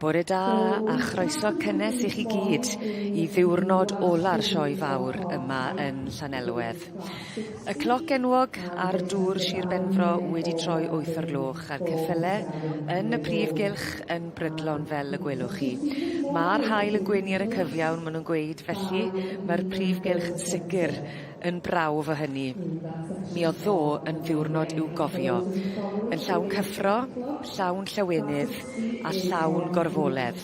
Bore da a chroeso cynnes i chi gyd I ddiwrnod ola'r sioe fawr yma yn Llanelwedd. Y cloc enwog ar dŵr Sir Benfro wedi troi 8 o'r gloch a'r ceffylau yn y Prif Gylch yn brydlon fel y gwelwch chi. Mae'r haul yn gwenu ar y cyfiawn maen nhw'n gweud, felly mae'r Prif Gylch yn sicr yn brawf o hynny. Mi oedd ddo yn ddiwrnod i'w gofio, yn llawn cyffro, llawn llawenydd a llawn gorfoledd,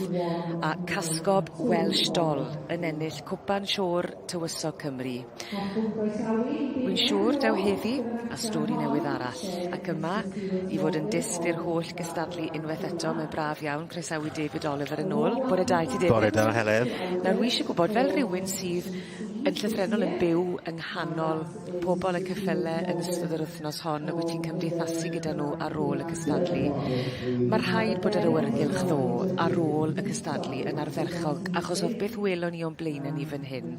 a casgob Welsh dol yn ennill cwpan siôr tywysog Cymru. Wy'n siŵr dew heddi a stori newydd arall, ac yma I fod yn dist i'r holl gystadlu unwaith eto, mae'n braf iawn, croesawu David Oliver yn ôl. Bore da I ti, David. Bore da, Helen. Nawr, wi eisiau gwybod, fel rhywun sydd yn llythrennol yn byw yng nghanol pobl y cyffylau yn ystod yr wythnos hon a wyt ti'n cymdeithasu gyda nhw ar ôl y cystadlu. Mae'r rhaid bod yr awyrgylch ddo ar ôl y cystadlu yn ardderchog achos oedd beth welon ni o'n blaen ni fan hyn.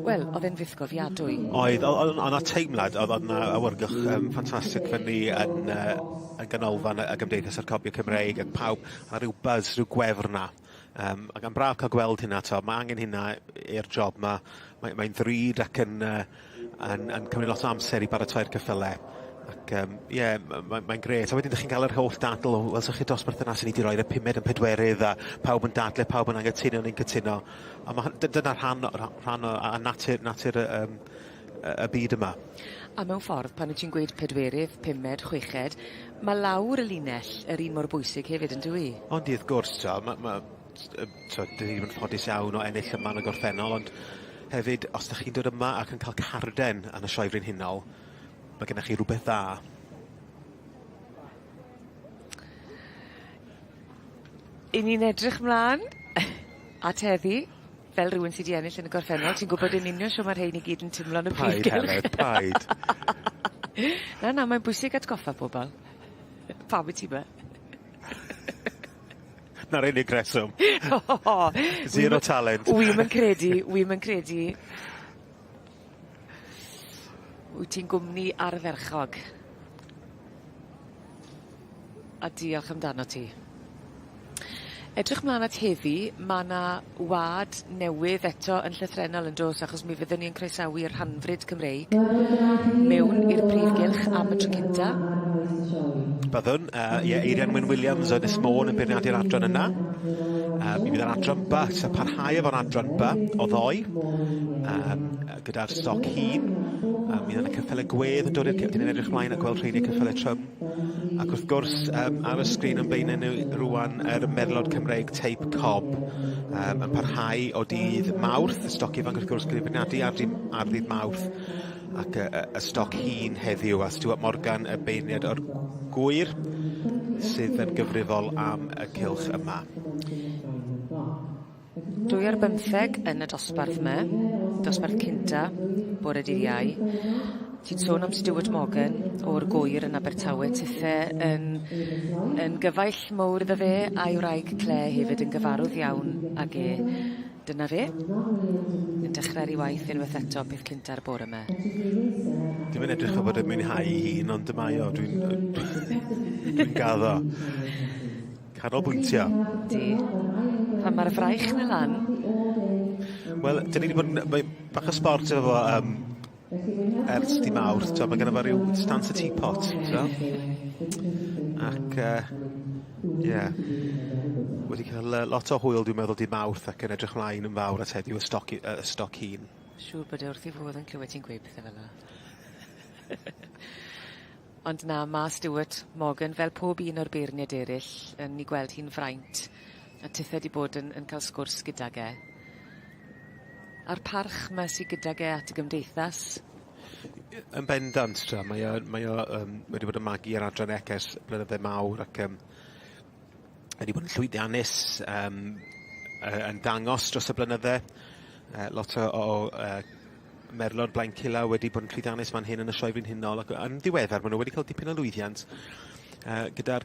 Wel, oedd e'n fuddgofiadwy. Oedd yna teimlad, oedd yna awyrgylch ffantastig fan ni yn ganolfan y Gymdeithas a'r Copiau Cymreig ac pawb, a rhyw buzz, rhyw gwefr na. Ac am braf cael gweld hynna, mae angen hynna i'r job. Mae'n ddrud ac yn cymryd lot o amser I baratoi'r cyffylau. Ac mae'n gret. A wedyn ydych chi'n cael yr holl dadl, wel, sa'ch chi dosbarth yna sy'n ni wedi roi'r 5 yn 4 a pawb yn dadle, pawb yn anghytuno ni'n cytuno. A dyna'r rhan o natur y byd yma. A mewn ffordd, pan wyt ti'n gweud 4, 5, 6, mae lawr y linell yr un mor bwysig hefyd yn dwi? Ond wrth gwrs, dyn ni'n ffodus iawn o ennill yma yn y gorffennol, ond hefyd, os ydych chi'n dod yma ac yn cael carden yn y sioe frenhinol, mae gennych chi rhywbeth dda. I ni'n edrych mlaen at heddi, fel rhywun sydd wedi ennill yn y gorffennol, ti'n gwybod yn union sio mae'r rhain I gyd yn tymlo yn y Prif Gylch? Paid. Na, mae'n bwysig atgoffa pobl. Pam y ti be? Na'r unig reswm. Zero talent. Wy'n credu. Wyt ti'n gwmni arferchog. A diolch amdano ti. Edrych mlaen at heddi, mae yna wad newydd eto yn llythrennol yn dos, achos mi fyddwn ni'n croesawu'r rhanfryd Cymreig mewn i'r Prif Gylch am y tro cynta. Byddwn, Eirian Wyn Williams o Ynys Môn yn beirniadu'r adran yna. Mi fydd yr adran by, sy'n parhau efo'r adran by o ddoi, gyda'r stoc hun. Mi fydd yna cyffylau gwedd yn dod i'r dyn yn edrych mlaen a gweld rheini cyffylau trwm. Ac wrth gwrs, ar y sgrin yn blaen nhw rwan yr merlod Cymreig Tape Cob yn parhau o dydd Mawrth, y stoc ifanc wrth gwrs gyda'i beirniadu ar ddydd Mawrth, ac y stoc hun heddiw, a Stuart Morgan y beirniad o'r gwyr sydd yn gyfrifol am y cylch yma. 2 ar 15 yn y dosbarth yma, dosbarth cynta, bore dydd Iau. Ti'n sôn am Stuart Morgan o'r gwyr yn Abertawe, tithe yn gyfaill mawr iddo fe, a'i wraig Clare hefyd yn gyfarwydd iawn ag dyna fe. Yn dechrau'r 'i waith unwaith eto beth cynta'r bore yma. Dwi'n edrych o bod yn mwynhau I hun, ond dyma o, dwi'n gaddo. Canolbwyntio. Di. Pan mae'r fraich yn y lan? Wel, dyn ni wedi bod yn bach o sport efo ers di Mawrth, mae gennym rhyw stance a teapot, ac wedi cael lot o hwyl dwi'n meddwl di Mawrth ac yn edrych mlaen yn fawr at heddiw y stoc hun. Siŵr bod wrth I fod yn clywed ti'n gweud pethau fel yna. Ond na, mae Stuart Morgan, fel pob un o'r beirniad eraill, yn ei gweld hi'n fraint, a tithe di bod yn cael sgwrs gyda ge. A'r parch mae sydd gyda ge at y gymdeithas? Yn bendant, mae o wedi bod yn magu ar adran ecus blynydde mawr ac wedi bod yn llwyddiannus yn dangos dros y blynydde. Lot o merlod blaen cila wedi bod yn llwyddiannus fan hyn yn y sioe frenhinol ac yn ddiweddar maen nhw wedi cael dipyn o lwyddiant. Gyda'r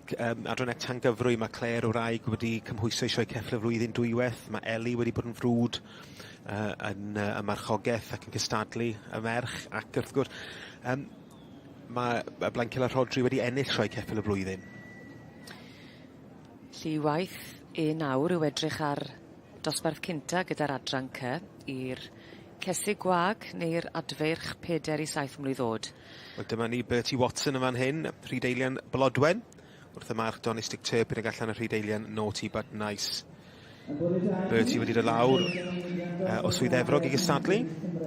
adran tangyfrwy, mae Clare wraig wedi cymhwyso i sioe ceffyl y flwyddyn dwywaith, mae Ellie wedi bod yn frwd yn y marchogaeth ac yn cystadlu y merch, ac wrth gwrs mae Blaencyla Rhodri wedi ennill sioe ceffyl y flwyddyn. Lly waith nawr yw edrych ar dosbarth cynta gyda'r adran C i'r cesig gwag neu'r adferch 4 i 7 mlwydd oed. Wel, dyma ni Bertie Watson yn fan hyn, Rhydeilian Blodwen, wrth y march Donistic Turpin ag allan y Rhydeilian Naughty But Nice. Bertie wedi dod lawr o Swydd-Efrog i gystadlu.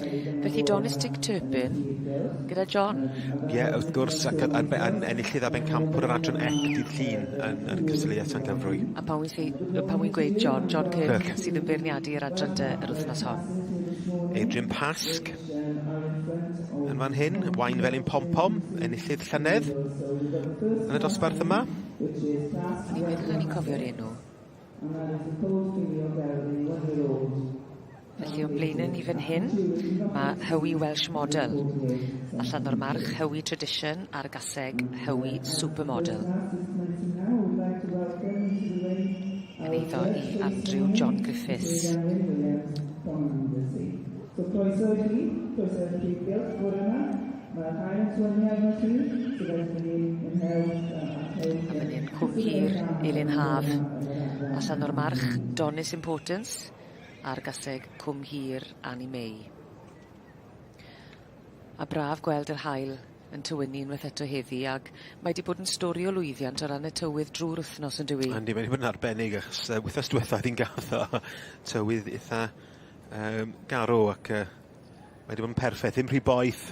Felly Donistic Turpin gyda John. Ie, wrth gwrs, ac yn enillydd a bencampwr yr adran ec dydd Llun yn cystadleuaeth San Gyfrwy. A pan wy'n gweud John Kirk sydd yn beirniadu yr adran D yr wythnos hon. Adrian Pasg yn fan hyn, Wain Felin Pom-Pom, enillydd llynedd yn y dosbarth yma. O'n i'n meddwl o'n i'n cofio'r enw. Felly o'n blaen ni fan hyn, mae Hywi Welsh Model. Allan o'r march Hywi Tradition a'r gaseg Hywi Supermodel. Yn eiddo i Andrew John Griffiths. A fan hyn Cwm Hir, Elin Haf. Allan o'r march Donis Importance a'r gaseg Cwm Hir Annie May. A braf gweld yr haul yn tywynu unwaith eto heddi, ac mae wedi bod yn stori o lwyddiant o ran y tywydd drwy'r wythnos yn dywy. Andi, mae wedi bod yn arbennig, achos wythnos diwethaf i'n gaddo tywydd eitha garw, ac mae wedi bod yn perffaith, ddim rhy boeth.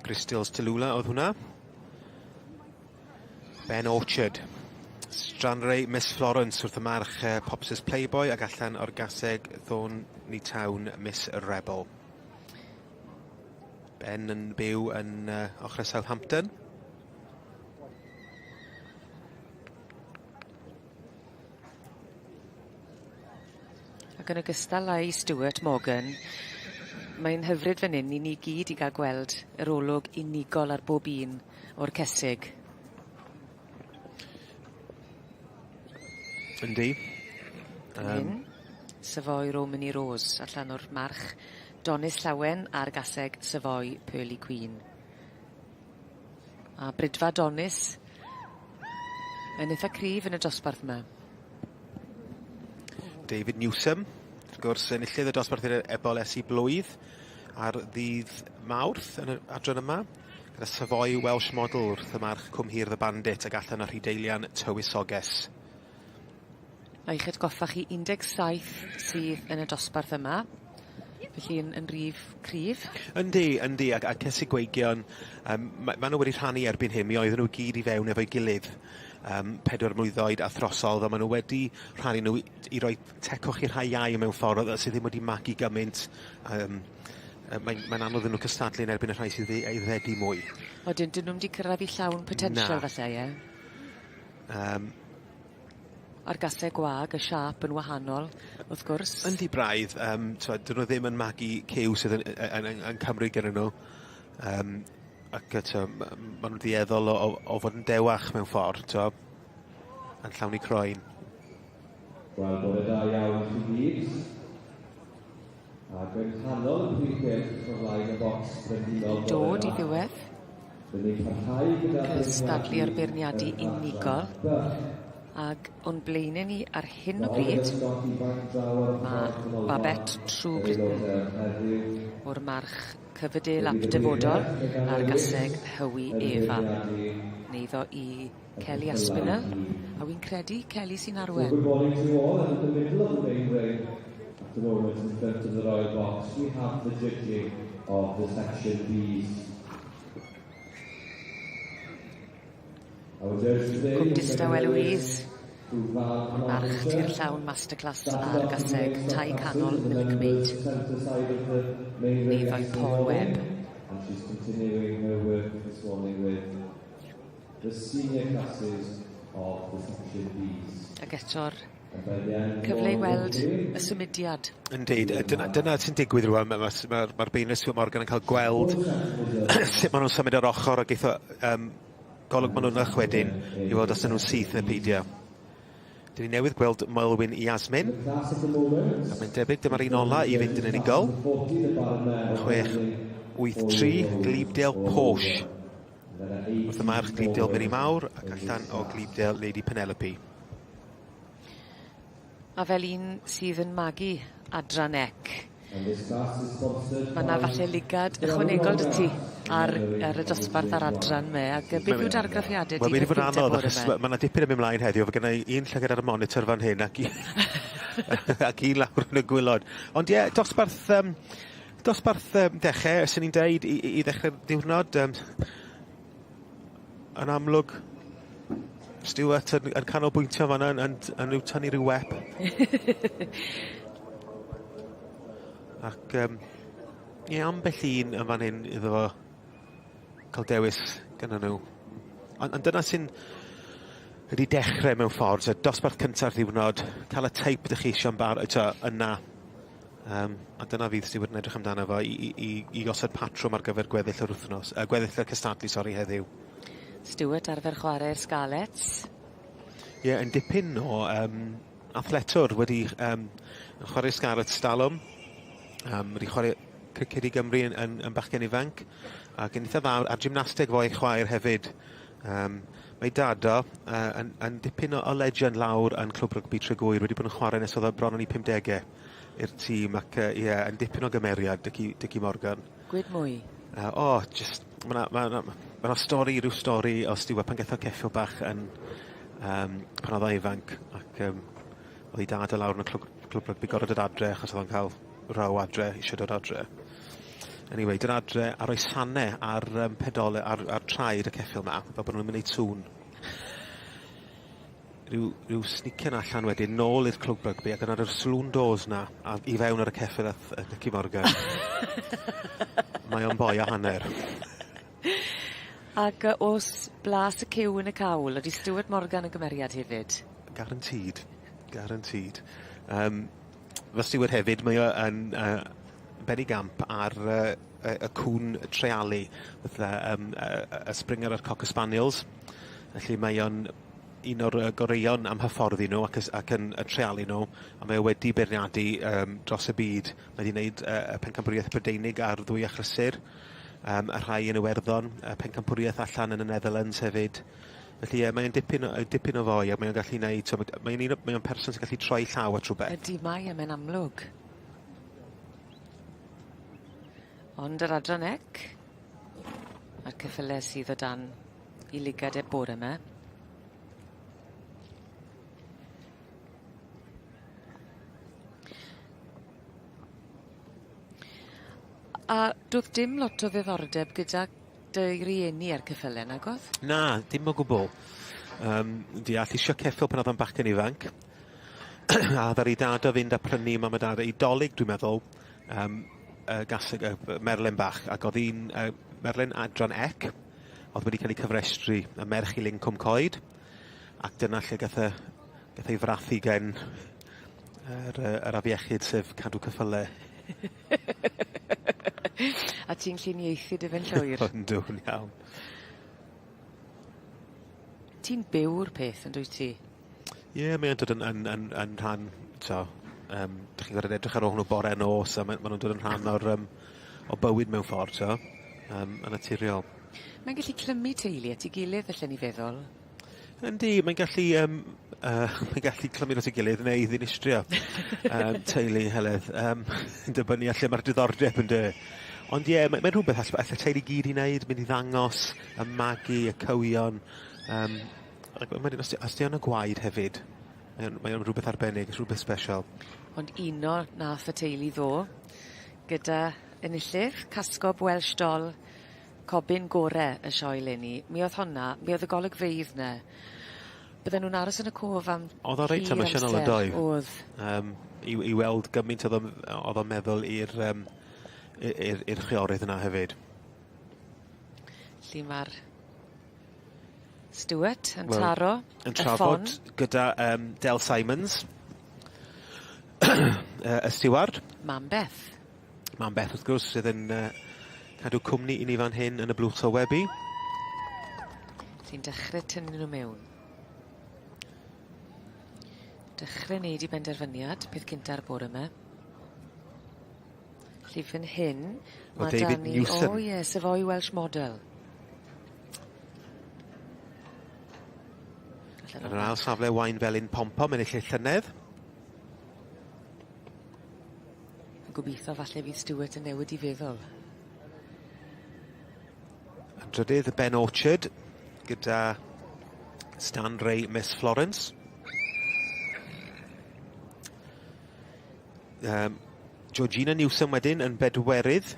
Crystals Tallulah oedd hwnna. Ben Orchard. Stranray Miss Florence wrth y march Pops's Playboy ac allan o'r gaseg Thorney Town Miss Rebel. Ben yn byw yn ochr Southampton. Ac yn ogystal â'i Stuart Morgan, mae'n hyfryd fan hyn i ni gyd i gael gweld yr olwg unigol ar bob un o'r cesig. Yndi. Hyn, Savoy Romany Rose, allan o'r march Donis Llawen a'r gaseg Savoy Pearly Queen. A Brydfa Donis yn eitha cryf yn y dosbarth yma. David Newsom, wrth gwrs, enillydd y dosbarth i'r ebol esu blwydd ar ddydd Mawrth yn y adran yma, gyda Savoy Welsh Model wrth y march Cwm Hir the Bandit ac allan o'r Rhydeilian Tywysoges. A'ch atgoffa chi 17 sydd yn y dosbarth yma, felly yn rif cryf. Yndi, ac cesig gweigion, maen nhw wedi rhannu erbyn hyn, mi oedden nhw gyd i fewn efo'i gilydd. 4 mlwydd a throsodd, a maen nhw wedi rhannu nhw i roi tecwch i'r rhai iau mewn ffordd sydd ddim wedi magu gymaint. Mae'n anodd yn nhw cystadlu yn erbyn y rhai sydd ei aeddfedu mwy. Dyn nhw'n wedi cyrraedd i llawn potensial falle, ie? A'r gasau gwag, y siap yn wahanol, wrth gwrs. Yndi braidd, dyn nhw ddim yn magu cyw sydd yn Cymru gyda nhw. Ac maen nhw'n dieddol o fod yn dewach mewn ffordd, yn llawn i croen. Wel, bod y da iawn chi gyd. Ac yn canol y prif beth o'r blaen y bocs brenhinol. Dod i ddiwedd. Cystadlu ar beirniadu unigol. Ac o'n blaenau ni ar hyn o bryd, mae Babette True Britain o'r march Cyfydel Ap Dyfodol a'r gaseg Hywi Eva. Neiddo i Kelly Aspinall, a wy'n credu Kelly sy'n arwen. Good morning to you all, and in the middle of the main ring, at the moment in front of the Royal Box, we have the judging of the Section B's. Our judge today Cwm Distaw Eloise, March march tir llawn masterclass a'r gaseg Tai Canol Milkmaid. Neiddo i Paul Webb. And she's continuing her work this morning with the senior classes of the Section B's. Ac eto'r Cyfle i weld y symudiad. Yndyd, dyna sy'n digwydd rwan. Mae'r beirniad Stuart Morgan yn cael gweld sut maen nhw'n symud ar ochr ac eitho golwg maen nhw'n wedyn i weld os nhw'n syth neu peidio. Dyn ni newydd gweld Moelwyn i Yasmin. A mae'n debyg dyma'r un ola i fynd yn unigol. 6-8-3, Glebdale Porsche. Wrth y march Glebdale Miri Mawr ac allan o Glebdale Lady Penelope. A fel un sydd yn magu adran ec. Mae yna falle ligad ychwanegol dy ti ar y dosbarth ar adran me. Ac beth yw'r argraffiadau Wel, mae'n fod anodd, achos mae yna dipyn yn mynd mlaen heddiw. Fe gyda un llygad ar y monitor fan hyn ac un lawr yn y gwylod. Ond ie, dosbarth dechrau, sy'n ni'n deud i ddechrau'r diwrnod. Yn amlwg, Stuart yn canolbwyntio fan'na yn yw tynnu rhyw wep. Ac ambell un yn fan hyn iddo fo cael dewis gyda nhw. Ond dyna sy'n wedi dechrau mewn ffordd. Dosbarth cyntaf ddiwrnod, cael y teip ydych chi eisiau yna. A dyna fydd Stuart yn edrych amdano fo i gosod patrwm ar gyfer gweddill yr wythnos. Gweddill y cystadlu, heddiw. Stewart arfer chwarae'r Scarlets. Ie, yn dipyn o athletwr wedi chwarae'r Scarlets Stalwm. Wedi chwarae criced i Gymru yn bachgen ifanc. Ac yn eitha dda ar gymnasteg fo'i chwaer hefyd. Mae dado yn dipyn o legend lawr yn clwb rygbi Tregwyr wedi bod yn chwarae nes oedd bron yn 50au i'r tîm. Ac yn dipyn o gymeriad, Dicky Morgan. Gwyd mwy? Mae'n rhyw stori o Stuart pan getho ceffio bach pan oedd o ifanc ac oedd ei dad o lawr yn y clwb rygbi gorfod dod adre achos oedd o'n cael raw adre, eisiau dod adre. Anyway, dod adre a rhoi sanau ar pedole, ar traed y ceffil yma, fel bod nhw'n mynd i tŵn. Rhyw snicen allan wedyn, nôl i'r clwb rygbi ac yna'r saloon doors na i fewn ar y ceffil y Dicky Morgan. Mae o'n boi a hanner. Ac os blas y cyw yn y cawl, ydy Stuart Morgan yn gymeriad hefyd? Guaranteed. Fe Stuart hefyd, mae o'n benni gamp ar y cwn trealu, y Springer a'r Cocker Spaniels. Felly mae o'n un o'r goreion am hyfforddi nhw ac yn trealu nhw, a mae wedi beirniadu dros y byd. Mae wedi gwneud y pencampwriaeth Brydeinig ar 2 achrysur. Y rhai yn Iwerddon, pencampwriaeth allan yn y Netherlands hefyd. Felly mae'n dipyn o foi, ac mae'n gallu gwneud, mae'n person sy'n gallu troi llaw at rhywbeth. Ydy mae yn amlwg. Ond yr adran ec, a'r cyffyle sydd o dan i ligad e bore yma. A doedd dim lot o ddiddordeb gyda dy rieni ar cyffyle, nagodd? Na, dim o gwbl. Di all isio ceffil pan oedd o'n bachgen ifanc. A ddar i dad o fynd a prynu mam a dad i dolyg, dwi'n meddwl, Merlin bach. Ac oedd hi'n Merlin adran ec. Oedd wedi cael ei cyfrestru y merch i Lincwm Coed. Ac dyna lle gath ei frathu gen yr afiechyd sef cadw cyffyle. A ti'n lluniaethu dy fe'n llwyr? Yndw'n iawn. Ti'n byw'r peth yn dwyt ti? Ie, mae'n dod yn rhan, dych chi'n gorfod edrych ar ôl nhw bore nos, a maen nhw'n dod yn rhan o bywyd mewn ffordd, yn naturiol. Mae'n gallu clymu teulu at ei gilydd, felly ni feddwl? Yndi, mae'n gallu clymu at ei gilydd neu ddinistrio teulu heledd. Dibynnu lle mae'r diddordeb yn dy. Ond ie, mae'n rhywbeth all y teulu gyd i wneud, mynd i ddangos, y magu, y cywion. Os di yn y gwaed hefyd, mae'n rhywbeth arbennig, rhywbeth special. Ond uno nath y teulu ddo, gyda enillydd, casgob Welsh doll, cobyn gore y sioe leni. Mi oedd y golygfeydd na. Bydden nhw'n aros yn y cof am oedd o reit emosiynol y doi. Oedd. I weld gymaint oedd o'n meddwl i'r chwiorydd yna hefyd. Lle mae'r Stuart yn taro yn trafod gyda Del Simons, y steward. Mam Beth. Mam Beth, wrth gwrs, sydd yn cadw cwmni i ni fan hyn yn y blwch sylwebu. Sy'n dechrau tynnu nhw mewn. Dechrau wneud i benderfyniad, peth cynta'r bore yma. Lly fan hyn, mae David Newsom. O ie, sefoi Welsh model. Yn yr ail safle wain fel un pompom yn ei llynedd. Gobeithio falle fydd Stewart yn newid i feddwl. Yn drydydd, Ben Orchard, gyda Stan Ray Miss Florence. Georgina Newsom wedyn yn bedwerydd.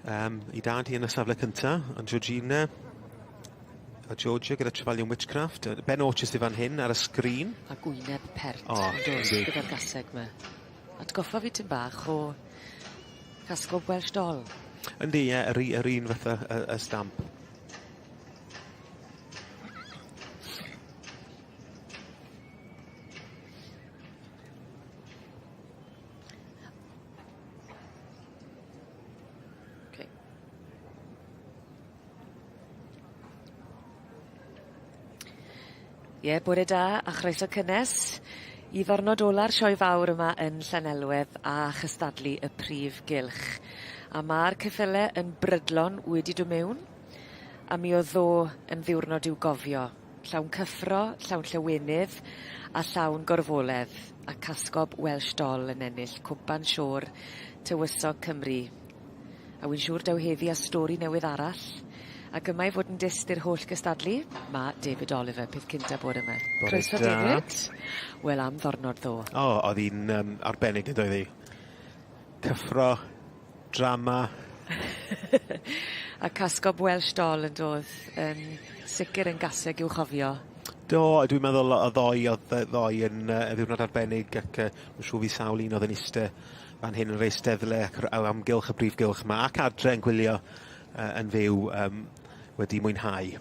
I dad hi yn y safle cyntaf, ond Georgina a Georgia gyda Trefalion Witchcraft. Ben Orchard sydd fan hyn ar y sgrin. A gwyneb pert. Dos gyda'r gaseg yma. Atgoffa fi tyn bach o casglob Welsh doll. Yndi, ie, yr un fatha y stamp. Ie, bore da a chroeso cynnes i ddiwrnod ola'r sioe fawr yma yn Llanelwedd a chystadlu y Prif Gylch. A mae'r ceffylau yn brydlon wedi dod mewn, a mi oedd ddo yn ddiwrnod i'w gofio. Llawn cyffro, llawn llewenydd a llawn gorfoledd, a casgob Welsh doll yn ennill cwmpan siŵr tywysog Cymru. A wy'n siŵr daw heddi a stori newydd arall. Ac yma i fod yn dyst i'r holl gystadlu, mae David Oliver, peth cynta bod yma. Croeso David. Wel, am ddornod ddo. Oedd hi'n arbennig yn doedd hi. Cyffro, drama. A casgob Welsh doll yn dod yn sicr yn gaseg i'w chofio. Do, dwi'n meddwl y ddoi yn ddiwrnod arbennig ac yn siŵr fi sawl un oedd yn iste fan hyn yn rhoi steddle ac amgylch y Brif Gylch yma ac adre yn gwylio yn fyw wedi mwynhau.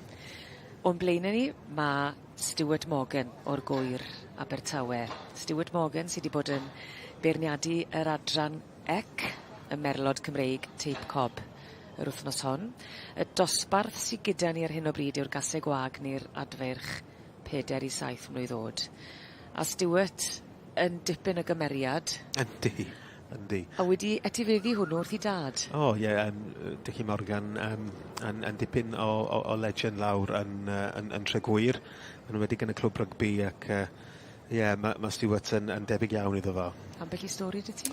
O'n blaen ni, mae Stewart Morgan o'r Gwyr Abertawe. Stewart Morgan sydd wedi bod yn beirniadu yr adran EC, y Merlod Cymreig Tape Cob, yr wythnos hon. Y dosbarth sydd gyda ni ar hyn o bryd yw'r gaseg wag neu'r adferch 4 i 7 mlwydd oed. A Stewart yn dipyn y gymeriad. Yndi. A wedi etifeddu hwnnw wrth i dad. Ie, Dickie Morgan yn dipyn o legend lawr yn Tregwyr. Yn wedi yn y clwb rygbi ac mae Stewart yn debyg iawn iddo fo. Ambell i stori dy ti?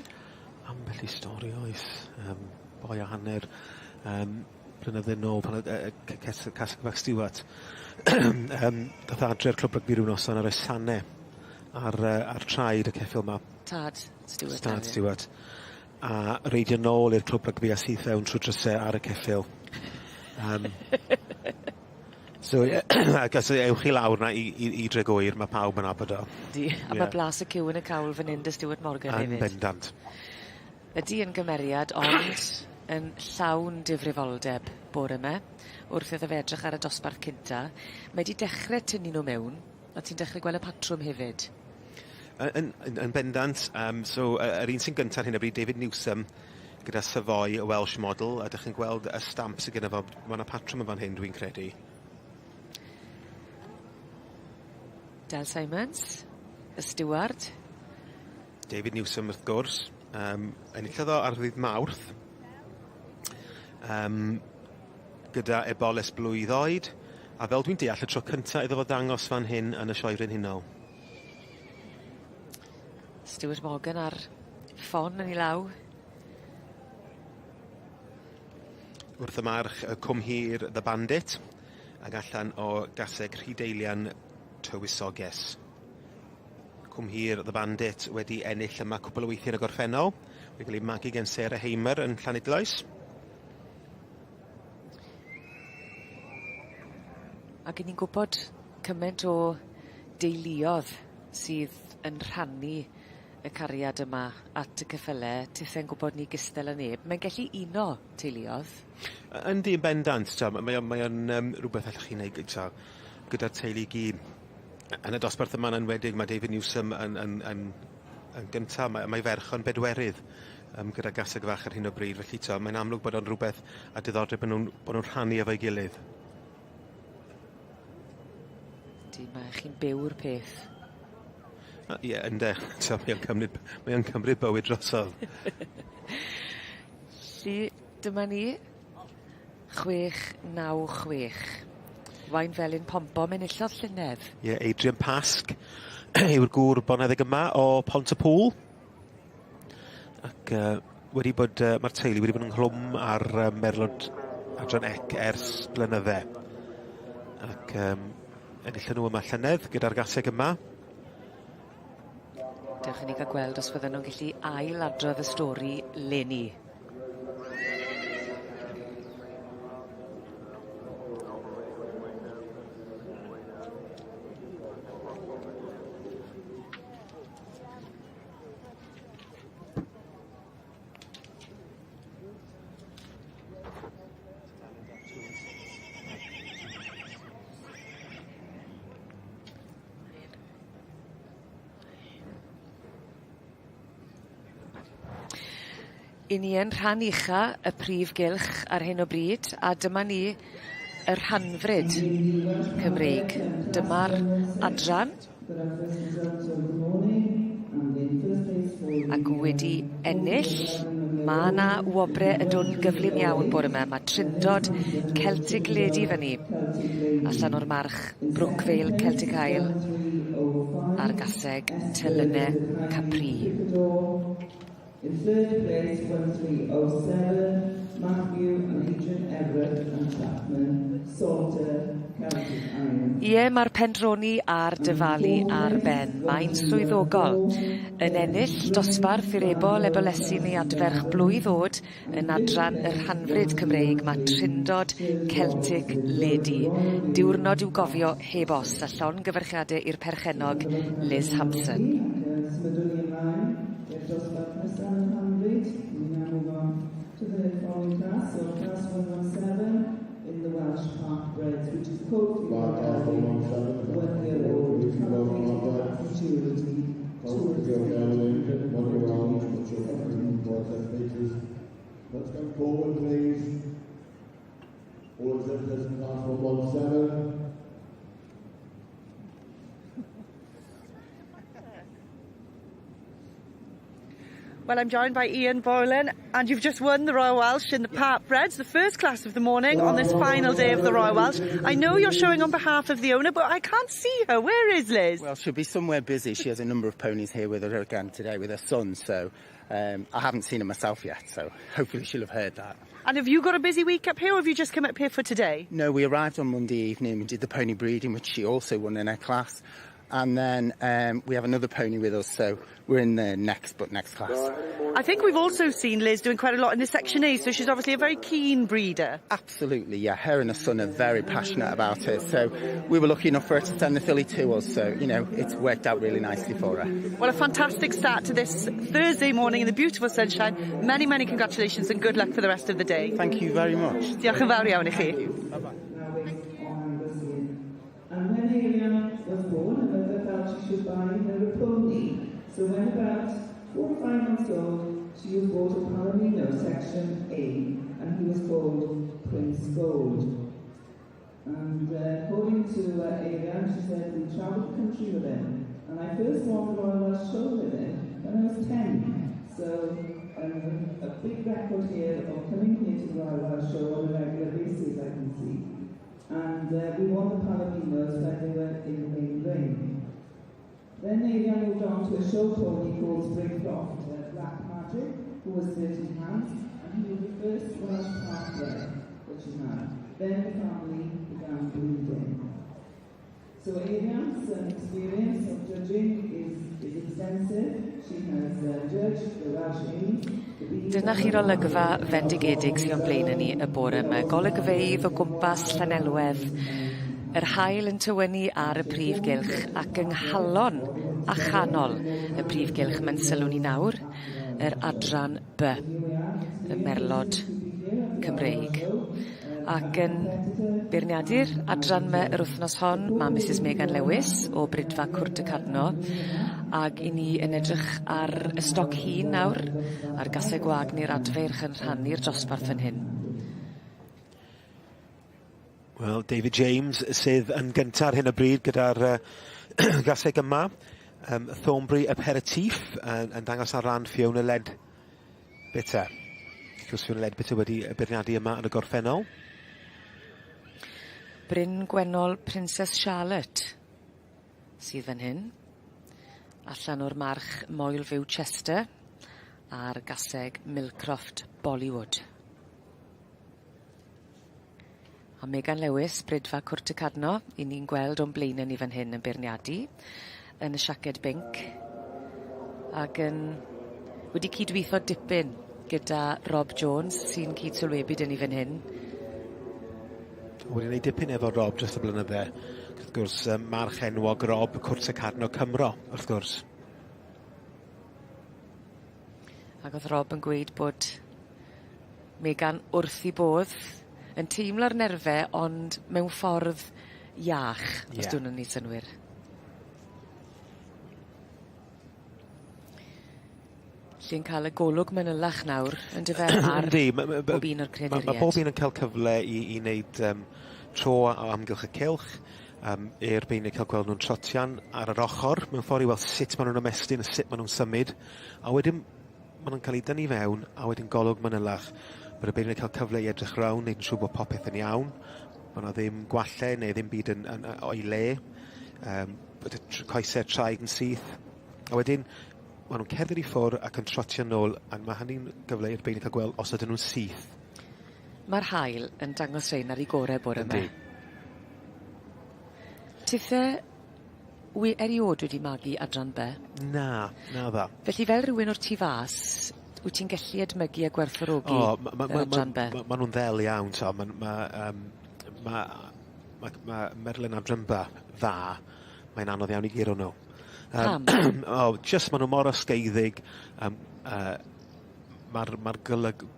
Ambell i stori oes. Boi a hanner blynydde nôl pan casg fach Stewart. Dath adre'r clwb rygbi rhywun noson ar y sanne ar traed y ceffil ma. Tad Stewart. Tad Stewart. A reidio nôl i'r clwb rygbi a syth fewn trwy drysau ar y ceffil. Ac os ewch i lawr na i Dregwyr, mae pawb yn abod o. A mae blas y cyw yn y cawl fan hyn dy Stewart Morgan hefyd. Yn bendant. Ydy yn gymeriad, ond yn llawn difrifoldeb bore yma, wrth iddo fe edrych ar y dosbarth cynta. Mae wedi dechrau tynnu nhw mewn, a ti'n dechrau gweld y patrwm hefyd. Yn bendant, yr un sy'n gyntaf hyn o bryd, David Newsom, gyda syfoi y Welsh model, a ydych chi'n gweld y stamp sydd gyda fo, mae yna patrwm yn fan hyn, dwi'n credu. Del Simons, y steward. David Newsom wrth gwrs, enillodd o ar ddydd Mawrth, gyda eboles blwydd, a fel dwi'n deall y tro cyntaf iddo fo ddangos fan hyn yn y sioe frenhinol. Stewart Morgan ar ffon yn ei law. Wrth y march y cwm hir The Bandit, ac allan o gaseg Rhydeilian Tywysoges. Cwm hir The Bandit wedi ennill yma cwbl o weithiau yn y gorffennol. Wedi cael ei magu gen Sarah Heimer yn Llanidloes. Ac ni'n gwybod cymaint o deuluodd sydd yn rhannu y cariad yma at y ceffylau, tithen gwybod ni gystel yn neb. Mae'n gallu uno teuluodd. Yndi yn bendant, mae o'n rhywbeth allwch chi'n neud gyda'r teulu gyd. Yn y dosbarth yma yn enwedig, mae David Newsom yn Yn gyntaf, mae ferch o'n bedwerydd gyda gaseg fach ar hyn o bryd, felly mae'n amlwg bod o'n rhywbeth a diddordeb bod nhw'n rhannu efo'i gilydd. Mae chi'n byw'r peth. Ie, ynddo. Mae o'n cymryd bywyd drosodd. Lly, dyma ni. 6-9-6. Wain Felyn Pompom enillodd llynedd. Ie, Adrian Pasg yw'r gŵr boneddig yma o Pontypool. Ac mae'r teulu wedi bod yn nghlwm ar merlod adran ec ers blynydde. Ac enillodd nhw yma llynedd gyda'r gaseg yma. Dewch i ni gael gweld os fydden nhw'n gallu ailadrodd y stori leni. I ni yn rhan ucha y Prif Gylch ar hyn o bryd, a dyma ni y rhanfryd Cymreig. Dyma'r adran. Ac wedi ennill. Mae yna wobre yn dod gyflym iawn bore yma. Mae Trindod Celtic Lady fyny. Allan o'r march Brookvale Celtic Isle a'r gaseg Telynau Capri. In third place, 1307, Matthew and Adrian Everett and Chapman, Salter, Celtic Island. Ie, mae'r pendroni a'r dyfalu ar ben. Mae'n swyddogol. Yn ennill dosbarth i'r ebolesi neu adferch blwydd oed yn adran y rhanfryd Cymreig, mae Trindod Celtic Lady. Diwrnod i'w gofio heb os, a llon gyfarchiadau i'r perchenog Liz Hampson. Dosbarth nesaf yn 100, we now move on to the following class, so class 117 in the Welsh Park Breads, which is called 1-year-old Let's come forward, please. All exhibitors in class 117. Well, I'm joined by Ian Boylan, and you've just won the Royal Welsh in the Park Breads, the first class of the morning on this final day of the Royal Welsh. I know you're showing on behalf of the owner, but I can't see her. Where is Liz? Well, she'll be somewhere busy. She has a number of ponies here with her again today with her son, so I haven't seen her myself yet, so hopefully she'll have heard that. And have you got a busy week up here, or have you just come up here for today? No, we arrived on Monday evening. We did the pony breeding, which she also won in her class. And then we have another pony with us, so we're in the next class. I think we've also seen Liz doing quite a lot in this Section A, so she's obviously a very keen breeder. Absolutely, yeah. Her and her son are very passionate about it, so we were lucky enough for her to send the filly to us, so, you know, it's worked out really nicely for her. Well, a fantastic start to this Thursday morning in the beautiful sunshine. Many, many congratulations and good luck for the rest of the day. Thank you very much. Diolch yn fawr iawn I chi. Bye-bye. And when Arian was born, her mother felt she should buy her a pony. So when about 4 or 5 months old, she was bought a Palomino Section A, and he was called Prince Gold. And according to Arian, she said, we travelled the country with him. And I first won the Royal Welsh Show with him when I was 10. So a big record here of coming here to the Royal Welsh Show on a regular basis, I can see. And we won the Palominos when they were in the main ring. Then Adrian moved on to a show pony called Spring Croft, Black Magic, who was 13 hands, and he was the first Welsh Park Bred that she had. Then the family began breeding. So Adrian's experience of judging is extensive. She has judged the Welsh A's. Dyna chi'r olygfa fendigedig sy'n blaen ni y bore yma. Golygfeydd o gwmpas Llanelwedd. Yr haul yn tywynnu ar y Prif Gylch ac yng nghalon a chanol y Prif Gylch mae'n sylw ni nawr. Yr adran B, y merlod Cymreig. Ac yn beirniadu'r adran yma yr wythnos hon, mae Mrs Megan Lewis o Brydfa Cwrt y Cadno, Ag i ni yn edrych ar y stoc hun nawr, a'r gasau gwag neu'r adferch yn rhannu'r dosbarth yn hyn. Wel, David James sydd yn gyntaf ar hyn o bryd gyda'r gasau yma. Thornbury Aperitif yn dangos ar ran Fiona Led Bitter. Cwrs Fiona Led Bitter wedi y beirniadu yma yn y gorffennol. Bryn Gwennol Princess Charlotte sydd fan hyn. Allan o'r march Moel Fyw Chester a'r gaseg Milcroft Bollywood. A Megan Lewis, Brydfa Cwrt y Cadno, i ni'n gweld o'n blaenau ni fan hyn yn beirniadu, yn y siaced binc, ac wedi cydweithio dipyn gyda Rob Jones, sy'n cydsylwebu dyn ni fan hyn. Wedi gwneud dipyn efo Rob dros y blynydde. Wrth gwrs, march enwog Rob Cwrt y Cadno Cymro, wrth gwrs. Ac oedd Rob yn gweud bod Megan wrth i bodd yn teimlo'r nerfau, ond mewn ffordd iach, os dwi'n yn ei synwyr. Lle'n cael y golwg manylach nawr yn dyfer ar bob un o'r crederiad. Mae bob un yn cael cyfle i wneud tro o amgylch y cylch. I'r beini cael gweld nhw'n trotian ar yr ochr, mewn ffordd i weld sut maen nhw'n ymestyn a sut maen nhw'n symud. A wedyn, maen nhw'n cael ei dynnu fewn, a wedyn golwg manylach. Bod y beini cael cyfle i edrych rawn, neud yn siŵr bod popeth yn iawn. Maen nhw ddim gwalle neu ddim byd o'i le. Bod y coesau traed yn syth. A wedyn, maen nhw'n cerdded i ffwrdd ac yn trotio nôl, a mae hynny'n gyfle i'r beini cael gweld os ydyn nhw'n syth. Mae'r haul yn dangos rein ar ei gorau bore yma. Tithau eriod wedi magu adran be? Na dda. Felly fel rhywun o'r tu fas, wyt ti'n gallu edmygu a gwerthfawrogi adran be? Maen nhw'n ddel iawn. Mae Merlin adran be dda. Mae'n anodd iawn i giro nhw. Pam? Just maen nhw mor osgeiddig. Mae'r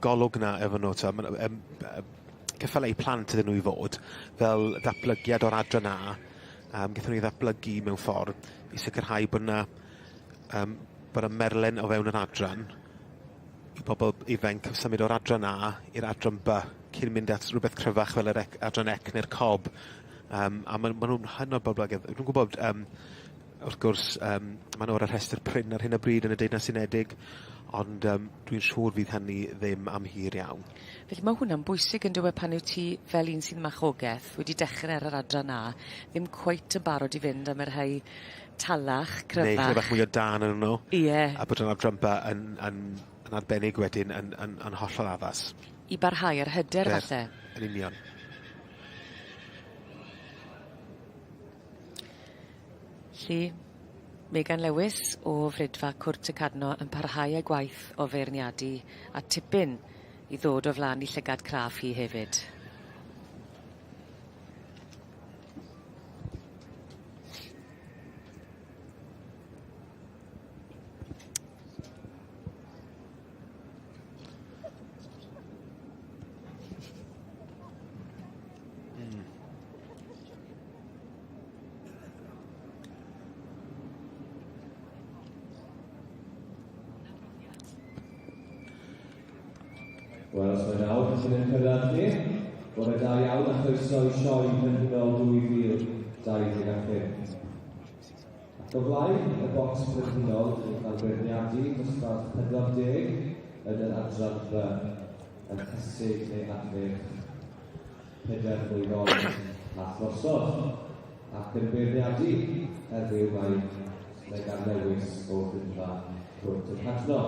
golwg na efo nhw. Cyffalau plant ydyn nhw i fod, fel datblygiad o'r adran A. Gaethon ni ddatblygu mewn ffordd i sicrhau bod y Merlin o fewn yr adran i bobl ifanc symud o'r adran A i'r adran B cyn mynd at rhywbeth cryfach fel yr adran ec neu'r cob. A maen nhw'n hynod boblogaidd. Dwi'n gwybod, wrth gwrs, maen nhw ar y rhestr pryn ar hyn o bryd yn y Deyrnas Unedig, ond dwi'n siŵr fydd hynny ddim am hir iawn. Felly mae hwnna'n bwysig yn dweud pan yw ti fel un sy'n machogaeth wedi dechrau ar yr adran A, ddim cweit yn barod i fynd am yr rhai talach, cryfach. Neu cryfach mwy o dan yn nhw. Ie. A bod yn adran B yn arbennig wedyn yn hollol addas. I barhau ar hyder falle. Yn union. Lly, Megan Lewis o Frydfa Cwrt y Cadno yn parhau â gwaith o feirniadu a tipyn i ddod o flaen i llygad craff hi hefyd. Wel, os mae'n awr sy'n yn cyrraedd chi, bore da iawn a chroeso i sioe Brenhinol 2025. Ac o blaen, y bocs Brenhinol yn cael beirniadu dosbarth 40 yn yr adran B, yn cysig neu adfych 4 blwyddyn lath rosod. Ac yn beirniadu heddiw mae Megan Lewis o Frydfa Cwrt y Cadno.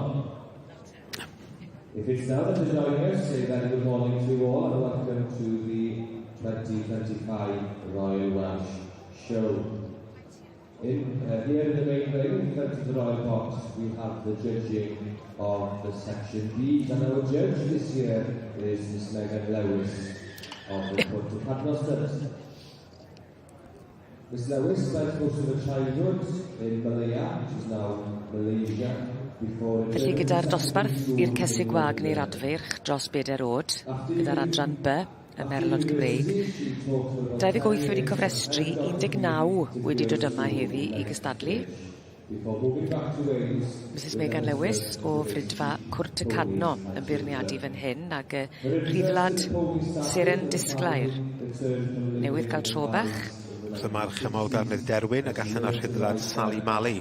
If it's now that to join us, say very good morning to you all and welcome to the 2025 Royal Welsh Show. Here in the main ring, in front of the Royal Box, we have the judging of the Section B. And our judge this year is Miss Megan Lewis of the Cwrt y Cadno Stud. Miss Lewis spent most of her childhood in Malaya, which is now Malaysia. Felly gyda'r dosbarth i'r cysig gwag neu'r adfyrch dros 4 oed, gyda'r adran B, y Merlod Cymreig. 28 wedi cofrestru, 19 wedi dod yma heddi i gystadlu. before moving back to Wales. Mrs Megan Lewis o Frydfa Cwrt y Cadno yn beirniadu fan hyn ac y rhyddlad Seren Disglair newydd gael tro bach. Wrth y march yma o garnydd Derwyn ac allan ar rhyddlad Sally Mali.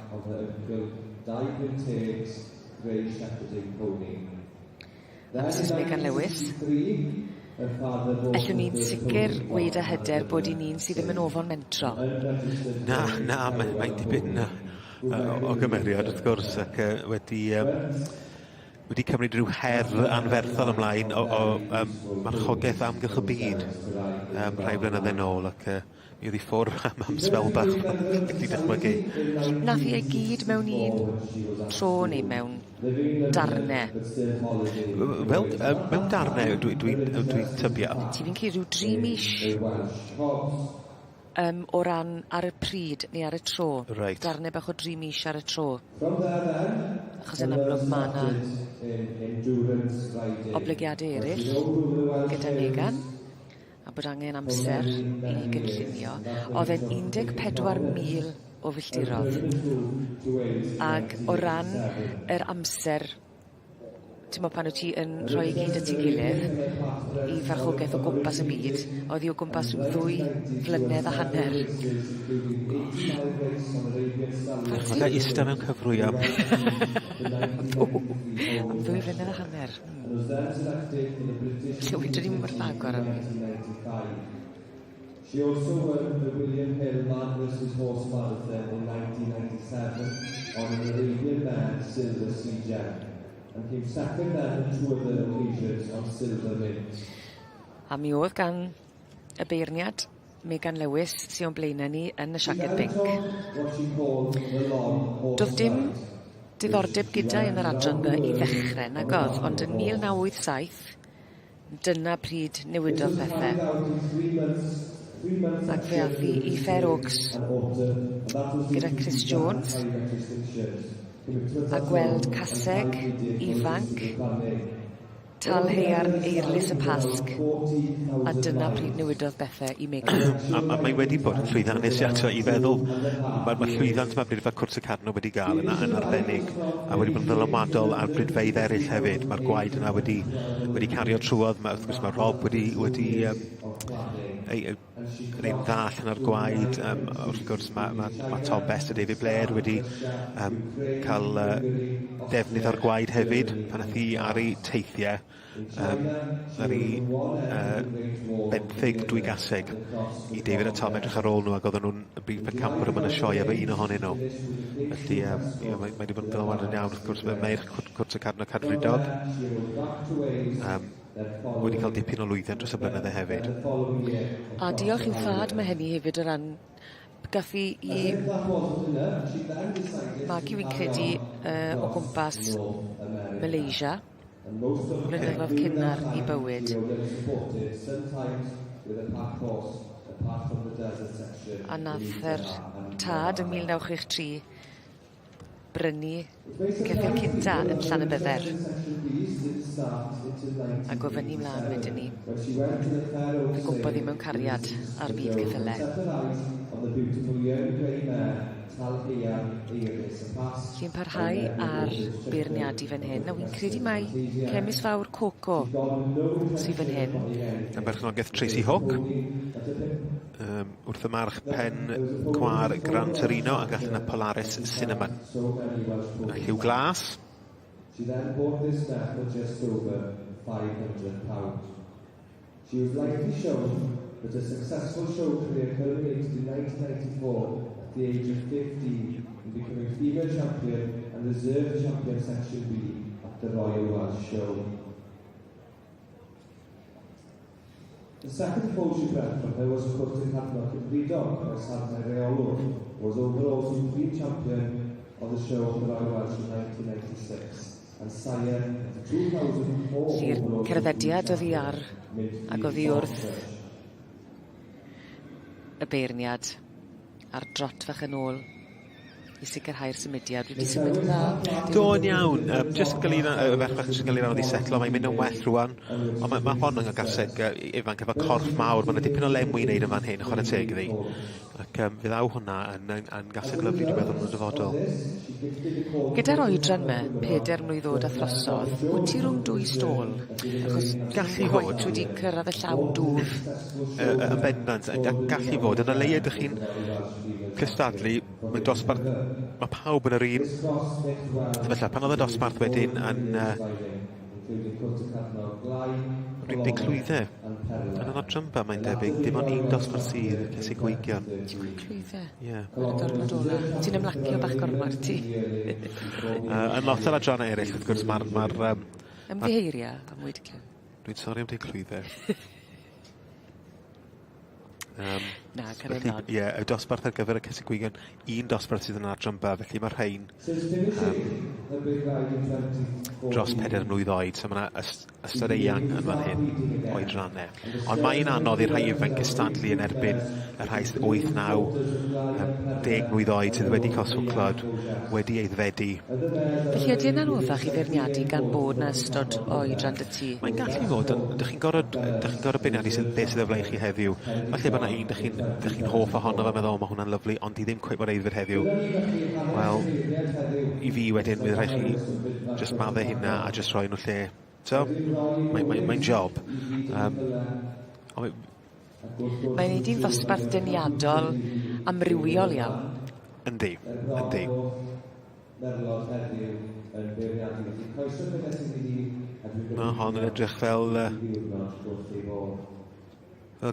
Mrs Megan Lewis. Allwn ni'n sicr weid a hyder bod i ni'n sydd ddim yn ofon mentro. Na, mae'n dipyn o gymeriad wrth gwrs ac wedi cymryd rhyw her anferthol ymlaen o marchogaeth amgylch y byd rhai blynydde nôl ac mi oedd i ffwr am sbel bach wedi dychmygu. Nath i gyd mewn un tro neu mewn darnau? Wel, mewn darnau dwi'n tybio. Ti fi'n cael rhyw 3 mis o ran ar y pryd neu ar y tro. Right. Darnau bach o 3 mis ar y tro. Achos yn amlwg mae yna oblygiadau eraill gyda Megan a bod angen amser i gynllunio. Oedd e'n 14,000 o filltirodd. Ac o ran yr amser, ti'n meddwl pan wyt ti yn rhoi i gyd at ei gilydd i farchogaeth o gwmpas y byd, oedd hi o gwmpas 2 flynedd a hanner. Oedd e eistedd mewn cyfrwy am 2 flynedd a hanner. Lle dyn ni'n mor agor am ni. She also won the William Hill Man vs Horse Marathon in 1997 on an Arabian mare silver sea gem and came second then on 2 other occasions on silver mint. A mi oedd gan y beirniad Megan Lewis sy'n o'n blaenau ni yn y siaced binc. Doedd dim diddordeb gyda yn yr adran by i ddechrau nag oedd, ond yn 1987 dyna pryd newidodd bethau. Ac fe ath i Fair Oaks gyda Chris Jones a gweld caseg ifanc talhaearn eirlys y Pasg a dyna pryd newidodd bethau i Megan. A mae wedi bod yn llwyddiannus eto i feddwl mae'r llwyddiant mae Brif Cwrt y Cadno wedi gael yn arbennig a wedi bod yn ddylomadol ar brydfeydd eraill hefyd. Mae'r gwaed yna wedi cario trwodd. Mae Rob wedi gwneud dda allan ar gwaed. Wrth gwrs mae Tom Best a David Blair wedi cael defnydd ar gwaed hefyd pan ath hi ar ei teithiau ar ei 12 gaseg i David a Tom edrych ar ôl nhw ac oedden nhw'n brif pencampwr yn y sioe efo un ohonyn nhw. Felly mae wedi bod yn ddylanwad yn iawn. Wrth gwrs mae'r Cwrt y Cadno Cadfridog wedi cael dipyn o lwyddiant dros y blynydde hefyd. A diolch i'w thad mae hynny hefyd o ran gaffi i magu fi'n credu o gwmpas Malaysia blynyddoedd cynnar i bywyd a nath yr tad yn 1963 brynu ceffyl cynta yn Llanybydder a gofynnu mlaen wedyn ni. Fe gwmpodd hi mewn cariad ar byd ceffylau. Chi'n parhau ar beirniadu fan hyn, a wy'n credu mai cemis fawr Coco sydd fan hyn. Yn berchnogaeth Tracy Hook, wrth y march pen cwar Gran Torino ac allan y Polaris Cinnamon. A lliw glas. She then bought this net for just over £500. She was likely shown, but a successful show career culminated in 1994 at the age of 15 in becoming female champion and reserve champion section B at the Royal Welsh Show. The second foal she bred from her was Cwrt y Cadno Cadfridog by Sadnau Reolwr, who was overall supreme champion of the show at the Royal Welsh in 1996. Lly'r cerddediad oedd hi ar ac oedd hi wrth y beirniad a'r drot fach yn ôl i sicrhau'r symudiad. Wedi symud yn dda. Do'n iawn. Jyst y ferch fach yn gael ei rawd i setlo. Mae'n mynd yn well rwan. Ond mae hon yn gaseg ifanc efo corff mawr. Mae'n dipyn o lemwy i wneud yn fan hyn, chwarae teg iddi. Ac fe ddaw hwnna yn gaseg lyflu, dwi'n meddwl, yn y dyfodol. Gyda'r oedran yma, 4 mlwydd oed a throsodd, wyt ti rhwng dwy stôl? Achos Gallu fod. wedi cyrraedd y llaw dwf. Yn bendant, gallu fod. Yn y leia ydych chi'n cystadlu, mae dosbarth, mae pawb yn yr un. Felly, pan oedd y dosbarth wedyn yn rydyn clwyddau. Yn y adrymba, mae'n debyg. Dim ond un dosbarth sydd, ces i gweigion. Clwyddau? Ie. Yn y diwrnod ola. Ti'n ymlacio bach gormar ti? Yn lot o'r adrannau eraill, wrth gwrs, mae'r... Ymddiheiria am wedi clywed. Dwi'n sori am di clwyddau. Na, Carenod. Ie, y dosbarth ar gyfer y ces i gweigion, un dosbarth sydd yn adrymba, felly mae'r rhain dros 4 mlwydd oed, so mae yna ystod eang yn fan hyn oedrannau. Ond mae'n anodd i'r rhai ifanc cystadlu yn erbyn y rhai sydd 8, 9, 10 mlwydd oed sydd wedi cael swclod, wedi eiddfedu. Felly ydy yn anoddach i feirniadu gan bod na ystod oedran dy ti? Mae'n gallu fod, ond ydych chi'n gorfod beirniadu beth sydd o flaen chi heddiw. Falle bod yna un, ydych chi'n hoff ohono fe meddwl, mae hwnna'n lyflu, ond i ddim cweith bod eiddfed heddiw. Wel, i fi wedyn, bydd rhaid chi just maddau hynna a just rhoi nhw lle. So, mae'n job. Mae'n neud i'n ddosbarth dyniadol amrywiol iawn. Yndi. Mae hon yn edrych fel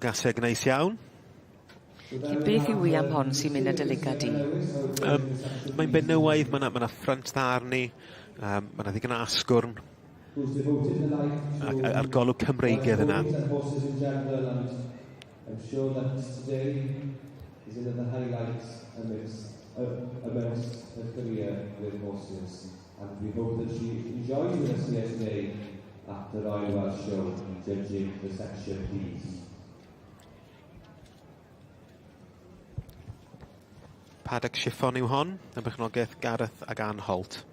gaseg neis iawn. Beth yw i am hon sy'n mynd â dyliga di? Mae'n benywaidd, mae yna ffrant dda arni, mae yna ddigon o asgwrn, a'r golwg Cymreigedd yna. I'm sure that today is one of the highlights amongst her career with horses, and we hope that she enjoys with us here today at the Royal Welsh Show, judging the section B's. Paddock Chiffon yw hon, y bechnogaeth Gareth ag Ann Holt.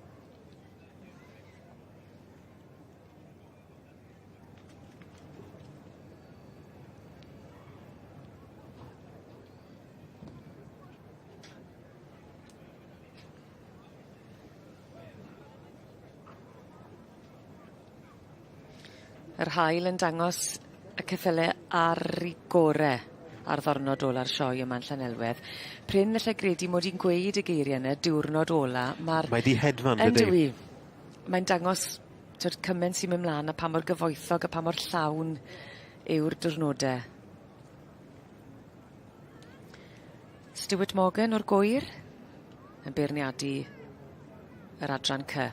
Yr haul yn dangos y ceffylau ar ei gore ar ddornod ola'r sioe yma yn Llanelwedd. Pryn y lle gredu mod i'n gweud y geiriau yna, diwrnod ola. Mae di hedfan, dydy? Mae'n dangos cymaint sy'n mynd mlaen a pa mor gyfoethog a pa mor llawn yw'r diwrnodau. Stuart Morgan o'r gwyr yn beirniadu yr adran C,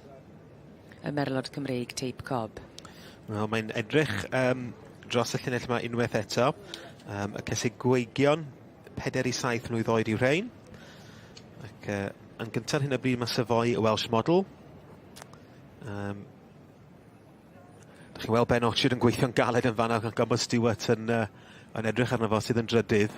y merlod Cymreig Tape Cob. Wel, mae'n edrych dros y llinell yma unwaith eto. Y cysig gweigion, 4 i 7 mlwydd oed i'w rhain. Ac yn gyntaf hyn o bryd mae sefoi y Welsh Model. Dych chi'n weld Ben Orchard yn gweithio'n galed yn fan ac gan bod Stuart yn edrych arno fo sydd yn drydydd.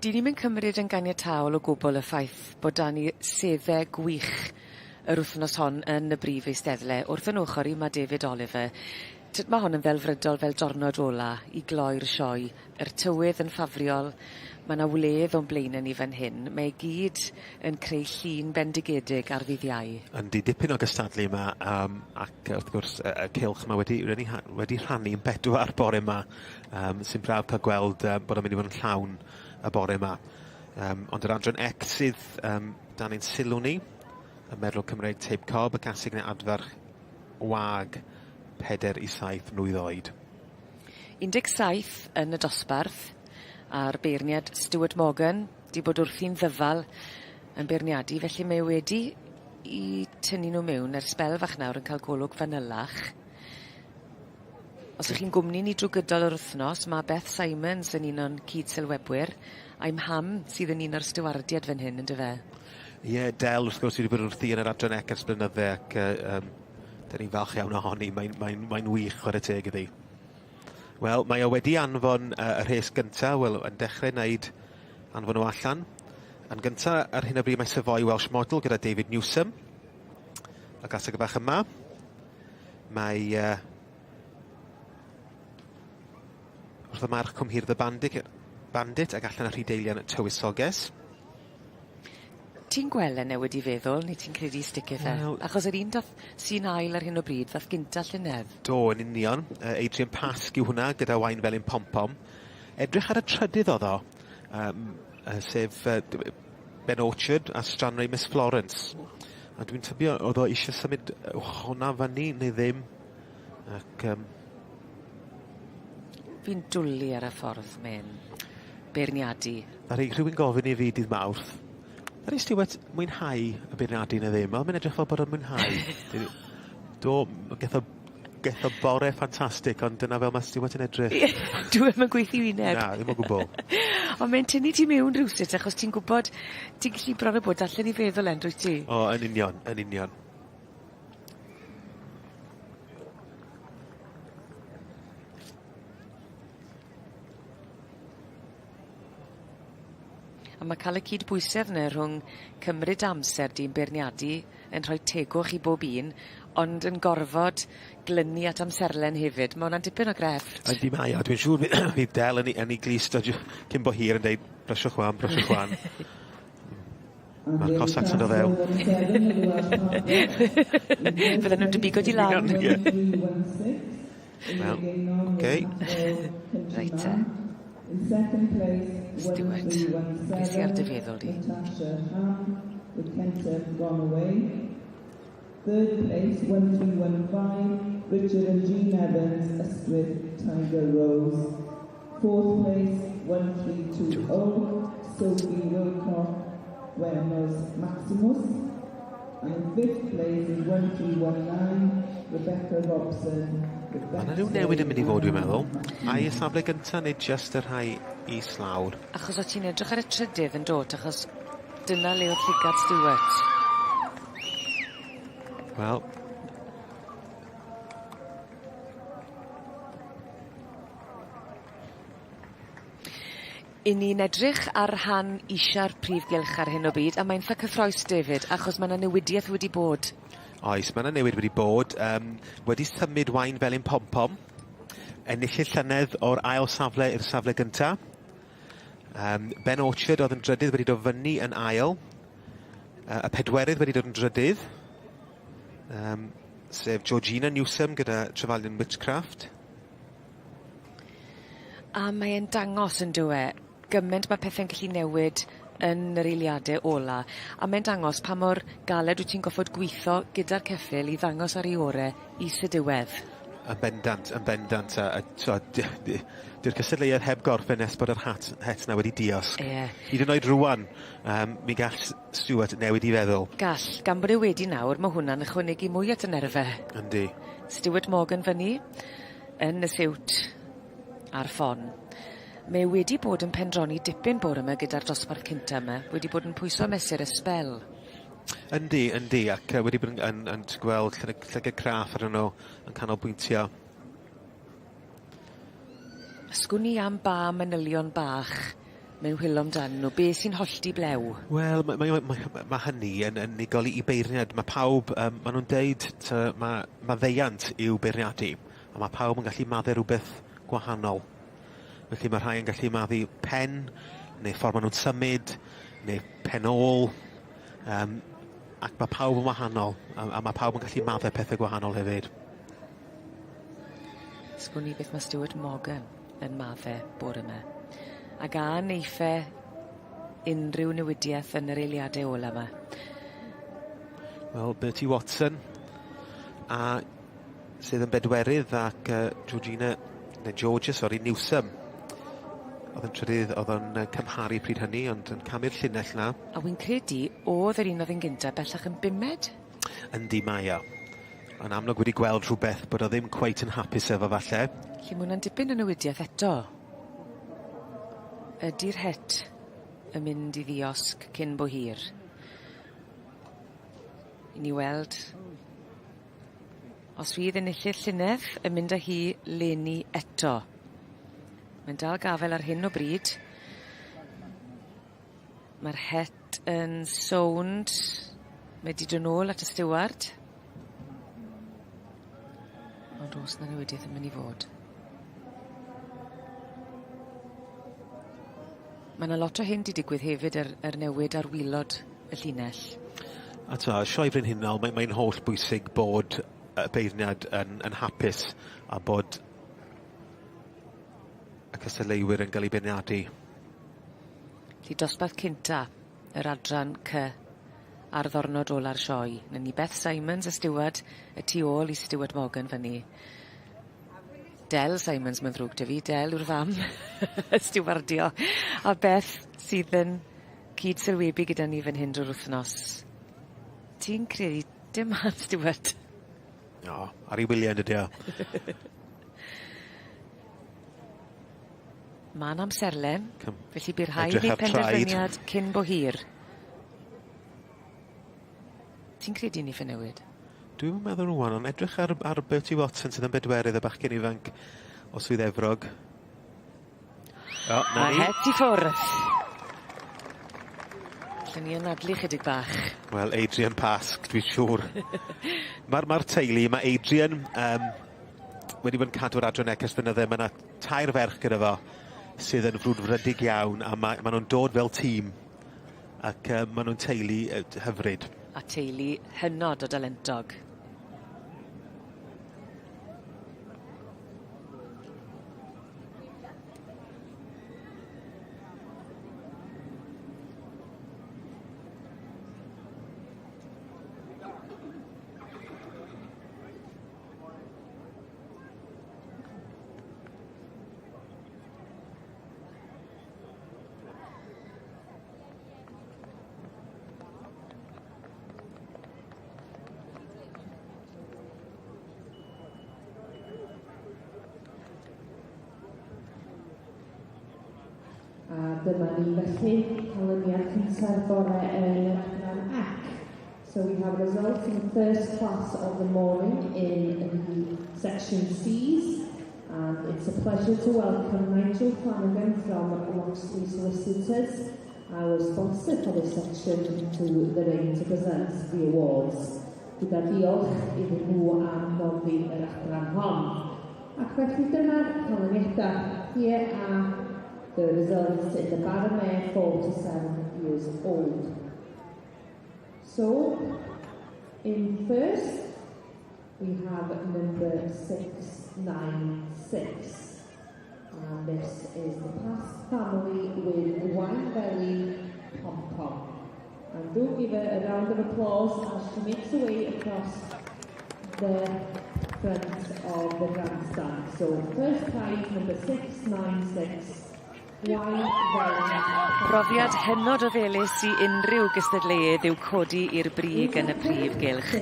Di ni'n cymryd yn ganiataol o gwbl y ffaith bod da ni seddau gwych yr wythnos hon yn y brif eisteddle. Wrth yn ochr i mae David Oliver. Mae hon yn ddelfrydol fel diwrnod ola i gloi'r sioe. Yr tywydd yn ffafriol. Mae yna wledd o'n blaen ni fan hyn. Mae gyd yn creu llun bendigedig ar ddydd Iau. Yndi, dipyn o gystadlu yma, ac wrth gwrs y cylch yma wedi rhannu yn 4 bore yma, sy'n braf cael gweld bod yn mynd i fod yn llawn y bore yma. Ond yr adran X sydd dan ein sylw ni, y merlod Cymreig Tape Cob, y gasig neu adfarch wag 4 i 7 mlwydd oed. 17 yn y dosbarth, a'r beirniad Stuart Morgan di bod wrthi'n ddyfal yn beirniadu, felly mae wedi i tynnu nhw mewn ar sbel fach nawr yn cael golwg fanylach. Os ych chi'n gwmni ni drwy gydol yr wythnos, mae Beth Simons yn un o'n cyd-sylwebwyr, a'i mham sydd yn un o'r stiwardiad fan hyn, yn dy fe? Ie, Del, wrth gwrs, wedi bod wrthi yn yr adran ec ers blynydde, ac dyn ni'n falch iawn ohoni. Mae'n wych chwarae teg iddi. Wel, mae o wedi anfon y rhes gyntaf, wel, yn dechrau wneud anfon o allan. Yn gyntaf, ar hyn o bryd mae sefoi Welsh Model gyda David Newsom. A gasag y bach yma. Mae wrth y march cwmhirdd y bandit ac allan y rhydeilian tywysoges. Ti'n gweld e newid I feddwl, neu ti'n credu sticio fe? Achos yr un sy'n ail ar hyn o bryd, ddath gynta llynedd. Do, yn union. Adrian Pasg yw hwnna, gyda wain fel un pom-pom. Edrych ar y trydydd oedd o, sef Ben Orchard a Stranrhei Miss Florence. A dwi'n tybio, oedd o eisiau symud hwnna fyny neu ddim. Ac... Fi'n dwlu ar y ffordd mewn beirniadu. Ar rhywun gofyn I fi dydd Mawrth. Ydy Stewart mwynhau y beirniadu neu ddim? Mae'n edrych fel bod o'n mwynhau. Do, geth o bore ffantastig, ond dyna fel mae Stewart yn edrych. Dwi'n yn gweithio wyneb. Na, ddim o gwbl. Ond mae'n tynnu ti mewn rhywsut, achos ti'n gwybod, ti'n gallu bron o bod allan I feddwl yn rwyt ti? O, yn union, yn union. A mae cael y cydbwysedd yna rhwng cymryd amser di'n beirniadu yn rhoi tegwch I bob un, ond yn gorfod glynu at amserlen hefyd. Mae hwnna'n dipyn o grefft. Yndi mae o. Dwi'n siŵr fydd Del yn ei glist cyn bo hir yn dweud brysio chwan. Mae'r Cossacks yn o ddew. Fydden nhw'n dybigod I lan. Wel, oce. Reit te. Stewart, beth sy'n ar dy feddwl di? Third place, 1315, Richard and Jean Evans, Ystwyth, Tiger Rose. Fourth place, 1320, Sophie Wilcock, Buenos Maximus. And in fifth place is 1319, Rebecca Robson. Mae yna rhyw newid yn mynd I fod dwi'n meddwl. Ai y safle gyntaf neu just y rhai islawr? Achos o ti'n edrych ar y trydydd yn dod, achos dyna le oedd llygad Stewart. Wel. I ni'n edrych ar rhan isia'r prif gylch ar hyn o byd, a mae'n eitha cyffroes David, achos mae yna newidiaeth wedi bod. Oes, mae yna newid wedi bod. Wedi symud wain fel un pom-pom. Enillydd llynedd o'r ail safle i'r safle gyntaf. Ben Orchard oedd yn drydydd wedi dod fyny yn ail. Y pedwerydd wedi dod yn drydydd. Sef Georgina Newsom gyda Trefaldion Witchcraft. A mae'n dangos yn dwe, gymaint mae pethau'n gallu newid yn yr eiliadau ola. A mae'n dangos pa mor galed wyt ti'n goffod gweithio gyda'r ceffyl I ddangos ar ei ore I sydiwedd. Yn bendant. Di'r cysylltiad heb gorffen nes bod yr het na wedi diosg. Hyd yn oed rwan, mi gall Stewart newid I feddwl. Gall, gan bod e wedi nawr, mae hwnna'n ychwanegu mwy at y nerfau. Yndi. Stewart Morgan fyny, yn y siwt a'r ffon. Mae wedi bod yn pendroni dipyn bore yma gyda'r dosbarth cynta yma, wedi bod yn pwyso mesur y sbel. Yndi, ac wedi bod yn gweld llygau craff ar nhw yn canolbwyntio. Ysgwn I am ba manylion bach mewn hwyl amdan nhw, be sy'n hollti blew? Wel, mae hynny yn unigol I beirniad. Mae pawb, maen nhw'n deud, mae ddeiant i'w beirniadu, a mae pawb yn gallu maddu rhywbeth gwahanol. Felly mae rhai yn gallu maddu pen, neu ffordd maen nhw'n symud, neu penol, ac mae pawb yn wahanol, a mae pawb yn gallu maddu pethau gwahanol hefyd. Sgwn I beth mae Stewart Morgan yn maddu bore yma. Ac a neiffe unrhyw newidiaeth yn yr eiliadau ola yma. Wel, Bertie Watson, a sydd yn bedwerydd, ac Georgia, Newsom. Oedd yn trydydd, oedd yn cymharu pryd hynny, ond yn camu'r llinell na. A wy'n credu, oedd yr un oedd yn gyntaf bellach yn bimed? Yndi mae o. Yn amlwg wedi gweld rhywbeth bod o ddim cweit yn hapus efo falle. Lle mae hwnna'n dipyn o newidiaeth eto. Ydy'r het yn mynd I ddiosg cyn bo hir? I ni weld os fydd enillydd llynedd yn mynd â hi leni eto. Mae'n dal gafel ar hyn o bryd. Mae'r het yn sownd. Mae di dod nôl at y Stewart. Ond os na newidiaeth yn mynd I fod. Mae yna lot o hyn di digwydd hefyd newid ar wylod y llinell. A ta, Sioe Frenhinol, mae'n holl bwysig bod y beirniad yn hapus a bod y cystadleuwyr yn cael ei beirniadu. Felly dosbarth cynta, yr adran C ar ddornod ola'r sioe. Na ni Beth Simons y Steward, y tu ôl i Steward Morgan fyny. Del Simons, mae'n ddrwg dy fi, Del yw'r fam, y stiwardio. A Beth sydd yn cyd sylwebu gyda ni fan hyn drwy'r wythnos. Ti'n credu dim han Stewart? O, ar ei wyliau ydy o. Ma'n amserlen, felly bydd rhaid i penderfyniad cyn bo hir. Ti'n credu ni fy newid? Dwi'n meddwl rwan, ond edrych ar Bertie Watson sydd yn bedwerydd y bachgen ifanc o Swydd Efrog. O, na ni. A het i ffwrdd. Lle ni anadlu chydig bach. Wel, Adrian Pasg, dwi'n siŵr. Mae'r teulu, mae Adrian wedi bod yn cadw'r adran ecus flynydde. Mae yna 2 ferch gyda fo sydd yn frwdfrydig iawn, a mae nhw'n dod fel tîm. Ac mae nhw'n teulu hyfryd. A teulu hynod o dalentog. Dyma ni felly canlyniad cyntaf gorau yn adran ac. So we have results in the first class of the morning in the section C's, and it's a pleasure to welcome Nigel Flanagan from Loxley Solicitors, our sponsor for this section, to the ring to present the awards. Gyda diolch iddyn nhw am noddi yr adran hon. Ac felly dyma'r canlyniadau. Here are the results in the Baromere 47 years old. So, in first, we have number 696. And this is the past family with wine belly pom-pom. And do give her a round of applause as she makes her way across the front of the grandstand. So, first prize, number 696. Profiad hynod o felys i unrhyw gystadleuedd yw codi i'r brig yn y Prif Gylch.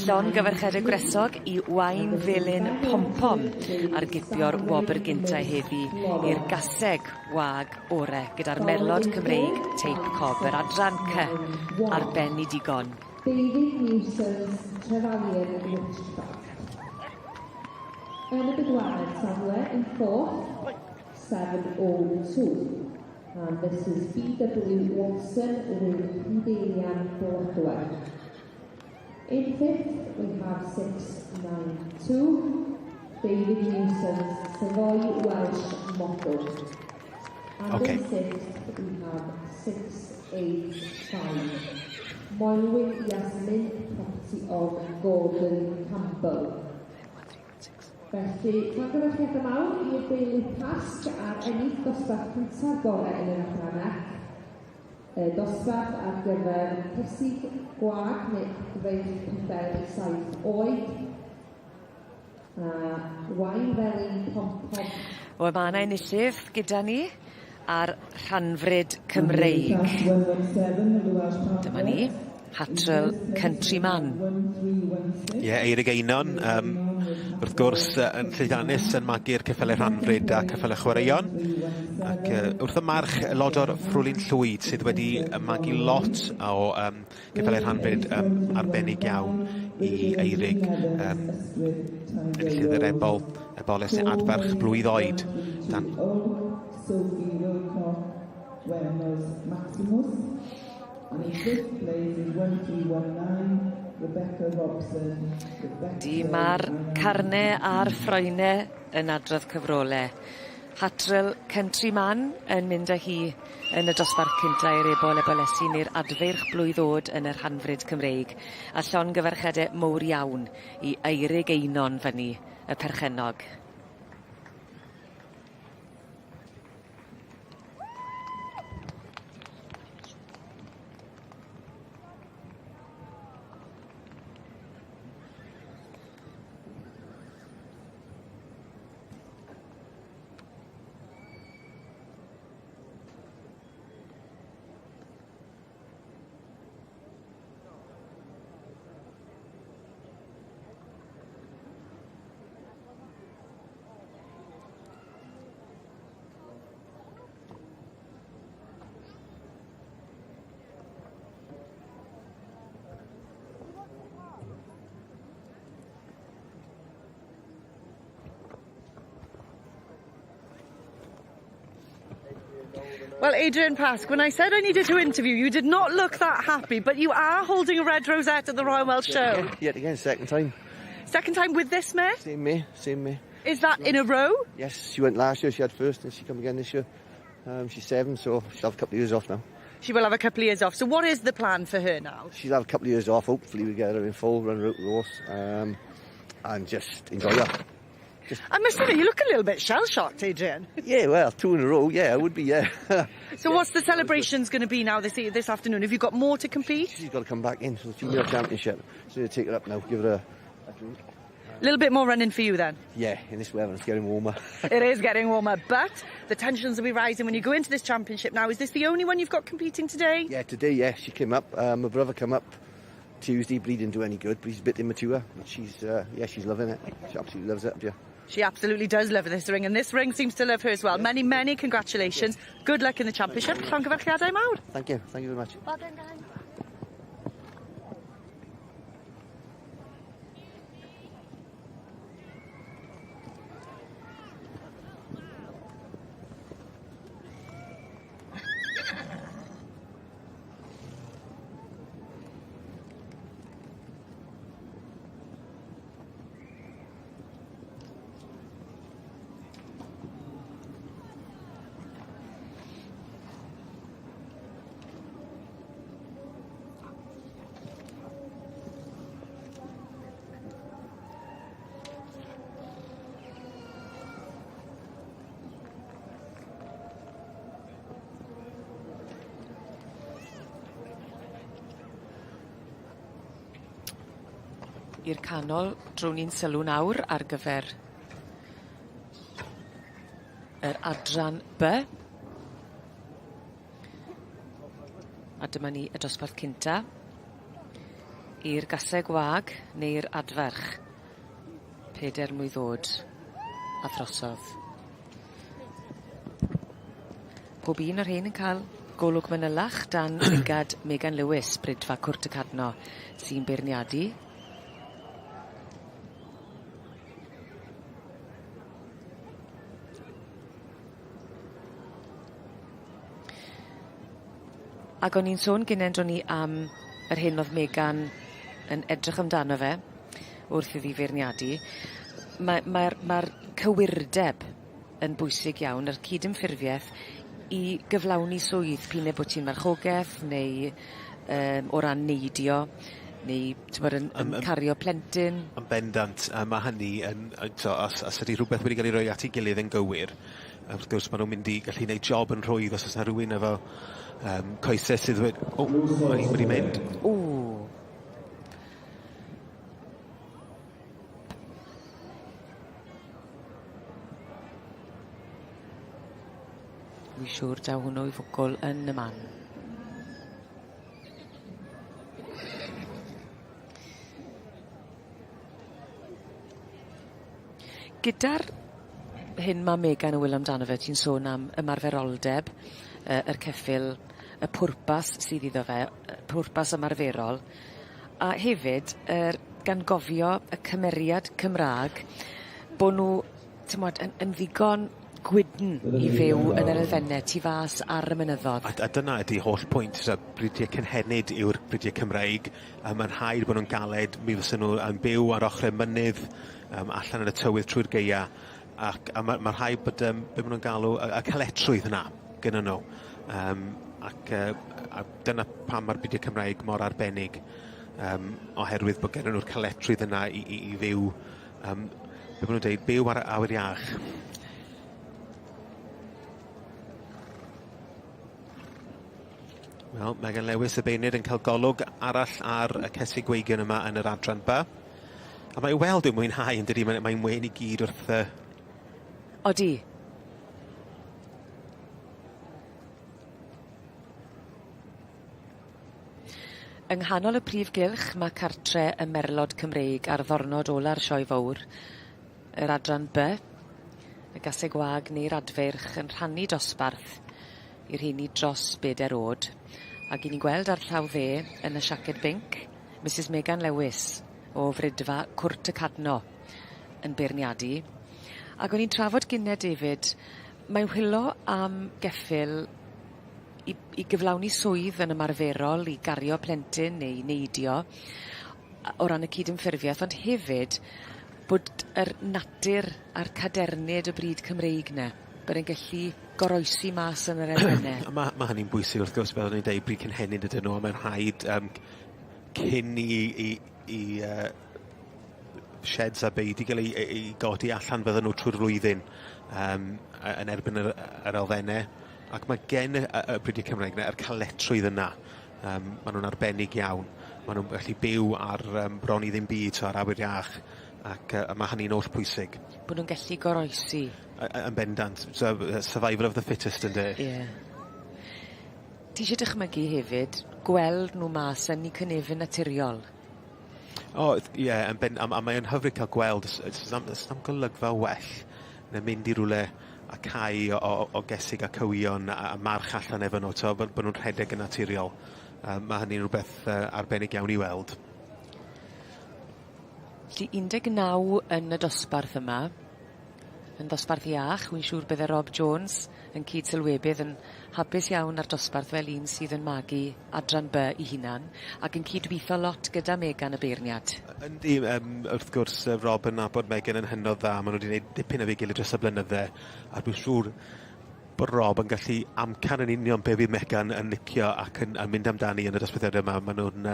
Llon gyfarchedau gresog i wain felyn pom-pom ar gipio'r wobr gynta heddi i'r gaseg wag ore gyda'r merlod Cymreig teip cob yr adran C ar ben i digon. David Newson's Trefalion Witchcraft. Yn y bedwaredd safle in fourth, 702. And this is B.W. Watson with Hydelian Broadway. In fifth, we have 692, David Newson's Savoy Welsh Motto. And in sixth, we have 685, Moelwyn Yasmin, property of Gordon Campbell. Felly, mae'n gyfarchiad mawr i'r deulu Pasg ar ennill dosbarth cyntaf gorau yn yr adran ac. Dosbarth ar gyfer Cysig Gwag neu Actifeidd 47 oed. Wain felyn pom-pom. O, mae yna enillydd gyda ni ar rhanfryd Cymreig. Dyma ni, Hatryl Countryman. Ie, Eirig Einon. Wrth gwrs, yn llwyddiannus yn magu'r ceffylau rhanfryd a ceffylau chwaraeon. Ac wrth y march, Lodor Ffrwlyn Llwyd sydd wedi magu lot o ceffylau rhanfryd arbennig iawn i Eirig. Enillydd yr eboles adfarch blwydd oed. Di mae'r carne a'r ffroenau yn adrodd cyfrolau. Hatrel Countryman yn mynd â hi yn y dosbarth cynta i'r ebol i'r adfyrch blwyddod yn yr Hanfryd Cymreig, a llongyfarchiadau mowr iawn i Eirig Einon fyny y perchennog. Well, Adrian Pask, when I said I needed to interview, you did not look that happy, but you are holding a red rosette at the Royal Welsh Show. Yet again, second time. Second time with this mare? Same mare, same mare. Is that in a row? Yes, she went last year, she had first, and she come again this year. She's 7, so she'll have a couple of years off now. She will have a couple of years off. So what is the plan for her now? She'll have a couple of years off, hopefully we get her in full, run her out the horse, and just enjoy her. I must admit, you look a little bit shell-shocked, Adrian. Yeah, well, 2 in a row, yeah, I would be, yeah. So what's the celebrations going to be now this afternoon? Have you got more to compete? She's got to come back in for the female championship. So we'll take her up now, give her a drink. A little bit more running for you then? Yeah, in this weather, it's getting warmer. It is getting warmer, but the tensions will be rising when you go into this championship now. Is this the only one you've got competing today? Yeah, today, yeah, she came up. My brother came up Tuesday, but he didn't do any good, but he's a bit immature. But she's loving it. She absolutely loves it up here. She absolutely does love this ring, and this ring seems to love her as well. Yeah. Many, many congratulations. Good luck in the championship. Llongyfarchiadau mawr. Thank you very much. Well done, guys. I'r canol, drwn ni'n sylw nawr ar gyfer yr adran B. A dyma ni y dosbarth cynta. I'r gasau gwag neu'r adferch. 4 mwyddod a throsodd. Pob un o'r hyn yn cael golwg manylach dan wingad Megan Lewis, brydfa Cwrt y Cadno, sy'n beirniadu. Ac o'n i'n sôn gynnau dro ni am yr hyn oedd Megan yn edrych amdano fe wrth iddi feirniadu. Mae'r cywirdeb yn bwysig iawn, yr cydymffurfiaeth i gyflawni swydd p'un bod ti'n marchogaeth neu o ran neidio neu yn cario plentyn. Yn bendant, mae hynny os ydy rhywbeth wedi cael ei roi at ei gilydd yn gywir. Wrth gwrs, maen nhw'n mynd i gallu gwneud job yn rhwydd os oes yna rhywun efo coesau sydd wedi mynd. Wi'n siŵr daw hwnnw i fwgol yn y man. Gyda'r hyn mae Megan yn wyl amdano fe, ti'n sôn am ymarferoldeb, yr ceffyl, y pwrpas sydd iddo fe, pwrpas ymarferol, a hefyd gan gofio y cymeriad Cymraeg bod nhw yn ddigon gwydn i fyw yn yr elfennau tu fas ar y mynyddodd. A dyna ydy holl pwynt, brydiau cynhenid yw'r brydiau Cymreig. Mae'n rhaid bod nhw'n galed, mi fysa nhw yn byw ar ochrau mynydd, allan yn y tywydd trwy'r geia, ac mae rhai bod, be maen nhw'n galw, y caletrwydd yna gyda nhw. Ac dyna pam mae'r byd Cymraeg mor arbennig, oherwydd bod gen nhw'r caletrwydd yna i fyw, be maen nhw'n dweud, byw ar awyr iach. Wel, Megan Lewis y Beinir yn cael golwg arall ar y cesu gweigion yma yn yr adran B. A mae weld yn mwynhau yn dydi, mae'n mwen i gyd wrth Odi. Yng nghanol y Prif Gylch mae cartre y Merlod Cymreig ar ddornod ola'r sioe fawr, yr adran B, y gasau gwag neu'r adferch yn rhannu dosbarth i'r rheini dros 4 oed. Ac i ni gweld ar llaw dde yn y siaced binc, Mrs Megan Lewis o Frydfa Cwrt y Cadno yn beirniadu. Ac o'n i'n trafod gynnau David, mae'n hwilo am geffyl i gyflawni swydd yn ymarferol, i gario plentyn neu neidio o ran y cydymffurfiaeth, ond hefyd bod yr natur a'r cadernid y bryd Cymreig na, bod e'n gallu goroesi mas yn yr elfennau. Mae hynny'n bwysig wrth gwrs, fel o'n i'n dweud, bryd cynhenid ydyn nhw, mae'n rhaid cyn i sheds a beid i gael ei godi allan fydden nhw trwy'r flwyddyn yn erbyn yr elfennau. Ac mae gen y bryd Cymraeg yna, yr caletrwydd yna, maen nhw'n arbennig iawn. Maen nhw'n gallu byw ar bron i ddim byd, ar awyr iach, ac mae hynny'n oll pwysig. Bod nhw'n gallu goroesi. Yn bendant, survival of the fittest yn de. Ti eisiau dychmygu hefyd, gweld nhw mas yn eu cynefin naturiol? A mae'n hyfryd cael gweld, ysnam golygfa well, na mynd i rwle a cae o gesig a cywion a march allan efo nhw, bod nhw'n rhedeg yn naturiol. Mae hynny'n rhywbeth arbennig iawn i weld. Lly 19 yn y dosbarth yma, yn dosbarth iach, wy'n siŵr bydde Rob Jones yn cyd Sylwebaeth yn hapus iawn ar dosbarth fel un sydd yn magu adran B i hunan, ac yn cydweithio lot gyda Megan y beirniad. Yndi, wrth gwrs, Rob yn nabod Megan yn hynod dda, maen nhw wedi gwneud dipyn o fi gilydd dros y blynydde, a dwi'n siŵr bod Rob yn gallu amcan yn union be fydd Megan yn licio ac yn mynd amdani yn y dosbarthiadau yma. Maen nhw'n,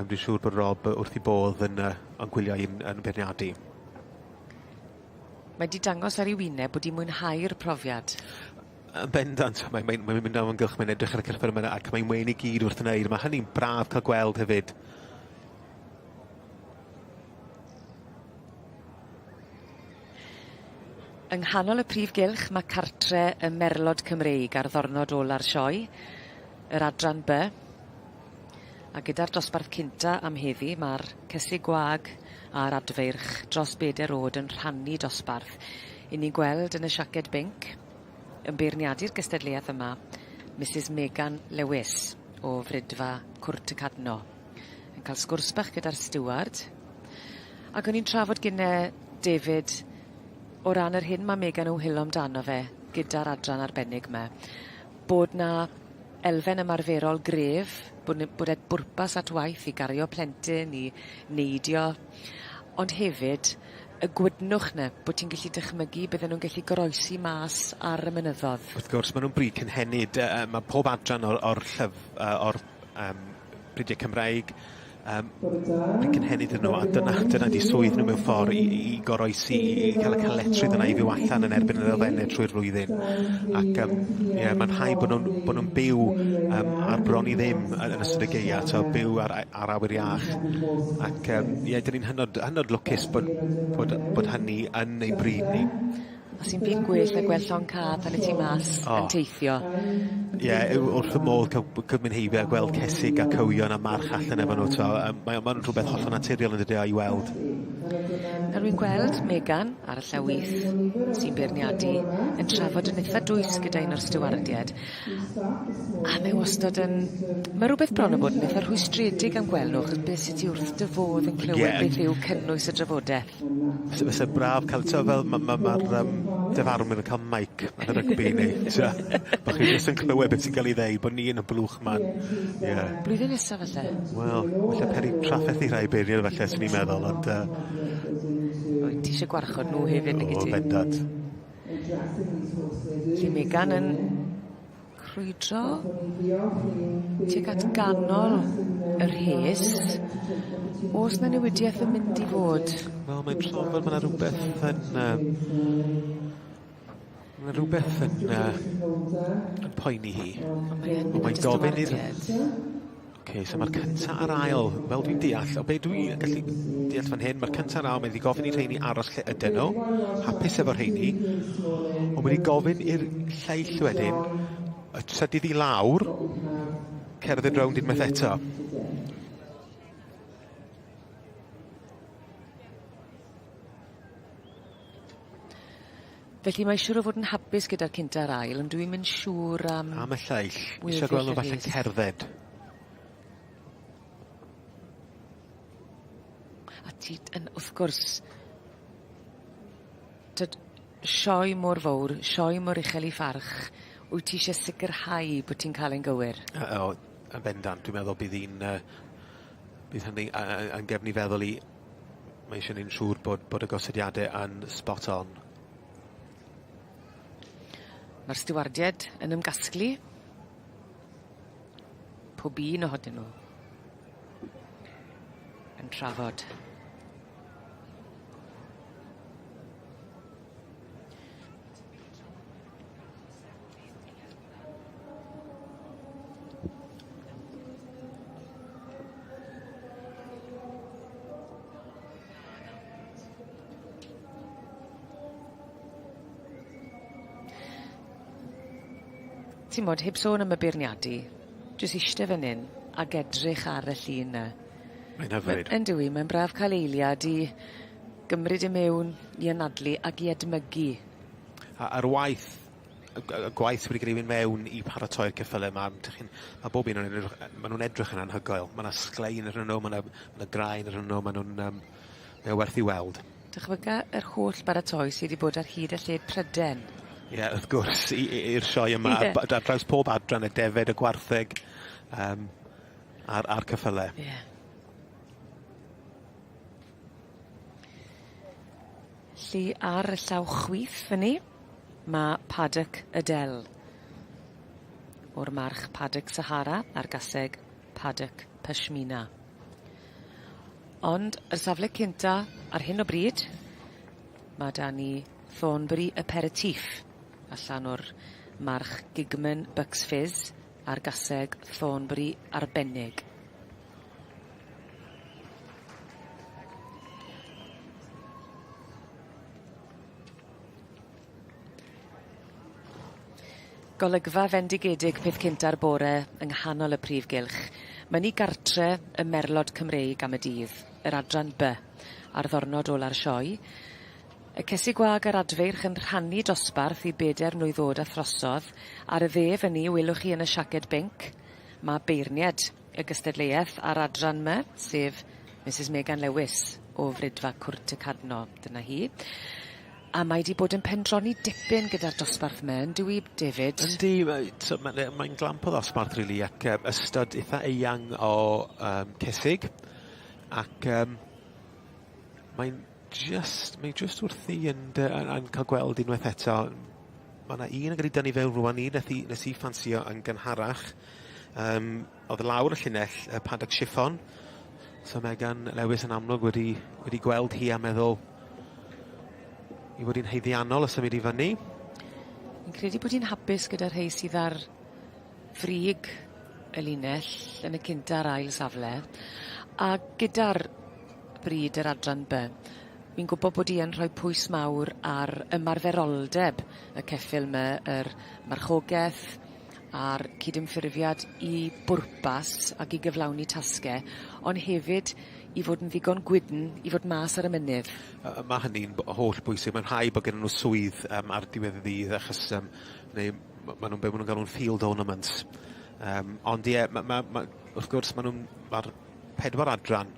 dwi'n siŵr bod Rob wrth i bodd yn gwylio yn beirniadu. Mae di dangos ar ei wyneb bod i mwynhau'r profiad. Yn bendant, mae'n mynd am ymgylch, mae'n edrych ar y cyrffyr yma ac mae'n mwen i gyd wrth wneud. Mae hynny'n braf cael gweld hefyd. Yng nghanol y Prif Gylch mae cartre y Merlod Cymreig ar ddornod ola'r sioe, yr adran B. A gyda'r dosbarth cynta am heddi, mae'r cesu gwag a'r adferch dros 4 oed yn rhannu dosbarth. I ni'n gweld yn y siaced binc, yn beirniadu'r gystadleuaeth yma, Mrs Megan Lewis o Frydfa Cwrt y Cadno, yn cael sgwrs bach gyda'r steward. Ac o'n i'n trafod gynnau David o ran yr hyn mae Megan o hilo amdano fe gyda'r adran arbennig yma, bod na elfen ymarferol gref, bod bwrpas at waith i gario plentyn, i neidio, ond hefyd y gwydnwch na, bod ti'n gallu dychmygu bydden nhw'n gallu goroesi mas ar y mynyddodd. Wrth gwrs, maen nhw'n bryd cynhenid. Mae pob adran o'r brydiau Cymraeg bryd cynhenid yn nhw, a dyna di swydd nhw mewn ffordd i goroesi, i cael y caletrydd yna i fyw allan yn erbyn yr elfennau trwy'r flwyddyn. Ac mae'n rhaid bod nhw'n byw ar bron i ddim yn ystod y geia, byw ar awyr iach. Ac dyn ni'n hynod lwcus bod hynny yn ei bryd ni. A sy'n byd gwell na gweld llon ca pan y ti mas yn teithio. Wrth y modd cymryd heibio a gweld cesig a cywion a march allan efo nhw. Mae'n rhywbeth hollol naturiol yn dydi i weld. Nawr wy'n gweld Megan ar y llawith sy'n beirniadu yn trafod yn eitha dwys gyda un o'r stewardiad. A mae wastad yn... Mae rhywbeth bron o bod yn eitha rhwystredig am gweld nhw, achos beth sydd wrth dy fodd yn clywed beth yw cynnwys y drafodaeth. Fysa braf cael mae'r defarmwyr yn cael mic yn y rygbi ni. Bach chi jyst yn clywed beth sy'n cael ei ddeud, bod ni yn y blwch man. Blwyddyn nesaf falle? Wel, falle peri trafferth i rai beirniad falle, sy'n ni'n meddwl, ond... Ti eisiau gwarchod nhw hefyd, nag O, yti? bendant. Lle Megan yn crwydro tuag at ganol y rhes. Oes na newidiaeth yn mynd I fod? Wel, mae'n trofod mae yna rhywbeth yn... Mae rhywbeth yn poeni hi. Mae'n gofyn i'r... Okay, so mae'r cynta a'r ail, fel dwi'n deall, o be dwi'n gallu deall fan hyn, mae'r cynta a'r ail, mae'n wedi gofyn i'r rheini aros lle ydyn nhw, hapus efo'r rheini, ond wedi gofyn i'r lleill wedyn, y trydydd I lawr, cerdded rownd unwaith eto. Felly mae siŵr o fod yn hapus gyda'r cynta a'r ail, ond dwi'n mynd siŵr am... Am y lleill, eisiau gweld nhw falle'n cerdded. A ti, wrth gwrs, sioi mor fawr, sioi mor uchel I pharch, wyt ti eisiau sicrhau bod ti'n cael ein gywir? O, yn bendant, dwi'n meddwl bydd hynny yn gefn I feddwl I, mae eisiau ni'n siŵr bod y gosodiadau yn spot on. Mae'r stiwardiad yn ymgasglu. Pob un ohonyn nhw yn trafod. Ti'n bod, heb sôn am y beirniadu, jyst eistedd fan hyn ac edrych ar y llun yna. Mae'n hyfryd. Yn dwi, mae'n braf cael eiliad I gymryd I mewn, I anadlu ac I edmygu. A'r waith, y gwaith wedi grifin mewn I paratoi'r ceffylau yma, mae bob un maen nhw'n edrych yn anhygoel. Mae yna sglein yn nhw, mae yna graen yn nhw, maen nhw'n werth I weld. Dychmyga yr holl baratoi sydd wedi bod ar hyd y lled Pryden. Ie, wrth gwrs, i'r sioe yma, ar draws pob adran, y defed, y gwartheg, a'r ceffylau. Ie. Lly ar y llaw chwith fyny, mae Paddock y Del. O'r march Paddock Sahara a'r gaseg Paddock Pashmina. Ond y safle cynta ar hyn o bryd, mae da ni Thornbury Aperitif, allan o'r march Gigman Bucks Fizz a'r gaseg Thornbury Arbennig. Golygfa fendigedig peth cynta'r bore yng nghanol y prif gylch. Mae'n I gartre y merlod Cymreig am y dydd, yr adran B, a'r ddornod ola'r sioe. Y cesu gwag yr adfeirch yn rhannu dosbarth I beder mlwydd ddod a throsodd. Ar y dde fyny welwch chi yn y siaced binc. Mae beirniad y gystadleuaeth ar adran yma, sef Mrs Megan Lewis o Frydfa Cwrt y Cadno. Dyna hi. A mae wedi bod yn pendroni dipyn gyda'r dosbarth yma, yn dwi, David? Yndi, mae'n glamp o ddosbarth, really, ac ystod eitha eang o cysig. Ac mae'n just wrthi yn cael gweld unwaith eto. Mae yna un yn gyda dynnu fewn rwan nes I ffansio yn gynharach. Oedd lawr y llinell y Paddock Chiffon. So Megan Lewis yn amlwg wedi gweld hi a meddwl I fod hi'n heiddiannol y symud I fyny. Fi'n credu bod hi'n hapus gyda'r rhai sydd ar frig y linell yn y cynta'r ail safle. A gyda'r bryd yr adran B, fi'n gwybod bod hi yn rhoi pwys mawr ar ymarferoldeb y ceffyl yma, yr marchogaeth a'r cydymffurfiad I bwrpas ac I gyflawni tasgau, ond hefyd I fod yn ddigon gwydn I fod mas ar y mynydd. Mae hynny'n holl bwysig. Mae'n rhai bod gen nhw swydd ar diwedd y ddydd, achos neu maen nhw'n galw'n field ornaments. Ond ie, wrth gwrs, mae'r pedwar adran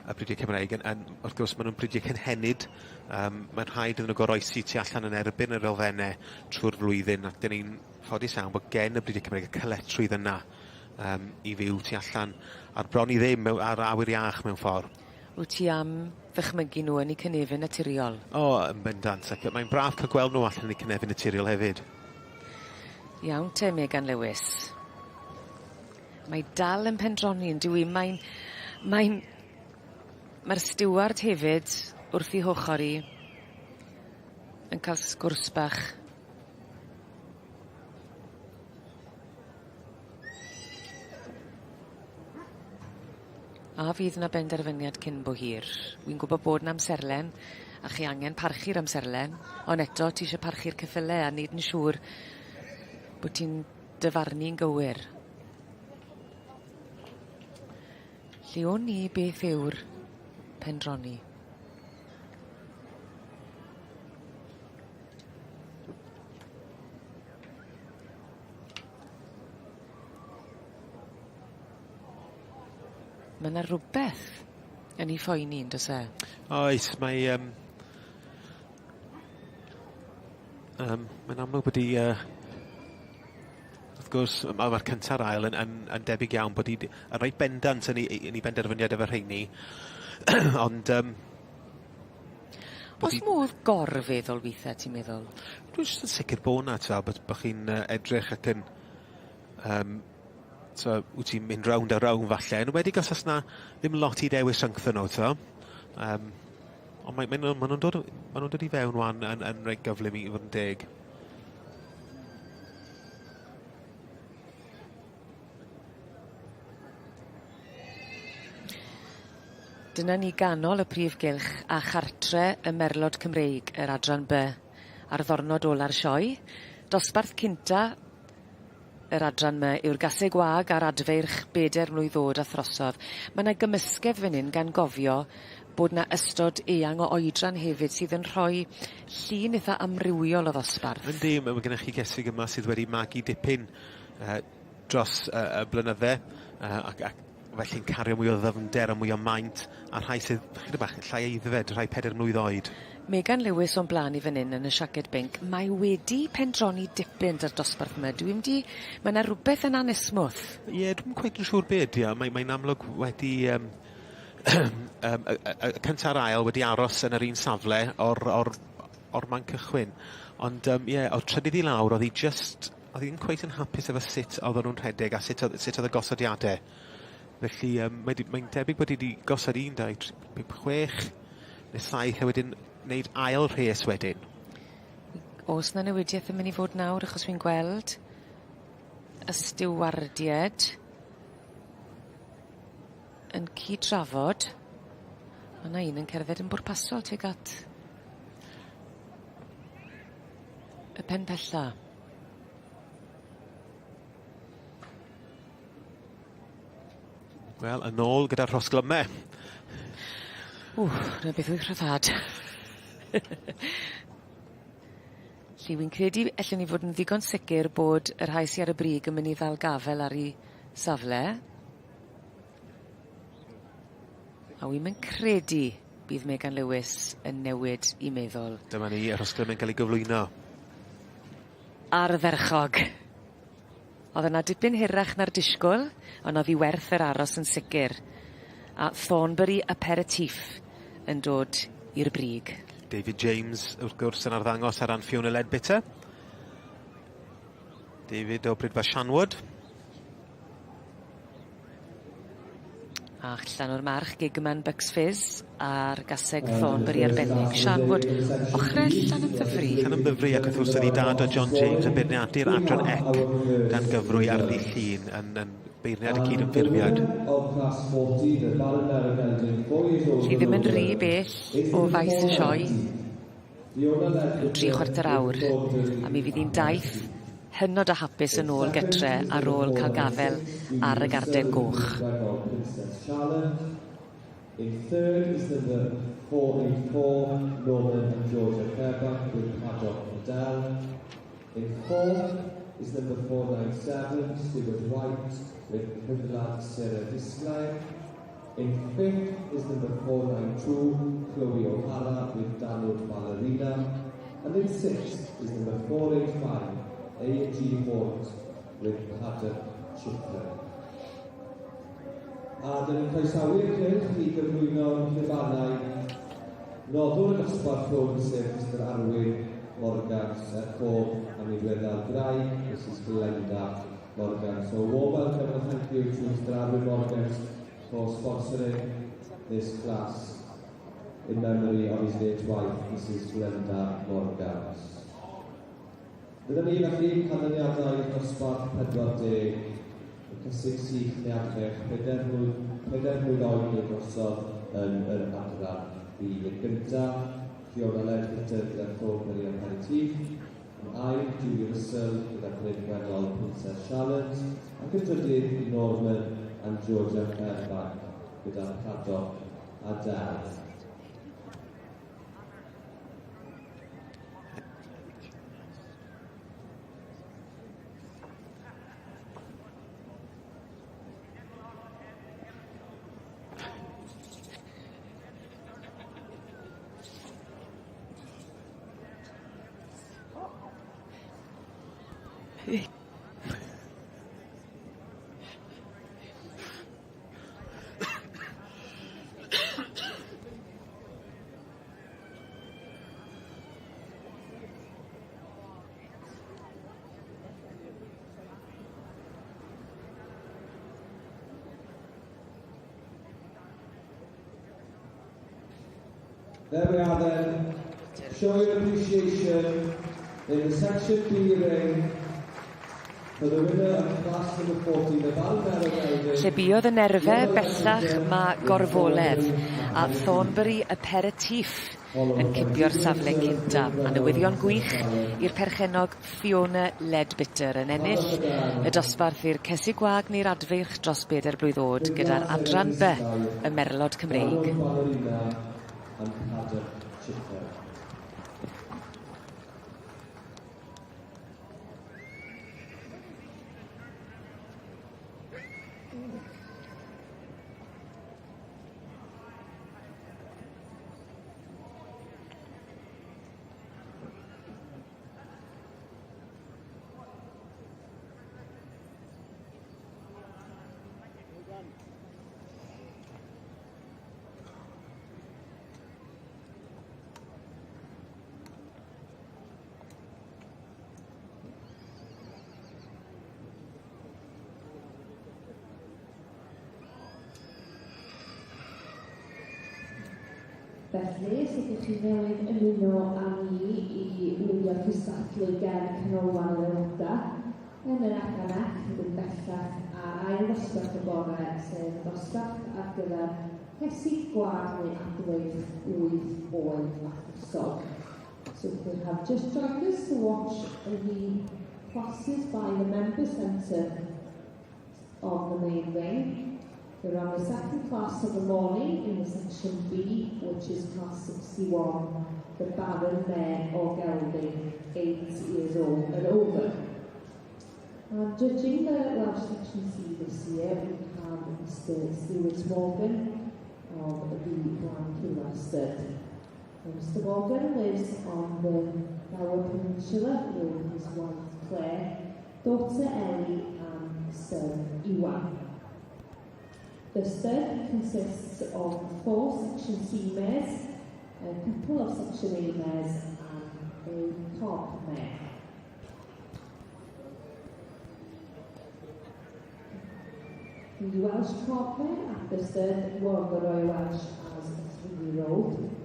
y Bridiau Cymraeg, wrth gwrs, maen nhw'n Bridiau Cynhenid. Mae'n rhaid iddyn nhw goroesi tu allan yn erbyn yr elfennau trwy'r flwyddyn, ac dyn ni'n ffodus iawn bod gen y Bridiau Cymraeg y cyletrwydd yna I fyw tu allan ar bron I ddim ar awyr iach mewn ffordd. Wyt ti am ddychmygu nhw yn eu cynefin naturiol? Yn bendant. Mae'n braf cael gweld nhw allan yn eu cynefin naturiol hefyd. Iawn te, Megan Lewis. Mae dal yn pendroni yn dyw 'i. Mae'r stiward hefyd wrth ei hochr i yn cael sgwrs bach. A fydd yna benderfyniad cyn bo hir. Wi'n gwybod bod yna amserlen, a chi angen parchu'r amserlen, ond eto ti eisiau parchu'r ceffylau a wneud yn siŵr bod ti'n dyfarnu'n gywir. Lle o'n ni beth yw'r pendroni? Mae yna rhywbeth yn ei phoeni, yn does e? Oes, mae'n amlwg bod i... wrth gwrs, mae'r cynta'r ail yn debyg iawn bod yn rhaid bendant yn ei benderfyniad efo rheini. Ond... Os modd gorfeddol weithiau, ti'n meddwl? Dwi'n yn sicr bod yna, bod chi'n edrych ac yn... wyt ti'n mynd rownd a rownd falle, yn wedi os yna ddim lot i dewis rhyngthyn nhw, ond maen nhw'n dod i fewn wan yn rhaid gyflym i fod yn deg. Dyna ni ganol y Prif Gylch a chartre y Merlod Cymreig, yr adran B, ar ddornod ola'r sioe. Dosbarth cynta yr adran yma yw'r gasau gwag a'r adfeirch 4 mlwydd oed a throsodd. Mae yna gymysgedd fan hyn gan gofio bod yna ystod eang o oedran hefyd sydd yn rhoi llun eitha amrywiol o ddosbarth. Yndi, mae gennych chi gesig yma sydd wedi magu dipyn dros y blynydde ac felly'n cario mwy o ddyfnder a mwy o maint a rhai sydd llai eiddfed, rhai 4 mlwydd oed. Megan Lewis o'n blaen i fan hyn yn y siaced binc. Mae wedi pendroni dipyn dar dosbarth yma. Mae yna rhywbeth yn anesmwth. Ie, dwi'n cweith yn siŵr beth. Mae'n amlwg wedi... y cynta'r ail wedi aros yn yr un safle o'r man cychwyn. Ond o'r trydydd i lawr, oedd hi'n cweith yn hapus efo sut oedd nhw'n rhedeg a sut oedd y gosodiadau. Felly mae'n debyg bod hi wedi gosod 1, 2, 3, 6 neu 7 a wedyn wneud ail rhes wedyn. Oes na newidiaeth yn mynd i fod nawr, achos fi'n gweld y stiwardied yn cyd-trafod. Mae yna un yn cerdded yn bwrpasol tuag at y pen pella. Wel, yn ôl gyda'r rhosglymau. Na beth yw'ch rhyddad. Lly wy'n credu allan ni fod yn ddigon sicr bod yr rhai sy ar y brig yn mynd i ddal gafel ar ei safle. A wy'n credu bydd Megan Lewis yn newid i meddwl. Dyma ni, y rhosglymau'n cael ei gyflwyno. Ar y dderchog. Oedd yna dipyn hirach na'r disgwyl, ond oedd hi werth yr aros yn sicr. A Thornbury aperitif yn dod i'r brig. David James wrth gwrs yn arddangos ar Fiona Ledbitter. David o Brydfa Sianwood. A allan o'r march Gigman Bucks Fizz a'r gaseg Thornbury arbennig. Sianwood, ochrau allan yn ddyfru. Allan yn ddyfru ac wrth gwrs ydi dad o John James yn beirniadu'r adran ec gan gyfrwy ar ddi llun yn beirniad y cyd yn ffurfiad. Chi ddim yn rhy bell o faes y sioe. Rhyw 3/4 awr. A mi fydd hi'n daith hynod a hapus yn ôl getre ar ôl cael gafel ar y garden goch. In third is number 484, Norman and Georgia Fairbank with Paddock Adele. In fourth is number 497, Stuart White with Hyflad Sarah Disglai. In fifth is number 492, Chloe O'Hara with Donald Ballerina. And in sixth is number 485, A.G. Ward with Paddock Chipler. A dyn ni'n croesawu'r Gylch i gyflwyno'r llybannau nodwr y dosbarth hwn sef Mr Arwyn Morgans cof am ei ddiweddar graig, Mrs Glenda Morgans. So warm welcome and thank you to Mr Arwyn Morgans for sponsoring this class in memory of his late wife, Mrs Glenda Morgans. Dyna ni felly canlyniadau dosbarth 40, y cysig sych neu adrech, 4 mlwydd oed neu drosodd yn yr adran. I'r gyntaf, Fiona Ledbetter gyda'r ffôn Maria Aperitif, yn ail, Julie Russell gyda'r Bryn Gwennol Princess Charlotte, ac yn drydydd, Norman and Georgia Fairbank gyda'r Paddock a Dad. There we are then, show your appreciation in the section B ring for the winner of class number 14, the Balmer Gelding. Lle buodd y nerfau bellach mae gorfoledd a Thornbury Aperitif yn cipio'r safle cynta a newyddion gwych i'r perchenog Fiona Ledbetter yn ennill y dosbarth i'r cysig gwag neu'r adfeich dros 4 blwydd oed gyda'r adran B y Merlod Cymreig. And Paddock Chipper. Felly, sut ydych chi newydd ymuno â ni i wylio'r cystadlu gen canolfan yr aelodau yn yr aganach yn bellach a ail ddosbarth y bore sef dosbarth ar gyfer cysig gwag neu adweith 8 oed lathrysol. So if you have just joined us to watch the classes by the Member Centre of the main ring. We're on the second class of the morning in the section B, which is class 61, the Baron Mare or Gelding, 8 years old and over. And judging the Welsh section C this year, we have Mr Stuart Morgan of the Blanc Stud. Mr Morgan lives on the Gower Peninsula with his wife Claire, daughter Ellie and son Iwan. The stud consists of 4 section C mares, a couple of section A mares and a cob mare. The Welsh cob mare at the stud won the Royal Welsh as a 3-year-old.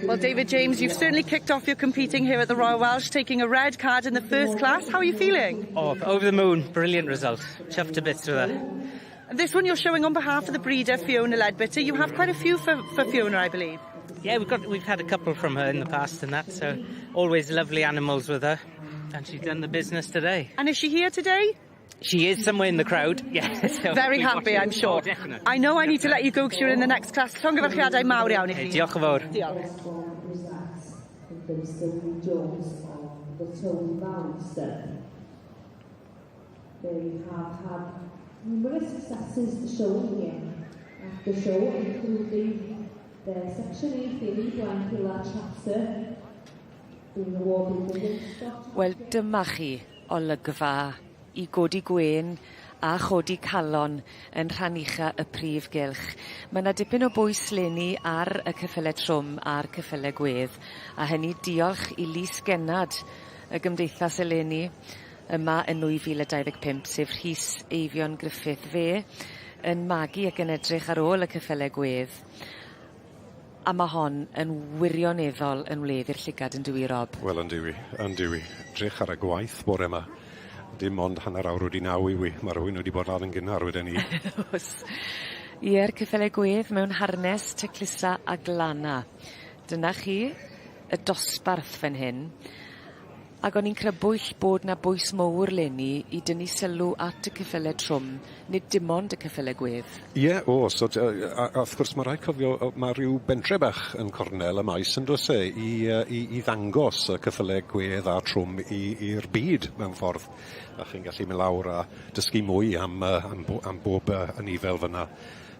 Well, David James, you've certainly kicked off your competing here at the Royal Welsh, taking a red card in the first class. How are you feeling? Oh, over the moon. Brilliant result. Chuffed to bits with her. And this one you're showing on behalf of the breeder, Fiona Ledbetter. You have quite a few for Fiona, I believe. Yeah, we've had a couple from her in the past and that, so always lovely animals with her. And she's done the business today. And is she here today? She is somewhere in the crowd, yeah. So very happy, I'm sure. Oh, definitely. I know I need to let you go because you're in the next class. Llongyfarchiadau mawr iawn I chi. Diolch yn fawr. Diolch. They have had numerous successes showing here at the show, including the Section A filly Blankilla chapter being awarded the Wel, dyma chi. olygfa i godi gwên a chodi calon yn rhan ucha y Prif Gylch. Mae yna dipyn o bwys leni ar y ceffylau trwm a'r ceffylau gwedd, a hynny diolch i Lys Genad y Gymdeithas eleni yma yn 2025, sef Rhys Eifion Griffith. Fe yn magu ac yn edrych ar ôl y ceffylau gwedd. A mae hon yn wirioneddol yn wledd i'r llygad yn dywi, Rob. Wel, yn dywi. Drych ar y gwaith bore yma. Dim ond hanner awr wedi 9 i wi. Mae rhywun wedi bod lan yn gynnar wedyn ni. Ie'r ceffylau gwedd mewn harnes teclusa a glana. Dyna chi y dosbarth fan hyn. Ac o'n i'n crybwyll bod na bwys mowr leni i dynnu sylw at y ceffylau trwm, nid dim ond y ceffylau gwedd. Ie, so, a wrth gwrs mae rhaid cofio, mae rhyw bentre bach yn cornel y maes yn dos i ddangos y ceffylau gwedd a trwm i'r byd mewn ffordd. A chi'n gallu mynd lawr a dysgu mwy am bob anifel fyna.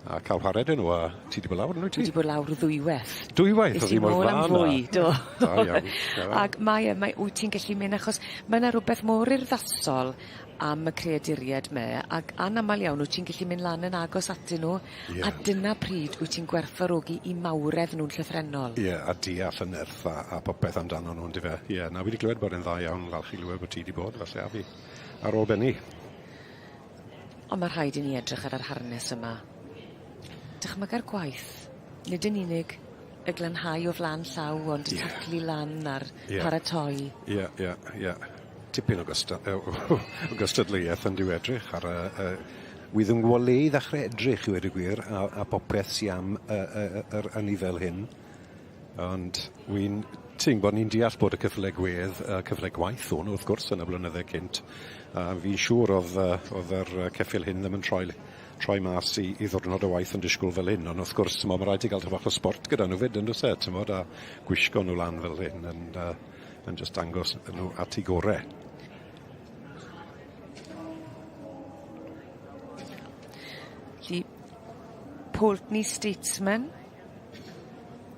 A cael pared yn nhw, a ti wedi bod lawr yn nhw ti? Ti wedi bod lawr ddwywaith. Ddwywaith, oedd hi mor fan. Fwy, do. Da iawn. Ac wyt ti'n gallu mynd, achos mae yna rhywbeth mor urddasol am y creaduried me, ac anamal iawn wyt ti'n gallu mynd lan yn agos atyn nhw, a dyna pryd wyt ti'n gwerthfawrogi i mawredd nhw'n llythrenol. Ie, a deall y nerth a popeth amdano nhw'n dife. Ie, na wedi glywed bod yn dda iawn, falch i glywed bod ti wedi bod, falle a fi, ar ôl benni. Ond mae rhaid i ni edrych ar yr harnes yma. Dychmyga'r gwaith, nid yn unig y glanhau o flan llaw, ond y taclu lan a'r paratoi. Ie. Tipyn o gystadleuaeth yn diwedrych ar wyddwn gwole i ddechrau edrych i wedi gwir a popeth sy'n am yr anifel hyn. Ond ti'n bod ni'n deall bod y cyffle gwedd, cyffle gwaith o'n wrth gwrs yn y blynydde cynt. Fi'n siŵr oedd yr ceffil hyn ddim yn troi mas i ddwrnod o waith yn disgwyl fel hyn, ond wrth gwrs mae rhaid i gael tyfach o sport gyda nhw fyd yn dweud a gwisgo nhw lan fel hyn yn just dangos nhw at i gorau. Pwltni Statesman.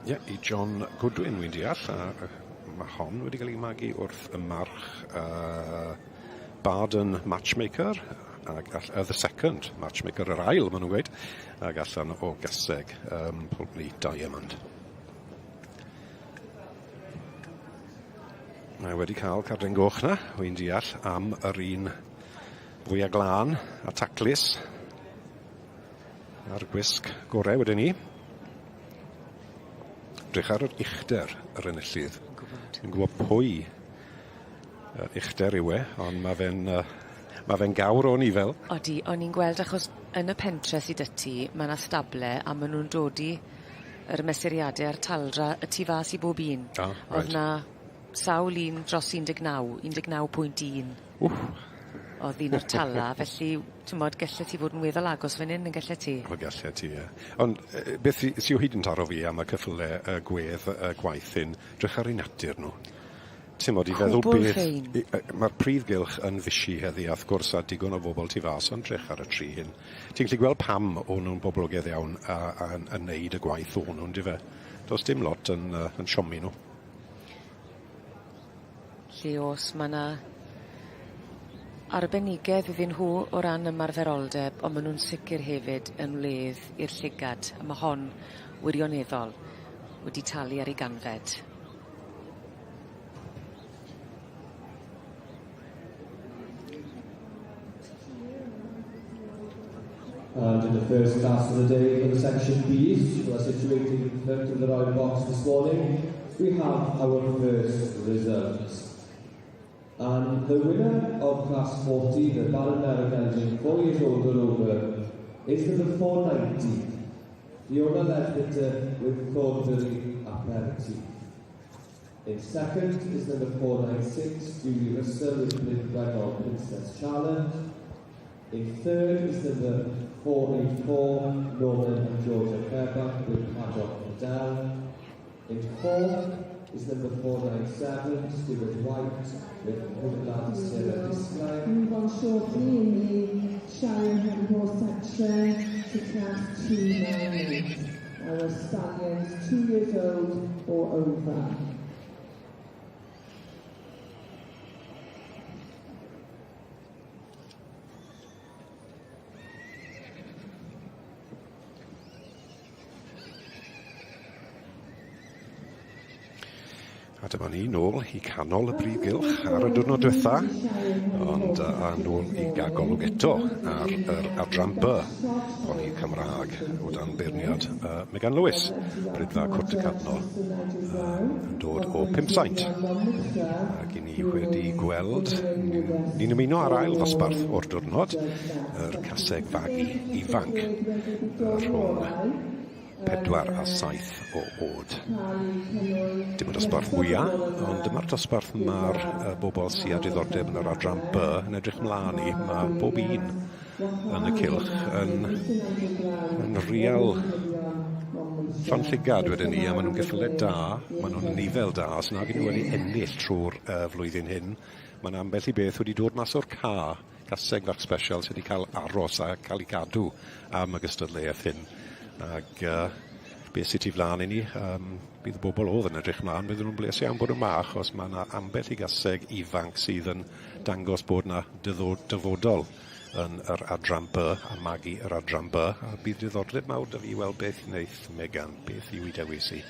Ie, i John Goodwin wy'n deall, a mae hon wedi cael ei magu wrth y march Baden Matchmaker, the second matchmaker, yr ail, maen nhw'n gweud, ac allan o Gyseg, Pwltni Diamond. Mae wedi cael cardyn goch na, wy'n deall, am yr un fwy a glân a taclus a'r gwisg gorau wedyn ni. Drych ar yr uchder yr enillydd. Yn gwybod pwy uchder yw ond mae fe'n gawr o nifel. Odi, o'n i'n gweld achos yn y pentre sydd yti, mae yna stable a maen nhw'n dodi yr mesuriadau a'r taldra y tu fas i bob un. Oedd yna sawl un dros 19.1. Oedd un o'r tala, felly, ti'n modd, gallai ti fod yn weddol agos fan hyn yn gallai ti? O, gallai ti, ie. Ond beth sy'n hyd yn taro fi am y cyffylau gwedd gwaith hyn, drych ar ei natur nhw. Ti'n modd i feddwl beth... Mae'r Prif Gylch yn fysi heddi, a wrth gwrs a digon o bobl tu fas ond drych ar y tri hyn. Ti'n gallu gweld pam o'n nhw'n boblogaidd iawn yn neud y gwaith o'n nhw'n dife. Does dim lot yn siomi nhw. Lle os mae yna arbenigedd iddyn nhw o ran ymarferoldeb, ond maen nhw'n sicr hefyd yn wledd i'r llygad. A mae hon wirioneddol wedi talu ar ei ganfed. And in the first class of the day for the section B's, who are situated in front of the royal box this morning, we have our first results. And the winner of class 40, the Ballymeric Elgin, 4 years old and over, is number 490. Fiona Ledbetter with Thornbury Aperitif. In second is number 496, Julie Russell with Brynfred Princess Charlotte. In third is number 484, Norman and Georgia Fairbank with Paddock Adele. In fourth is number 497, Stuart White with Woodland Sarah Display. Move on shortly in the Shire Handball section to class 298. Our stallions 2 years old or over. A dyma ni nôl i canol y Prif Gylch ar y diwrnod diwetha, ond a nôl i gagolwg eto ar adran B, poni Cymraeg o dan beirniad Megan Lewis, brydfa Cwrt y Cadno, yn dod o 5 saint. Ac i ni wedi gweld, ni'n ymuno ar ail ddosbarth o'r diwrnod, yr caseg fagu ifanc rhwng 4 a 7 o oed. Dim y dosbarth mwyaf, ond dyma'r dosbarth mae'r bobl sy'n â diddordeb yn yr adran B yn edrych mlaen i. Mae bob un yn y cylch yn real llonllygad wedyn ni, a maen nhw'n geffyled da, maen nhw'n nifel da, os nag nhw wedi ennill trwy'r flwyddyn hyn. Mae'n ambell i beth wedi dod mas o'r caseg fach special sydd wedi cael aros a cael ei cadw am y gystadleuaeth hyn. Ac beth sydd ti flaen i ni, bydd y bobl oedd yn edrych mlaen, bydd nhw'n bles iawn bod yma, achos mae yna ambell i gaseg ifanc sydd yn dangos bod yna dyfodol yn yr adran B, a magu yr adran B, a bydd diddordeb mawr da fi weld beth wneith Megan, beth yw ei dewis i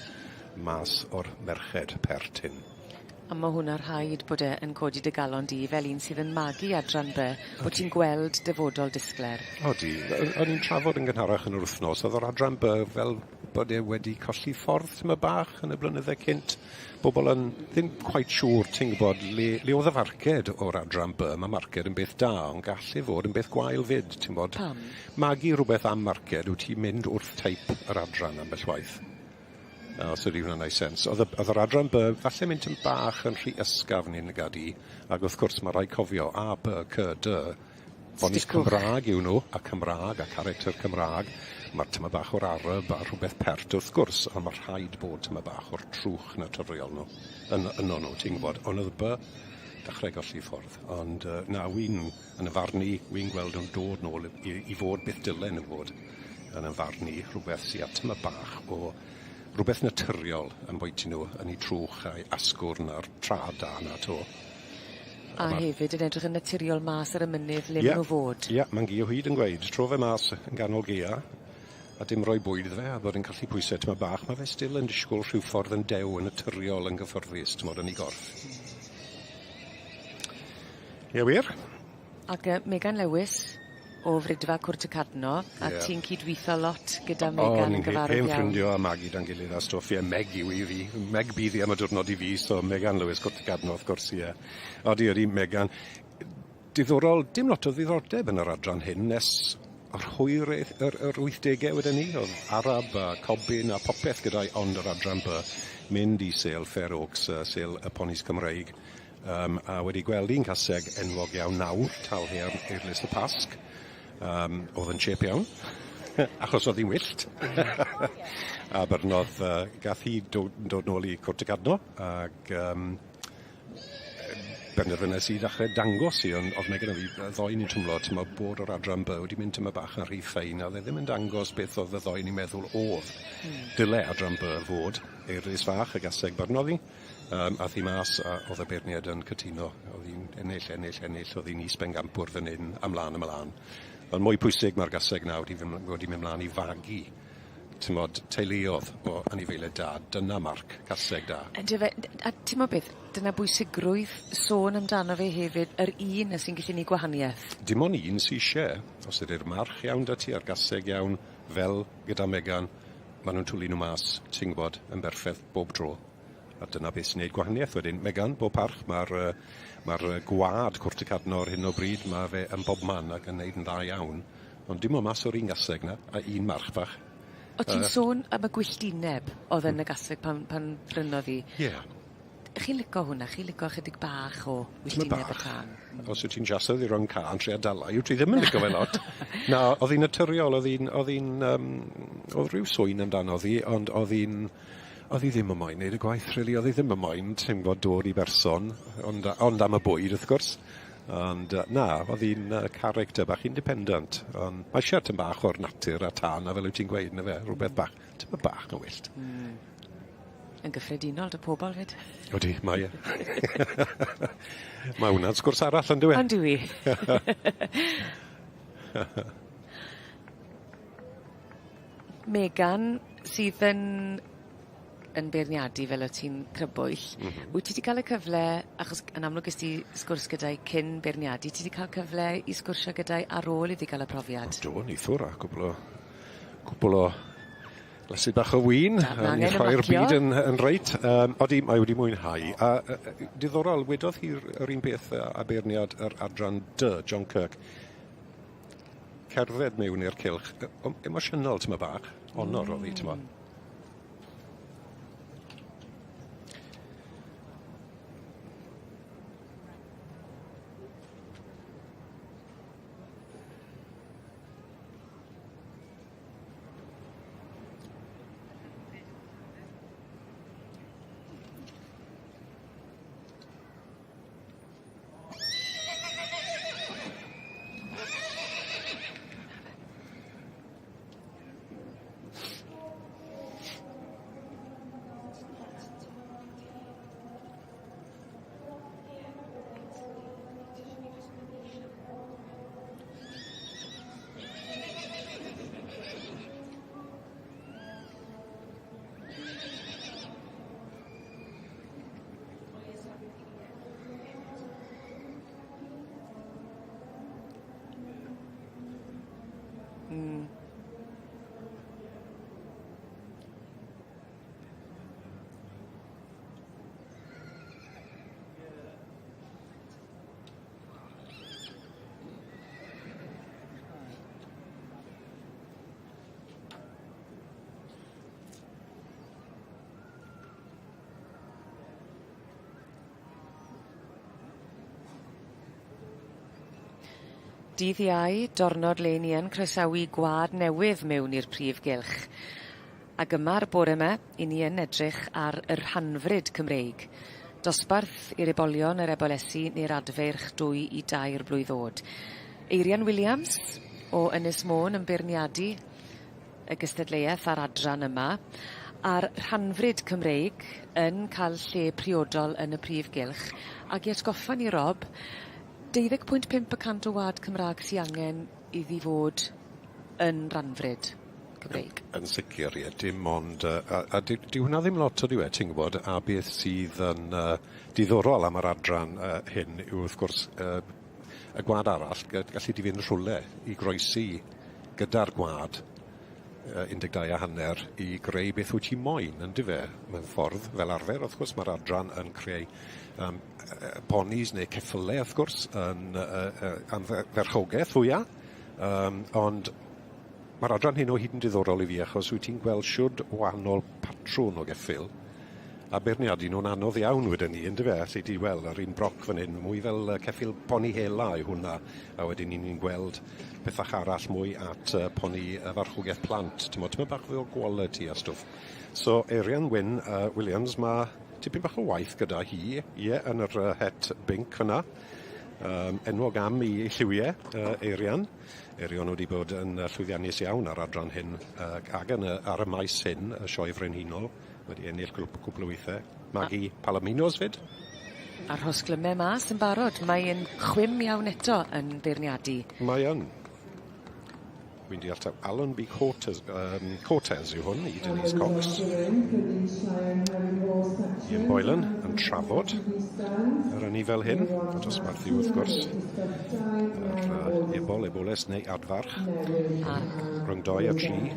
mas o'r merched pert hyn. A mae hwnna'n rhaid bod e'n codi dy galon di fel un sydd yn magu adran B, bod ti'n gweld dyfodol disgler. Odi, o'n i'n trafod yn gynharach yn yr wythnos, oedd yr adran B fel bod e wedi colli ffordd tyma bach yn y blynydde cynt. Bobl yn ddim quite siŵr, ti'n gwybod, le oedd y farced o'r adran B. Mae marced yn beth da, ond gallu fod yn beth gwael fyd, ti'n gwybod. Pam? Magu rhywbeth am marced, wyt ti'n mynd wrth teip yr adran ambell waith. Os ydy hwnna'n neud sens. Oedd yr adran B, falle mynd yn bach yn rhy ysgafn ni'n gadi, ac wrth gwrs mae rhaid cofio A, B, C, D. Bonis Cymraeg yw nhw, a Cymraeg, a character Cymraeg. Mae'r tyma bach o'r arab a rhywbeth pert wrth gwrs, a mae rhaid bod tyma bach o'r trwch naturiol nhw. Yno nhw, ti'n gwybod. Ond oedd B, dechrau golli ffordd. Ond na, yn y farn ni, wy'n gweld nhw'n dod nôl i fod beth dylen nhw fod. Yn y farn ni, rhywbeth sy'n tyma bach o rhywbeth naturiol yn bwyty nhw yn ei trwch a'i asgwrn a'r trad da na to. A hefyd yn edrych yn naturiol mas ar y mynydd le maen nhw fod. Ie, mae'n gi o hyd yn gweud. Tro fe mas yn ganol gia, a dim roi bwyd iddo fe, a bod yn gallu pwysau tyma bach. Mae fe still yn disgwyl rhyw ffordd yn dew yn naturiol yn gyfforddus, ti'n modd yn ei gorff. Ie wir? Ac Megan Lewis o Frydfa Cwrt y Cadno, a ti'n cydweithio lot gyda Megan yn gyfarwydd iawn. Hen ffrindio a Maggie dan gilydd a stwff, Meg yw i fi. Meg bydd i am y diwrnod i fi, so Megan Lewis Cwrt y Cadno, wrth gwrs, ie. Odi, Megan. Diddorol, dim lot o ddiddordeb yn yr adran hyn, nes yr hwyr yr 80au wedyn ni, oedd Arab a Cobyn a popeth gyda'i ond yr adran B, mynd i Sale Fair Oaks, Sale y Ponis Cymraeg, a wedi gweld un caseg enwog iawn nawr, tal i'r Eirlys y Pasg. Oedd yn chip iawn, achos oedd hi'n wyllt. A byrnodd gath hi dod nôl i Cwrt y Cadno, ac benderfynnes i ddechrau dangos i, oedd Megan a fi ddoen i'n twmlo, ti'n bod o'r adran B wedi mynd yma bach yn rhy ffein, a ddim yn dangos beth oedd y ddoen i'n meddwl oedd. Dyle adran B fod, Eirlys fach y gaseg byrnodd hi, a thi mas, a oedd y beirniad yn cytuno, oedd hi'n ennill, oedd hi'n isbengampwr fan hyn, ymlaen. Ond mwy pwysig mae'r gaseg nawr wedi mynd mlaen i fagu. Ti'n modd, teuluodd o anifeiliaid da, dyna marc, caseg da. A ti'n modd beth, dyna bwysigrwydd sôn amdano fe hefyd, yr un sy'n gallu ni gwahaniaeth? Dim ond un sy'n eisiau, os ydy'r march iawn da ti a'r gaseg iawn, fel gyda Megan, maen nhw'n twlu nhw mas, ti'n gwybod, yn berffaith bob tro. A dyna beth sy'n gwneud gwahaniaeth wedyn. Megan, bob parch, mae'r gwad Cwrt y Cadno ar hyn o bryd, mae fe yn bob man ac yn gwneud yn dda iawn. Ond dim ond mas o'r un gaseg na, a un march fach. O ti'n sôn am y gwylltineb oedd yn y gaseg pan brynodd i? Ie. Chi'n licio hwnna? Chi'n licio chydig bach o gwylltineb y can? Os wyt ti'n jasodd i ro'n can, tria dala, yw ti ddim yn licio fe lot. Na, oedd hi'n naturiol, oedd rhyw swyn amdano ddi, ond oedd hi ddim yn moyn wneud y gwaith, really. Oedd hi ddim yn moyn, ti'n gwybod, dod i berson, ond am y bwyd, wrth gwrs. Ond na, oedd hi'n character bach independent. Ond mae siart yn bach o'r natur a tan, a fel wyt ti'n gweud, na fe, rhywbeth bach, ti'n bach yn wyllt. Yn gyffredinol, dy pobol fyd? Odi, mae e. Mae hwnna'n sgwrs arall yn dwi. Ond dwi. Megan sydd yn yn beirniadu fel o ti'n crybwyll. Wyt ti wedi cael y cyfle, achos yn amlwg ysdi sgwrs gyda'i cyn beirniadu, ti wedi cael cyfle i sgwrsio gyda'i ar ôl iddi gael y profiad? Do, ni ddwr a cwbl o lasu bach o win. Ni'n rhoi'r byd yn reit. Odi, mae wedi mwynhau. A diddorol, wedodd hi'r un beth a beirniad yr adran John Kirk. Cerdded mewn i'r cylch, emosiynol tyma bach, honor o fi tyma. Dydd Iau, diwrnod le ni yn croesawu gwad newydd mewn i'r Prif Gylch. Ac yma'r bore yma, i ni yn edrych ar yr rhanfryd Cymreig. Dosbarth i'r ebolion yr ebolesu neu'r adferch 2 i 2 blwydd oed. Eirian Williams o Ynys Môn yn beirniadu y gystadleuaeth ar adran yma. A'r rhanfryd Cymreig yn cael lle priodol yn y Prif Gylch. Ac i atgoffa ni Rob, 12.5% o wad Cymraeg sy'n angen iddi fod yn rhanfryd Cymreig. Yn sicr, ie, dim ond... A di hwnna ddim lot o diwedd, ti'n gwybod, a beth sydd yn diddorol am yr adran hyn yw wrth gwrs y gwad arall gallu di fynd rhwle i groesi gyda'r gwad 12.5 i greu beth wyt ti moyn yn dife mewn ffordd fel arfer. Wrth gwrs mae'r adran yn creu ponis neu ceffylau wrth gwrs am ferchogaeth fwyaf, ond mae'r adran hyn o hyd yn diddorol i fi achos wyt ti'n gweld siwd wahanol patrwn o geffyl a beirniadu nhw'n anodd iawn wedyn ni, yn dyfe, lle ti weld ar un broc fan hyn, mwy fel ceffyl poni hela yw hwnna, a wedyn ni'n gweld bethach arall mwy at poni farchogaeth plant, ti'n modd bach o quality a stwff. So, Eirian Williams, mae tipyn bach o waith gyda hi, yn yr het binc yna, enwog am i lliwiau, Eirian. Eirian wedi bod yn llwyddiannus iawn ar adran hyn, ac ar y maes hyn, y sioe frenhinol, wedi ennill cwpl o weithiau. Magi Palominos fyd. A'r hosglymau mas yn barod. Mae'n chwym iawn eto yn beirniadu. Mae yn. Wy'n deall taw Alan B. Cortez yw hwn i Denise Cox. Ian Boylan yn trafod yr ynni fel hyn. Dosbarth yw wrth gwrs. Yr eboles neu adfarch. Rhwng 2 a 3.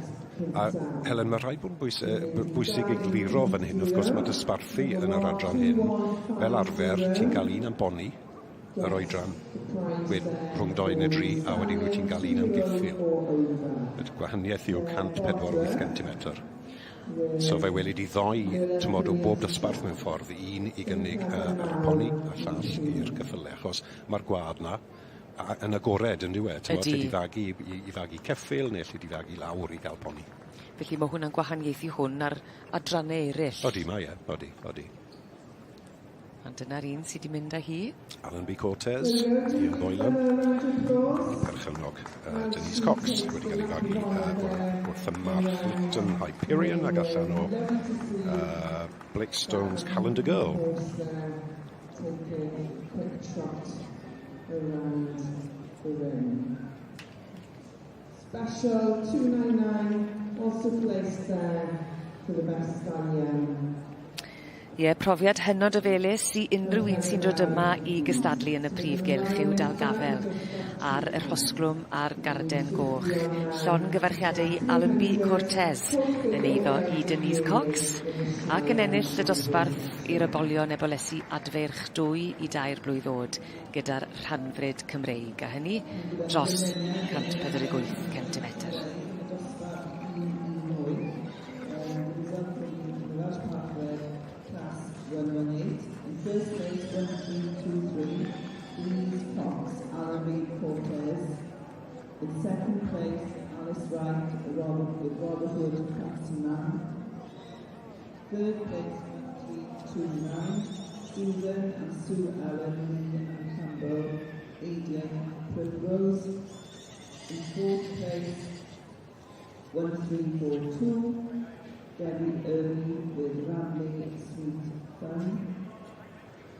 A Helen, mae rhaid bod bwysig i gliro fan hyn. Wrth gwrs mae dysbarthu yn yr adran hyn. Fel arfer, ti'n cael un am boni, yr oedran, rhwng 2 neu 3, a wedyn wyt ti'n cael un am giffil. Y gwahaniaeth yw 148 cm. So fe welid i ddoi, tymod, o bob dosbarth mewn ffordd, un i gynnig yr poni, a llall i'r cyffylau, achos mae'r gwad na yn agored yn diwedd, i fagu ceffyl neu lle di fagu lawr i gael poni. Felly mae hwnna'n gwahaniaethu hwn ar adrannau eraill. Odi, mae odi. A dyna'r un sydd wedi mynd â hi. Alan B. Cortez, Ian Boylan, perchynog Denise Cox, wedi cael ei fagu wrth y March Lipton Hyperion ac allan o Blakestone's Calendar Girl. Around the ring. Special 299 also placed there for the best stallion. Ie, profiad hynod o felys i unrhyw un sy'n dod yma i gystadlu yn y Prif Gylch i'w dal gafel ar yr hosglwm a'r garden goch. Llongyfarchiadau i Allenby Cortez yn eiddo i Denise Cox ac yn ennill y dosbarth i'r ybolion ebolesu adferch 2 blwydd oed gyda'r rhanfryd Cymreig, a hynny dros 148 centimetr. In first place, 1323, Denise Cox, Allenby Cortez. In second place, Alice Wright, Robert Hood, Captain. Third place, 1329, Susan and Sue Allen, and Campbell, Adrian Primrose. In fourth place, 1342, Debbie Early with Rambling Sweet Fun.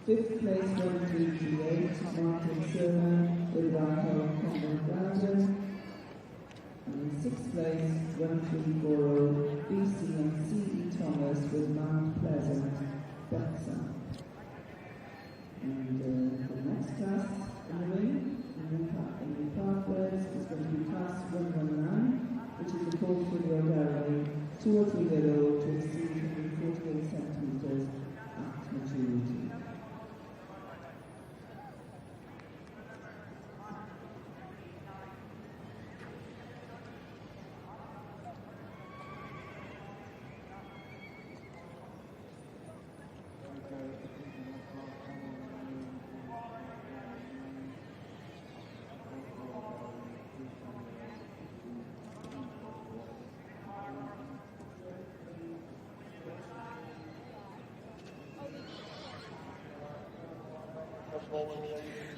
Fifth place, 1338, Martin Sherman with Rachel Convent Garden. And in sixth place, 1340, BC and C.E. Thomas with Mount Pleasant, Bexham. And the next class in the ring, in the pathways, is going to be class 119, which is a portfolio gallery, 2 or 3 year old to exceed 148 centimetres at maturity.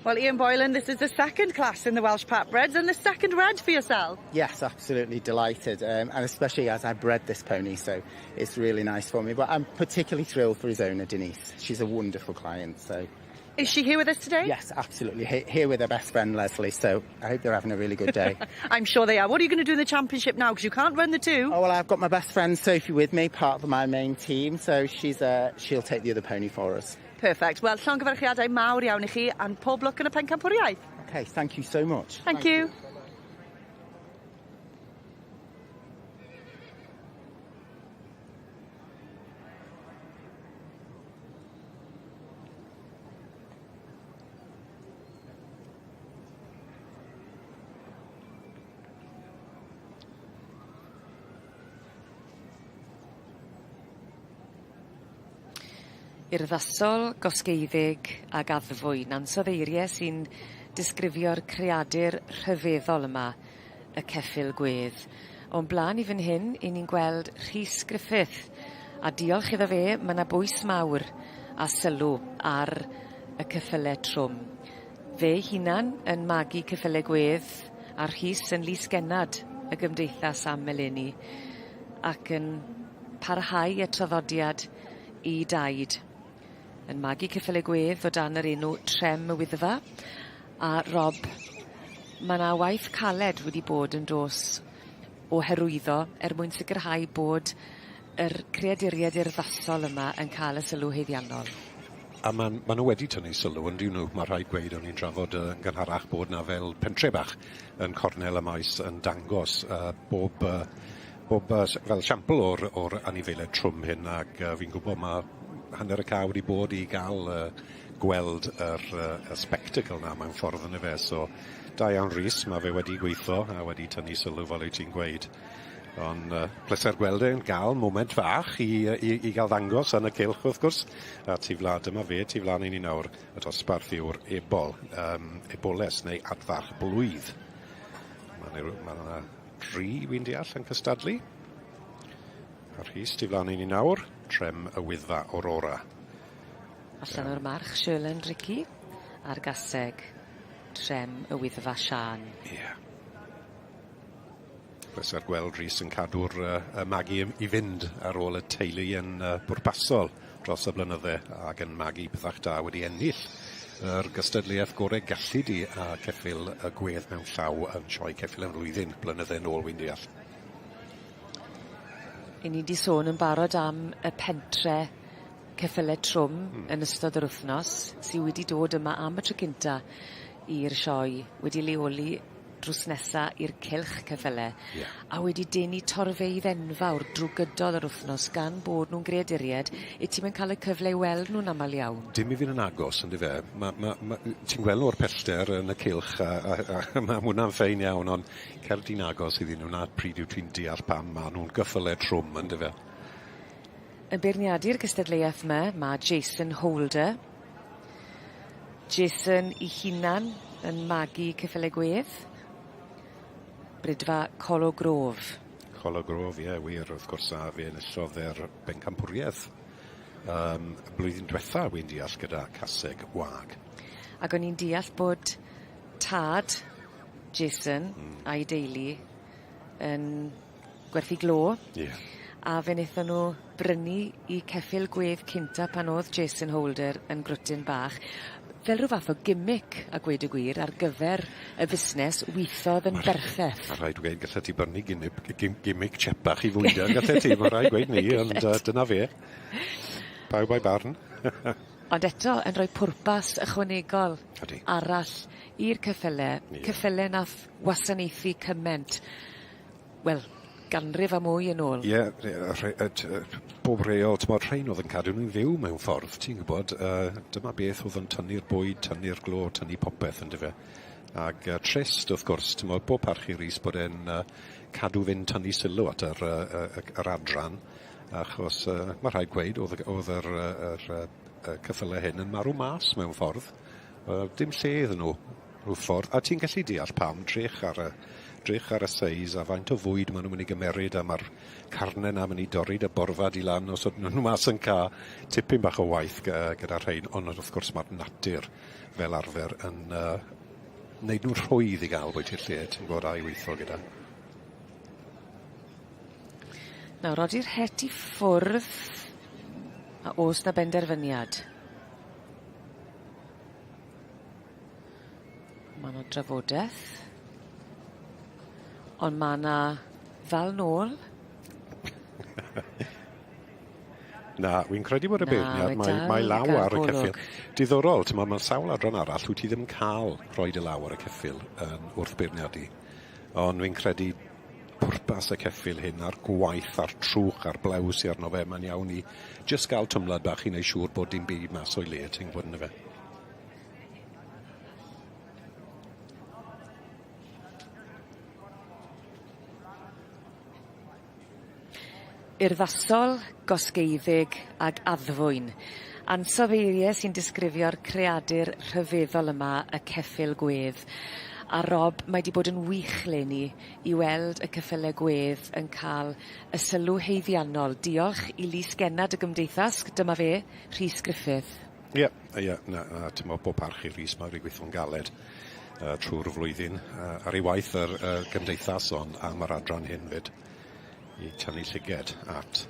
Well, Ian Boylan, this is the second class in the Welsh Pap Breads and the second red for yourself. Yes, absolutely delighted, and especially as I bred this pony, so it's really nice for me. But I'm particularly thrilled for his owner, Denise. She's a wonderful client, so... Is she here with us today? Yes, absolutely. Here with her best friend, Leslie, so I hope they're having a really good day. I'm sure they are. What are you going to do in the championship now? Because you can't run the two. Oh, well, I've got my best friend, Sophie, with me, part of my main team, so she'll take the other pony for us. Perfect. Wel, llongyfarchiadau mawr iawn I chi, and pob lwc yn y pencampwriaeth. OK, thank you so much. Thank you. Urddasol, gosgeiddig ag addfwyn, ansoddeiriau sy'n disgrifio'r creadur rhyfeddol yma, y ceffyl gwedd. O'n blaen I fan hyn, I ni'n gweld Rhys Griffith, a diolch iddo fe, mae yna bwys mawr a sylw ar y ceffylau trwm. Fe hunan yn magu ceffylau gwedd, a Rhys yn lys genad y gymdeithas am eleni, ac yn parhau y traddodiad I daid. Yn magu ceffylau gwedd o dan yr enw Trem y Wyddfa. A Rob, mae yna waith caled wedi bod yn dos o hyrwyddo mwyn sicrhau bod yr creaduriaid urddasol yma yn cael y sylw haeddiannol. A ma nhw wedi tynnu sylw, ond nhw, mae rhaid gweud o'n i'n trafod yn gynharach bod na fel pentre bach yn cornel y maes yn dangos bob fel siampl o'r anifeiliaid trwm hyn, ac fi'n gwybod mae hanner y caw wedi bod I gael gweld yr spectacle na mewn ffordd yn y fe. So, da iawn Rhys, mae fe wedi gweithio a wedi tynnu sylw fel wyt ti'n gweud. Ond pleser gweld e'n gael moment fach I gael ddangos yn y cylch wrth gwrs. A tu flan yma fe, tu flan I ni nawr, y dosbarth yw'r eboles neu adfarch blwydd. Mae yna 3 wy'n deall yn cystadlu. A Rhys tu flan I ni nawr. Trem y Wyddfa Aurora. Allan o'r march Sherlyn Ricky a'r gaseg Trem y Wyddfa Sian. Ie. Pleser gweld Rhys yn cadw'r magu I fynd ar ôl y teulu yn bwrpasol dros y blynydde ac yn magu byddach da wedi ennill yr gystadleuaeth gorau gallu di a ceffyl y gwedd mewn llaw yn sioe ceffyl yn flwyddyn blynydde nôl wy'n deall. I ni di sôn yn barod am y pentre ceffylau trwm yn ystod yr wythnos sydd wedi dod yma am y tro cynta i'r sioe, wedi leoli drws nesa i'r cylch ceffylau a wedi denu torfeidd enfawr drwy gydol yr wythnos gan bod nhw'n greaduried i ti'n cael y cyfle i weld nhw'n aml iawn. Dim i fynd yn agos, ynddi fe. Ti'n gweld o'r pellter yn y cylch a mae hwnna'n ffein iawn, ond cerdyn agos iddyn nhw na pryd yw ti'n deall pam ma nhw'n gyffylau trwm, ynddi fe. Yn beirniadu'r gystadleuaeth yma, mae Jason Holder. Jason I hunan yn magu ceffylau gwedd. Brydfa Cologrof. Cologrof, ie, wir, wrth gwrs, a fe enillodd bencampwriaeth. Blwyddyn diwetha, wy'n deall, gyda caseg wag. Ac o'n i'n deall bod tad Jason a'i deulu yn gwerthu glo. A fe wnaethon nhw brynu I ceffyl gwedd cynta pan oedd Jason Holder yn grwtyn bach. Fel rhyw fath o gimmick, a gweud y gwir, ar gyfer y busnes weithodd yn berffeth. Mae rhaid gweud gallai ti brynu gimmick chepach I fwydio, gallai ti, mae rhaid gweud ni, ond dyna fe. Pawb a'i barn. Ond eto, yn rhoi pwrpas ychwanegol arall i'r ceffylau. Ceffylau nath wasanaethu cyment. Wel, ganrif a mwy yn ôl. Bob reol, ti'n bod rhain oedd yn cadw nhw'n fyw mewn ffordd, ti'n gwybod, dyma beth oedd yn tynnu'r bwyd, tynnu'r glo, tynnu popeth yn dyfe. Ac trist, wrth gwrs, ti'n bod bob parchu rhys bod e'n cadw fynd tynnu sylw at yr adran, achos mae rhaid gweud oedd yr cyffylau hyn yn marw mas mewn ffordd. Dim lle iddyn nhw, rhyw ffordd. A ti'n gallu deall pam drech ar y seis a faint o fwyd maen nhw'n mynd I gymeryd a mae'r carnen am yn I dorri y borfad I lan os ydyn nhw mas yn cael tipyn bach o waith gyda'r rhain, ond wrth gwrs mae'r natur fel arfer yn wneud nhw'n rhwydd I gael bwyd i'r lle, ti'n gwybod a'i weithio gyda. Nawr, rodi'r het I ffwrdd a oes na benderfyniad. Mae yna drafodaeth. Ond mae yna ddal nôl. Na, wy'n credu bod y beirniad, mae law ar y ceffyl. Diddorol, mae'n sawl adran arall, wyt ti ddim yn cael rhoi y law ar y ceffyl wrth beirniadu. Ond wy'n credu pwrpas y ceffyl hyn a'r gwaith a'r trwch a'r blews I arno fe, mae'n iawn I just gael tymlad bach I wneud siŵr bod dim byd mas o'i le, ti'n gwybod yna fe. Urddasol, gosgeiddig ag addfwyn. Ansoddeiriau sy'n disgrifio'r creadur rhyfeddol yma y ceffyl gwedd. A Rob, mae di bod yn wych leni I weld y ceffylau gwedd yn cael y sylw heiddiannol. Diolch I lys genad y gymdeithas, dyma fe, Rhys Griffith. Ie, ti'n meddwl bob parchu Rhys mae'n gweithio'n galed trwy'r flwyddyn. Ar ei waith yr gymdeithas ond am yr adran hyn fyd. I tynnu llyged at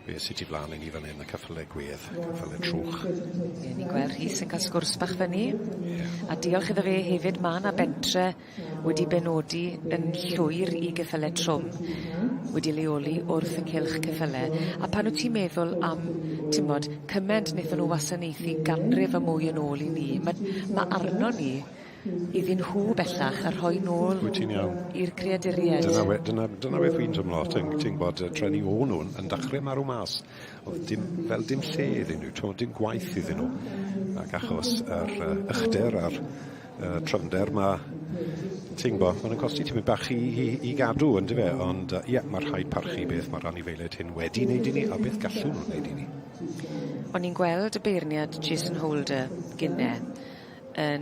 be sydd I flaen I ni fan hyn y ceffylau gwedd, ceffylau trwch. Ni'n gweld Rhys yn cael sgwrs bach fyny. A diolch iddo fe hefyd mae yna bentre wedi benodi yn llwyr I geffylau trwm wedi leoli wrth y cylch ceffylau. A pan wyt ti'n meddwl am, ti'n bod, cyment wnaethon nhw wasanaethu ganrif a mwy yn ôl I ni, mae arno ni iddyn nhw bellach a rhoi nôl i'r creaduriaid. Dyna beth fi'n tymlo, ti'n gwybod, trenu o nhw'n yn dechrau marw mas. Fel dim lle iddyn nhw, dim gwaith iddyn nhw. Ac achos yr ychder a'r tryfnder mae, ti'n gwybod, mae'n costi ti'n mynd bach I gadw, ynddo fe, ond mae rhaid parchu beth mae'r anifeiliaid hyn wedi wneud I ni, a beth gallwn nhw'n wneud I ni. O'n i'n gweld y beirniad Jason Holder gynne yn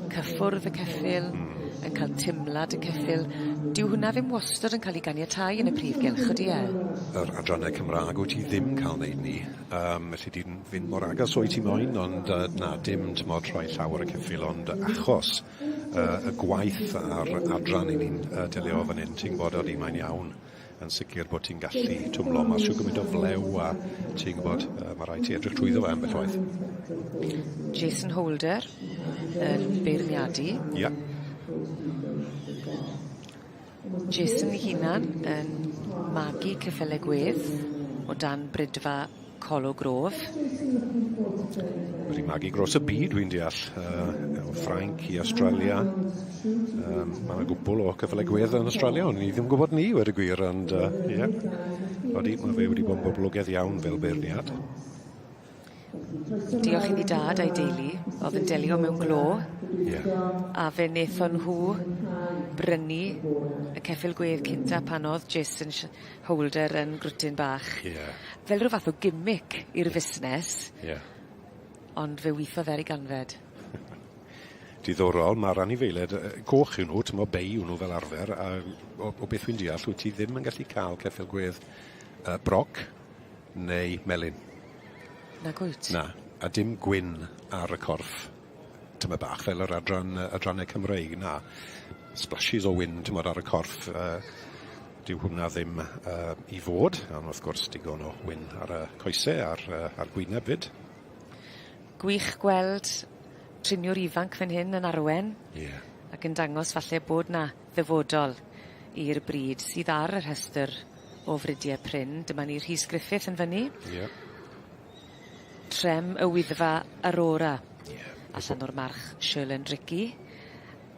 cyffwrdd y ceffyl, yn cael timlad y ceffyl. Dyw hwnna ddim wastad yn cael ei ganiatáu yn y Prif Gylch, ydy e? Yr adrannau Cymraeg wyt ti ddim cael wneud ni. Felly di'n fynd mor agos o'i ti moyn, ond na, dim tymod rhoi llawer y ceffyl, ond achos y gwaith a'r adran I ni'n delio fan hyn, ti'n gwybod oeddi mae'n iawn. Yn sicr bod ti'n gallu twmlo mas siw gymryd o flew a ti'n gwybod mae rhaid ti edrych trwyddo fe ambell waith. Jason Holder yn beirniadu. Ia. Jason ei hunan yn magu ceffylau gwedd o dan brydfa Colo Grof. Wedi magu gros y byd, dwi'n deall. O Ffrainc i Australia. Mae yna gwbl o ceffylau gwedd yn Australia, ond ni ddim yn gwybod ni wedi gwir, ond ie. Mae fe wedi bod yn boblogaidd iawn fel beirniad. Diolch iddi dad a'i deulu, oedd yn delio mewn glo, a fe wnaethon nhw brynu y ceffyl gwedd cynta pan oedd Jason Holder yn grwtyn bach. Fel rhyw fath o gimmick i'r fusnes, ond fe weithodd ar ei ganfed. Diddorol, mae'r anifeiliaid goch yw nhw, tymo bei yw nhw fel arfer, a o beth dwi'n deall, wyt ti ddim yn gallu cael ceffyl gwedd broc neu melyn. Na gwyt? Na, a dim gwyn ar y corff. Tyma bach fel yr adrannau Cymreig, na. Splashes o wyn, tymod, ar y corff. Dyw hwnna ddim i fod, ond wrth gwrs digon o wyn ar y coesau, ar gwyneb fyd. Gwych gweld triniwr ifanc fan hyn yn arwen, ac yn dangos falle bod na ddyfodol i'r bryd sydd ar y rhestr o fridiau pryn. Dyma ni Rhys Griffith yn fyny. Trem y Wyddfa Aurora. Allan o'r march Shirley Ricky.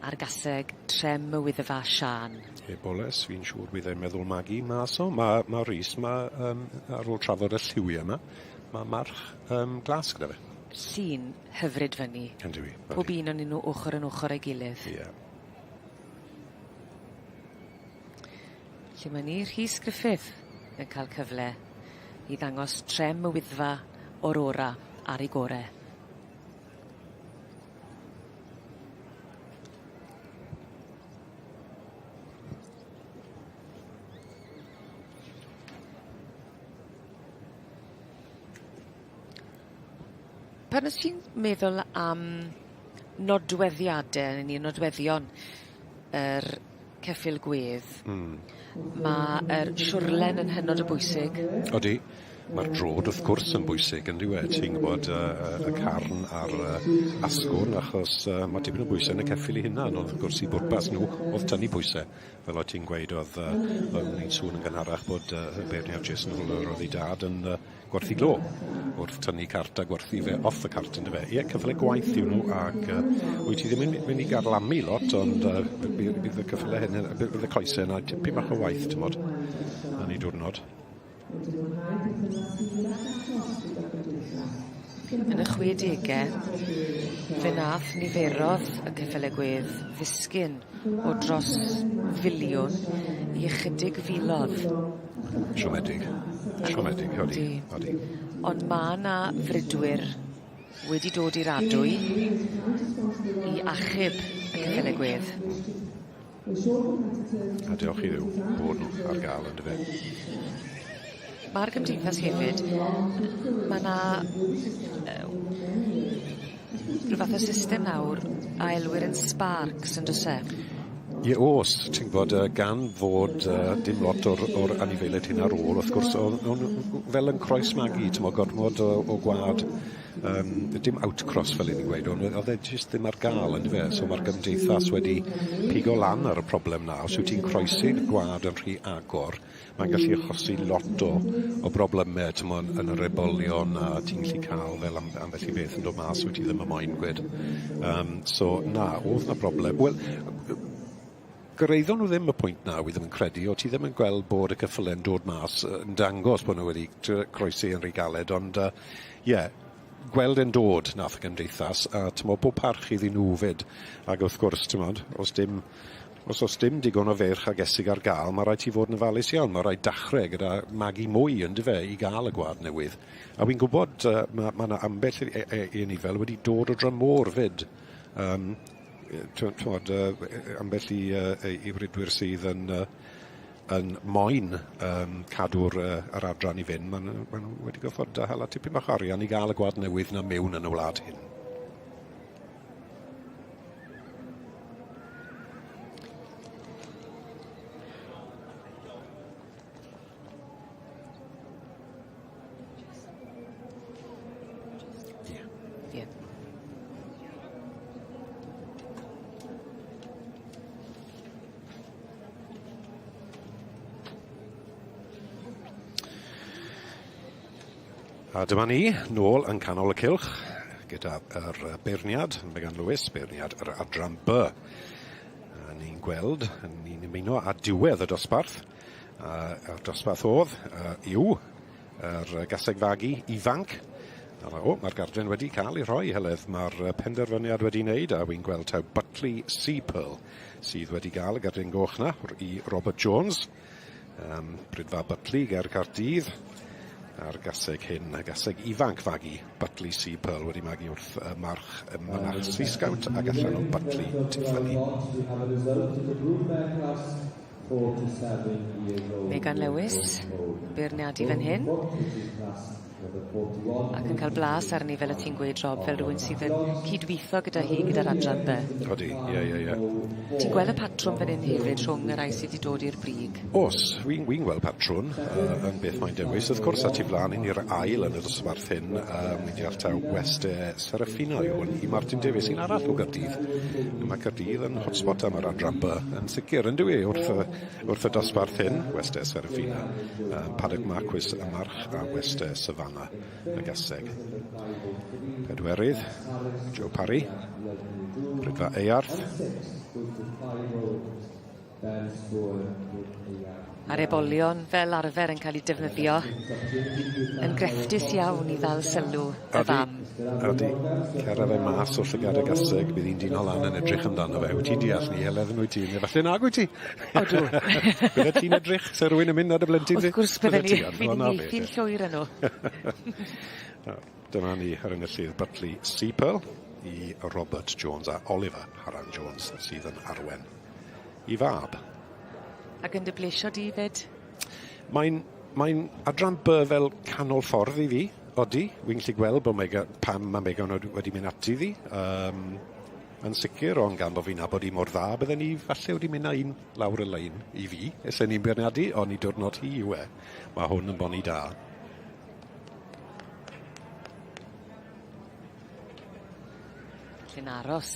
A'r gaseg Trem y Wyddfa Sian. Boles, fi'n siŵr bydd e'n meddwl magu mas o. Mae Rhys, ar ôl trafod y lliwiau yma, mae march glas gyda fe. Llun hyfryd fyny. Yndw i. Pob un o'n nhw ochr yn ochr ei gilydd. Lle mae ni Rhys Griffith yn cael cyfle i ddangos Trem y Wyddfa Aurora ar ei gorau. Pan ys ti'n meddwl am nodweddiadau, nodweddion yr ceffyl gwedd, mae'r siwrlen yn hynod o bwysig. Odi. Mae'r drod wrth gwrs yn bwysig, yn diwedd. Ti'n gwybod y carn a'r asgwrn, achos mae dipyn o bwysau yn y ceffyl i hynna, ond wrth gwrs i bwrpas nhw oedd tynnu bwysau. Fel oedd ti'n gweud, oedd ni'n sôn yn gynharach bod beirniad Jason Holder oedd ei dad yn gwerthu glo, wrth tynnu cart a gwerthu fe off y cart yn dy fe. Ie, cyffylau gwaith yw nhw, ac wyt ti ddim yn mynd i garlamu lot, ond bydd y cyffylau hyn, bydd y coesau yna tipyn bach o waith, ti'n modd, yn ei diwrnod. Yn y 60au, fe nath niferodd y ceffylau gwedd ddisgyn o dros filiwn i ychydig filodd. Siomedig, odi. Ond mae yna frydwyr wedi dod i'r adwy i achub y ceffylau gwedd. A diolch i ddiw bod nhw ar gael yn dy fe. Mae'r gymdeithas hefyd, mae yna rhyw fath o system nawr a elwyr yn sparks yn dys e. Ie, os, ti'n gwybod, gan fod dim lot o'r anifeiliaid hyn ar ôl, wrth gwrs, fel yn croes magu, ti'n gwybod, gormod o gwad, dim outcross fel ni'n gweud, ond oedd e jyst ddim ar gael yn fe, so mae'r gymdeithas wedi pigo lan ar y problem na. Os wyt ti'n croesi'r gwad yn rhy agor, mae'n gallu achosi lot o broblemau, ti'n gwybod, yn yr ebolion, a ti'n gallu cael fel ambell i beth yn dod mas, wyt ti ddim yn moyn gwed. So, na, oedd na broblem. Wel, gyrraeddon nhw ddim y pwynt na, wy ddim yn credu, o ti ddim yn gweld bod y cyffylen dod mas yn dangos bod nhw wedi croesi yn rhy galed, ond gweld yn dod nath y gymdeithas, a tymo bob parch iddyn nhw fyd, ac wrth gwrs, tymod, os oes dim digon o ferch ag esig ar gael, mae rhaid ti fod yn ofalus iawn, mae rhaid dachrau gyda magu mwy yn dy fe i gael y gwad newydd. A wy'n gwybod, mae yna ambell i nifel wedi dod o dramor fyd, ambell i brydwyr sydd yn moyn cadw'r yr adran i fynd, maen nhw wedi goffod hala tipyn bach arian i gael y gwad newydd na mewn yn y wlad hyn. A dyma ni, nôl yn canol y cylch, gyda'r beirniad, Megan Lewis, beirniad yr adran B. Ni'n gweld, ni'n ymuno a diwedd y dosbarth. A'r dosbarth oedd yw yr gaseg fagu ifanc. Mae'r gardren wedi cael ei rhoi heledd. Mae'r penderfyniad wedi wneud, a wy'n gweld taw Butley Sea Pearl sydd wedi cael y gardren goch na i Robert Jones. Brydfa Butley ger Caerdydd. A'r gaseg hyn, y gaseg ifanc fagu, Butley Sea Pearl wedi magu wrth march mynach Sea Scout ac allan o Butley Tiffany. Megan Lewis, beirniadu fan hyn. Ac yn cael blas arni fel y ti'n gweud, Rob, fel rhywun sydd yn cydweithio gyda hi gyda'r adran be. Odi, ie. Ti'n gweld y patrwm fan hyn hefyd rhwng y rai sydd wedi dod i'r brig? Os, wy'n gweld patrwm yn beth mae'n dewis. Wrth gwrs, at i flaen i'r ail yn y dosbarth hyn, mi deall taw West Serafina yw hwn i Martin Davies, un arall o Gaerdydd. Mae Gaerdydd yn hotspot am yr adran B yn sicr yn dwi wrth y dosbarth hyn, West Serafina, Paddock Marquis y march a West Savannah y gaseg. Pedwerydd, Joe Parry, Brydfa Earth. A'r ebolion fel arfer yn cael ei defnyddio yn grefftus iawn i ddal sylw y fam. Adi, ceraf e mas o llygad y gaseg, bydd hi'n dyn o lan yn edrych amdano fe. Wyt ti'n deall ni, heledd yn wyt ti? Falle nag wyt ti? Odw. Bydde ti'n edrych, se rhywun yn mynd ar y blentyn? Wrth gwrs bydde ni, fi'n neithi'n llwyr yn nhw. Dyma ni ar ynyllydd Butley Sea Pearl i Robert Jones a Oliver Haran Jones sydd yn arwen i fab. Ac yn dy blesio di fyd? Mae'n adran B fel canol ffordd i fi, odi. Wy'n gallu gweld bod pam mae Megan wedi mynd ati ddi. Yn sicr, ond gan bod fi'n nabod i mor dda, bydden ni falle wedi mynd â un lawr y lein i fi. Esen ni'n beirniadu, ond i diwrnod hi yw e. Mae hwn yn boni da. Lle'n aros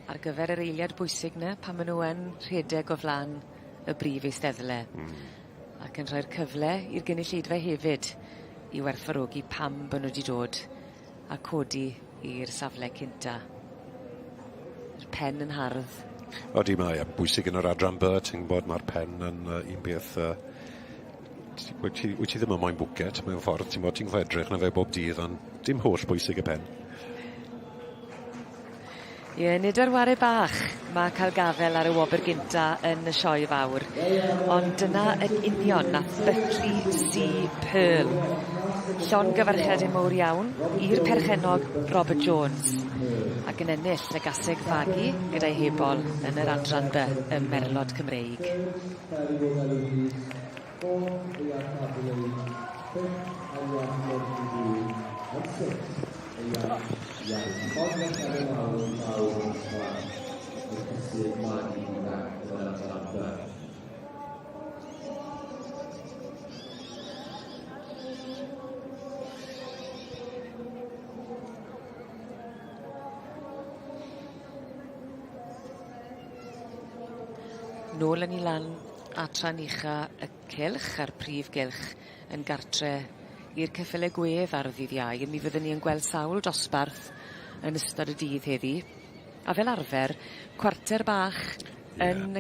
ar gyfer yr eiliad bwysig na pan maen nhw yn rhedeg o flan y brif eisteddle. Ac yn rhoi'r cyfle i'r gynulleidfa hefyd i werthfawrogi pam bod nhw wedi dod a codi i'r safle cynta. Yr pen yn hardd. Odi, mae bwysig yn yr adran B, ti'n bod mae'r pen yn un beth... Wyt ti ddim yn moyn bwcet, mewn ffordd, ti'n bod ti'n edrych na fe bob dydd, ond dim holl bwysig y pen. Ie, nid ar ware bach mae cael gafel ar y wobr gynta yn y sioe fawr. Ond dyna yn union na Butley Sea Pearl. Llon gyfarchiadau mawr iawn i'r perchennog Robert Jones. Ac yn ennill y gaseg fagu gyda'i hebol yn yr adran B y Merlod Cymreig. Nôl yn ei lan atran ucha y cylch a'r prif gylch yn gartre i'r ceffylau gwef ar ddydd Iau. Mi fyddwn ni yn gweld sawl dosbarth yn ystod y dydd heddi. A fel arfer, cwarter bach yn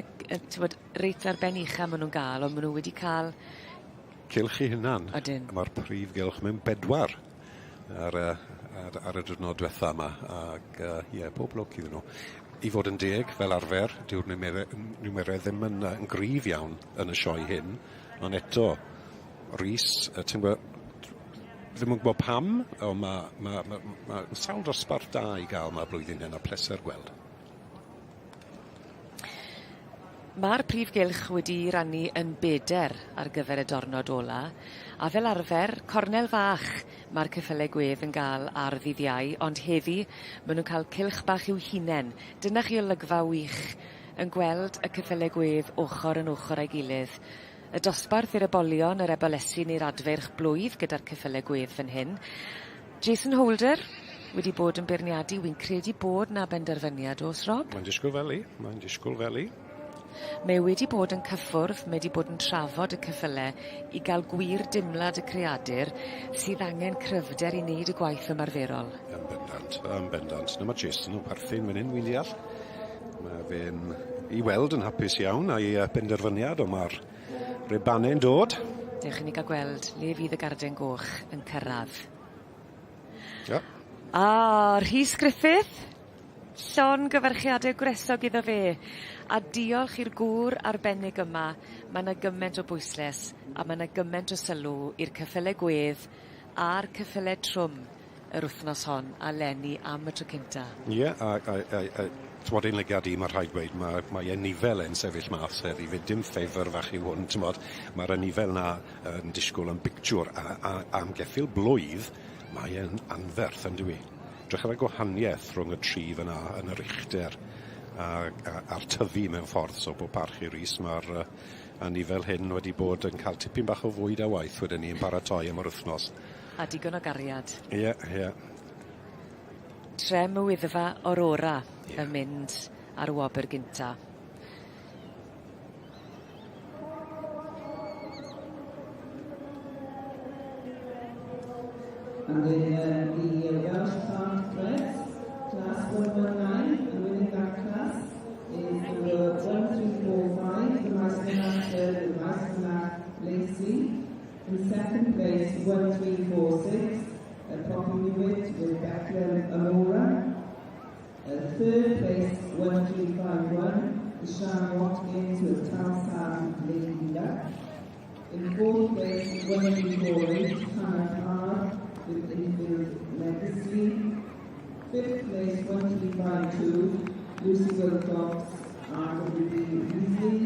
reit ar ben ucha maen nhw'n gael, ond maen nhw wedi cael... Cylch i hynna'n. Ydyn. Mae'r prif gylch mewn 4 ar y diwrnod diwetha yma. Ac pob lwc iddyn nhw. I fod yn deg, fel arfer, dyw'r numerau ddim yn gryf iawn yn y sioe hyn, ond eto, Rhys, ddim yn gwybod pam, ond mae sawl dosbarth da i gael yma blwyddyn hyn a pleser gweld. Mae'r prif gylch wedi rannu yn 4 ar gyfer y dornod ola, a fel arfer, cornel fach mae'r ceffylau gwef yn gael ar ddydd Iau, ond heddi maen nhw'n cael cylch bach i'w hunain. Dyna chi olygfa wych yn gweld y ceffylau gwef ochr yn ochr a'i gilydd. Y dosbarth i'r ebolion, yr ebolesu neu'r adferch blwydd gyda'r ceffylau gwef fan hyn. Jason Holder wedi bod yn beirniadu, wy'n credu bod na benderfyniad os Rob? Mae'n disgwyl fel i. Mae wedi bod yn cyffwrdd, mae wedi bod yn trafod y ceffylau i gael gwir dimlad y creadur sydd angen cryfder i wneud y gwaith ymarferol. Yn bendant. Dyma Jason o Parthin fan hyn, wy'n deall. Mae fe'n i weld yn hapus iawn a'i benderfyniad, ond mae'r rebannau'n dod. Dewch i ni gael gweld le fydd y garden goch yn cyrraedd. Ja. Rhys Griffith, llongyfarchiadau gwresog iddo fe, a diolch i'r gŵr arbennig yma. Mae yna gymaint o bwysles, a mae yna gymaint o sylw i'r ceffylau gwedd a'r ceffylau trwm yr wythnos hon, a lenni am y tro cynta. Ie, Twod ein legiad i, mae rhaid gweud, mae nifel yn sefyll mas heddi, fe dim ffeifr fach i hwn, mae'r nifel na yn disgwyl yn bictiwr, a am geffil blwydd, mae e'n anferth yn dwi. Drych ar y gwahaniaeth rhwng y tri fyna yn yr uchder a'r tyfu mewn ffordd, so bod parch i Rhys, mae'r nifel hyn wedi bod yn cael tipyn bach o fwyd a waith wedyn ni'n paratoi am yr wythnos. A digon o gariad. Ie. Trem y Wyddfa Aurora yn mynd ar wobr gynta. And in the Welsh Prif, class 119, and winning that class is number 1345, the Master, the Master Lacey. In second place, 1346, Poppy Newitt with Bethlehem Amora. Third place, 1351, Sean Watkins with Talsam Lady Luck. In fourth place, 1348, Hannah Hard with Infield Legacy. Fifth place, 1352, Lucy Wilcox, RWB Weasley.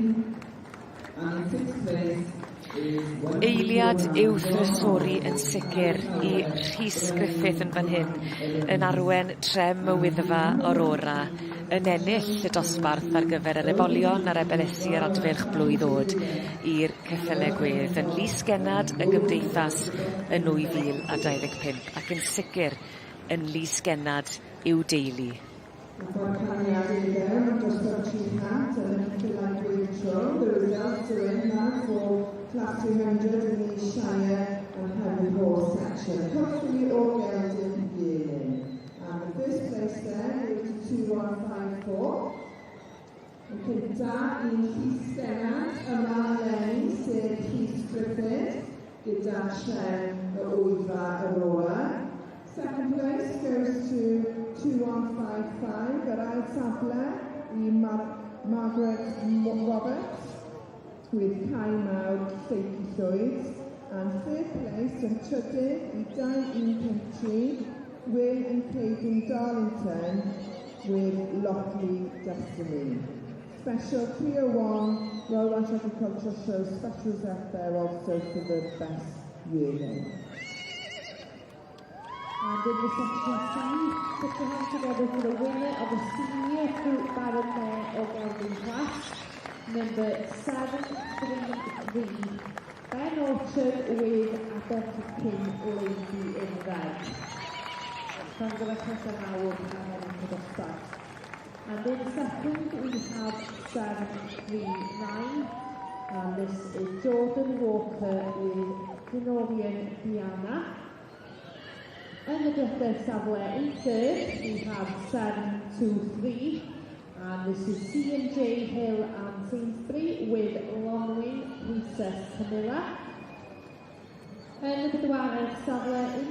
And in sixth place, Eiliad i'w thrysori yn sicr i Rhys Griffith yn fan hyn yn arwen Trem y Wyddfa Aurora yn ennill y dosbarth ar gyfer yr ebolion a'r ebelesu yr adferch blwydd ddod i'r ceffylau gwedd yn lys genad y gymdeithas yn 2025 ac yn sicr yn lys genad i'w deulu. Class 300 in the Shire and Heavy Horse section. Hopefully all girls in yearling. And the first place there is 2154. Cynta i'n Rhys Gennad, yma Lenny, sef Rhys Griffith, gyda Trem y Wyddfa Aurora. Second place goes to 2155, yr ail safle i Margaret Roberts, with Kai Mawd, Safety Llwyd, and third place yn trydydd i 2153, Will and Clayton Darlington with Lockley Destiny. Special 301 Royal Welsh Agricultural Show special reserve there also for the best yearling. And in the section C, put your hands together for the winner of the senior fruit barrel mare or gelding class. Number 733, Ben Orchard with Athletic King Lady in red. Congratulations and award for the start. And in second we have 739, and this is Jordan Walker with Denorian Diana. And the Griffith Savoy in third we have 723. And this is C&J Hill and Sainsbury with Longwing Princess Camilla.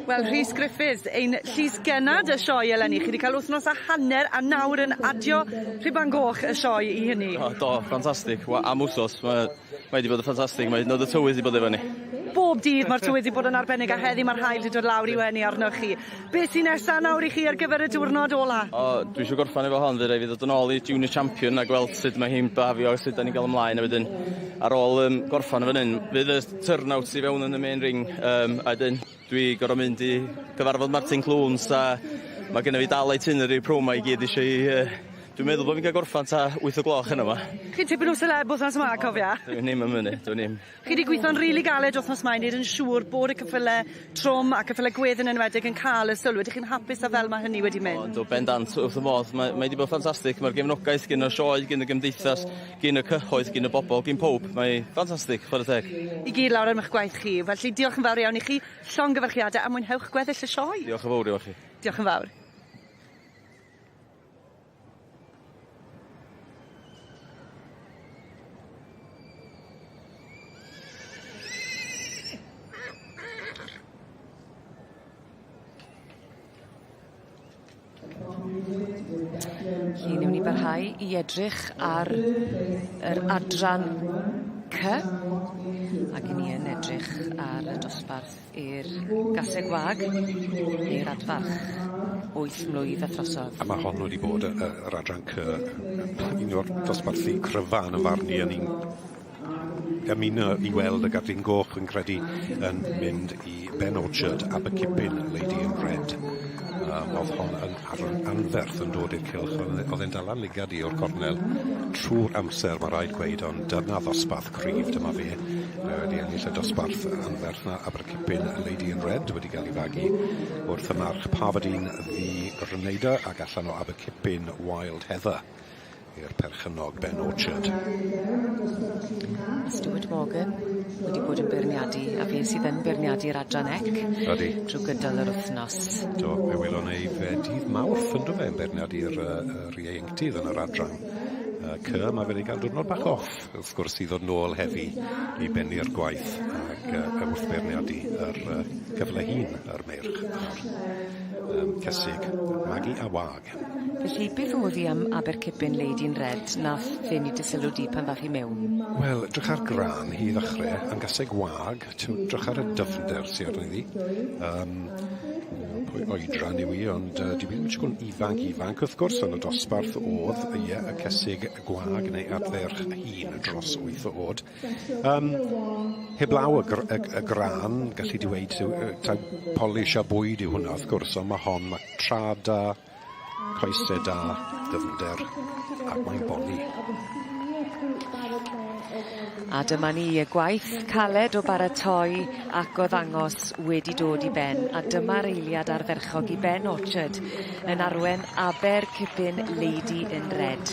Wel, Rhys Griffith, ein llys genad y sioe eleni. Chi wedi cael wythnos a hanner a nawr yn adio rhiban goch y sioe i hynny. Do, ffantastig. Am wsos, mae wedi bod yn ffantastig. Mae nod y tywydd wedi bod efo ni. Bob dydd mae'r tywydd wedi bod yn arbennig a heddi mae'r haul wedi dod lawr i wenu arnoch chi. Beth sy'n nesaf nawr i chi ar gyfer y diwrnod ola? Dwi eisiau gorffan efo hon, fe rai fi ddod yn ôl i Junior Champion a gweld sut mae hi'n bafio a sut da ni'n gael ymlaen a wedyn ar ôl gorffan efo hyn. Fydd y turnout i fewn yn y main ring a wedyn dwi gorau mynd i gyfarfod Martin Clwns a mae gennym fi dal itinerary pro 'ma i gyd eisiau Dwi'n meddwl bod fi'n cael gorffan ta 8 o gloch yna yma. Chi'n tipyn o celeb wythnos yma, cofia? Dwi'n ddim yn mynd, dwi'n ddim. Chi wedi gweithio'n rili galed wythnos yma i wneud yn siŵr bod y cyffylau trwm a cyffylau gwedd yn enwedig yn cael y sylw. Ydych chi'n hapus â fel mae hynny wedi mynd? O, bendant wrth y modd. Mae wedi bod ffantastig. Mae'r gefnogaeth gyn y sioe, gyn y gymdeithas, gyn y cyhoedd, gyn y bobl, gyn pob. Mae'n ffantastig, chwarae teg. I gyd lawr am eich gwaith chi. Felly diolch yn fawr iawn i chi, llongyfarchiadau a mwynhewch gweddill y sioe. Diolch yn fawr i chi. Diolch yn fawr. Felly, newn ni barhau i edrych ar yr adran C, ac i ni yn edrych ar y dosbarth i'r gaseg wag neu'r adfarch 8 mlwydd a throsodd. A mae hon wedi bod yr adran C, un o'r dosbarthu cryfan y farni yn ni'n ymuno i weld y gardyn goch yn credu yn mynd i Ben Orchard Abercipin Lady in Red. Oedd hon yn anferth yn dod i'r cylch, oedd e'n dal ligad i o'r cornel trwy'r amser, mae rhaid gweud, ond dyna ddosbarth cryf, dyma fe. Wedi ennill y dosbarth anferth na Abercipin Lady in Red wedi cael ei fagu wrth y march Pafadine The Grenada ac allan o Abercipin Wild Heather i'r perchynog Ben Orchard. Stuart Morgan wedi bod yn beirniadu, a fe sydd yn beirniadu'r adran ec drwy gydol yr wythnos. Do, fe welon ei fedydd Mawrth yn dod fe'n beirniadu'r ieuenctydd yn yr adran C, mae fe wedi cael diwrnod bach off, wrth gwrs i ddod nôl heddi i bennu'r gwaith ac wrth beirniadu yr cyfle hun yr meirch a'r cysig magu a wag. Felly, beth oedd hi am Abercipin Lady in Red nath fe ni dysylw di pan ddath hi mewn? Wel, drach ar gran hi ddechrau, yn gaseg wag, drach ar y dyfnder sy'n arni ddi. Pwy oedran yw i, ond di ddim yn siŵr ifanc wrth gwrs, ond y dosbarth oedd y cysig gwag neu adferch hun dros 8 o oed. Heblaw y gran, gallu dweud, taw polish a bwyd yw hwnna, wrth gwrs, ond mae hon, mae trada, coesau da, dyfnder, ac mae'n boli. A dyma ni y gwaith caled o baratoi ac o ddangos wedi dod i ben, a dyma'r eiliad ardderchog i Ben Orchard yn arwen Abercipin Lady in Red.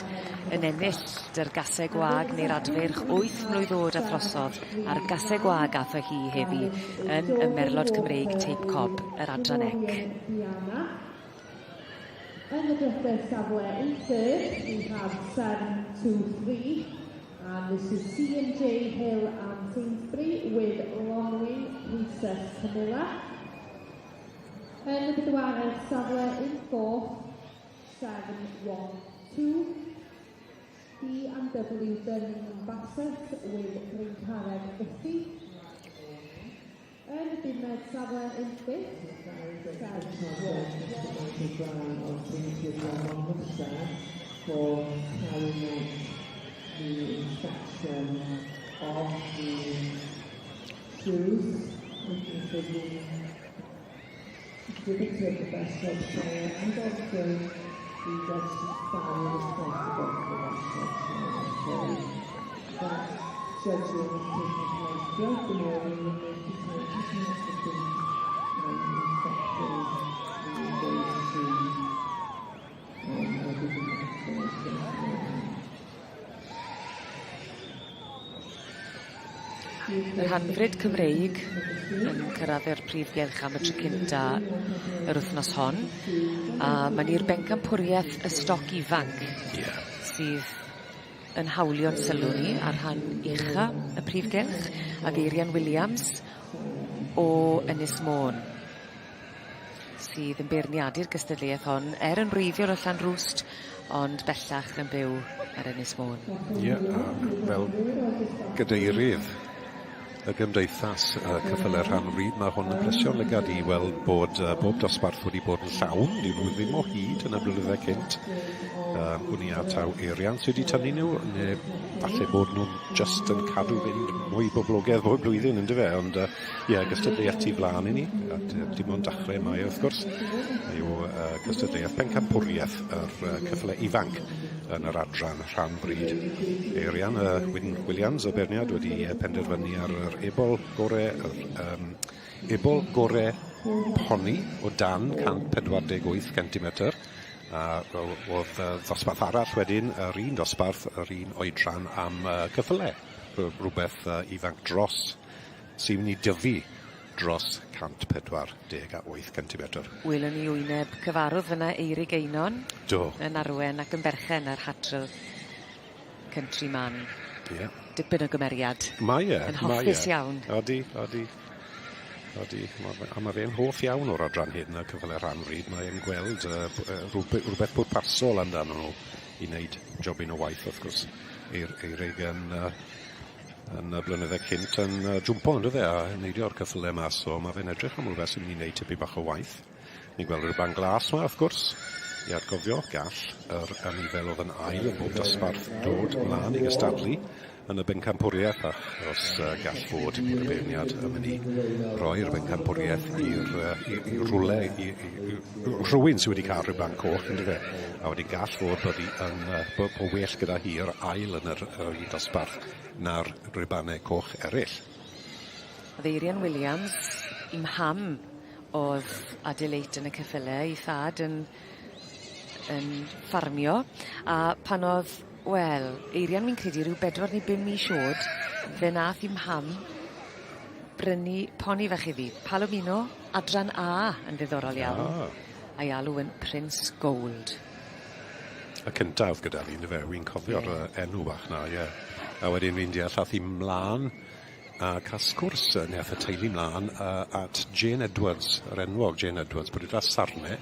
Yn ennill dy'r gaseg wag neu'r adferch 8 mlwydd oed a throsodd a'r gaseg wag atho hi heddi yn y Merlod Cymreig Tape Cob, yr adran ec. Yn y dechrau safle in third, we have 7-2-3, and this is C&J Hill and Sainsbury with Longwing Princess Camilla. Yn y bedwaredd safle in fourth, 7-1-2, B&W Birmingham Bassett with Bryncaredd Uffy. Yn y bumed safle in fifth, 7-1-1. For carrying out the inspection of the shoes, looking for the exhibitor of the best job player, and also the registered fan responsible for the best job player. So that judging is taking place throughout the morning, and there's just no significant inspectors in those shoes. Yr Hanfryd Cymreig yn cyrraedd yr Prif Gylch am y tro cynta yr wythnos hon, a mae'n i'r bencampwriaeth y stoc ifanc sydd yn hawlio'n sylw ni ar rhan ucha y Prif Gylch, ac Eirian Williams o Ynys Môn sydd yn beirniadu'r gystadleuaeth hon yn wreiddiol o Llanrwst, ond bellach yn byw ar Ynys Môn. Fel gadeirydd y gymdeithas cyffyle rhan rhyd, mae hwn yn presion legad i weld bod bob dosbarth wedi bod yn llawn, neu ddim o hyd yn y blynyddoedd cynt. Hwni a taw Eirian sydd wedi tynnu nhw, neu falle bod nhw'n just yn cadw fynd mwy boblogaidd bob blwyddyn yn dyfe, ond gystadleuaeth tu blaen i ni, a dim ond dechrau mai wrth gwrs, yw gystadleuaeth pencampwriaeth yr cyffle ifanc yn yr adran rhan bryd. Eirian Wyn Williams o Berniad wedi penderfynu ar yr ebol gore poni o dan 148 cm. Oedd ddosbarth arall wedyn, yr un dosbarth, yr un oedran am cyffyle, rhywbeth ifanc dros, sy'n mynd i dyfu dros 148 cm. Welwn ni wyneb cyfarwdd fyna Eirig Einon. Do. Yn arwen ac yn berchen ar Hatryl Countryman. Ie. Dipyn o gymeriad. Mae yn hoffus iawn. Odi. A mae fe'n hoff iawn o'r adran hyn y cyfle rhan bryd. Mae'n gweld rhywbeth pwrpasol amdano nhw i wneud jobyn o waith, wrth gwrs. Eirig yn blynydde cynt yn jwmpo yn dydde a neidio'r cyffle mas, so mae fe'n edrych am rhywbeth sy'n mynd i wneud tipyn bach o waith. Ni'n gweld yr ban glas yma, wrth gwrs. I atgofio, gall yr anifel oedd yn ail yn bob dosbarth dod mlaen i gystadlu yn y bencampwriaeth, achos gall fod y Berniad yn mynd i roi'r bencampwriaeth i'r rhywle, i rhywun sydd wedi cael rhyw ban coch yn dyfe. A wedi gall fod bod o well gyda hi'r ail yn yr dosbarth na'r rybannau coch eraill. Oedd Eirian Williams, i mham oedd adeileit yn y cyffyle, i thad yn ffarmio, a pan oedd Eirian fi'n credu rhyw 4 neu 5 mis oed, fe nath i mham brynu poni fach iddi. Palomino, adran A yn ddiddorol iawn. A'i alw yn Prince Gold. Y cyntaf gyda fi, fi'n cofio'r enw bach na, ie. A wedyn fi'n deall ath i mlaen a cael sgwrs nath y teulu mlaen at Jane Edwards, yr enwog Jane Edwards, bod wedi sarne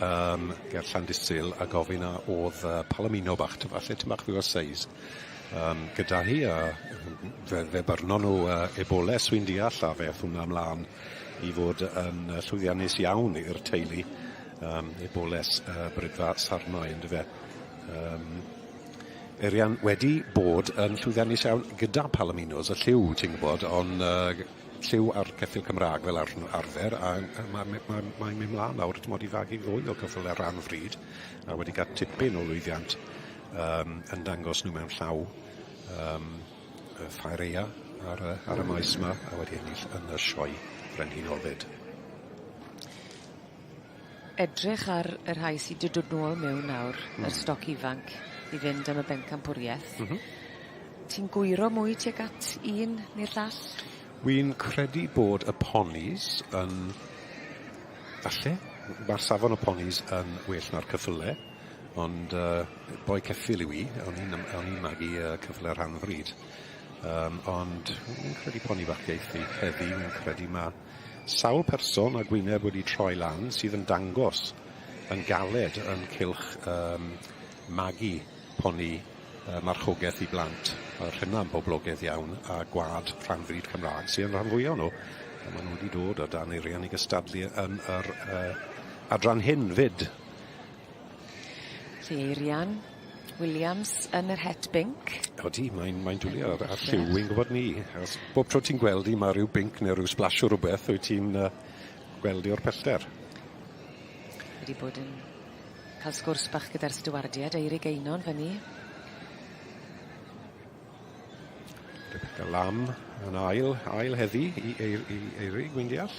ger Llandysil a gofyn a oedd Palomino bach, falle tym bach fwy o seis. Gyda hi, fe byrno nhw eboles wy'n deall, a fe hwnna mlaen i fod yn llwyddiannus iawn i'r teulu eboles brydfa sarnau yn dyfe. Eirian wedi bod yn llwyddiannus iawn gyda Palominos, y lliw, ti'n gwybod, ond lliw ar ceffyl Cymraeg fel arfer, a mae'n mynd mlaen nawr mod i fagu fwy o cyffyle rhan fryd, a wedi cael tipyn o lwyddiant yn dangos nhw mewn llaw Ffaerea ar y maes yma, a wedi ennill yn y sioe brenhinol fyd. Edrych ar y rhai sydd wedi dod nôl mewn nawr, yr stoc ifanc, i fynd am y bencampwriaeth. Ti'n gwyro mwy tuag at un neu'r llall? Wy'n credu bod y ponis yn... Falle, mae'r safon y ponis yn well na'r cyffyle, ond boi ceffyl yw i, o'n i'n magu cyffle rhan fryd. Ond wy'n credu poni bach geithi heddi, wy'n credu mae sawl person a gwyneb wedi troi lan sydd yn dangos yn galed yn cylch magu poni marchogaeth i blant, rhywna'n boblogaidd iawn, a gwad rhan fryd Cymraeg sy'n rhan fwyaf nhw. Maen nhw wedi dod o dan Eirian i gystadlu yn yr adran hyn fyd. Eirian Williams yn yr het binc. Odi, mae'n dwlu ar lliw, wy'n gwybod ni. Bob tro ti'n gweld i mae rhyw binc neu rhyw splash o rhywbeth, wyt ti'n gweld i o'r pellter. Wedi bod yn cael sgwrs bach gyda'r Stiwardiad, Eirig Einon fyny. Rebecca Lam yn ail heddi i Eirig, wy'n deall.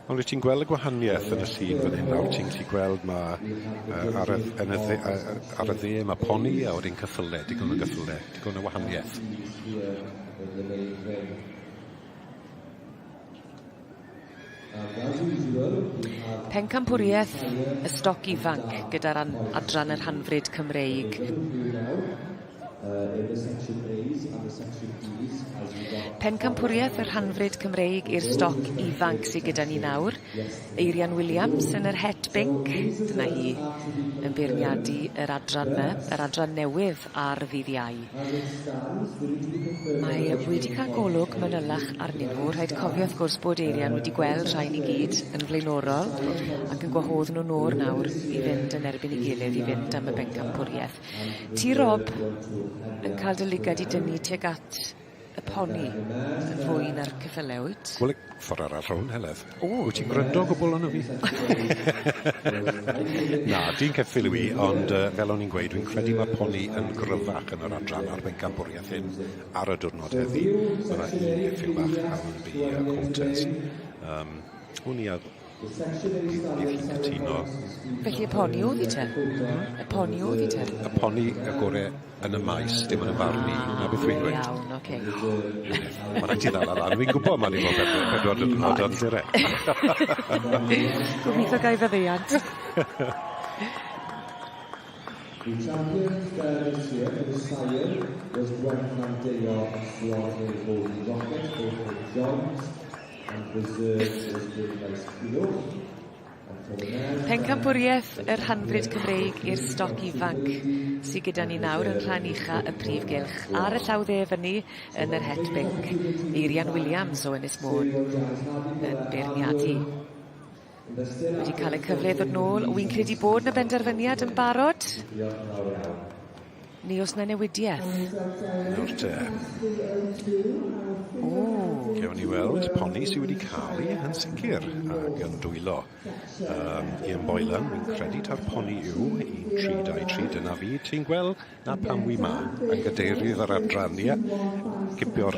Ond wyt ti'n gweld y gwahaniaeth yn y llun fan hyn nawr, ti'n gallu gweld ar y dde mae poni a wedyn cyffyle, digon o wahaniaeth. Pencampwriaeth y stoc ifanc gyda'r adran yr hanfryd Cymreig. in the section A's and the section B's as we got... Pencampwriaeth yr Hanfryd Cymreig i'r stoc ifanc sydd gyda ni nawr. Eirian Williams yn yr het binc. Dyna hi yn beirniadu yr adran yma, yr adran newydd ar ddydd Iau. Mae wedi cael golwg manylach arnyn nhw. Rhaid cofio wrth gwrs bod Eirian wedi gweld rhain i gyd yn flaenorol ac yn gwahodd nhw nôr nawr i fynd yn erbyn i gilydd i fynd am y bencampwriaeth. Ti Rob yn cael dy ligad i dynnu tuag at y poni yn fwy na'r ceffylau, wyt? Wel, ffordd arall rhawn, Heledd. Wyt ti'n gwrando gwbl ond o fi? Na, di'n ceffil i wi, ond fel o'n i'n gweud, dwi'n credu mae poni yn gryfach yn yr adran ar bencampwriaeth hyn ar y diwrnod heddi. Mae'na un ceffil bach Allenby Cortes. Hwn i bydd chi'n cytuno. Felly y poni oedd i te? Y poni oedd i te? Y poni y gorau yn y maes, dim yn y farni, na beth fi'n gweud. Iawn, oce. Mae'n rhaid i ddal ar fi'n gwybod mae'n i fod pedwar dynod ond dire. Gobeithio gai fyddeiant. The champions this year for the Sire was Gwenfran Deo Slot in Golden Rocket, both Johns, and reserves was given by Spino. Pencampwriaeth yr Hanfryd Cymreig i'r stoc ifanc sydd gyda ni nawr yn rhan ucha y Prif Gylch. Ar y llaw dde fyny yn yr het binc, Eirian Williams o Ynys Môn yn beirniadu. Wedi cael y cyfle ddod nôl. Wy'n credu bod na benderfyniad yn barod? Neu os na newidiaeth? Nawr te. Gewn ni weld poni sydd wedi cael ei yn sicr ac yn dwylo. Ian Boylan, wy'n credu ta'r poni yw 1-3-2-3 dyna fi. Ti'n gweld na pam wy ma yn gadeirydd yr adran, gipio'r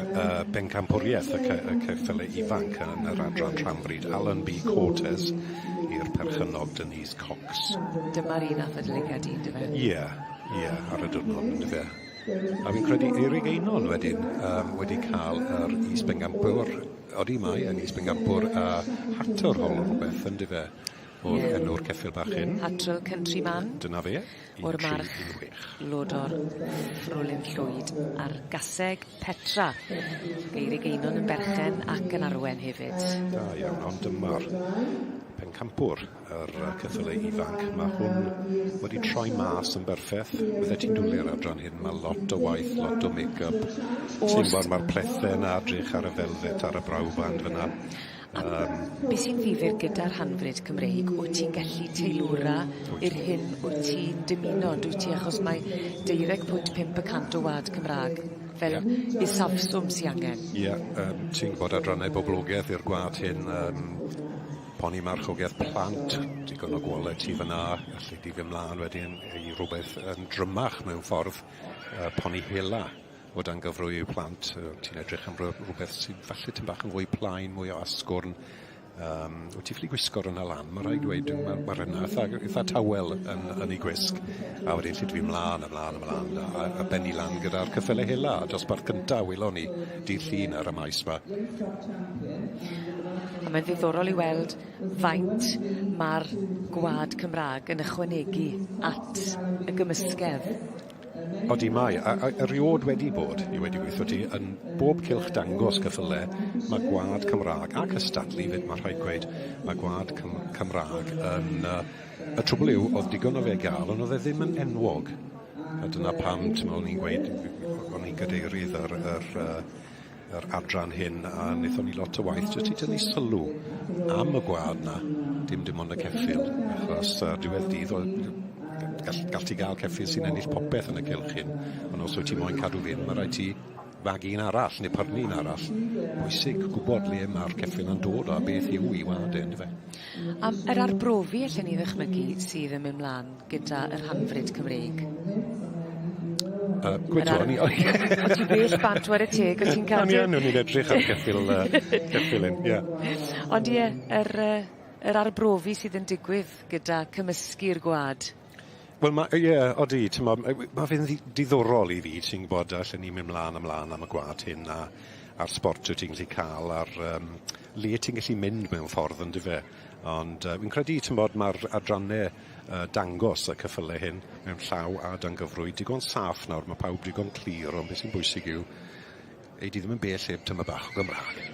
bencampwriaeth y ceffylau ifanc yn yr adran Rhanfryd, Allenby Cortes i'r perchynog Denise Cox. Dyma'r un ath y delegad i'n dyfa? Ie, ar y diwrnod yn dyfa. A fi'n credu Eirig Einon wedyn wedi cael yr is-bengampwr, odi mai yn is-bengampwr a hatwr hol rhywbeth yn dyfa o'r enw'r ceffil bach hyn. Hatryl Countryman. Dyna fe. O'r march Lodor Ffrolyn Llwyd a'r gaseg Petra. Eirig Einon yn berchen ac yn arwen hefyd. Da iawn, ond dyma'r pencampwr yr ceffylau ifanc. Mae hwn wedi troi mas yn berffaith. Bydde ti'n dwlu'r adran hyn, mae lot o waith, lot o make-up. Ti'n bod mae'r plethe yn adrych ar y felfet, ar y brawband fyna. Be sy'n ddifyr gyda'r Hanfryd Cymreig? Wyt ti'n gallu teilwra i'r hyn wyt ti'n dymuno, dwyt ti, achos mae 12.5% o wad Cymraeg fel isafswm sy'n angen. Ie, ti'n gwybod adrannau boblogaeth i'r gwad hyn, poni marchogaeth plant, digon o gwolau ti fyna, gallu di fy mlaen wedyn i rhywbeth yn drymach mewn ffordd poni hela o dan gyfrwy i'w plant. Ti'n edrych am rhywbeth sydd falle ti'n bach yn fwy plaen, mwy o asgwrn. Wyt ti'n ffili gwisgo'r yna lan? Mae rhaid dweud, mae'r yna eitha tawel yn ei gwisg. A wedyn lle dwi mlaen, a benni lan gyda'r cyffelau hela. A dosbarth cyntaf, welon ni, dydd llun ar y maes yma. Mae'n ddiddorol i weld faint mae'r gwad Cymraeg yn ychwanegu at y gymysgedd. Odi mai, a eriod wedi bod, i wedi gweithio ti, yn bob cylch dangos cyffylau, mae gwad Cymraeg, ac ystadlu fyd, mae'n rhaid gweud, mae gwad Cymraeg yn... Y trwbl yw, oedd digon o fe gael, ond oedd e ddim yn enwog. A dyna pam, o'n i'n gweud, o'n i'n gadeirydd yr adran hyn, a wnaethon ni lot o waith, jyst i tynnu sylw am y gwad na, dim ond y ceffil, achos diwedd dydd, gall ti gael ceffil sy'n ennill popeth yn y cylch hyn, ond os wyt ti moyn cadw fynd, mae rhaid ti fagu un arall neu parnu un arall. Bwysig gwybod le mae'r ceffil yn dod o a beth yw i wadau, ynddo fe. Yr arbrofi allan ni ddechmygu sydd yn mynd mlaen gyda yr Hanfryd Cymreig? Gweithio, o'n i... O ti'n bell bant war y teg, o ti'n cael... O'n i'n edrych ar ceffil hyn, ie. Ond ie, yr arbrofi sydd yn digwydd gyda cymysgu'r gwad? Wel, odi, mae fe'n diddorol i fi, ti'n gwybod, allan ni'n mynd mlaen am y gwad hyn a'r sport wyt ti'n gallu cael, a'r le ti'n gallu mynd mewn ffordd yn dyfe. Ond fi'n credu, ti'n bod, mae'r adrannau dangos y cyffylau hyn mewn llaw a dangyfrwy digon saff nawr. Mae pawb digon clir, ond beth sy'n bwysig yw ei di ddim yn bell heb tyma bach o Gymraeg.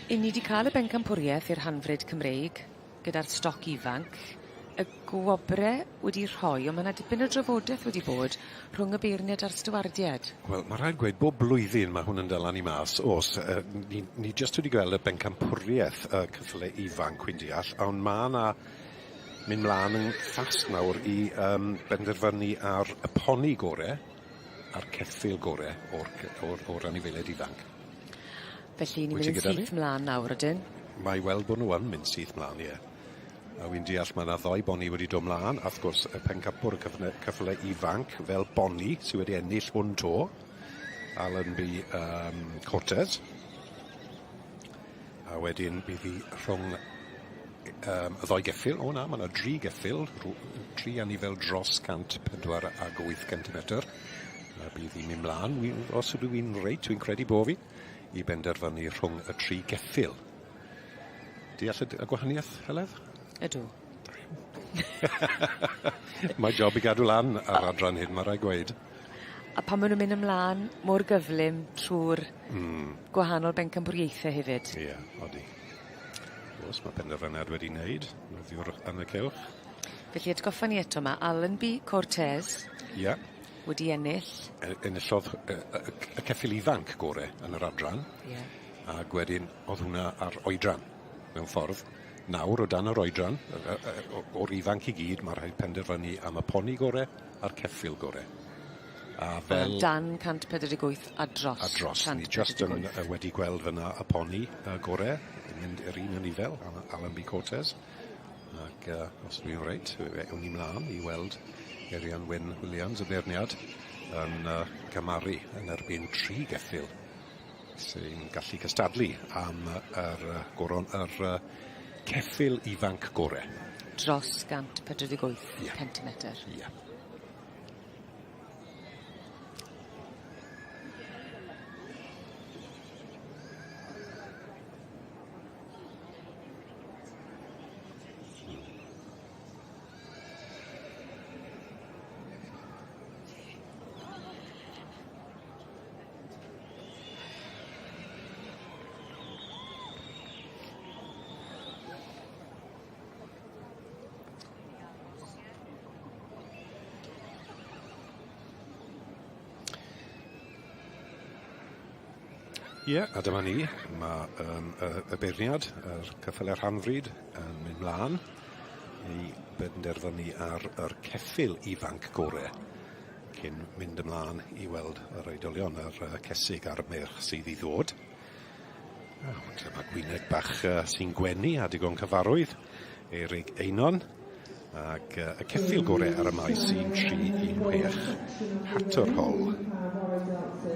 I ni wedi cael y bencampwriaeth i'r hanfryd Cymreig gyda'r stoc ifanc. Y gwobre wedi rhoi, ond mae yna dipyn o drafodaeth wedi bod rhwng y beirniad a'r stywardiad. Wel, mae rhaid gweud bob blwyddyn mae hwn yn dal i mas. Ni just wedi gweld y bencampwriaeth y cyffylau ifanc, wy'n deall, ond mae yna mynd mlaen yn ffast nawr i benderfynu ar y poni gorau a'r ceffil gorau o'r anifeiliaid ifanc. Felly ni'n mynd yn syth mlaen nawr ydyn? Mae weld bod nhw yn mynd syth mlaen, ie. A wy'n deall mae yna ddoi boni wedi dod mlaen. A wrth gwrs, y pencampwr y cyffylau ifanc fel boni sydd wedi ennill hwn to. Alan B. Cortez. A wedyn bydd hi rhwng y ddoi geffil. O na, mae yna 3 geffil. 3 anifel dros 148 centimetr. A bydd hi'n mynd mlaen. Os ydw i'n reit, dwi'n credu bo fi, i benderfynu rhwng y 3 geffil. Deall y gwahaniaeth, Heledd? Ydw. Mae job i gadw lan ar adran hyn, mae rai gweud. A pan maen nhw'n mynd ymlaen mor gyflym trwy'r gwahanol bencampwriaethau hefyd? Ie, odi. Os mae penderfyniad wedi wneud, noddiwr yn y cylch. Felly atgoffa ni eto, mae Alan B. Cortez wedi ennill. Enillodd y ceffil ifanc gorau yn yr adran. A wedyn oedd hwnna ar oedran, mewn ffordd. Nawr o dan yr oedran, o'r ifanc i gyd, mae rhaid penderfynu am y poni gorau a'r ceffil gorau. A fel... Dan 148 a dros. A dros. Ni just yn wedi gweld fyna y poni gorau, mynd i'r un anifel, Alan B. Cortez. Ac os dwi'n reit, ewn ni mlaen i weld Erian Wyn Williams, y beirniad, yn gymaru yn erbyn 3 geffil sy'n gallu cystadlu am yr ceffil ifanc gorau. Dros 148 centimetr. Ie. Ie, a dyma ni. Mae y beirniad, yr cyffylau hanfryd, yn mynd mlaen i benderfynu ar yr ceffil ifanc gorau cyn mynd ymlaen i weld yr oedolion, yr cesig a'r merch sydd i ddod. Mae gwyneb bach sy'n gwenu a digon cyfarwydd, Eirig Einon, ac y ceffil gorau ar y maes sy'n 316 Hatterhol.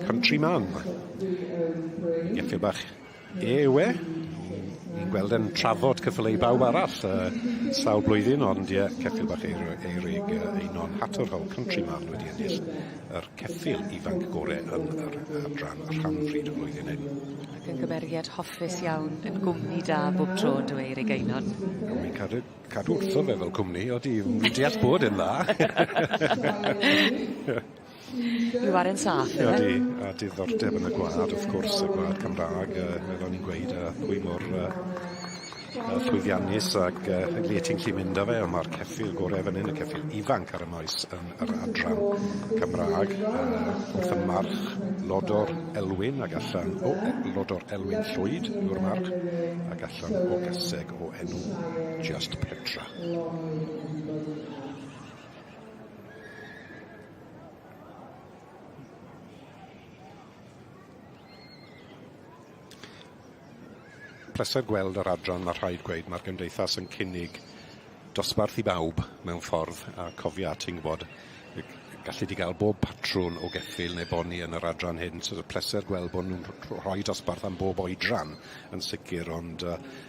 Countryman. Geffil bach ewe, ni'n gweld yn trafod cyffyle i bawb arall sawl blwyddyn, ond ceffyl bach eirig un o'n Hatterhol Countryman wedi ennill yr ceffyl ifanc gorau yn yr adran rhanfryd y flwyddyn hyn. Ac yn gymeriad hoffus iawn yn gwmni da bob tro yn dwy Eirig Einon. Mi'n cadw wrtho fe fel cwmni, oeddi yn deall bod yn dda. Yw ar yn saff, Ydy, a diddordeb yn y gwaad, wrth gwrs, y gwaad Cymraeg, fel o'n i'n gweud, pwy mor llwyddiannus ac le ti'n gallu mynd â fe, ond mae'r ceffyl gorau fan hyn, y ceffyl ifanc ar y maes yn yr adran Cymraeg, wrth y march Lodor Elwyn ac allan, Lodor Elwyn Llwyd yw'r march, ac allan o gaseg o enw Just Petra. Pleser gweld yr adran, mae rhaid gweud, mae'r gymdeithas yn cynnig dosbarth i bawb mewn ffordd, a cofia ti'n gwybod, gallu di gael bob patrwn o geffyl neu boni yn yr adran hyn, so pleser gweld bod nhw'n rhoi dosbarth am bob oedran yn sicr, ond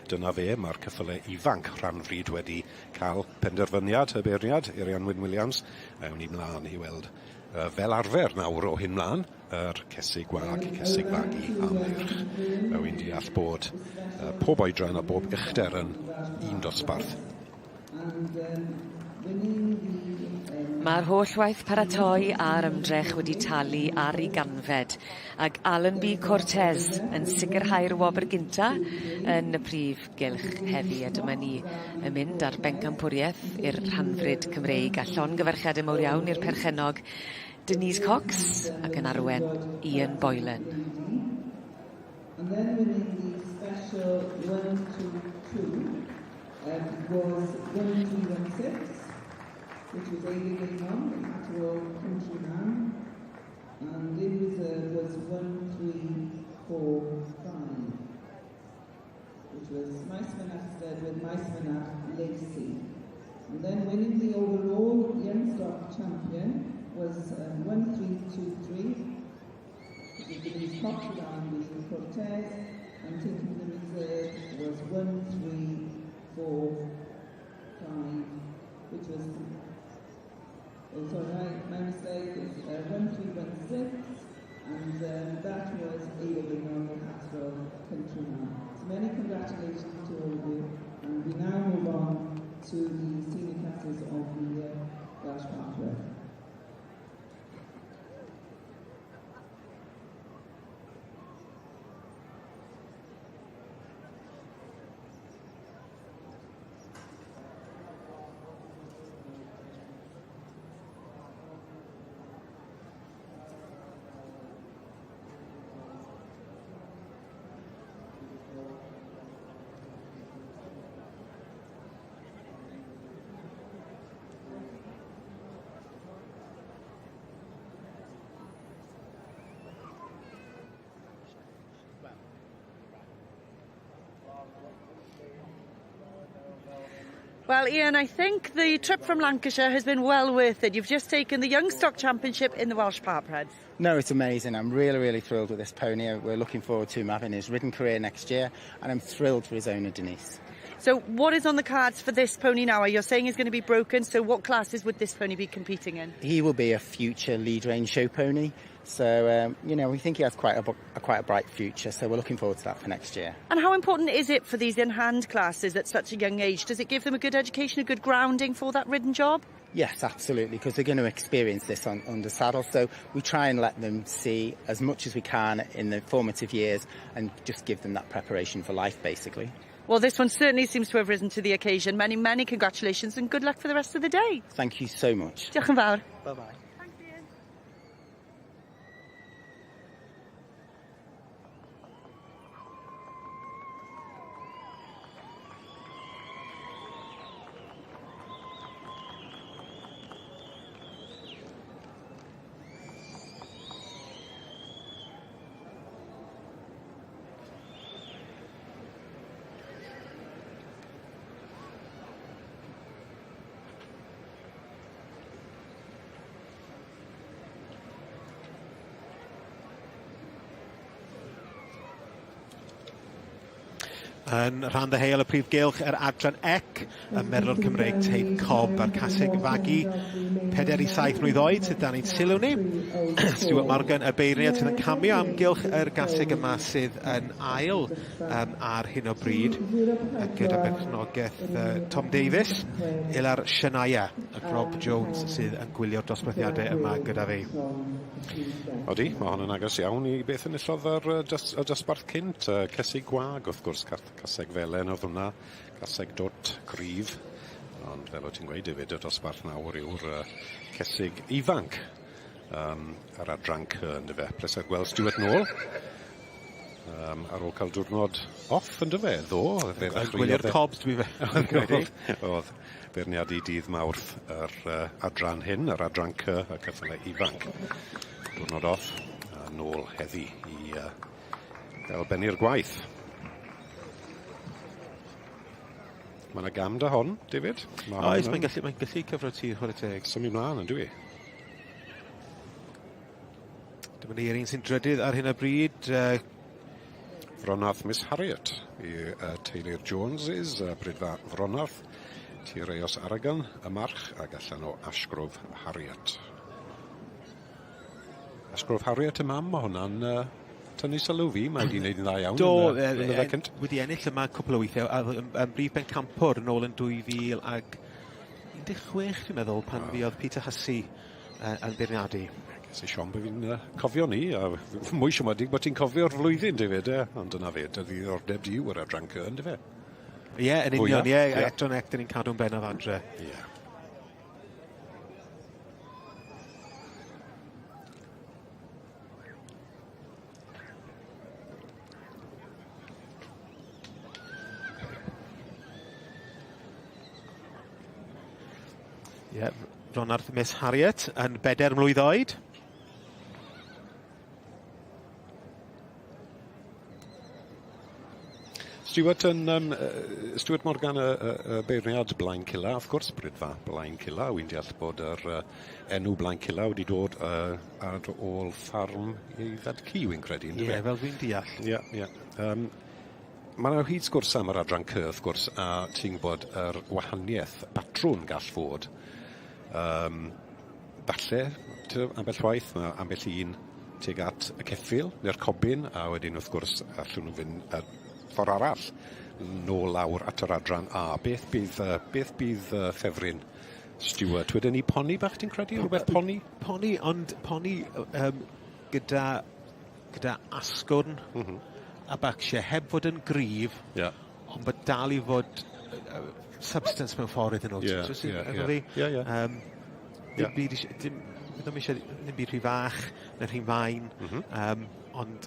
dyna fe, mae'r cyffyle ifanc rhanfryd wedi cael penderfyniad, y beirniad, Arian Williams, ewn ni mlaen i weld fel arfer nawr o hyn mlaen, yr cesig wag, cesig fagu a meirch. Wy'n deall bod pob oedran a bob uchder yn un dosbarth. Mae'r holl waith paratoi a'r ymdrech wedi talu ar ei ganfed, ac Alan B. Cortez yn sicrhau'r wobr gynta yn y Prif Gylch heddi, a dyma ni yn mynd ar bencampwriaeth i'r rhanfryd Cymreig a llongyfarchiadau mawr iawn i'r perchennog Denise Cox ac yn arwen Ian Boylan. And then winning the special 1-2-2 was 1-3-1-6, which was Eilig Einon, the Hatterhol Countryman, and in reserve was 1-3-4-5, which was Maesmanach Stead with Maesmanach Lacey. And then winning the overall young stock champion was 1-3-2-3, Denise Cox and Cortez, and taking the reserve was 1-3-4-5, which was, oh sorry, my mistake, is 1-3-1-6, and that was Ailing on the Hatterhol Countryman. So many congratulations to all of you, and we now move on to the senior classes of the Welsh pathway. Well, Ian, I think the trip from Lancashire has been well worth it. You've just taken the Young Stock Championship in the Welsh Parkreds. No, it's amazing. I'm really, really thrilled with this pony. We're looking forward to him having his ridden career next year, and I'm thrilled for his owner, Denise. So what is on the cards for this pony now? You're saying he's going to be broken, so what classes would this pony be competing in? He will be a future lead range show pony. So, we think he has quite a bright future, so we're looking forward to that for next year. And how important is it for these in-hand classes at such a young age? Does it give them a good education, a good grounding for that ridden job? Yes, absolutely, because they're going to experience this under saddle, so we try and let them see as much as we can in the formative years and just give them that preparation for life, basically. Well, this one certainly seems to have risen to the occasion. Many, many congratulations and good luck for the rest of the day. Thank you so much. Diolch yn fawr. Bye-bye. Yn rhan ddeheol y Prif Gylch, adran ec, y Merlwr Cymreig Teip Cob a'r Casig Fagu 4-7 mlwydd oed, sydd dan ein sylw ni. Stuart Morgan, y beirniad sydd yn camio amgylch yr gasig yma sydd yn ail ar hyn o bryd, gyda berchnogaeth Tom Davies, Ilar Shania, ac Rob Jones sydd yn gwylio'r dosbarthiadau yma gyda fi. Odi, mae hwn yn agos iawn i beth yn illodd yr dosbarth cynt, Cesig Gwag, wrth gwrs, Caseg Felen oedd hwnna, Caseg Dwt, Grif, ond fel o ti'n gweud hefyd, y dosbarth nawr yw'r Cesig Ifanc, yr adranc yn dyfe. Pleser gweld Stuart nôl, ar ôl cael diwrnod off yn dyfe, ddo. Gwylio'r cobs dwi fe. Oedd beirniadu dydd Mawrth yr adran hyn, yr adranc y ceffylau ifanc. Diwrnod off, a nôl heddi i elbennu'r gwaith. Mae yna gam da hon, David? Oes, mae'n gallu cyfro ti chwarae teg. Symud ymlaen, yn dwi? Dyma ni un sy'n drydydd ar hyn o bryd. Fronath Miss Harriet i teulu'r Joneses, brydfa Fronath, Tireos Aragon, y march, ac allan o Asgrof Harriet. Asgrof Harriet y mam, mae hwnna'n tynnu sylw fi, mae wedi gwneud yn dda iawn. Do, wedi ennill yma cwpl o weithiau, yn brif bencampwr yn ôl yn 2016, dwi'n meddwl, pan fi oedd Peter Hussey yn beirniadu. Ges i Sion bod fi'n cofio ni, a mwy siomedig bod ti'n cofio'r flwyddyn, David, ond dyna fe, dy ddiddordeb di yw'r adranc yn dyfe. Ie, yn union, ie, eto nec, dyn ni'n cadw'n bennaf adre. Ie. Ie, Fronarth Miss Harriet yn 4 mlwydd oed. Stuart Morgan y beirniad Blaen Cilla, wrth gwrs, brydfa Blaen Cilla. Wy'n deall bod yr enw Blaen Cilla wedi dod ar ôl ffarm i ddadcu, wy'n credu. Ie, fel fi'n deall. Ie. Mae yna hyd sgwrs am yr adran wrth gwrs, a ti'n bod yr wahaniaeth batrwn gall fod. Falle, ambell waith, mae ambell un tuag at y ceffil, neu'r cobyn, a wedyn wrth gwrs allwn nhw fynd ffordd arall nôl lawr at yr adran A. Beth bydd ffefryn Stuart? Wedyn ni poni bach, ti'n credu? Rhywbeth poni? Poni, ond poni gyda asgwrn a bacsiau, heb fod yn gryf, ond bod dal i fod substance mewn ffordd iddyn nhw. Ddim byd rhy fach, neu rhy fain, ond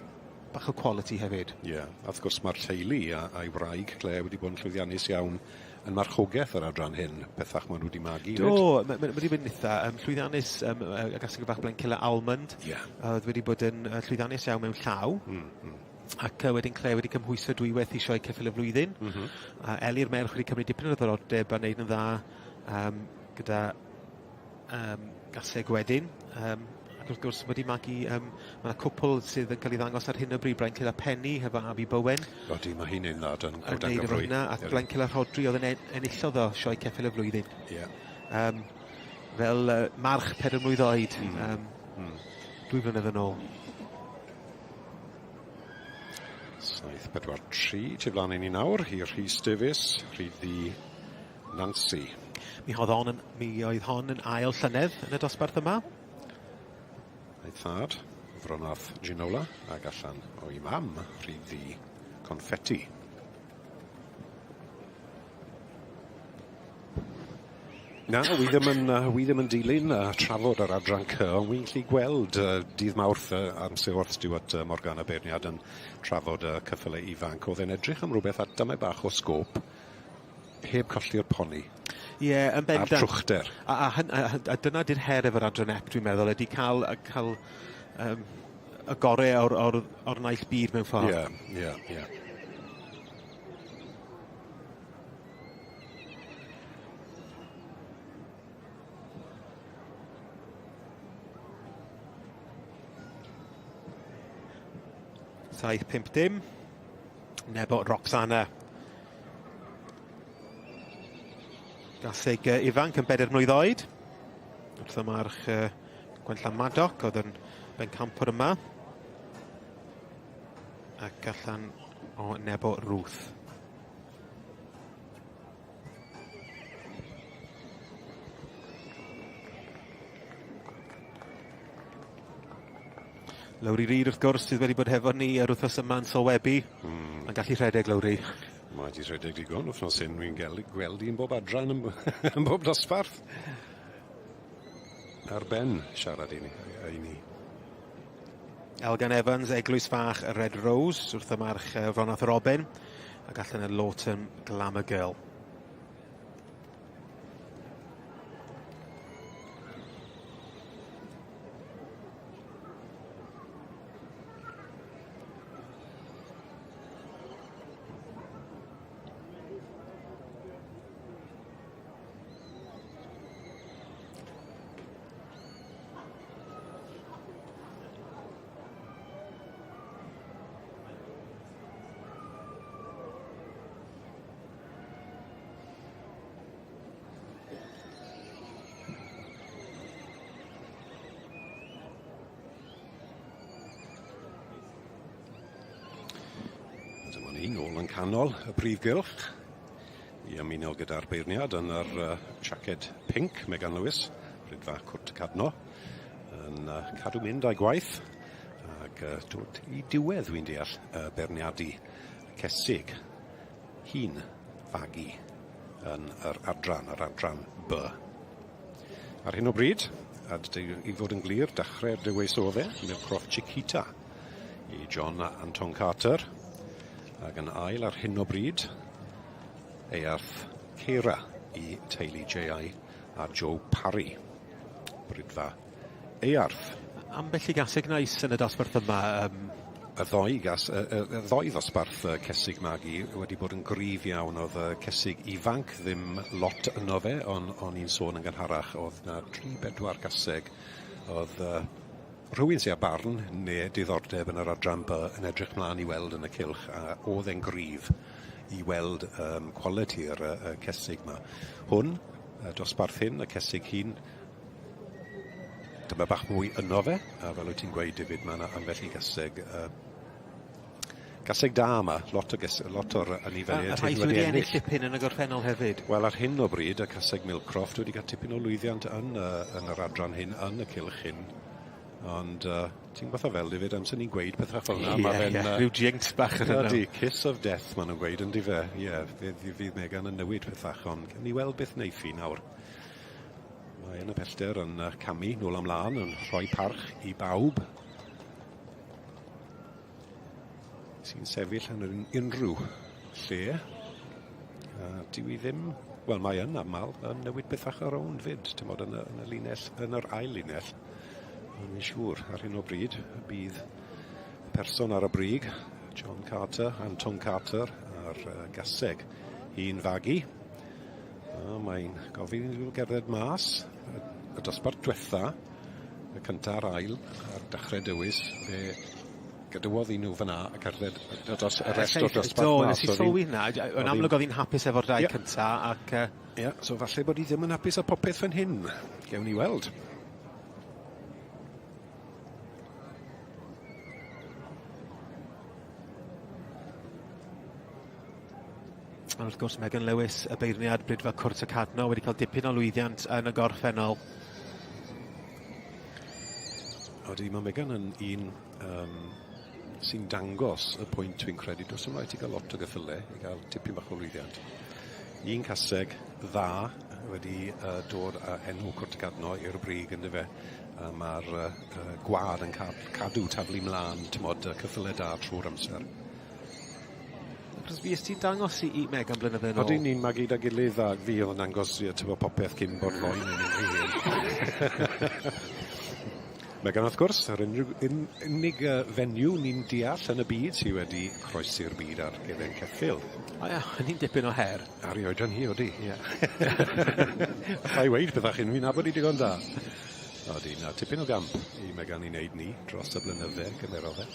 bach o quality hefyd. Ie, wrth gwrs mae'r teulu a'i wraig Claire wedi bod yn llwyddiannus iawn yn marchogaeth yr adran hyn, pethach maen nhw wedi magu. Do, mae wedi bod yn eitha llwyddiannus y gasig y bach Blaen Cilla Almond. Oedd wedi bod yn llwyddiannus iawn mewn llaw. Ac wedyn Claire wedi cymhwyso dwywaith i sioe ceffyl y flwyddyn. Eli'r merch wedi cymryd dipyn o ddiddordeb a wneud yn dda gyda gaseg wedyn. Ac wrth gwrs wedi magu, mae yna cwpl sydd yn cael ei ddangos ar hyn o bryd, Blaen Cilla Penny, hefo Abi Bowen. Odi, mae hi'n un ddad yn gwrdd ag gyfrwy. A Blaen Cilla Rhodri oedd yn enillodd o sioe ceffyl y flwyddyn. Fel march 4 mlwydd oed, 2 flynedd yn ôl. 7-4-3, ti flaen i ni nawr, hi Rhys Davies, Rhyddi Nancy. Mi oedd hon yn ail llynedd yn y dosbarth yma. Ei thad, Fronath Ginola, ac allan o'i mam, Rhyddi Confetti. Na, wi ddim yn dilyn trafod yr adran C, ond wy'n gallu gweld dydd Mawrth amser wrth Stuart Morgan y beirniad yn trafod ceffylau ifanc. Oedd e'n edrych am rhywbeth a dymau bach o sgôp, heb colli'r poni. Ie, yn bendant. A'r trwchter. A dyna di'r her efo'r adran ep, dwi'n meddwl, ydy cael y gorau o'r naill byd mewn ffordd. Ie. Saith 5 dim. Nebo Roxana Gasig ifanc yn 4 mlwydd oed. Wrth y march Gwenllan Maddock oedd yn bencampwr yma. Ac allan o Nebo Ruth. Lowri Reid wrth gwrs sydd wedi bod hefo ni yr wythnos yma yn sylwebu. Mae'n gallu rhedeg Lowri. Mae di rhedeg digon wythnos hyn. Dwi'n gweld i'n bob adran yn bob dosbarth. Ar ben siarad i ni. Elgan Evans, eglwys fach y Red Rose wrth y march Fronath Robin. Ac allan y Lawton Glamour Girl. Nôl yn canol y Prif Gylch i ymuno gyda'r beirniad yn yr siaced pink Megan Lewis, Rydfa Cwrt Cadno, yn cadw mynd â'i gwaith ac dod i diwedd dwi'n deall beirniadu cesig hun fagu yn yr adran B. Ar hyn o bryd, i fod yn glir, dechrau'r dyweisodde Milcroft Chiquita i John Anton Carter, ac yn ail ar hyn o bryd, Earth Ceira i teulu J.I. a Joe Parry. Brydfa Earth. Ambell i gasig nais yn y dosbarth yma. Y ddoi ddosbarth cesig magi wedi bod yn gryf iawn. Oedd cesig ifanc ddim lot yno fe, ond i'n sôn yn gynharach. Oedd na 3-4 gaseg. Oedd rhywun sy'n barn neu diddordeb yn yr adran B yn edrych mlaen i weld yn y cylch, a oedd e'n gryf i weld quality'r cesig yma. Hwn, dosbarth hyn, y cesig hun, dyma bach mwy yno fe, a fel wyt ti'n gweud, David, mae yna ambell i gaseg. Gaseg da yma, lot o'r anifeiliaid. A rhai sydd wedi ennill tipyn yn y gorffennol hefyd. Wel, ar hyn o bryd, y caseg Milcroft wedi cael tipyn o lwyddiant yn yr adran hyn, yn y cylch hyn. Ond ti'n gwybod fel, David, amser ni'n gweud pethau fel yna. Rhyw jinx bach yn yno. Kiss of death, maen nhw'n gweud yn dife. Fydd Megan yn newid pethau, ond ni weld beth neiff i nawr. Mae yn y pellter yn camu nôl ymlaen, yn rhoi parch i bawb. Sy'n sefyll yn unrhyw lle. Dyw i ddim, wel mae yn aml, yn newid bethau ar own fyd, ti'n modd yn y linell, yn yr ail linell. Mae'n siŵr ar hyn o bryd bydd person ar y brig, John Carter, Anton Carter, a'r gaseg un fagu. Mae'n gofyn i'w gerdded mas, y dosbarth diwetha, y cyntaf ar ail, ar dechrau dywys, fe gydawodd i nhw fyna a cerdded y rest o'r dosbarth mas. Nes i sylwi hynna, yn amlwg oedd hi'n hapus efo'r dau cyntaf, ac... so falle bod hi ddim yn hapus â popeth fan hyn. Gewn ni weld. Ond wrth gwrs, Megan Lewis, y beirniad Brydfa Cwrt y Cadno, wedi cael dipyn o lwyddiant yn y gorffennol. Mae Megan yn un sy'n dangos y pwynt dwi'n credu. Does ym rhaid i gael lot o gyffyle i gael dipyn bach o lwyddiant. Un caseg dda wedi dod â enw Cwrt y Cadno i'r brig yn dyfe. Mae'r gwad yn cadw taflu mlaen, tymod, cyffyle da trwy'r amser. Chos fi ysdi dangos i Megan blynydde yn ôl. Oedden ni'n magu da gilydd a fi oedd yn dangos popeth cyn bod roi yn un. Megan, wrth gwrs, ar unig fenyw ni'n deall yn y byd sydd wedi croesi'r byd ar gefen ceffil. Hynny'n dipyn o her. Ar ei oedran hi, odi. Alla i weid bethach chi'n fi'n abod i digon da. Odi, na, tipyn o gamp i Megan i wneud ni dros y blynydde gymerodd e.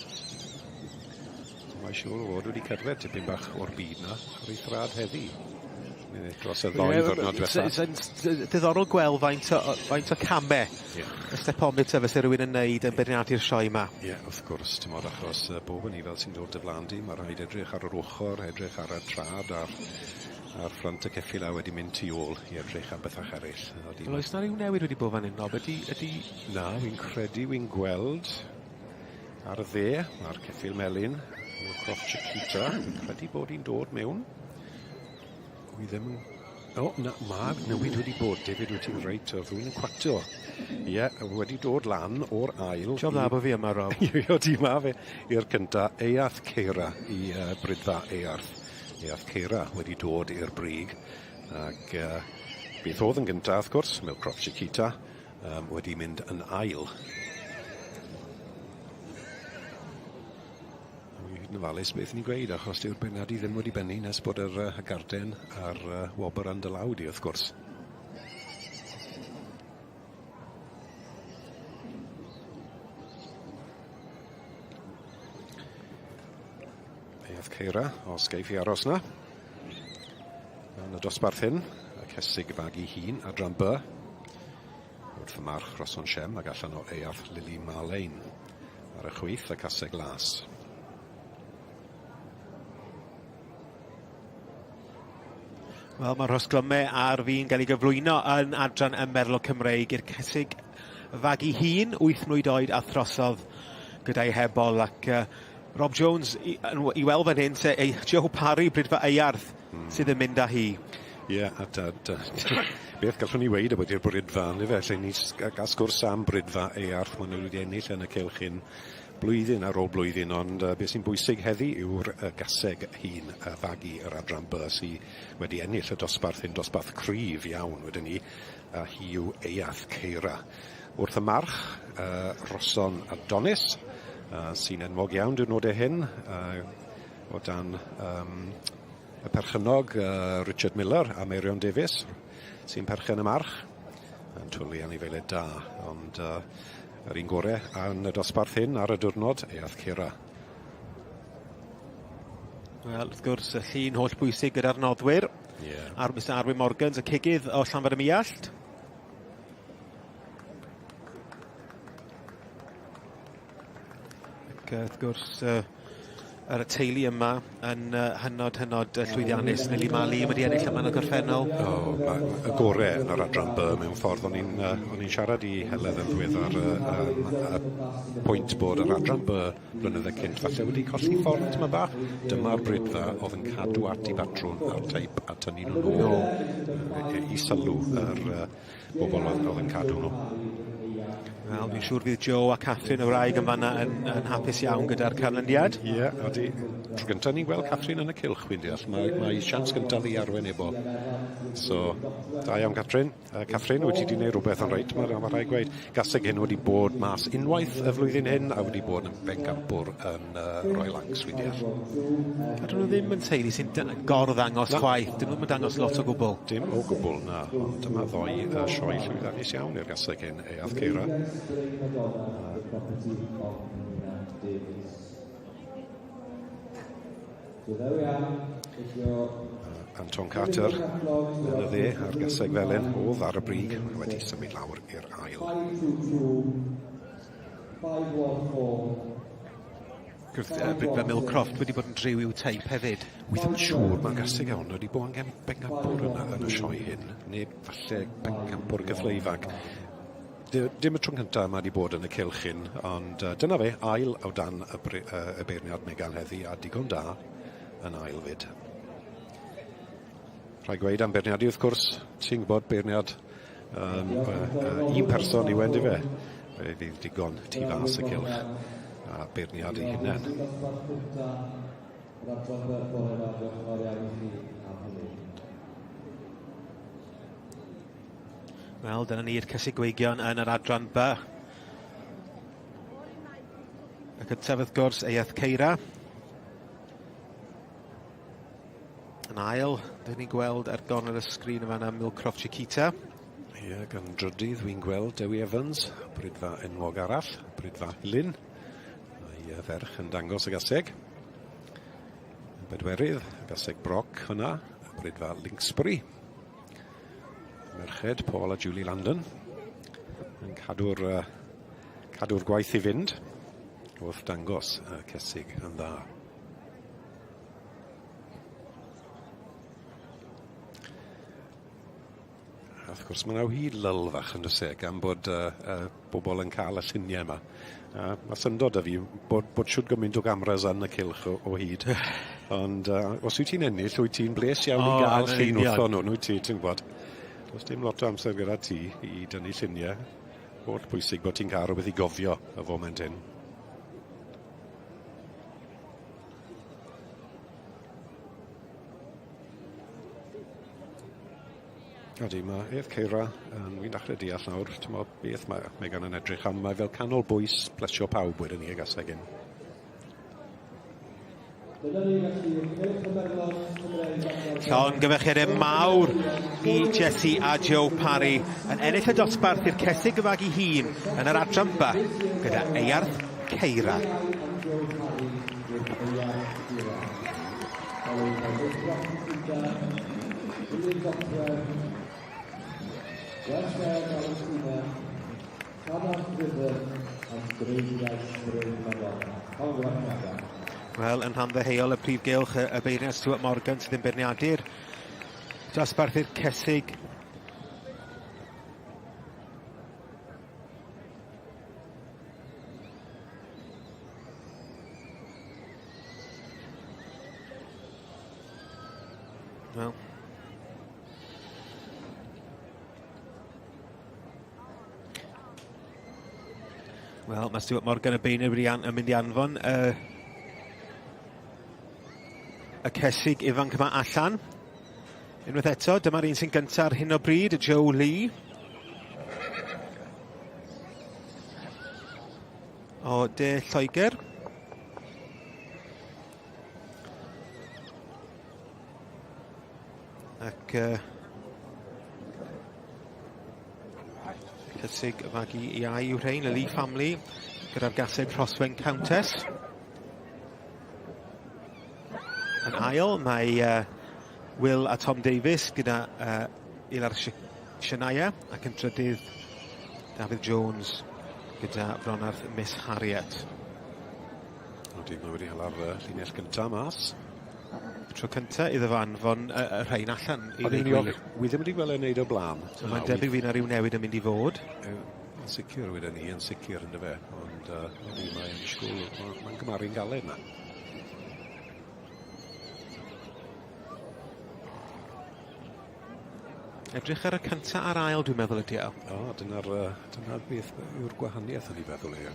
Mae siŵr o fod wedi cerdded tipyn bach o'r byd na ar ei thrad heddi. Dros y ddoi ddwrnod diwethaf. Diddorol gweld faint o camau y stepometer fysa rhywun yn neud yn beirniadu'r sioe yma. Ie, wrth gwrs, dim ond achos bob yn i fel sy'n dod dyflandu, mae rhaid edrych ar yr ochr, edrych ar y trad, a'r ffrant y ceffil a wedi mynd tu ôl i edrych am bethau eraill. Oes na ryw newid wedi bod fan hyn, Rob? Na, wy'n credu wy'n gweld ar y dde, mae'r ceffil melyn, o'r Croft Chiquita, wy'n credu bod hi'n dod mewn. Wi ddim yn... O, na, mae newid wedi bod. David, wyt ti'n reit o rhywun yn cwato. Ie, wedi dod lan o'r ail. Job dda bod fi yma, Rob. Ie, di ma fe. I'r cynta, Eath Ceira i brydfa Earth. Eath Ceira wedi dod i'r brig. Ac beth oedd yn gynta, wrth gwrs, mewn Croft Chiquita, wedi mynd yn ail. Yn ofalus beth ni'n gweud, achos dyw'r Bernardi ddim wedi bennu nes bod yr garden a'r wobr yn dylawd i, wrth gwrs. Eath Ceira, os geiff i aros na. Yn y dosbarth hyn, y cesig fagu hun adran by. Wrth y march Roson Shem ac allan o Eath Lili Marlein. Ar y chwith y caseg las. Wel, mae'r rhosglymau ar fi'n cael ei gyflwyno yn adran ymerlo Cymreig i'r cesig fagu hun, 8 mlwydd oed a throsodd gyda'i hebol ac Rob Jones i weld fan hyn ei Joe Parry brydfa Earth sydd yn mynd â hi. Ie, a beth gallwn ni weid bod i'r brydfa, neu fe, lle ni gasgwrs am brydfa Earth, maen nhw wedi ennill yn y cylch hyn blwyddyn ar ôl blwyddyn, ond beth sy'n bwysig heddi yw'r gaseg hun fagu yr adran by sydd wedi ennill y dosbarth hyn, dosbarth cryf iawn wedyn ni, a hi yw Eath Ceira. Wrth y march, Roson Adonis, sy'n enwog iawn diwrnodau hyn, o dan y perchynog Richard Miller a Meirion Davies, sy'n perchen y march, yn twlu anifeiliaid da, ond yr un gorau yn y dosbarth hyn ar y diwrnod, Eath Ceira. Wel, wrth gwrs, y llun holl bwysig gyda'r noddwyr. Ar Mr Arwyn Morgans, y cigydd o Llanfair y Miallt. Ac wrth gwrs, yr teulu yma yn hynod llwyddiannus. Lili Mali wedi ennill yma yn y gorffennol. Y gorau yn yr adran by mewn ffordd. O'n i'n siarad i Heledd yn ddiweddar y pwynt bod yr adran by blynydde cynt falle wedi colli ffordd yma bach. Dyma'r brydfa oedd yn cadw at i batrwn a'r teip a tynnu nhw nôl i sylw yr bobl oedd yn cadw nhw. Wel, fi'n siŵr fydd Joe a Catherine y wraig yn fanna yn hapus iawn gyda'r canlyniad. Ie, ydy. Tro gyntaf ni'n gweld Catherine yn y cylch, fi'n deall. Mae sians gyntaf i arwen ebo. So, da iawn Catherine. Catherine, wyt ti wedi gwneud rhywbeth yn reit, mae rhaid gweud. Gaseg hyn wedi bod mas unwaith y flwyddyn hyn, a wedi bod yn bencampwr yn Royal Lancs, fi'n deall. Ydyn nhw ddim yn teulu sy'n gorddangos chwaith. Dyn nhw'n dangos lot o gwbl. Dim o gwbl, na. Ond dyma ddoi sioe llwyddiannus iawn i'r gaseg hyn, Eath Ceira. Anton Carter yn y dde ar gaseg felyn oedd ar y brig wedi symud lawr i'r ail. Brydfa Milcroft wedi bod yn driw i'w teip hefyd. Wi ddim yn siŵr mae'n gaseg iawn wedi bod angen bencampwr yn y sioe hyn, neu falle bencampwr gyfleifag. Dim y tro cyntaf mae wedi bod yn y cylch hyn, ond dyna fe, ail o dan y beirniad Megan heddi, a digon da yn ail fyd. Rhaid gweud am beirniadu, wrth gwrs, ti'n gwybod beirniad un person i wendi fe. Fydd digon tu fas y cylch a beirniad ei hunain. Wel, dyna ni'r cysigweigion yn yr adran by. Y cyntaf wrth gwrs, Eath Ceira. Yn ail, dyn ni'n gweld ar gornel y sgrin yma na Milcroft Chiquita. Ie, gan drydydd wy'n gweld Dewi Evans, brydfa enwog arall, brydfa Lyn. Mae ferch yn dangos y gaseg. Bedwerydd, gaseg Broc hwnna, Brydfa Linksbury. Merched, Paul a Julie Landon. Yn cadw'r gwaith i fynd. Wrth dangos Cesig yn dda. Wrth gwrs, mae'n hyd lylfach yn dysgu, gan bod bobl yn cael y lluniau yma. Mae syndod â fi bod siwt gymaint o gamras yn y cylch o hyd. Ond os wyt ti'n ennill, wyt ti'n bles iawn i gael llun wrtho nhw, wyt ti'n gwybod. Does dim lot o amser gyda ti i dynnu lluniau. Holl bwysig bod ti'n cael rhywbeth i gofio y foment hyn. Ydy, mae Edd Ceira yn wy'n dechrau deall nawr, ti'n meddwl beth mae gan yn edrych am, mae fel canol bwys plesio pawb wedyn ni ag asegyn. Llongyfarchiadau mawr i Jessie a Joe Parry yn ennill y dosbarth i'r Cesig gyfag 'i hun yn yr adran B gyda Eirth Ceira. Wel, yn rhan ddeheuol y Prif Gylch y beirniad Stuart Morgan sydd yn beirniadu'r dosbarth i'r Cesig. Wel, mae Stuart Morgan y beirniad yn mynd i anfon y Cesig ifanc yma allan. Unwaith eto, dyma'r un sy'n gyntaf ar hyn o bryd, y Joe Lee. O De Lloegr. Ac Cesig y fag i iau yw rhain, y Lee family, gyda'r gased Rhoswen Countess. Yn ail, mae Will a Tom Davies gyda Ilar Shania, ac yn trydydd David Jones gyda Fronarth Miss Harriet. Ydy, mae wedi hela'r llinell gyntaf mas. Tro cyntaf iddo fan fo'n y rhain allan. Wi ddim wedi gweld e'n neud o blaen. Mae'n debyg wy'n ar ryw newid yn mynd i fod. Yn sicr wedyn ni, yn sicr yn dyfe. Ond mae'n disgwyl, mae'n gymaru'n galed yna. Edrych ar y cyntaf a'r ail, dwi'n meddwl ydi o. Dyna'r beth yw'r gwahaniaeth yn ei feddwl ei.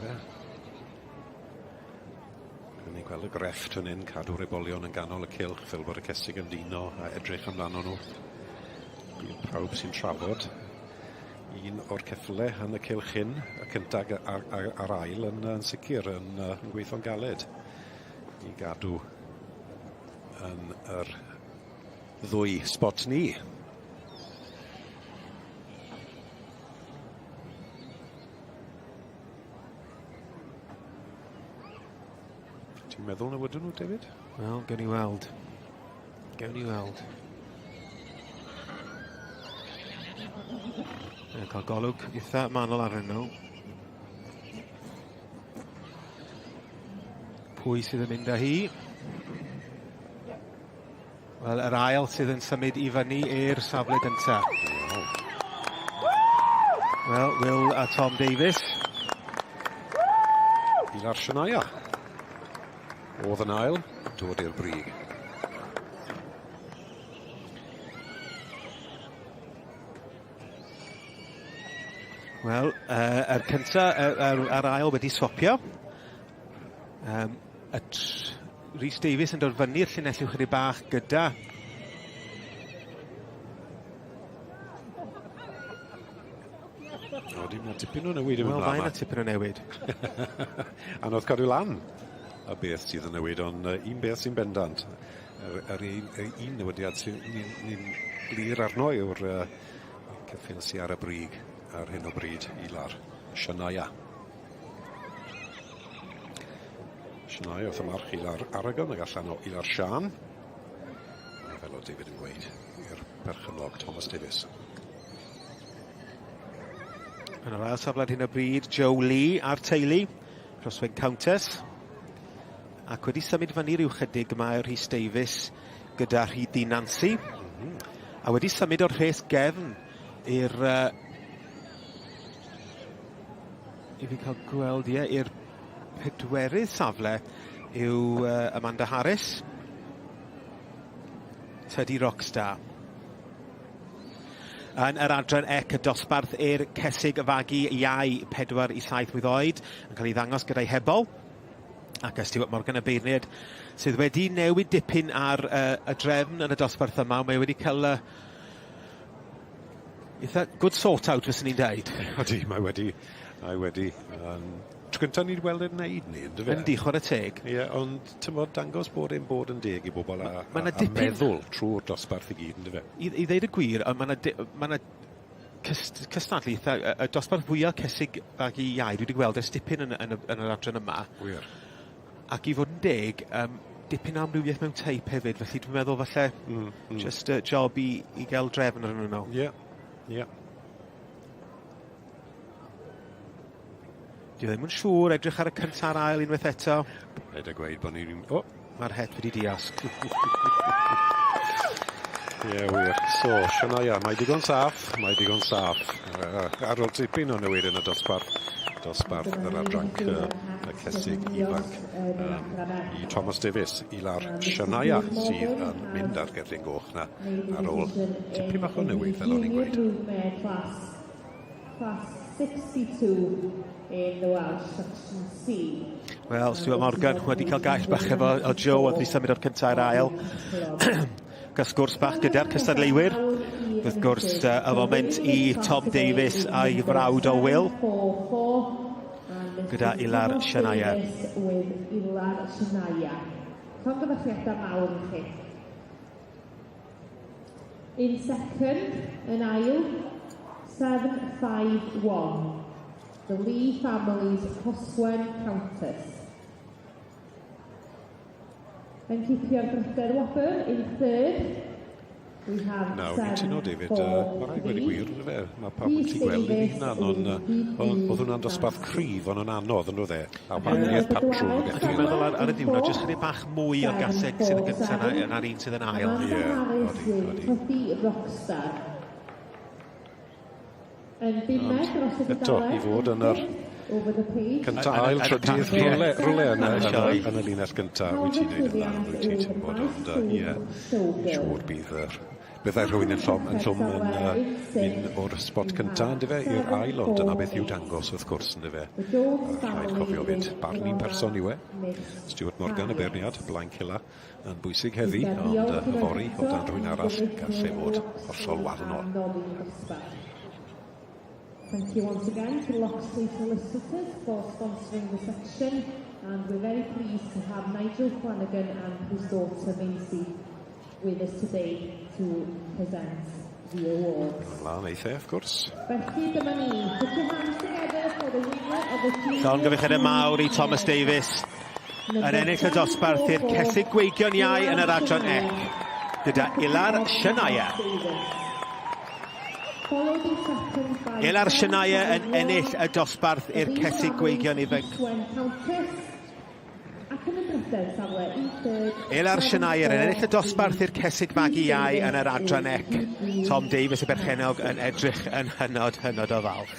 Ni'n gweld y grefft yn un, cadw'r ebolion yn ganol y cylch, fel bod y Cesig yn dino a edrych amdano nhw. Pawb sy'n trafod. Un o'r ceffle yn y cylch hyn, y cyntaf a'r ail yn sicr yn gweithio'n galed. I gadw yn yr ddwy spot ni. Ti'n meddwl na wydyn nhw, David? Wel, gawn ni weld. Gawn ni weld. Yn cael golwg eitha manol arnyn nhw. Pwy sydd yn mynd â hi? Wel, yr ail sydd yn symud i fyny i'r safle gyntaf. Wel, Will a Tom Davies. Ilar Shania. Oedd yn ail, dod i'r brig. Wel, yr cyntaf, yr ail wedi swapio. Rhys Davies yn dod fyny'r llinell uwch ychydig bach gyda Mae tipyn o newid yn Wel, mae yna tipyn o newid. Anodd cadw lan a beth sydd yn newid, ond un beth sy'n bendant. Yr un newidiad sy'n ni'n glir arno yw'r ceffil sy'n ar y brig ar hyn o bryd, Ilar Shania. Shania wrth y march Ilar Aragon ag allan o Ilar Sian. Fel o David yn gweud i'r perchynnog Thomas Davies. Yn yr ail safle hyn o bryd, Joe Lee a'r teulu, crosswing Countess. Ac wedi symud fyny rhyw chydig mae Rhys Davies gyda Rhyd Nancy. A wedi symud o'r rhes gefn i'r... I fi cael gweld, i'r pedwerydd safle yw Amanda Harris. Teddy Rockstar. Yn yr adran ec, y dosbarth i'r cesig fagu iau 4 i 7 mlwydd oed yn cael ei ddangos gyda'i hebol. Ac Stewart Morgan y beirniad sydd wedi newid dipyn ar y drefn yn y dosbarth yma. Mae wedi cael eitha good sort out, fyswn ni'n dweud. Ydy, mae wedi. Tro gyntaf ni'n weld yn neud ni, ynddo fe? Yn di, chwarae teg. Ie, ond tymod dangos bod yn deg i bobl a meddwl trwy'r dosbarth i gyd, ynddo fe? I ddeud y gwir, mae cystadlu, y dosbarth fwyaf cesig ag i iau, dwi wedi gweld ers dipyn yn yr adran yma. Wir. Ac i fod yn deg, dipyn amrywiaeth mewn teip hefyd, felly dwi'n meddwl falle just job i gael drefn ar nhw. Ie. Dwi ddim yn siŵr, edrych ar y cynta'r ail unwaith eto. Rhaid a gweud bod ni'n... Mae'r het wedi diasg. Ie, wir. So, Shania, mae digon saff. Ar ôl tipyn o newid yn y dosbarth yr adranc y cesig ifanc i Thomas Davies i lar Shania sydd yn mynd ar gerdding goch na ar ôl tipyn bach o newid fel o'n i'n gweud. Class 62 in the Welsh section C. Wel, Stewart Morgan wedi cael gall bach efo Joe oedd wedi symud o'r cyntaf i'r ail. Sgwrs bach gyda'r cystadleuwyr. Wrth gwrs, y foment i Tom Davies a'i frawd o Will. Gyda Ilar Shania. Llongyfarchiadau mawr i chi. In second, yn ail, 751. The Lee family's Hoswen Countess. Yn cipio'r drydedd Wobr in third, we have 743. David, mae rhaid wedi gwir, fe. Mae pawb yn ti gweld i hynna, oedd hwnna'n dosbarth cryf, ond yn anodd yn oedd e. A wahaniaeth patrwm. Dwi'n meddwl ar y diwrnod, jyst chydig bach mwy o'r gaseg sydd yn gyntaf na'r un sydd yn ail. Teddy Rockstar. Eto, i fod yn yr cyntaf ail trydydd rwle yn y linell gyntaf wyt ti'n neud yna wyt ti'n bod ond siŵr bydd rhywun yn llwm yn o'r spot cyntaf yn dyfe i'r ail ond dyna beth yw dangos wrth gwrs yn dyfe rhaid cofio fynd barni'n person yw Stewart Morgan y beirniad Blaen Cilla yn bwysig heddi ond yfori o dan rhywun arall gall fod hollol wahanol. Thank you once again to Loxley Solicitors for sponsoring the section, and we're very pleased to have Nigel Flanagan and his daughter Macy with us today to present the awards. Lan eithaf, of course. Felly dyma ni. Put your hands together for the winner of the junior... Llongyfarchiadau mawr i Thomas Davies. Yn ennill y dosbarth i'r cesig gweigion iau yn yr adran ec, gyda Ilar Shania. Ilar Shania yn ennill y dosbarth i'r cesig gweigion ifanc. Ilar Shania yn ennill y dosbarth i'r cesig magu iau yn yr adran ec. Tom Davies y berchenog yn edrych yn hynod o falch.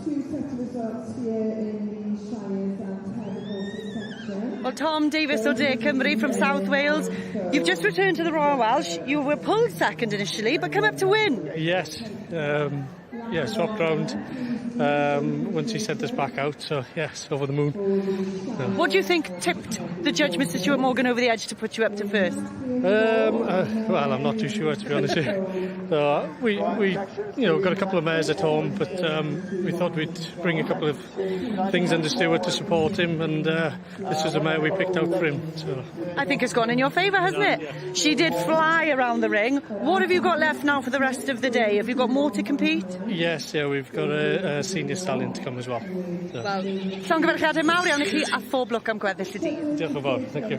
two sets of results here in the Shires and Heather horses section. Well, Tom Davies o De Cymru from South Wales. You've just returned to the Royal Welsh. You were pulled second initially, but come up to win. Yes. Swapped round once he sent us back out, so yes, over the moon. What do you think tipped the judge, Mr. Stuart Morgan, over the edge to put you up to first? Well, I'm not too sure, to be honest with you. We got a couple of mares at home, but we thought we'd bring a couple of things under Stuart to support him, and this was a mare we picked out for him. So. I think it's gone in your favour, hasn't it? She did fly around the ring. What have you got left now for the rest of the day? Have you got more to compete? Yes, we've got a senior stallion to come as well. So. Wel, llongyfarchiadau mawr iawn I chi a phob lwc am gweddill y dydd. Diolch yn fawr, thank you.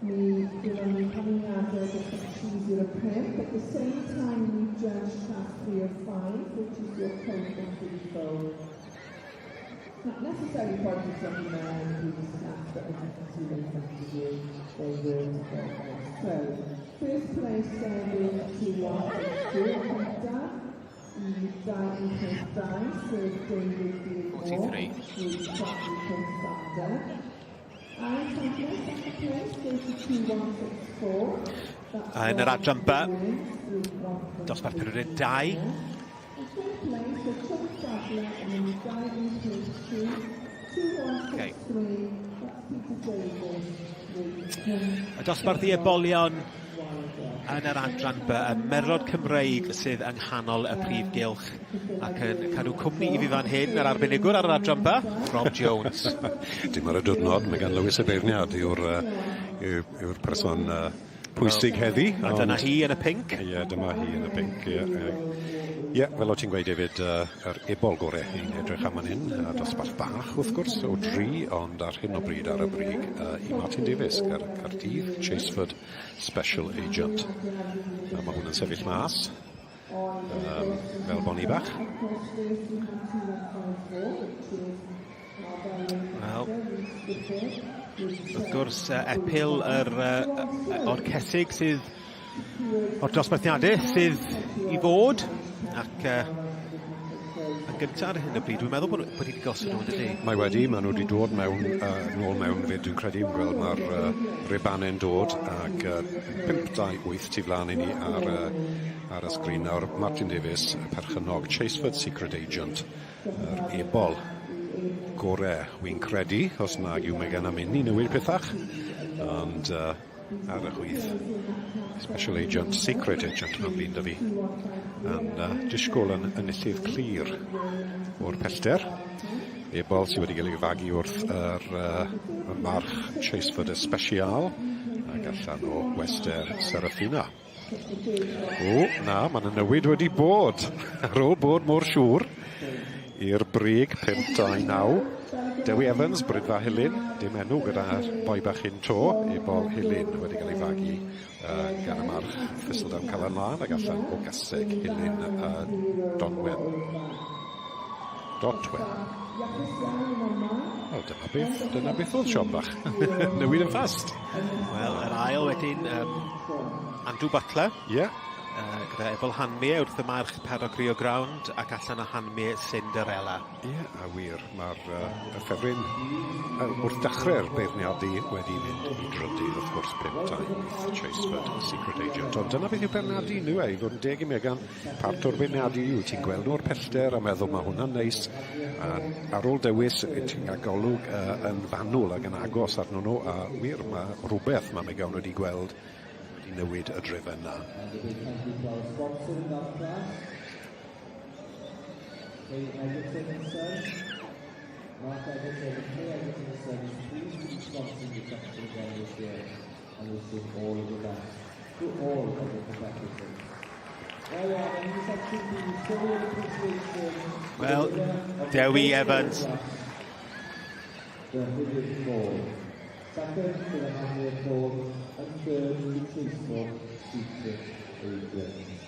Ni gyda ni canlyniadau gyda 305. At the same time, we judged class 305, which is your code of the not necessarily part of something that in previous class, but as you can see, they come to you, they will together. So, first place standing to 1, Diving Prince Dice, with David Gilmore, who's Charlie Prince Thunder. Yn yr adjumpa, dosbarth period 2. Okay. Y dosbarth i ebolion yn yr adjumpa, y merlod Cymreig sydd yng nghanol y Prif Gylch ac yn cadw cwmni i fi fan hyn, yr arbenigwr ar yr adjumpa, Rob Jones. Dim ar y diwrnod, mae gan Lewis y Beirniad yw'r person pwysig heddi. A dyna hi yn y pinc. Ie, dyma hi yn y pinc, ie. Fel o ti'n gweud, David, yr ebol gorau i'n edrych am fan hyn, dosbarth bach, wrth gwrs, o 3, ond ar hyn o bryd ar y brig i Martin Davies, Caerdydd, Chaseford Special Agent. Mae hwn yn sefyll mas, fel boni bach. Wel, wrth gwrs, epil o'r cesig sydd o'r dosbarthiadau sydd i fod, ac yn gyntaf ar hyn o bryd, dwi'n meddwl bod wedi gosod nhw yn y lle. Mae nhw wedi dod nôl mewn fyd, dwi'n credu yn gweld mae'r ribanau'n dod, ac 5-2-8 tu flaen i ni ar y sgrin. Nawr, Martin Davies, perchynog, Chaseford Secret Agent, yr ebol gorau, wy'n credu, os nag yw mae gan am un i newid pethach, ond ar y chwyth Special Agent, Secret Agent mae'n blin da fi, yn disgwyl yn illydd clir o'r pellter. Ebol sydd wedi cael ei fagu wrth yr march Chaseford Especial ac allan o Wester Serafina. Mae'n newid wedi bod ar ôl bod mor siŵr i'r brig 5-2-9. Dewi Evans, Brydfa Hilyn, dim enw gyda'r boi bach hyn to, ebol Hilyn wedi cael ei fagu gan y march Thistledown Calan ac allan o Gaseg Hilyn Dotwen. Dyna beth oedd Sean bach. Newid yn ffast. Wel, yr ail wedyn, Andrew Butler. Ie. Gyda Ebol Hanmie wrth y march Paddock Rio Ground ac allan o Hanmie Cinderella. Ie, a wir, mae'r ffefryn wrth dechrau'r beirniadu wedi mynd i drydydd, wrth gwrs, 5-2 Chaseford Secret Agent. Ond dyna beth yw beirniadu nhw, i fod yn deg i Megan, part o'r beirniadu yw, ti'n gweld nhw'r pellter a meddwl mae hwnna'n neis. Ar ôl dewis, ti'n gael golwg yn fanwl ac yn agos arnyn nhw, a wir, mae rhywbeth mae Megan wedi gweld i newid y drefen na. Wel, Dewi Evans. Second, to the Henry Ford, and third, to Chaseford Secret Agent.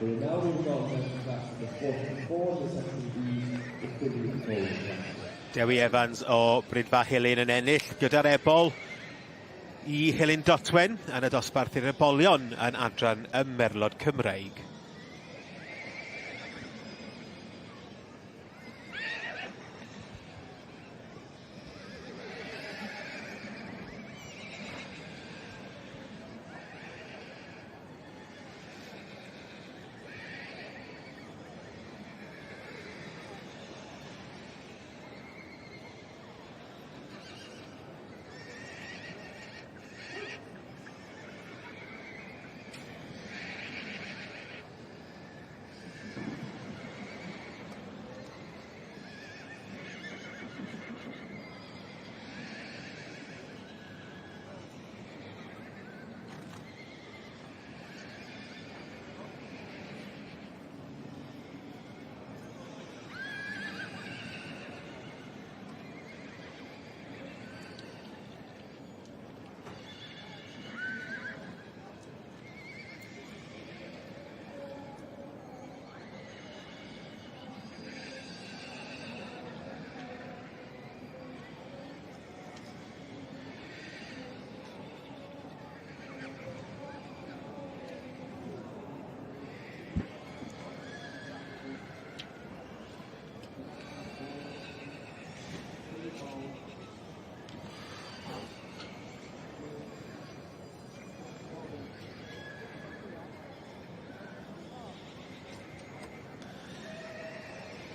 We're now moving on to the class of the 44, the section B, the 34 class. Dewi Evans o Brydfa Hilyn yn ennill gyda'r ebol i Hilyn Dotwen yn y dosbarth i'r ebolion yn adran y Merlod Cymreig.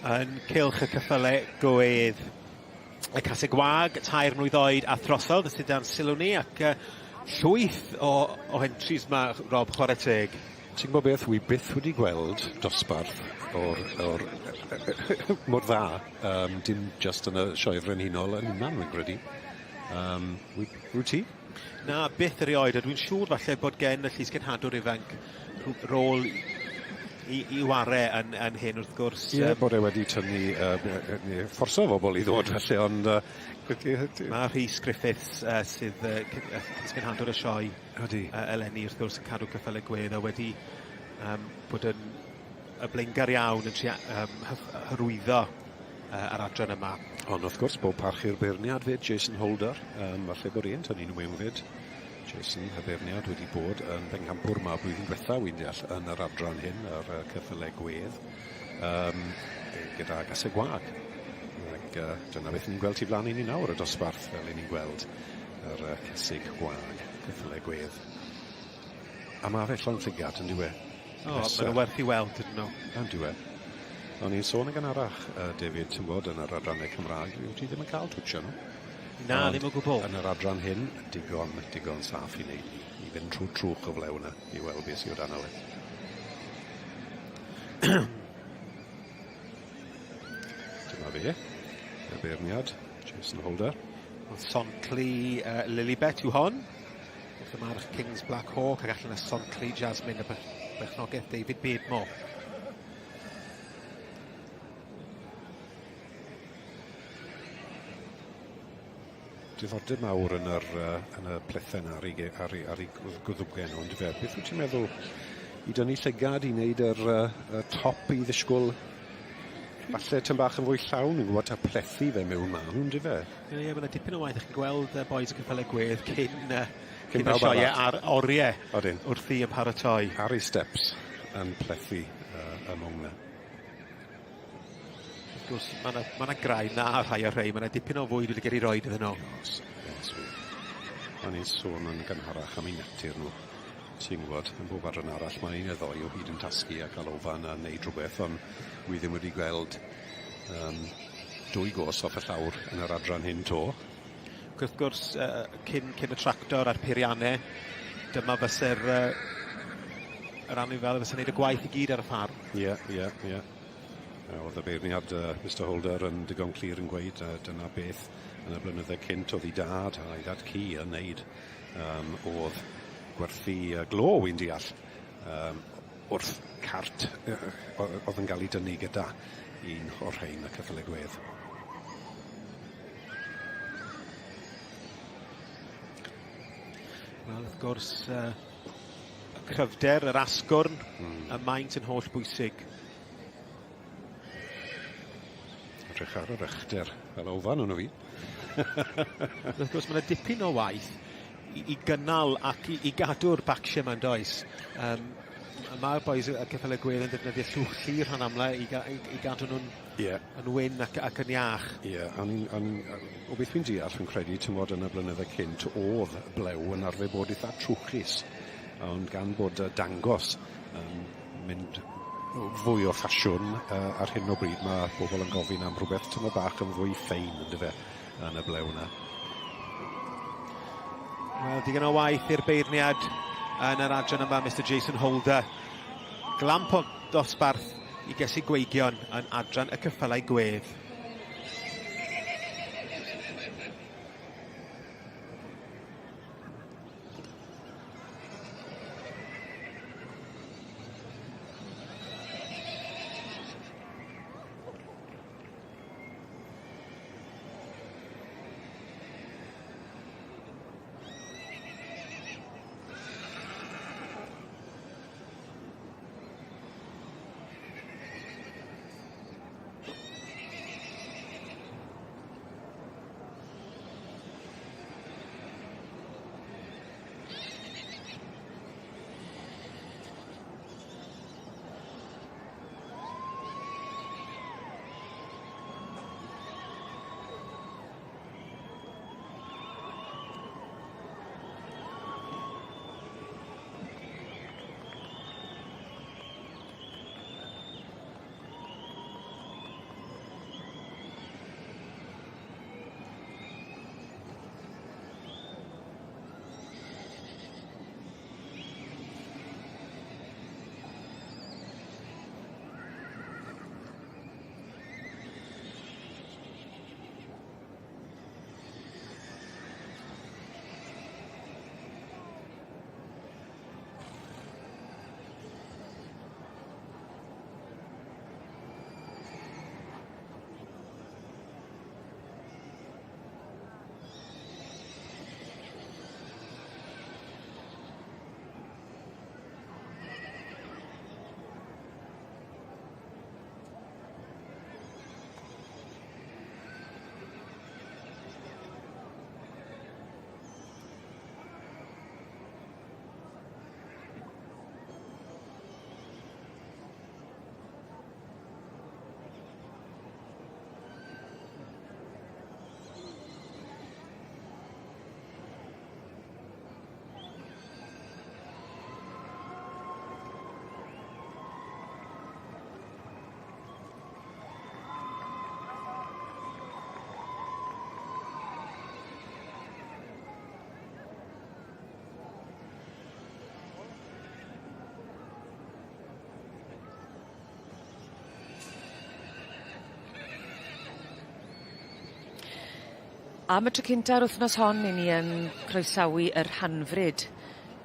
Yn Gylch y ceffylau gwydd. Y caseg wag, tair mlwydd oed a throsodd, sydd dan sylw ni, ac llwyth o entries yma, Rob, chwarae teg. Ti'n gwybod beth, wi byth wedi gweld dosbarth o'r mor dda, dim just yn y sioe frenhinol yn unan, wy'n credu. Rwy ti? Na, byth erioed, a dwi'n siŵr falle bod gen y llys genhadwr ifanc rôl i ware yn hyn wrth gwrs. Ie, bod e wedi tynnu fforso o bobl i ddod felly, ond... Mae Rhys Griffiths sydd llys genhadwr y sioe eleni wrth gwrs yn cadw ceffylau gwedd a wedi bod yn y blaengar iawn yn hyrwyddo yr adran yma. Ond wrth gwrs, bod parchu'r beirniad fyd, Jason Holder, falle bod e'n tynnu'n mewn fyd. Jason, y beirniad wedi bod yn bencampwr yma blwyddyn diwetha, wy'n deall, yn yr adran hyn, yr ceffylau gwedd, gyda gasau gwag. Ac dyna beth ni'n gweld tu flaen i ni nawr, y dosbarth, fel ni'n gweld yr casig gwag, ceffylau gwedd. A mae fe llon llygad yn diwe. Mae'n werth i weld, ydyn nhw. Yn diwe. O'n i'n sôn ag yn arach, David, ti'n bod, yn yr adrannau Cymraeg, ti ddim yn cael twtio nhw. Na, ddim o gwbl. Yn yr adran hyn, digon saff i wneud i fynd trwy trwch o flew yna i weld beth sydd o dan ole. Dyma fe, y beirniad, Jason Holder. Sontli Lilybet yw hon. Wrth y march Kings Black Hawk ac allan y Sontli Jasmine y bechnogaeth David Beardmore. Diddordeb mawr yn y plethen ar ei gwddwgen nhw, ond beth wyt ti'n meddwl i dynnu llygad i wneud yr top i ddisgwyl falle tym bach yn fwy llawn yn gwybod ta plethu fe mewn man, ynddi fe? Ie, mae'n dipyn o waith i'ch gweld boes y ceffylau gwedd cyn y sioe ar oriau wrth i ymharatoi. Ar ei steps yn plethu ymwng na. Mae yna graen na a rhai o rhai, mae yna dipyn o fwyd wedi cael ei roed iddyn nhw. Mae'n ein sôn yn gynharach am ei natur nhw. Ti'n gwybod, yn bob adran arall, mae un y ddoi o hyd yn tasgu a cael ofan a wneud rhywbeth, ond wi ddim wedi gweld dwy gos off y llawr yn yr adran hyn to. Wrth gwrs, cyn y tractor a'r peiriannau, dyma fysa'r anifel fysa'n gwneud y gwaith i gyd ar y ffarm. Ie. Oedd y beirniad Mr Holder yn digon clir yn gweud dyna beth yn y blynydde cynt oedd ei dad a'i dad ci yn neud oedd gwerthu glo, wy'n deall, wrth cart oedd yn cael ei dynnu gyda un o'r rhain y ceffylau gwedd. Wel, wrth gwrs, y cryfder, yr asgwrn, y maint yn holl bwysig. Edrych ar yr ychdr fel ofan hwnnw fi. Wrth gwrs, mae yna dipyn o waith i gynnal ac i gadw'r bacsiau yma'n does. Mae'r boes y ceffylau gwedd yn defnyddio llwch llir rhan amla i gadw nhw'n yn wyn ac yn iach. Ie, o beth fi'n deall yn credu, tymod yn y blynydde cynt, oedd blew yn arfer bod eitha trwchus. Ond gan bod dangos mynd fwy o ffasiwn ar hyn o bryd, mae bobl yn gofyn am rhywbeth tymor bach yn fwy ffein yn dyfe yn y blew yna. Wel, digon o waith i'r beirniad yn yr adran yma, Mr Jason Holder. Glamp o dosbarth i gesu gweigion yn adran y ceffylau gwedd. Am y tro cynta'r wythnos hon, i ni yn croesawu yr hanfryd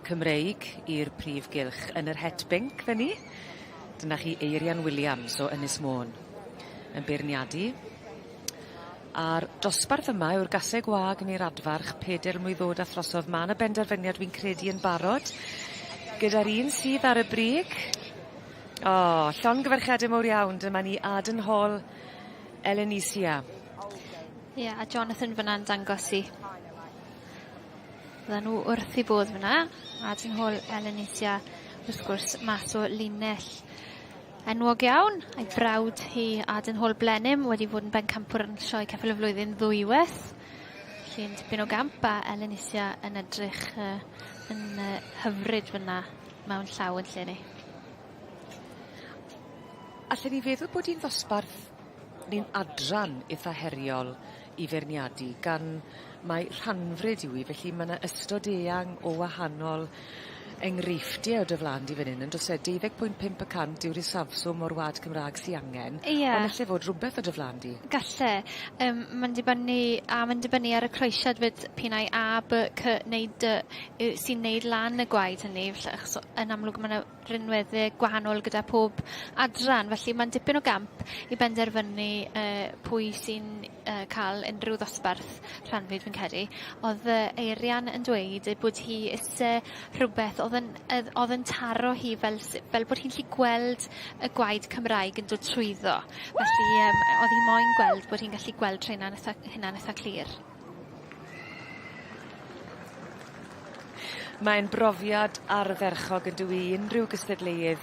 Cymreig i'r Prif Gylch yn yr het binc, fe ni. Dyna chi Eirian Williams o Ynys Môn yn beirniadu. A'r dosbarth yma yw'r gasau gwag yn ei radfarch 4 mlwyddod a throsodd. Mae yna benderfyniad fi'n credu yn barod. Gyda'r un sydd ar y brig. Llongyfarchiadau mawr iawn. Dyma ni Aden Hall Elenisia. Ie, a Jonathan fyna'n dangos i. Fydden nhw wrth i bod fyna. Aden Hall Elenisia, wrth gwrs, mas o linell enwog iawn. A'i brawd hi Aden Hall Blenheim wedi bod yn bencampwr yn sioe ceffyl y flwyddyn ddwywaith. Felly'n dipyn o gamp a Elenisia yn edrych yn hyfryd fyna mewn llaw yn lle ni. Allen ni feddwl bod hi'n ddosbarth neu'n adran eitha heriol i feirniadu, gan mae rhanfryd yw i, felly mae yna ystod eang o wahanol enghreifftiau o dyflandu fan hyn, yn does 12.5% yw'r isafswm o'r wad Cymraeg sy'n angen, ond lle fod rhywbeth o dyflandu. Galle, mae'n dibynnu ar y croesiad fyd Pinau A, B, C sy'n neud lan y gwaed hynny, yn amlwg mae yna rhinweddau gwahanol gyda pob adran, felly mae'n dipyn o gamp i benderfynu pwy sy'n cael unrhyw ddosbarth rhanfyd fi'n credu. Oedd Eirian yn dweud bod hi eisiau rhywbeth oedd yn taro hi fel bod hi'n gallu gweld y gwaed Cymraeg yn dod trwyddo. Felly oedd hi moyn gweld bod hi'n gallu gweld hynna'n eitha clir. Mae'n brofiad ardderchog yn dwi unrhyw gystadleuedd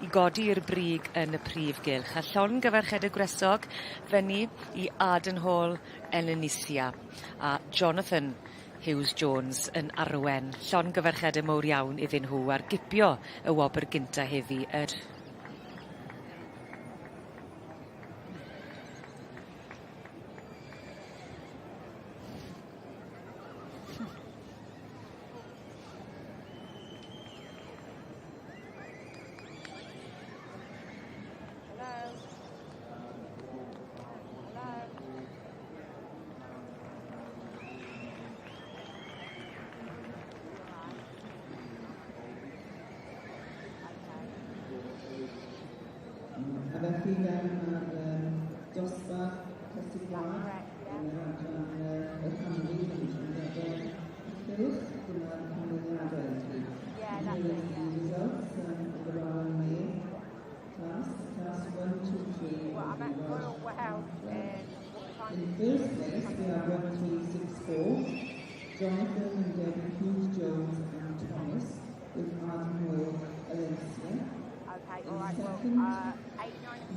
i godi i'r brig yn y Prif Gylch. A llon gyfarchedau gwresog fyny i Aden Hall Elenisia a Jonathan Hughes-Jones yn arwen. Llon gyfarchedau mowr iawn iddyn nhw ar gipio y wobr gynta heddi. A felly ar dosbarth Cyswlad yn yr adran y canfyd yn Gylch, dyma'r canlyniadau i chi. Here is the results of the Royal Mail class 1, 2, 3. In first place we have 1364, Jonathan and Debbie Hughes-Jones and Thomas with Aden Hall Elenisia. In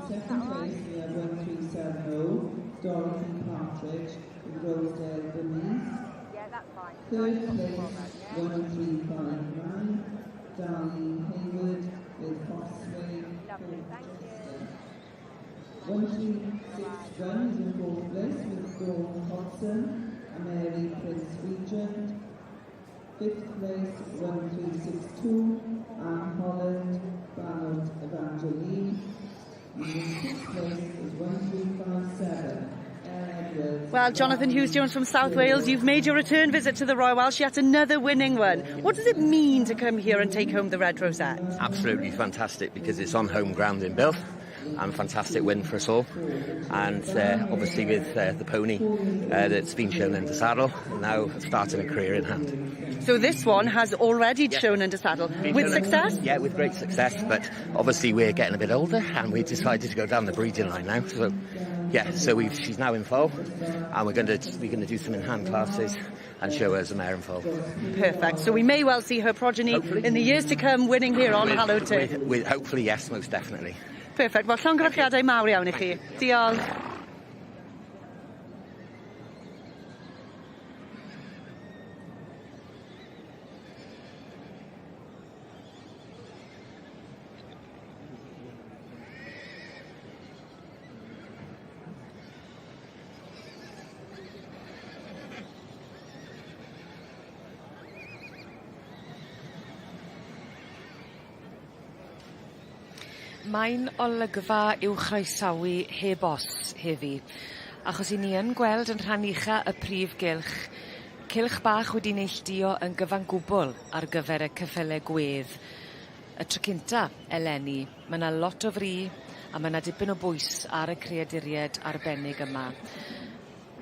second place, we have 1370, Dorothy Partridge with Rosedale Bernice. Third place, 1359, Darlene Hayward with Foxway. 1361 is in fourth place with Dawn Hodson and Mary Prince Regent. Fifth place, 1362, Anne Holland, Bernard Evangeline. And in sixth place is 1357. Well, Jonathan Hughes-Jones from South Wales, you've made your return visit to the Royal Welsh, yet another winning one. What does it mean to come here and take home the Red Rosette? Absolutely fantastic, because it's on home ground in Gylch, and fantastic win for us all. And obviously with the pony that's been shown into saddle, now starting a career in hand. So this one has already shown into saddle. With success? Yeah, with great success, but obviously we're getting a bit older and we decided to go down the breeding line now. So yeah, so she's now in foal, and we're going to do some in-hand classes and show her as a mare in foal. Perfect. So we may well see her progeny in the years to come winning here on Hallowed. Hopefully, yes, most definitely. Perfect. Wel, llongyfarchiadau mawr iawn I chi. Diolch. Mae'n olygfa i'w chroesawu heb os heddi, achos i ni yn gweld yn rhan ucha y Prif Gylch, cylch bach wedi neilltuo yn gyfan gwbl ar gyfer y cyffele gwedd. Y tro cynta, eleni, mae yna lot o fri a mae yna dipyn o bwys ar y creaduried arbennig yma.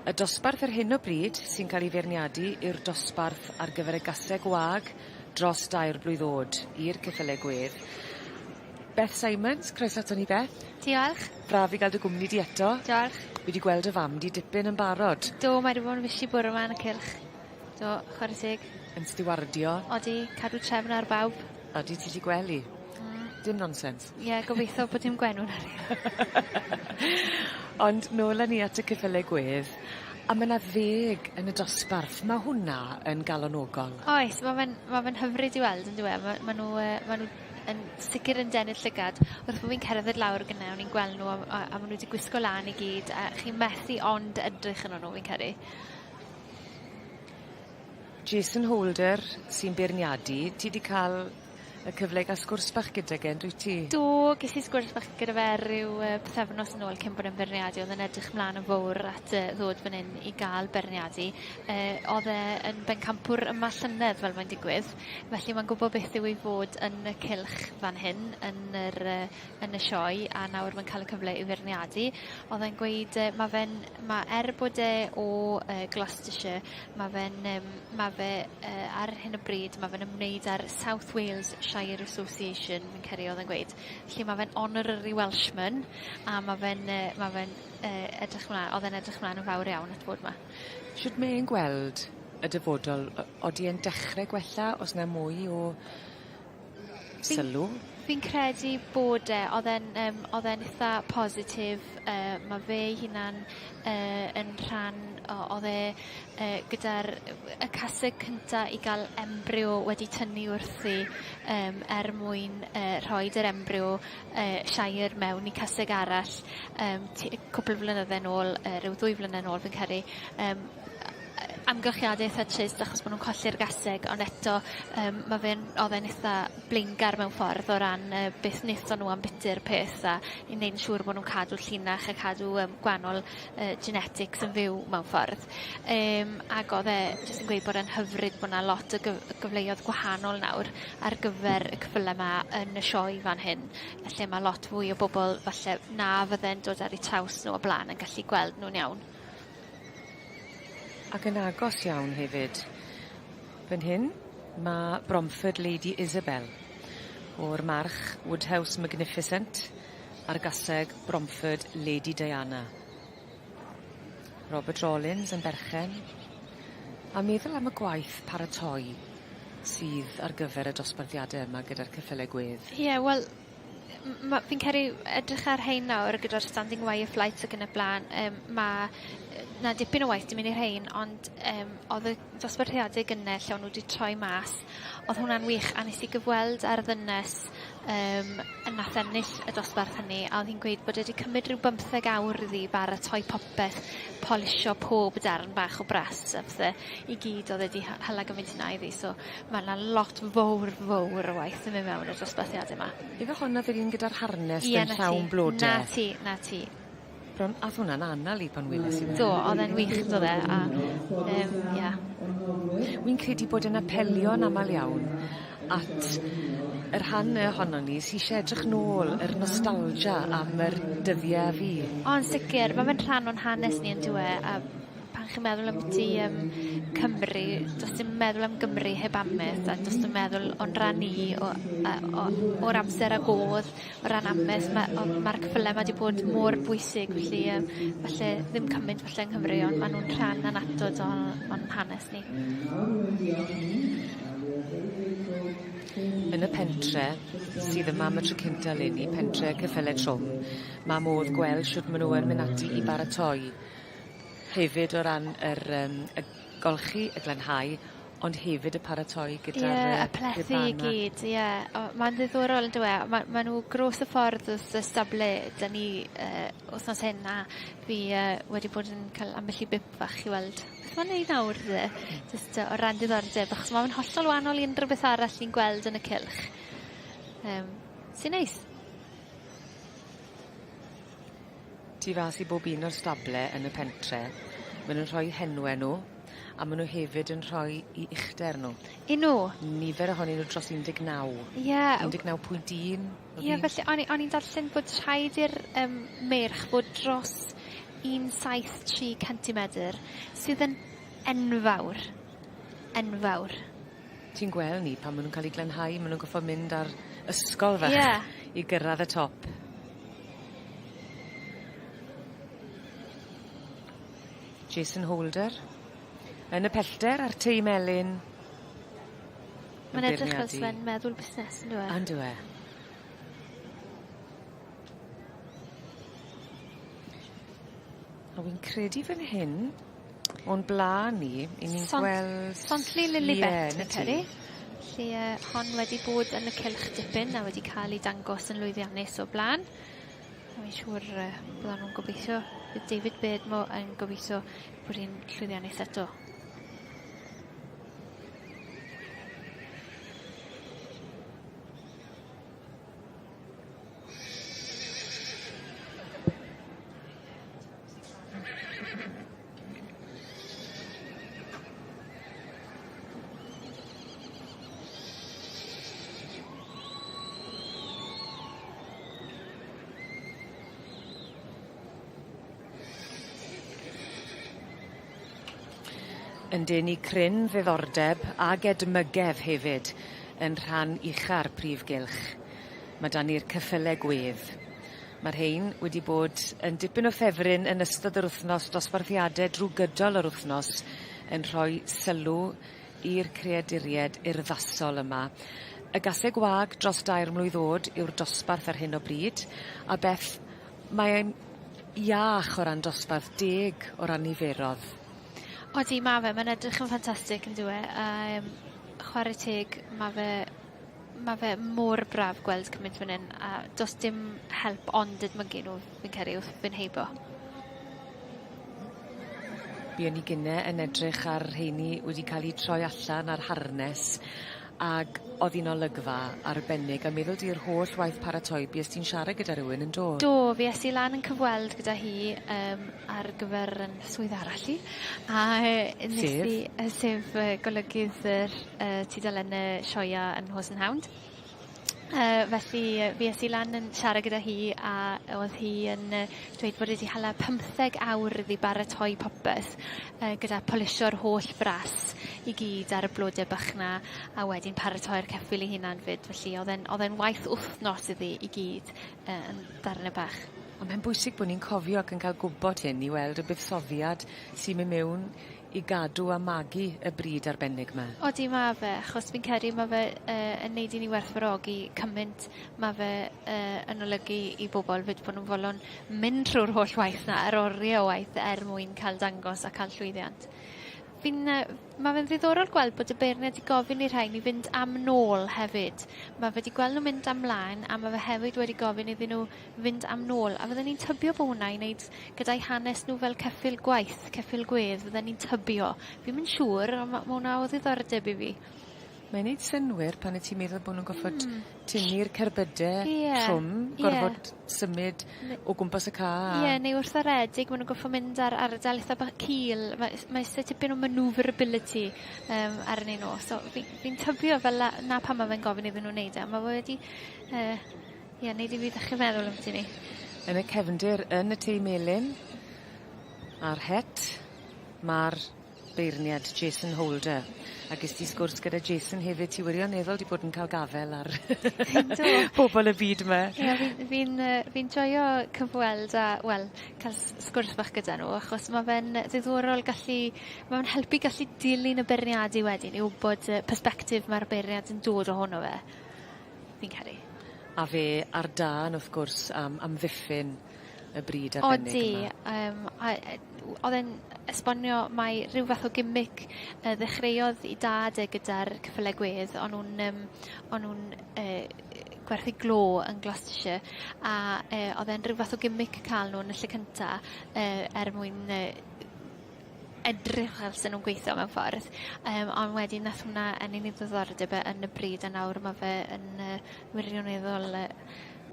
Y dosbarth ar hyn o bryd sy'n cael ei feirniadu i'r dosbarth ar gyfer y gasau gwag dros 2 blwyddod i'r cyffele gwedd. Beth Simons, croeso ato ni Beth. Diolch. Braf i gael dy gwmni di eto. Diolch. Wedi gweld y fam di dipyn yn barod. Do, mae wedi bod yn fysi bwrw yma yn y cylch. Do, chwarae teg. Yn stiwardio. Odi, cadw trefn ar bawb. Odi, ti di gwely. Dim nonsens. Ie, gobeithio bod dim gwenw'n ar Ond nôl â ni at y cyffele gwedd. A mae yna 10 yn y dosbarth. Mae hwnna yn galonogol. Oes, mae fe'n hyfryd i weld yn dweud. Mae nhw yn sicr yn denyll llygad. Wrth bod fi'n cerdded lawr gyda, o'n i'n gweld nhw a maen nhw wedi gwisgo lan I gyd, a chi'n methu ond edrych yn nhw fi'n credu. Jason Holder sy'n beirniadu, ti wedi cael y cyfle i gael sgwrs bach gyda gen, dwi ti? Do, ges i sgwrs bach gyda fe rhyw pethefnos yn ôl cyn bod yn berniadu. Oedd yn edrych mlaen yn fawr at ddod fan hyn i gael berniadu. Oedd yn bencampwr yma llynedd fel mae'n digwydd. Felly mae'n gwybod beth yw i fod yn y cylch fan hyn yn y sioe, a nawr mae'n cael y cyfle i berniadu. Oedd e'n gweud, mae bod o Gloucestershire, mae fe ar hyn o bryd, mae fe'n ymwneud ar South Wales Shire Association, fi'n credu oedd yn gweud. Felly mae fe'n honorary Welshman, a mae fe'n edrych mlaen yn fawr iawn at fod yma. Siwt mae'n gweld y dyfodol, oeddi e'n dechrau gwella, os na mwy o sylw? Fi'n credu bod oedd e'n eitha positif. Mae fe hunan yn rhan, oedd gyda'r y caseg cyntaf i gael embryo wedi tynnu wrthi mwyn rhoi'r embryo Shire mewn i caseg arall cwpl o flynyddoedd yn ôl, rhyw 2 flynedd yn ôl fi'n credu. Amgylchiadau eitha trist achos bod nhw'n colli'r gaseg, ond eto oedd e'n eitha blingar mewn ffordd o ran beth wnaethon nhw am bytu'r peth a i wneud yn siŵr bod nhw'n cadw'r llinach a cadw gwannol genetics yn fyw mewn ffordd. Ac oedd jyst yn gweud bod e'n hyfryd bod yna lot o gyfleoedd gwahanol nawr ar gyfer y cyfle yma yn y sioe fan hyn. Felly mae lot fwy o bobl falle na fydde'n dod ar eu traws nhw o blaen yn gallu gweld nhw'n iawn. Ac yn agos iawn hefyd. Fan hyn, mae Bromford Lady Isabel o'r march Woodhouse Magnificent a'r gaseg Bromford Lady Diana. Robert Rollins yn berchen. A meddwl am y gwaith paratoi sydd ar gyfer y dosbarthiadau yma gyda'r ceffylau gwedd. Ie, wel, fi'n cael edrych ar hein nawr gyda'r standing wire flights ac yn y blaen. Mae na dipyn o waith dim yn i'r hein, ond oedd y dosbarthiadau gynnau lle o'n nhw wedi troi mas. Oedd hwnna'n wych, a nes i gyfweld ar ddynes yn nath ennill y dosbarth hynny, a oedd hi'n gweud bod wedi cymryd rhyw 15 awr iddi baratoi popeth, polisio pob darn bach o bras, i gyd oedd wedi hala gymaint yna iddi, so mae yna lot fawr o waith yn mynd mewn y dosbarthiadau yma. Efo hwnna fydd hi'n gyda'r harnes yn llawn blodau? Na ti. Bron, a hwnna'n anal i pan weles i fe? Do, oedd e'n wych, do dde, a ia. Wy'n credu bod yn apelio'n amal iawn at yr rhan ohono ni sy'n eisiau edrych nôl yr nostalgia am yr dyddiau fi. Ond sicr, mae fe'n rhan o'n hanes ni yn dwe, a pan chi'n meddwl am ti Cymru, does dim meddwl am Gymru heb ameth, a does dim meddwl o'n ran ni o'r amser a godd, o ran ameth, mae'r cyffylau wedi bod mor bwysig, felly falle ddim cymaint falle yng Nghymru, ond maen nhw'n rhan anatod o'n hanes ni. Yn y pentre, sydd yma am y tro cynta leni, pentre Cyffylau Trwm, mae modd gweld shwt maen nhw yn mynd ati i baratoi. Hefyd o ran y golchi, y glanhau, ond hefyd y paratoi gyda'r y plethu i gyd, Mae'n ddiddorol yn dweud. Mae nhw gros y ffordd wrth y stable da ni wythnos hyn, a fi wedi bod yn cael ambell i bip fach i weld. Beth mae'n neud nawr, just o ran diddordeb, achos mae'n hollol wahanol i unrhyw beth arall i'n gweld yn y cylch. Sy'n neis. Tu fas i bob un o'r stable yn y pentre, maen nhw'n rhoi henwau nhw, a maen nhw hefyd yn rhoi i uchder nhw. Nhw? Nifer ohonyn nhw dros 19. 19.1. Ie, felly o'n i'n darllen bod rhaid i'r merch bod dros 173 centimetr, sydd yn enfawr. Enfawr. Ti'n gweld ni, pan maen nhw'n cael ei glanhau, maen nhw'n goffo mynd ar ysgol fach i gyrraedd y top. Jason Holder yn y pellter a'r tei melyn. Mae'n edrych fel Sven meddwl busnes yn dweud. Yn dweud. A wy'n credu fan hyn, o'n blaen ni, i ni'n gweld... Sontli Lilibet, yn credu. Lle hon wedi bod yn y cylch dipyn a wedi cael ei dangos yn lwyddiannus o blaen. Mae'n siŵr bydden nhw'n gobeithio, bydd David Bedmo yn gobeithio bod hi'n llwyddiannus eto. Yn denu cryn ddiddordeb ag edmygedd hefyd yn rhan ucha'r Prif Gylch. Mae dan ni'r ceffylau gwedd. Mae'r rhain wedi bod yn dipyn o ffefryn yn ystod yr wythnos dosbarthiadau drwy gydol yr wythnos yn rhoi sylw i'r creaduried urddasol yma. Y gasau gwag dros 2 mlwydd o'd yw'r dosbarth ar hyn o bryd, a beth mae'n iach o ran dosbarth 10 o ran niferodd. Odi, mae fe, mae'n edrych yn ffantastig yn dwi. Chwarae teg, mae fe mor braf gweld cymaint fan hyn, a does dim help ond edmygu nhw fi'n cael wrth fi'n heibo. Buon ni gynne yn edrych ar rheini wedi cael eu troi allan ar harnes, ag oedd un olygfa arbennig, a meddwl di'r holl waith paratoi bues ti'n siarad gyda rhywun yn dod? Do, fi es i lan yn cyfweld gyda hi ar gyfer yn swydd arall i, a sef golygydd yr tudalennau sioia yn Horse and Hound. Felly fi es i lan yn siarad gyda hi, a oedd hi yn dweud bod wedi hala 15 awr iddi baratoi popeth gyda polisio'r holl bras i gyd ar y blodau bychna, a wedyn paratoi'r ceffyl i hunan fyd. Felly oedd e'n waith wythnos iddi i gyd yn darnau bach. Ond mae'n bwysig bod ni'n cofio ac yn cael gwybod hyn i weld y buddsoddiad sy'n mynd mewn i gadw a magu y bryd arbennig yma. Odi, mae fe, achos fi'n credu mae fe yn neud i ni werthfawrogi cymaint, mae fe yn olygu i bobl fyd bod nhw'n folon mynd trwy'r holl waith na, yr oriau o waith mwyn cael dangos a cael llwyddiant. Mae fe'n ddiddorol gweld bod y beirniad wedi gofyn i'r rhain i fynd am nôl hefyd. Mae fe wedi gweld nhw mynd am mlaen, a mae fe hefyd wedi gofyn iddyn nhw fynd am nôl. A fydden ni'n tybio bod hwnna i wneud gyda'i hanes nhw fel ceffyl gwaith, ceffyl gwedd, fydden ni'n tybio. Fi'n mynd siŵr, ond mae hwnna o ddiddordeb i fi. Mae'n neud synwyr pan y ti'n meddwl bod nhw'n goffod tynnu'r cerbydau trwm, gorfod symud o gwmpas y ca. Neu wrth aredig, maen nhw'n goffod mynd ar ardal eitha cil. Mae eisiau tipyn o manoeuvrability arnyn nhw. So, fi'n tybio fel na pan mae fe'n gofyn iddyn nhw wneud e. Mae fe wedi neud i fi ddechrau meddwl am ti ni. Yn y cefndir yn y tei melyn, a'r het, mae'r beirniad Jason Holder. Ac ys ti sgwrs gyda Jason hefyd, ti wirioneddol di bod yn cael gafel ar pobl y byd yma. Fi'n joio cyfweld a, cael sgwrs bach gyda nhw, achos mae fe'n ddiddorol mae'n helpu gallu dilyn y beirniadu wedyn, i wybod persbectif mae'r beirniad yn dod ohono fe. Fi'n caru. A fe ar dan, wrth gwrs, am ddiffyn y bryd arbennig yma. Oedd e'n esbonio mai rhyw fath o gimmick ddechreuodd i dad gyda'r ceffylau gwedd, ond nhw'n gwerthu glo yn Gloucestershire, a oedd e'n rhyw fath o gimmick cael nhw yn y lle cynta mwyn edrych fel sy'n nhw'n gweithio mewn ffordd. Ond wedyn nath hwnna yn ein ddiddordeb yn y bryd, a nawr mae fe yn wirioneddol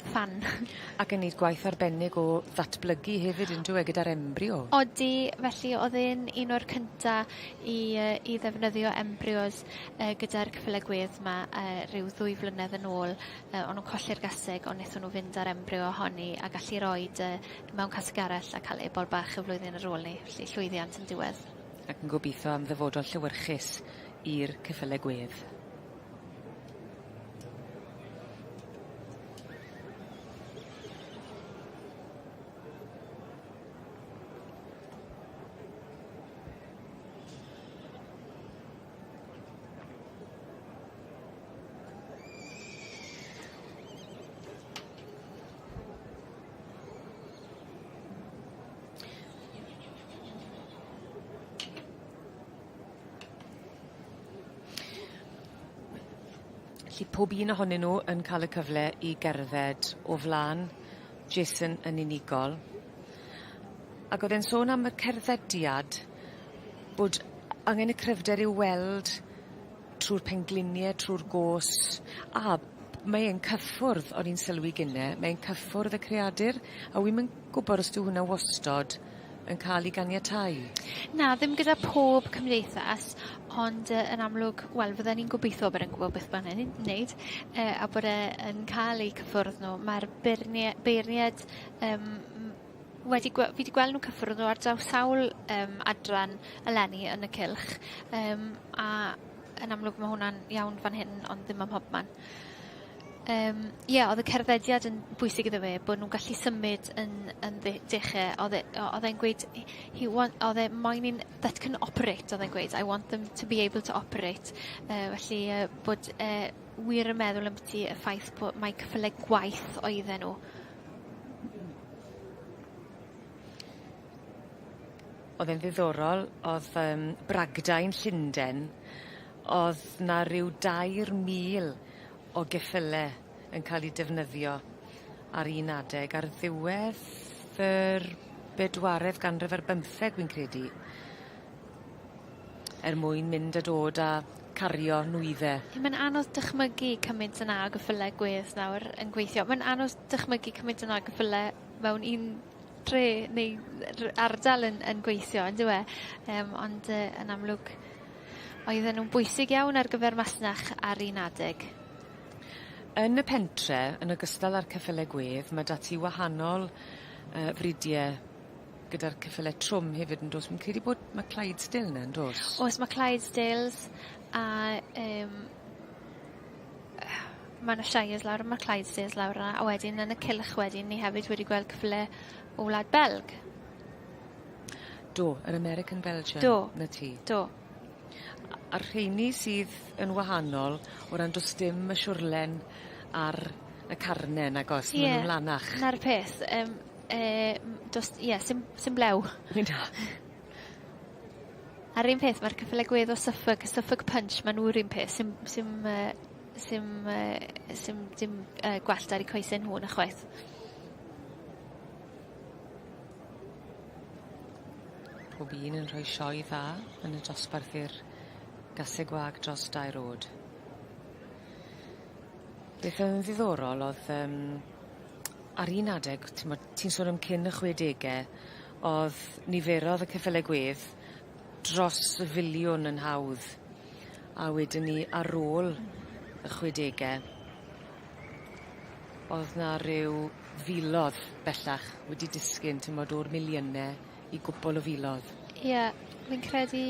fan. Ac yn neud gwaith arbennig o ddatblygu hefyd yn dweud gyda'r embrio. Odi, felly oedd e'n un o'r cynta i ddefnyddio embryos gyda'r ceffylau gwedd yma rhyw 2 flynedd yn ôl. Ond nhw'n colli'r gaseg, ond wnaethon nhw fynd ar embrio ohoni a gallu roed mewn casg arall a cael ebol bach y flwyddyn ar ôl ni. Felly llwyddiant yn diwedd. Ac yn gobeithio am ddyfodol llewyrchus i'r ceffylau gwedd. Felly pob un ohonyn nhw yn cael y cyfle i gerdded o flan Jason yn unigol. Ac oedd e'n sôn am y cerddediad bod angen y cryfder i'w weld trwy'r pengliniau, trwy'r gos. A mae'n cyffwrdd, o'n i'n sylwi gynne, mae'n cyffwrdd y creadur, a wy'n gwybod os dyw hwnna wastod yn cael ei ganiatáu? Na, ddim gyda pob cymdeithas, ond yn amlwg, fydden ni'n gobeithio bod e'n gwybod beth mae'n wneud, a bod e'n cael ei cyffwrdd nhw. Mae'r beirniad fi wedi gweld nhw cyffwrdd nhw ar draws sawl adran eleni yn y Gylch. A yn amlwg mae hwnna'n iawn fan hyn, ond ddim am hobman. Oedd y cerddediad yn bwysig iddo fe, bod nhw'n gallu symud yn dechrau. Oedd e'n gweud, oedd e moyn that can operate, oedd e'n gweud, I want them to be able to operate. Felly bod wir yn meddwl am byti y ffaith bod mae cyffylau gwaith oedden nhw. Oedd e'n ddiddorol, oedd Bragdain Llundain, oedd na rhyw 2,000 o geffylau yn cael ei defnyddio ar un adeg ar ddiwedd yr 4th ganrif ar 15, fi'n credu. Mwyn mynd a dod a cario nwyddau. Mae'n anodd dychmygu cymaint yna o geffylau gwedd nawr yn gweithio. Mae'n anodd dychmygu cymaint yna o geffylau mewn un tre neu ardal yn gweithio, yn dywe. Ond yn amlwg, oedden nhw'n bwysig iawn ar gyfer masnach ar un adeg. Yn y pentre, yn ogystal â'r ceffylau gwedd, mae dati wahanol fridiau gyda'r ceffylau trwm hefyd yn dos. Mi'n credu bod mae Clydesdale yna yn dos. Oes, mae Clydesdales a mae yna Shires lawr, mae Clydesdales lawr yna, a wedyn yn y Gylch wedyn ni hefyd wedi gweld ceffylau o Wlad Belg. Do, yr American Belgian. Do. Na ti. Do. A'r rheini sydd yn wahanol o ran does dim y siwrlen ar y carnau nag os, maen nhw'n lanach. Na'r peth, sim blew. A'r un peth, mae'r cyffylau gwedd o Suffolk Punch, maen nhw'r un peth, sim gwallt ar eu coesau nhw na chwaith. Pob un yn rhoi sioe dda yn y dosbarth i'r gasau gwag dros 2 rôd. Beth yn ddiddorol oedd ar un adeg, ti'n sôn am cyn y 60au, oedd niferodd y ceffylau gwedd dros y 1 filiwn yn hawdd. A wedyn ni ar ôl y 60au, oedd na rhyw filodd bellach wedi disgyn o'r miliynau i gwbl o filodd. Ie, fi'n credu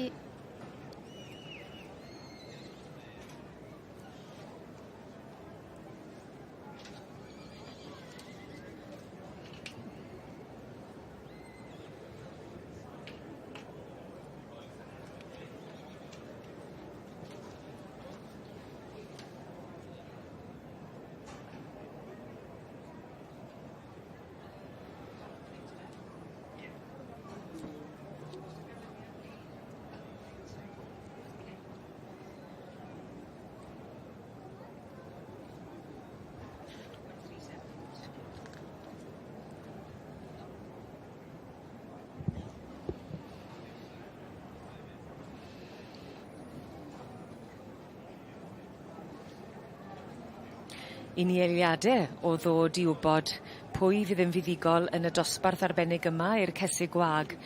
I ni eiliadau o ddod i wybod pwy fydd yn fuddigol yn y dosbarth arbennig yma i'r cesu gwag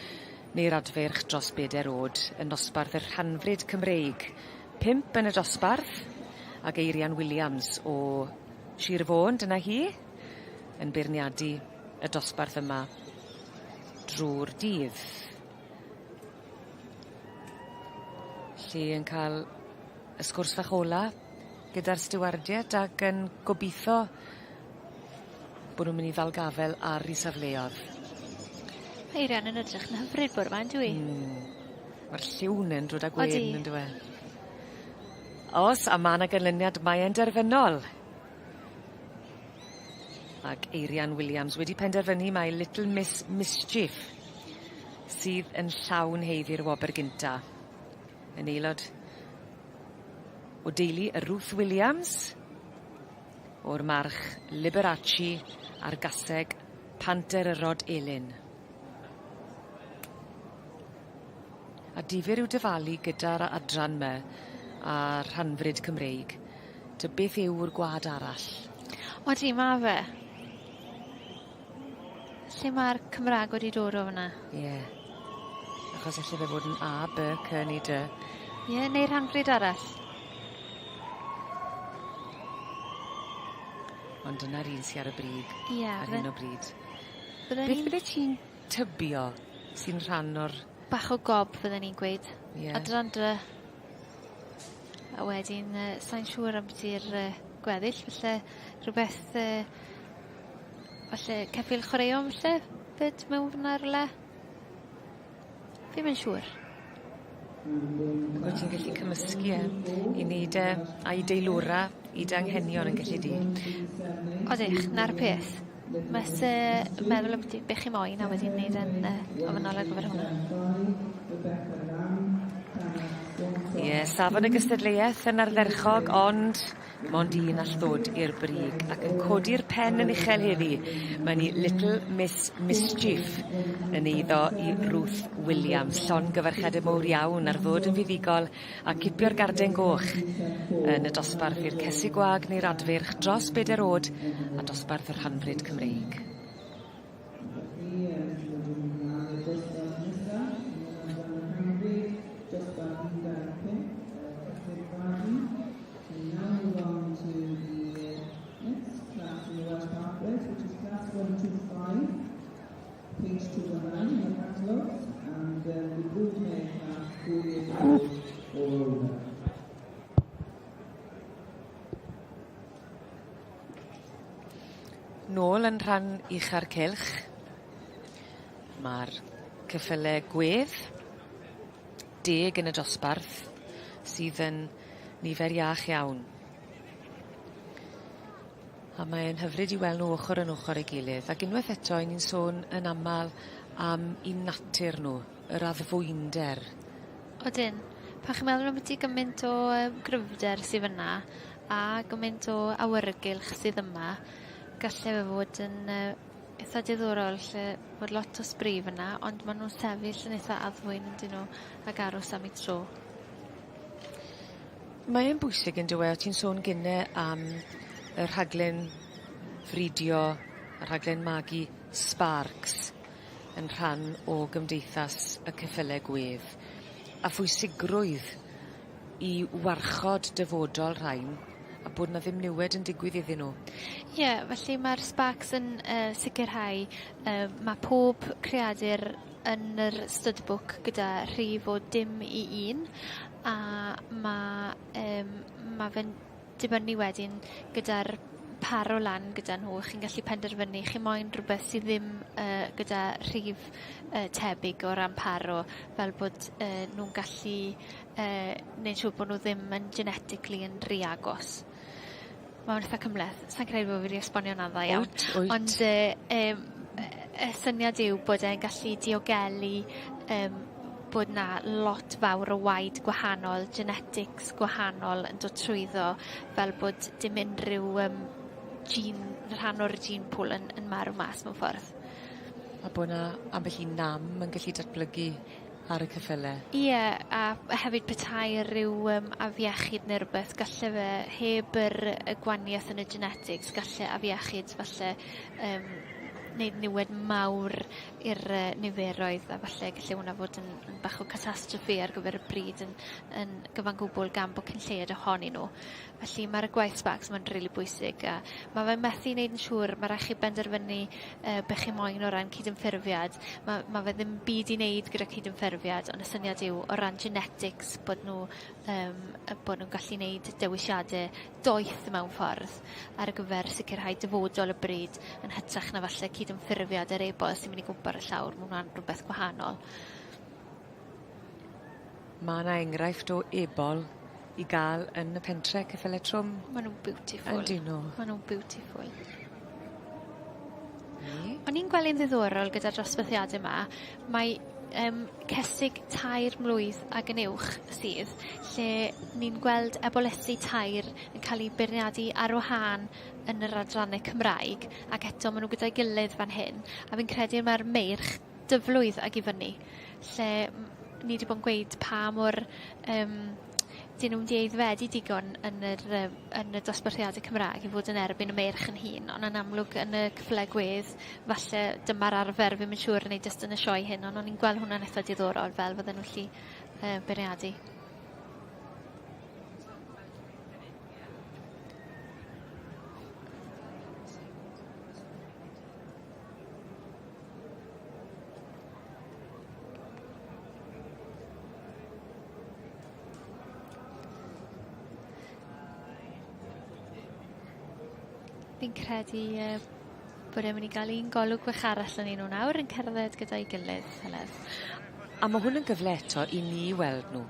neu'r adferch dros 4 rôd yn dosbarth y Rhanfryd Cymreig. 5 yn y dosbarth ac Eirian Williams o Sir Fôn, dyna hi, yn beirniadu y dosbarth yma drwy'r dydd. Lle yn cael y sgwrs fach ola gyda'r stiwardiaid ac yn gobeithio bod nhw'n mynd i ddal gafel ar ei safleoedd. Mae Eirian yn edrych yn hyfryd bwr yma, yn dwi? Mae'r lliwn yn drwyd â gwen, yn dwi. Os, a mae yna ganlyniad mae yn derfynol. Ac Eirian Williams wedi penderfynu mae Little Miss Mischief sydd yn llawn heiddi'r wobr gynta. Yn aelod o deulu y Ruth Williams, o'r march Liberace a'r gaseg Panteryrod Elin. A difyr yw dyfalu gyda'r adran me a Rhanfryd Cymreig. Dy beth yw'r gwad arall? Odi, mae fe. Lle mae'r Cymraeg wedi dod o fyna? Ie. Achos allai fe fod yn A, B, C, neu D. Ie, neu Rhanfryd arall. Ond dyna'r un sy'n ar y brig. Ie. Ar hyn o bryd. Beth bydde ti'n tybio sy'n rhan o'r... Bach o gob fydden ni'n gweud. Ie. Adran a wedyn, sa'n siŵr am beth gweddill, felly rhywbeth, falle ceffil chwaraeon, falle, byd mewn fyna rhywle. Fi'n mynd siŵr. Wyt ti'n gallu cymysgu i wneud a'i deilwra i dy anghenion yn gallu di. Odych, na'r peth. Mas meddwl am beth chi moyn a wedyn wneud yn ofynol ar gyfer hwnna. Ie, safon y gystadleuaeth yn ardderchog, ond mond un all ddod i'r brig. Ac yn codi'r pen yn uchel heddi, mae ni Little Miss Mischief yn eiddo i Ruth Williams. Llon gyfarchad y mowr iawn ar ddod yn fuddigol a cipio'r garden goch yn y dosbarth i'r cesu gwag neu'r adfyrch dros 4 o'd a dosbarth yr Hanfryd Cymreig. Nôl yn rhan ucha'r cylch, mae'r ceffylau gwedd, 10 yn y dosbarth, sydd yn nifer iach iawn. A mae'n hyfryd i weld nhw ochr yn ochr ei gilydd, ac unwaith eto ni'n sôn yn aml am i natur nhw, yr addfwynder. Odyn, pan chi'n meddwl am beth gymaint o gryfder sydd yna, a gymaint o awyrgylch sydd yma, gallai fe fod yn eitha diddorol lle bod lot o sbrif yna, ond maen nhw'n sefyll yn eitha addfwyn yn dyn nhw ag aros am ei tro. Mae'n bwysig yn dweud, ti'n sôn gynne am y rhaglen fridio, y rhaglen magu Sparks yn rhan o gymdeithas y ceffylau gwedd, a phwysigrwydd i warchod dyfodol rhain a bod na ddim niwed yn digwydd iddyn nhw. Ie, felly mae'r Sparks yn sicrhau mae pob creadur yn yr studbook gyda rhif o dim i 1 a mae fe'n dibynnu wedyn gyda'r paro lan gyda nhw. Chi'n gallu penderfynu chi moyn rhywbeth sydd ddim gyda rhif tebyg o ran paro, fel bod nhw'n gallu neud siŵr bod nhw ddim yn genetically yn rhy agos. Mae'n eitha cymleth. Sa'n credu bod fi wedi esbonio na dda iawn. Ond y syniad yw bod e'n gallu diogelu bod na lot fawr o waed gwahanol, genetics gwahanol yn dod trwyddo, fel bod dim unrhyw rhan o'r gene pool yn marw mas mewn ffordd. A bod na ambell i nam yn gallu datblygu ar y ceffylau. Ie, a hefyd petai rhyw afiechyd neu rhywbeth, galle fe heb yr gwaniaeth yn y genetics, galle afiechyd falle wneud niwed mawr i'r niferoedd, a falle galle hwnna fod yn bach o catastrophe ar gyfer y bryd yn gyfan gwbl gan bod cynlleiad ohonyn nhw. Felly mae'r gwaith Sparks mae'n rili bwysig, a mae fe'n methu wneud yn siŵr, mae rhaid chi benderfynu beth chi moyn o ran cydymffurfiad. Mae fe ddim byd i wneud gyda cydymffurfiad, ond y syniad yw o ran genetics bod nhw'n gallu wneud dewisiadau doeth mewn ffordd ar gyfer sicrhau dyfodol y bryd yn hytrach na falle cydymffurfiad yr e-bost sy'n mynd i gwmpa ar y llawr mewn rhywbeth gwahanol. Mae yna enghraifft o ebol i gael yn y pentre ceffylau trwm. Maen nhw'n beautiful. Ydyn nhw. Maen nhw'n beautiful. O'n i'n gweld yn ddiddorol gyda'r dosbarthiadau yma, mae cesig 3 mlwydd ag yn uwch sydd, lle ni'n gweld ebolysu tair yn cael ei beirniadu ar wahân yn yr adrannau Cymraeg, ac eto maen nhw gyda'i gilydd fan hyn, a fi'n credu mae'r meirch dyflwydd ag i fyny, lle ni wedi bod yn gweud pa mor dyn nhw'n dieddfedu digon yn y dosbarthiadau Cymraeg i fod yn erbyn y meirch yn hun, ond yn amlwg yn y cyffle gwedd, falle dyma'r arfer, fi'n mynd siŵr yn ei jyst yn y sioe hyn, ond o'n i'n gweld hwnna'n eitha diddorol fel fydden nhw allu beirniadu. Fi'n credu bod e'n mynd i gael un golwg wych arall yn un o nawr yn cerdded gyda'i gilydd, Heledd. A mae hwn yn gyfle eto i ni weld nhw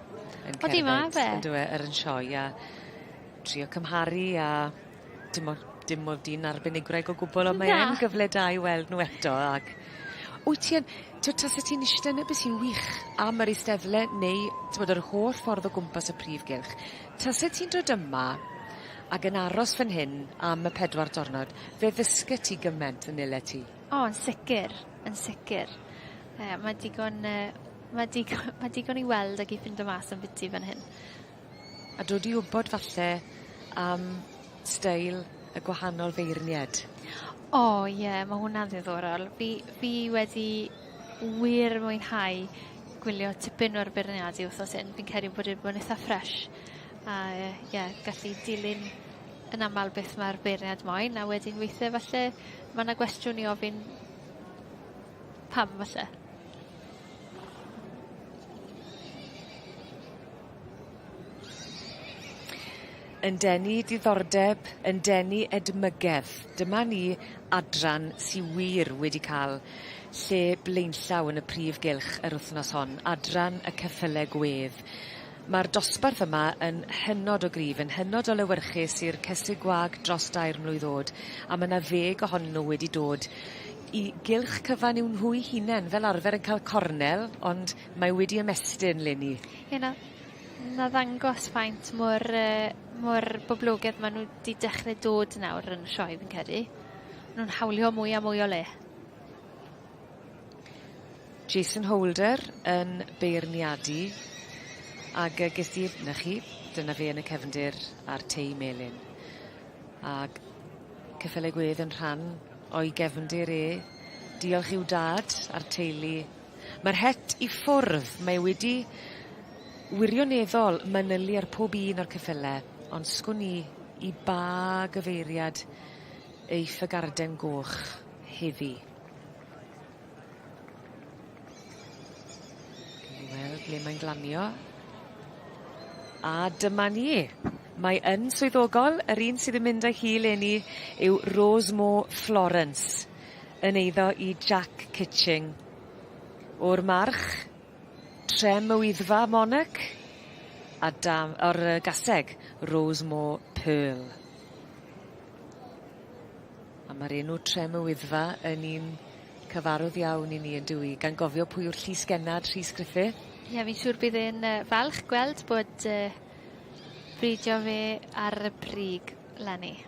yn cerdded yn dweud yr yn sioe a trio cymharu a dim mod i'n arbenigwraig o gwbl, ond mae e'n gyfle da i weld nhw eto. Ac wyt ti yn, tas ti'n eistedd yn y beth sy'n wych am yr eisteddle neu yr holl ffordd o gwmpas y Prif Gylch, tas ti'n dod yma ac yn aros fan hyn am y 4 diwrnod, fe ddysgu ti gyment yn ile ti? O, yn sicr, yn sicr. Mae digon i weld ac i ffind o mas yn biti fan hyn. A dod i wybod falle am steil y gwahanol feirniad? O, ie, mae hwnna'n ddiddorol. Fi wedi wir mwynhau gwylio tipyn o'r beirniadu wythnos hyn. Fi'n credu bod e'n eitha ffres. A gallu dilyn yn aml beth mae'r beirniad moyn, a wedyn weithio falle mae yna gwestiwn i ofyn pam falle. Yn denu diddordeb, yn denu edmygedd. Dyma ni adran sy'n wir wedi cael lle blaenllaw yn y Prif Gylch yr wythnos hon. Adran y ceffylau gwedd. Mae'r dosbarth yma yn hynod o gryf, yn hynod o lewyrchus i'r cysgu gwag dros 2 mlwydd oed, a mae yna 10 ohonyn nhw wedi dod i gylch cyfan i'w nhw 'u hunain, fel arfer yn cael cornel, ond mae wedi ymestyn leni. Na ddangos faint mor boblogaidd maen nhw wedi dechrau dod nawr yn y sioe, fi'n credu. Nhw'n hawlio mwy a mwy o le. Jason Holder yn beirniadu. Ac ges ti, na chi, dyna fe yn y cefndir a'r tei melyn. Ac ceffylau gwedd yn rhan o'i gefndir diolch i'w dad a'r teulu. Mae'r het i ffwrdd, mae wedi wirioneddol manylu ar pob un o'r ceffylau, ond sgwn i ba gyfeiriad eiff y garden goch heddi. Wel, ble mae'n glanio. A dyma ni. Mae yn swyddogol, yr un sydd yn mynd â'i hi leni yw Rosemo Florence, yn eiddo i Jack Kitching. O'r march, Trem y Wyddfa Monarch, a o'r gaseg, Rosemo Pearl. A mae'r enw Trem y Wyddfa yn un cyfarwydd iawn i ni yn dwi, gan gofio pwy yw'r llys gennad Rhys Griffith. Ie, fi'n siŵr bydd e'n falch gweld bod bridio fe ar y brig leni.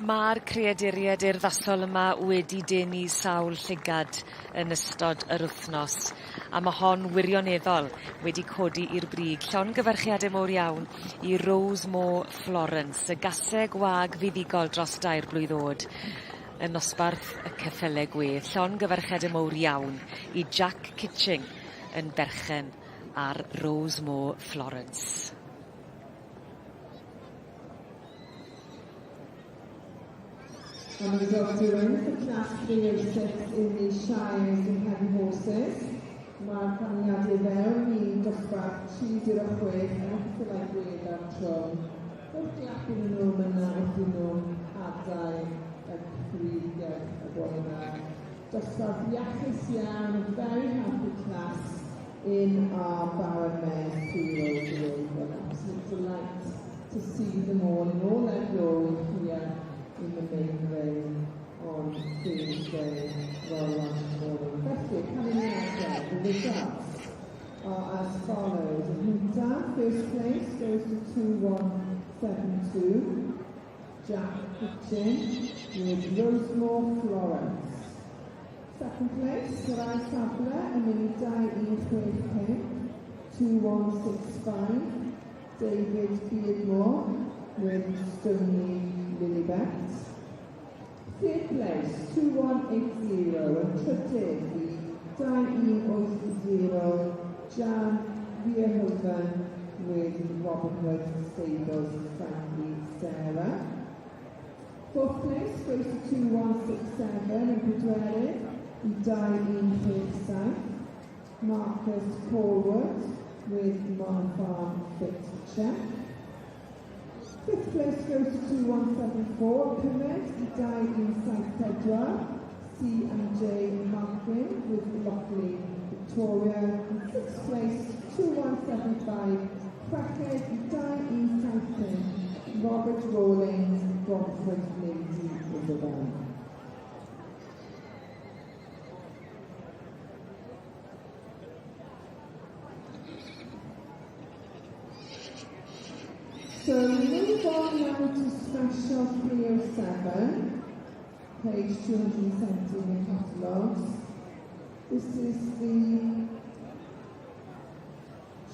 Mae'r creaduriaid urddasol yma wedi denu sawl llygad yn ystod yr wythnos, a mae hon wirioneddol wedi codi i'r brig. Llongyfarchiadau mawr iawn i Rosemo Florence, y gaseg wag fuddigol dros 2 blwydd oed yn nosbarth y ceffylau gwedd. Llongyfarchiadau mawr iawn i Jack Kitching yn berchen ar Rosemo Florence. And the result to win for class 3 of 6 in the Shires and Heavy Horses. Mae'r canlyniadau fewn i dosbarth 306 yn ceffylau gwedd ar tron. Wrth glap yn nhw myna wrth i nhw adael y Prif Gylch y bore yma. Dosbarth iachus iawn, a very happy class in our Bower Mare 2 An absolute delight to see them all in all their glory here in the main ring on Thursday, Royal Welsh morning. Firstly, coming in the results are as follows. Nita, first place, goes to 2172. Jack Kitchen with Rosemore Florence. Second place, Sarai Sabler, Emily Dye Pink, 2165. David Beardmore with Stony Lilybet. Third place, 2180, and trydydd, Dye 180, Jan Verhoeven with Robin Hood Stables, Frankie Sarah. Fourth place goes to 2167 in Pedwerydd, Dye 137, Marcus Corwood with Monofarm Fixture. Fifth place goes to 2174, Cymru, Dye 174, C&J Martin with Lockley Victoria. And sixth place, 2175, Crackhead, Dye 170, Robert Rawlings, Bromford Lady Isabel. So we move on now to Special 307, page 270 in the catalogues. This is the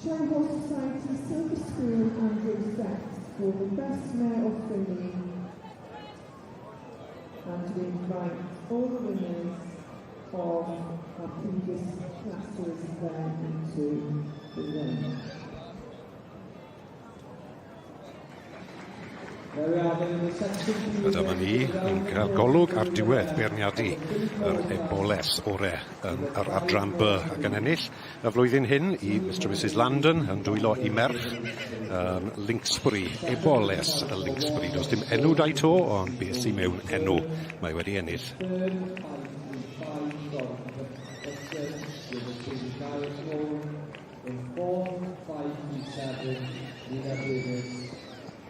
Charitable Society Silver Spoon and Rosette for the best male filly. And we invite all the winners of our previous classes there into the ring. A dyma ni yn cael golwg ar diwedd beirniadu yr eboles orau yn yr adran B ac yn ennill y flwyddyn hyn i Mr Mrs Landon yn dwylo i merch Linksbury, eboles y Linksbury. Does dim enw dau to, ond beth sy'n mewn enw mae wedi ennill.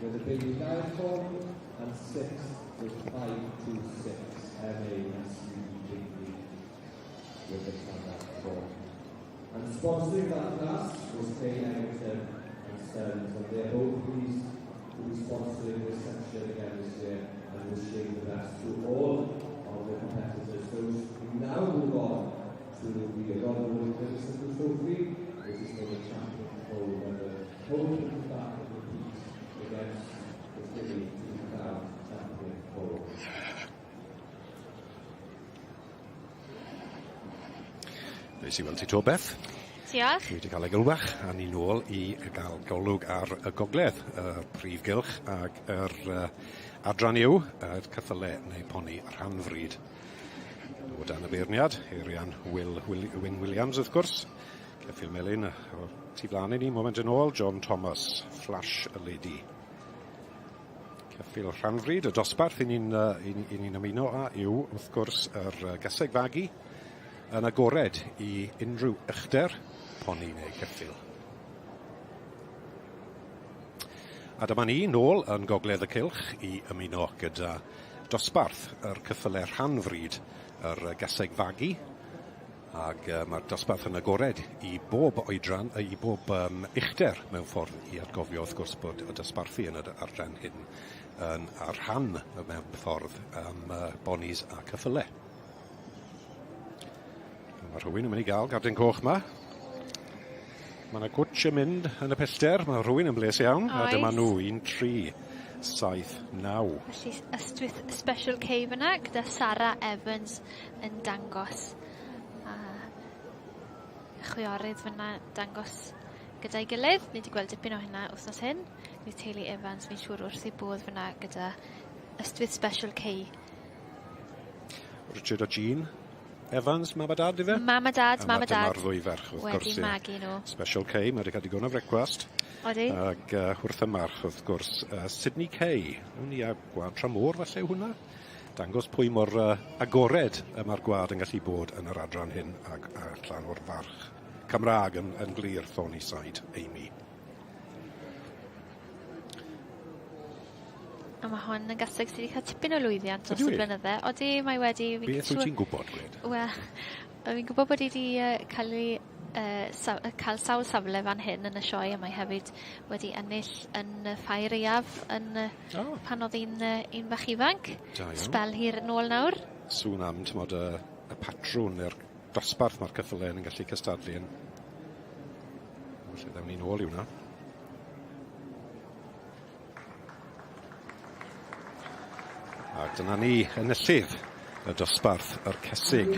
With a baby dive form, and 6 with 526 MASUDB with the standard form. And sponsoring that class was Kane Ellington and Stearns, and they're both pleased to be sponsoring this section again this year and wishing the best to all of the competitors. So we now move on to the Ronald Wilkinson Trophy, which is for the champion hole, where the hole comes back and repeats against the Philly 2000 champion hole. Nes i weld ti to, Beth. Diolch. Dwi wedi cael ei gylwach a ni nôl i gael golwg ar y gogledd, y Prif Gylch ac yr adran yw, y ceffylau neu poni rhanfryd. O dan y beirniad, Eirian Wyn Williams wrth gwrs. Ceffyl melyn o tu flaen i ni, moment yn ôl, John Thomas, Flash y Lady. Ceffyl rhanfryd, y dosbarth i ni'n ymuno a yw, wrth gwrs, yr geseg fagu yn agored i unrhyw uchder, poni neu ceffyl. A dyma ni nôl yn gogledd y cylch i ymuno gyda dosbarth yr ceffylau rhanfryd, yr geseg fagu, ac mae'r dosbarth yn agored i bob oedran, i bob uchder mewn ffordd i atgofio wrth gwrs bod y dosbarthu yn yr adran hyn yn ar rhan mewn ffordd am bonis a ceffylau. Mae rhywun yn mynd i gael gardyn coch yma. Mae yna gwtch yn mynd yn y pellter. Mae rhywun yn bles iawn. A dyma nhw, 1-3-7-9. Felly ystwyth Special K fyna gyda Sarah Evans yn dangos. Chwiorydd fyna dangos gyda'i gilydd. Ni wedi gweld dipyn o hynna wythnos hyn. Bydd teulu Evans, fi'n siŵr wrth i bodd fyna gyda ystwyth Special K. Richard a Jean Evans, mam a dad, i fe? Mam a dad. Dyma'r ddwy ferch, wrth gwrs. Wedi magu nhw. Special K, mae wedi cael digon o frecwast. Odi. Ac wrth y march, wrth gwrs, Sydney Kay. Ni a gwad tramor, falle hwnna. Dangos pwy mor agored mae'r gwad yn gallu bod yn yr adran hyn ac allan o'r farch. Cymraeg yn glir thorny side, Amy. A mae hon yn gaseg sydd wedi cael tipyn o lwyddiant dros y blynydde. Odi, mae wedi... Beth wyt ti'n gwybod, Gwed? Wel, fi'n gwybod bod wedi cael ei cael sawl safle fan hyn yn y sioe, a mae hefyd wedi ennill yn y ffair iaf pan oedd un bach ifanc. Sbel hir yn ôl nawr. Sŵn am, tymod, y patrwn neu'r dosbarth mae'r cyffyle yn gallu cystadlu yn. Felly ddewn ni'n ôl i'w na. A dyna ni enillydd y dosbarth, yr cesig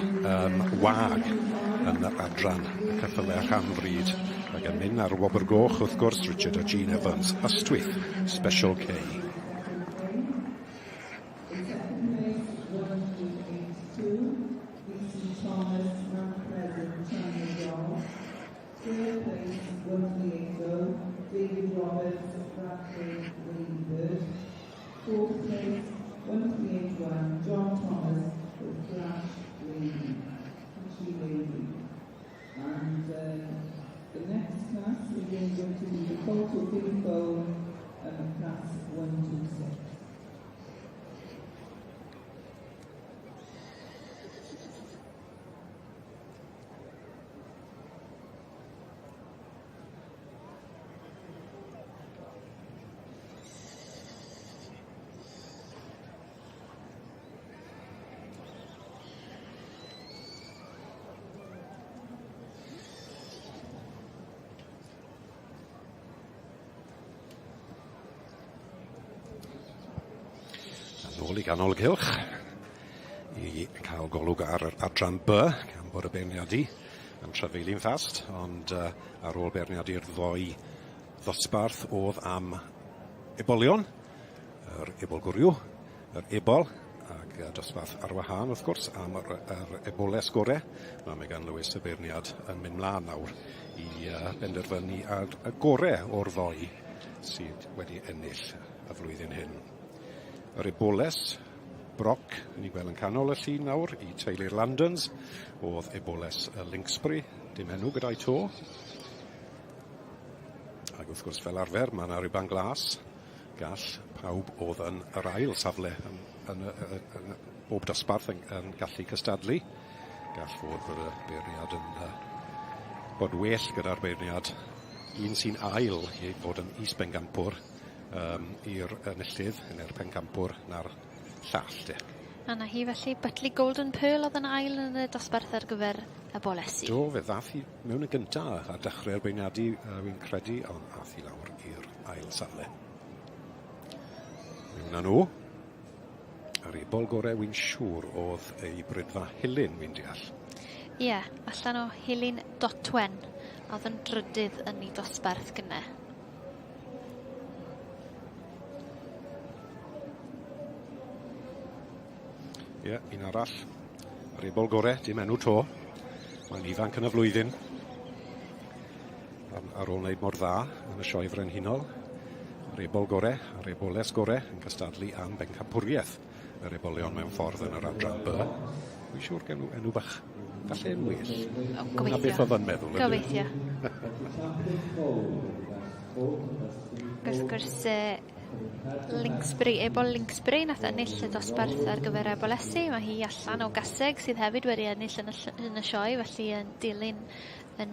wag yn adran y cyffyle rhanfryd. Ac yn mynd ar wobr goch, wrth gwrs, Richard a Jean Evans, Ystwyth, Special K. John Thomas with Flash Lady, and the next class is going to be the photo film phone class 126. Nôl i ganol Gylch i cael golwg ar adran B gan bod y beirniadu yn trafeilu'n ffast, ond ar ôl beirniadu'r ddoi ddosbarth oedd am ebolion, yr ebol gwrw, yr ebol, ac dosbarth ar wahân wrth gwrs am yr eboles gore. Mae gan Lewis y beirniad yn mynd mlaen nawr i benderfynu ar y gore o'r ddoi sydd wedi ennill y flwyddyn hyn. Yr eboles, Broc, ni gweld yn canol y llun nawr i teulu'r Landons, oedd eboles Linksbury, dim enw gyda'i to. Ac wrth gwrs fel arfer, mae yna rhyban glas, gall pawb oedd yn yr ail safle yn bob dosbarth yn gallu cystadlu. Gall fod bod y beirniad yn bod well gyda'r beirniad un sy'n ail i fod yn is-bencampwr i'r enillydd yn yr pencampwr na'r llall. A na hi felly Butli Golden Pearl oedd yn ail yn y dosbarth ar gyfer y bolesu. Do, fe ddath hi mewn y gyntaf a dechrau'r beirniadu wy'n credu, ond ath hi lawr i'r ail safle. Mewn â nhw. Yr ebol gorau wy'n siŵr oedd ei brydfa Hilyn, wy'n deall. Ie, allan o Hilyn Dotwen, oedd yn drydydd yn ei dosbarth gynne. Ie, un arall. Yr ebol gore, dim enw to. Mae'n ifanc yn y flwyddyn. Ar ôl wneud mor dda yn y sioe frenhinol. Yr ebol gore, yr eboles gore yn cystadlu am bencampwriaeth. Yr ebolion mewn ffordd yn yr adran B. Dwi'n siŵr gen enw bach. Falle yn well. Gobeithio. A beth oedd yn meddwl. Gobeithio. Wrth gwrs, ebol Linksbury nath ennill y dosbarth ar gyfer ebolesu. Mae hi allan o Gaseg sydd hefyd wedi ennill yn y sioe, felly yn dilyn yn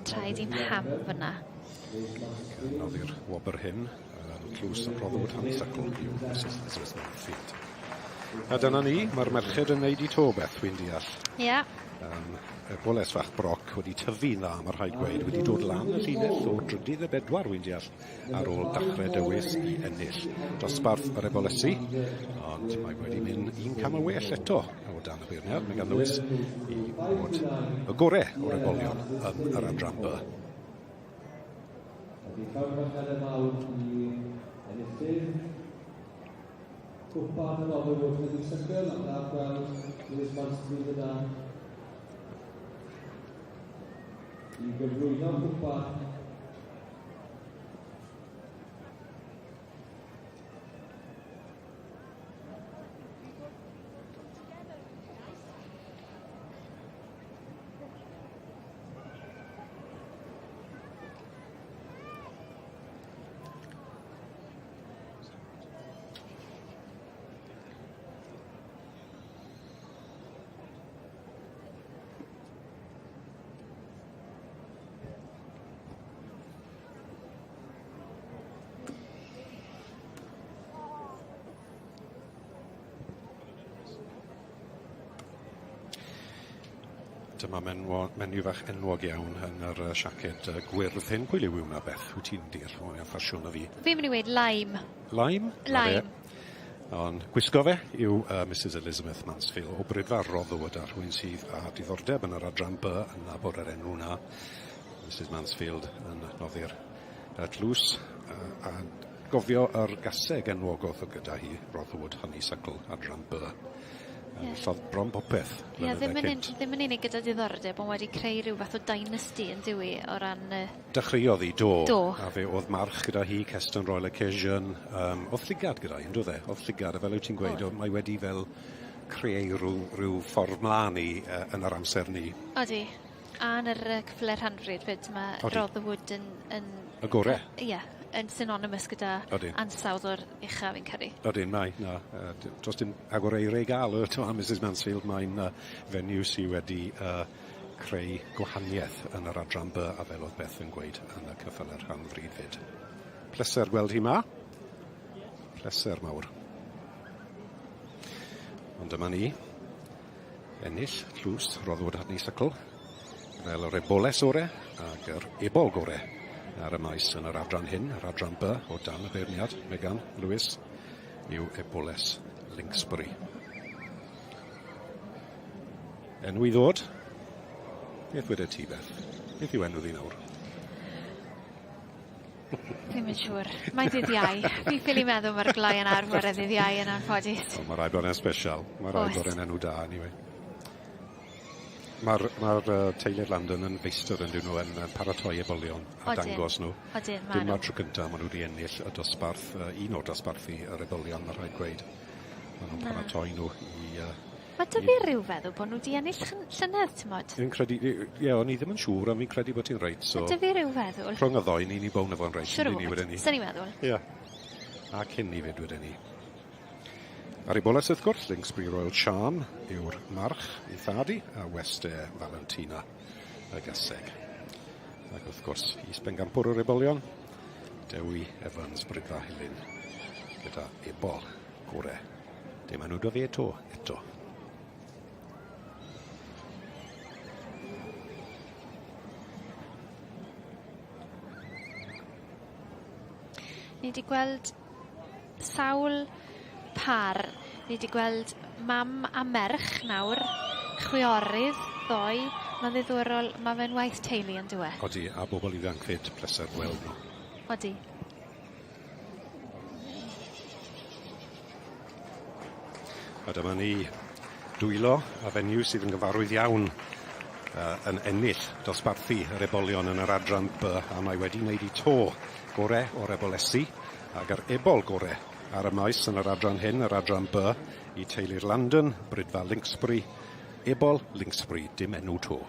traed i'n ham fyna. Oedd i'r wobr hyn, tlws y roddwyd honeysuckle i'w Elizabeth Murfield. A dyna ni, mae'r merched yn neud i to, Beth, wy'n deall. Ie. Eboles fach Broc wedi tyfu'n dda, mae'r rhaid gweud, wedi dod lan y llinell o drydydd y bedwar, wy'n deall, ar ôl dachrau dywys i ennill dosbarth yr ebolesu, ond mae wedi mynd un cam y well eto o dan y beirniad. Mae gan Lewis i fod y gorau o'r ebolion yn yr adran B. Cwpan yn ofyn wrth wedi sygl, ond a gweld Lewis Mansfield yna i gyflwyno cwpan. Dyma menyw fach enwog iawn yn yr siaced gwyrdd hyn. Pwy liw hwnna, Beth? Wyt ti'n dir? Mae'n ffasiwn o fi. Fi'n mynd i weid lime. Lime? Lime. Ond gwisgo fe yw Mrs Elizabeth Mansfield o Brydfa Roddwyd ar rhywun sydd â diddordeb yn yr adran B yn nabod yr enw hwnna. Mrs Mansfield yn noddi'r tlws a gofio yr gaseg enwog oedd gyda hi Roddwyd Honeysuckle adran B. Llodd bron popeth. Ddim yn unig gyda diddordeb, ond wedi creu rhyw fath o dynasty yn diwy o ran... Dechreuodd hi do. A fe oedd march gyda hi, Ceston Royal Occasion. Oedd lligad gyda hi, ynddo dde? Oedd lligad, a fel yw ti'n gweud, mae wedi fel creu rhyw ffordd mlaen i yn yr amser ni. Odi. A yn yr cyfle rhanfryd, fyd mae Roddwyd yn... Y gore? Ie. Yn synonymous gyda ansawdd o'r ucha fi'n caru. Odyn, mae. Does dim agor eir ei gael o Mrs Mansfield. Mae'n fenyw sydd wedi creu gwahaniaeth yn yr adran B a fel oedd Beth yn gweud yn y cyffale'r rhanfryd fyd. Pleser gweld hi ma. Pleser mawr. Ond dyma ni. Ennill, tlws, Roddwyd Honeysuckle. Fel yr eboles ore ac yr ebol gore. Ar y maes yn yr adran hyn, yr adran B o dan y beirniad, Megan Lewis, yw eboles Linksbury. Enw i ddod? Beth wedi ti, Beth? Beth yw enw ddi nawr? Ddim yn siŵr. Mae dydd iau. Fi ffili meddwl mae'r glai yn arfer y dydd iau yn anffodus. Mae rai bod e'n special. Mae rai bod e'n enw da, anyway. Mae'r teulu'r London yn feistr yn dyn nhw yn paratoi ebolion a dangos nhw. Dim mae'r tro cyntaf maen nhw wedi ennill y dosbarth, un o'r dosbarthu yr ebolion mae'n rhaid gweud. Maen nhw'n paratoi nhw i... Mae dy fi rhyw feddwl bod nhw wedi ennill llynedd, ti'n modd? O'n i ddim yn siŵr, ond fi'n credu bod ti'n reit. Mae dy fi rhyw feddwl? Rhwng y ddoi, ni'n i bown efo'n reit. Siwr o fod, sy'n ni'n meddwl. Ie. A cyn ni fyd wedyn ni. Ar ei boles wrth gwrs, Linksbury Royal Charm yw'r march i thadi a West Air Valentina y gaseg. Ac wrth gwrs, Is-Bengampwr o'r ebolion, Dewi Evans Brydfa Hilyn gyda ebol gore. Dim enw do fi eto. Ni wedi gweld sawl par. Ni wedi gweld mam a merch nawr, chwiorydd, ddoi. Mae'n ddiddorol, mae fe'n waith teulu yn dweud. Odi, a bobl ifanc fyd, pleser gweld nhw. Odi. A dyma ni dwylo a fenyw sydd yn gyfarwydd iawn yn ennill dosbarthu yr ebolion yn yr adran B, a mae wedi wneud i to gore o'r ebolesi ac yr ebol gore ar y maes yn yr adran hyn, yr adran B, i teulu'r London, Brydfa Linksbury, ebol Linksbury, dim enw to.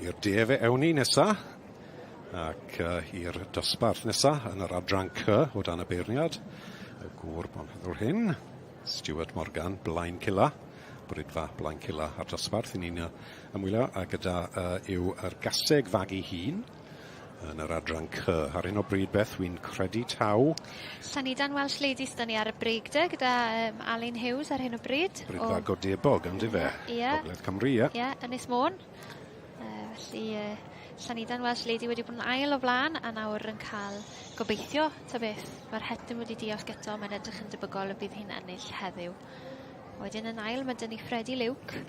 I'r defe ewn ni nesa, ac i'r dosbarth nesa yn yr adran C o dan y beirniad. Y gŵr bonheddwr hyn, Stuart Morgan, Blaen Cila, Brydfa Blaen Cila ar dosbarth i ni'n ymwylio, a gyda yw yr gaseg fagu hun yn yr adran C. Ar un o bryd, Beth, wy'n credu taw. Llanidan Welsh Ladies da ni ar y breigde gyda Alun Hughes ar hyn o bryd. Brydfa Godebog, ynddi fe? Gogledd Cymru, ie. Ie, Ynys Môn. Felly, Llanidan Welsh Lady wedi bod yn ail o flaen a nawr yn cael gobeithio, ta beth. Mae'r hedyn wedi diolch eto, mae'n edrych yn debygol y bydd hi'n ennill heddiw. Wedyn yn ail, mae dyn ni Freddie Luke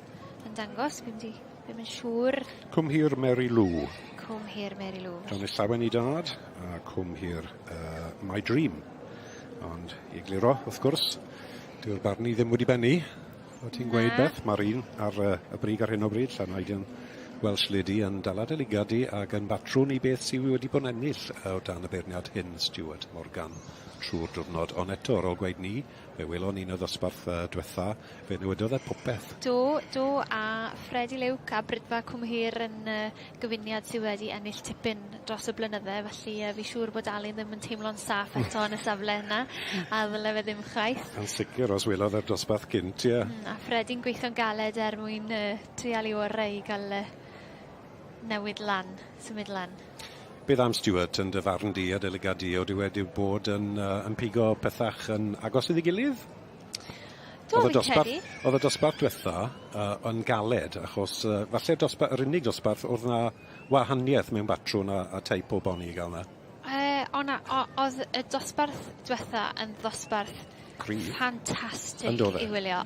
yn dangos, ddim yn siŵr. Cwm hir Mary Lou. Cwm hir Mary Lou. John Llawen I dad, a cwm hir My Dream. Ond i egluro, wrth gwrs, dyw'r barni ddim wedi bennu. O ti'n gweud beth, mae'r un ar y brig ar hyn o bryd, Llanaidian Welsh Lady yn dalad y ligadi ac yn batrwn I beth sydd wedi bod yn ennill o dan y beirniad hyn, Stuart Morgan, trwy'r diwrnod. Ond eto, ar ôl gweud ni, fe welon un o ddosbarth diwetha, fe newidodd e popeth. Do, a Freddie Luke a Brydfa Cwm Hir yn gyfuniad sydd wedi ennill tipyn dros y blynydde, felly fi siŵr bod Alun ddim yn teimlo'n saff eto yn y safle yna, a ddyle fe ddim chwaith. Yn sicr, os welodd e'r dosbarth gynt, ie. A Freddie'n gweithio'n galed mwyn trial I orau I gael newid lan, symud lan. Beth am Stuart yn dyfarn di a delegadi o wedi bod yn pigo pethach yn agos iddi gilydd? Fi'n credu. Oedd y dosbarth diwetha yn galed, achos falle yr unig dosbarth oedd na wahaniaeth mewn batrwn a teip o boni I gael na. Oedd y dosbarth diwetha yn ddosbarth ffantastig I wylio.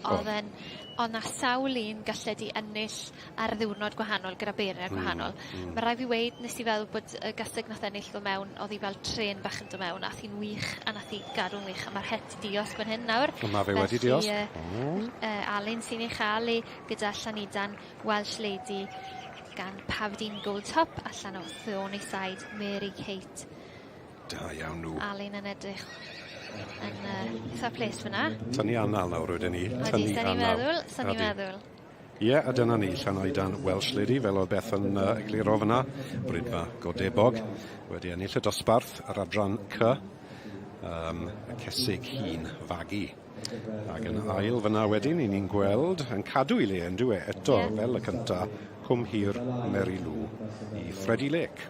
Oedd na sawl un galled I ennill ar ddiwrnod gwahanol gyda beirniad gwahanol. Mae rai fi weid nes I feddwl bod y gaseg nath ennill ddod mewn, oedd I fel tren bach yn dod mewn, a thi'n wych a nath I gadw'n wych, a mae'r het diosg fan hyn nawr. Mae fe wedi diosg. Alun sy'n ei chael I gyda Llanidan Welsh Lady gan Pafdine Goldtop allan o Thorny Side, Mary Kate. Da iawn nhw. Alun yn edrych yn eitha ples fyna. Tynnu anal nawr wedyn ni. Sa'n ni'n meddwl. Ie, a dyna ni, Llanaidan Welsh Lady, fel oedd Beth yn egluro fyna. Brydfa Godebog wedi ennill y dosbarth ar adran C, y cesig hun fagu. Ac yn ail fyna wedyn, ni'n gweld yn cadw I le yn dwi eto, fel y cynta, Cwm Hir Mary Lou I Freddie Lake.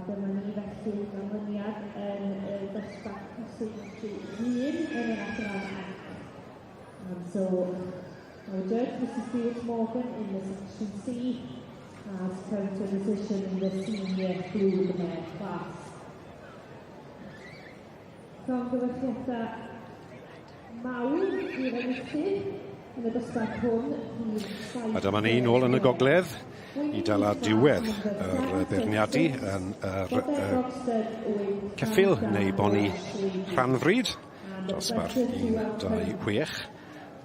Dyma ni felly ganlyniad yn y dosbarth cysylltu un yn yr adran ac. So, our judge, Mrs. Stuart Morgan in the section C, has come to a decision in the senior blue male class. Llongyfarchiadau mawr i'r enillydd yn y dosbarth hwn. A dyma ni nôl yn y gogledd I dala diwedd yr beirniadu yn ceffil neu boni rhanfryd dosbarth 1, 2, 6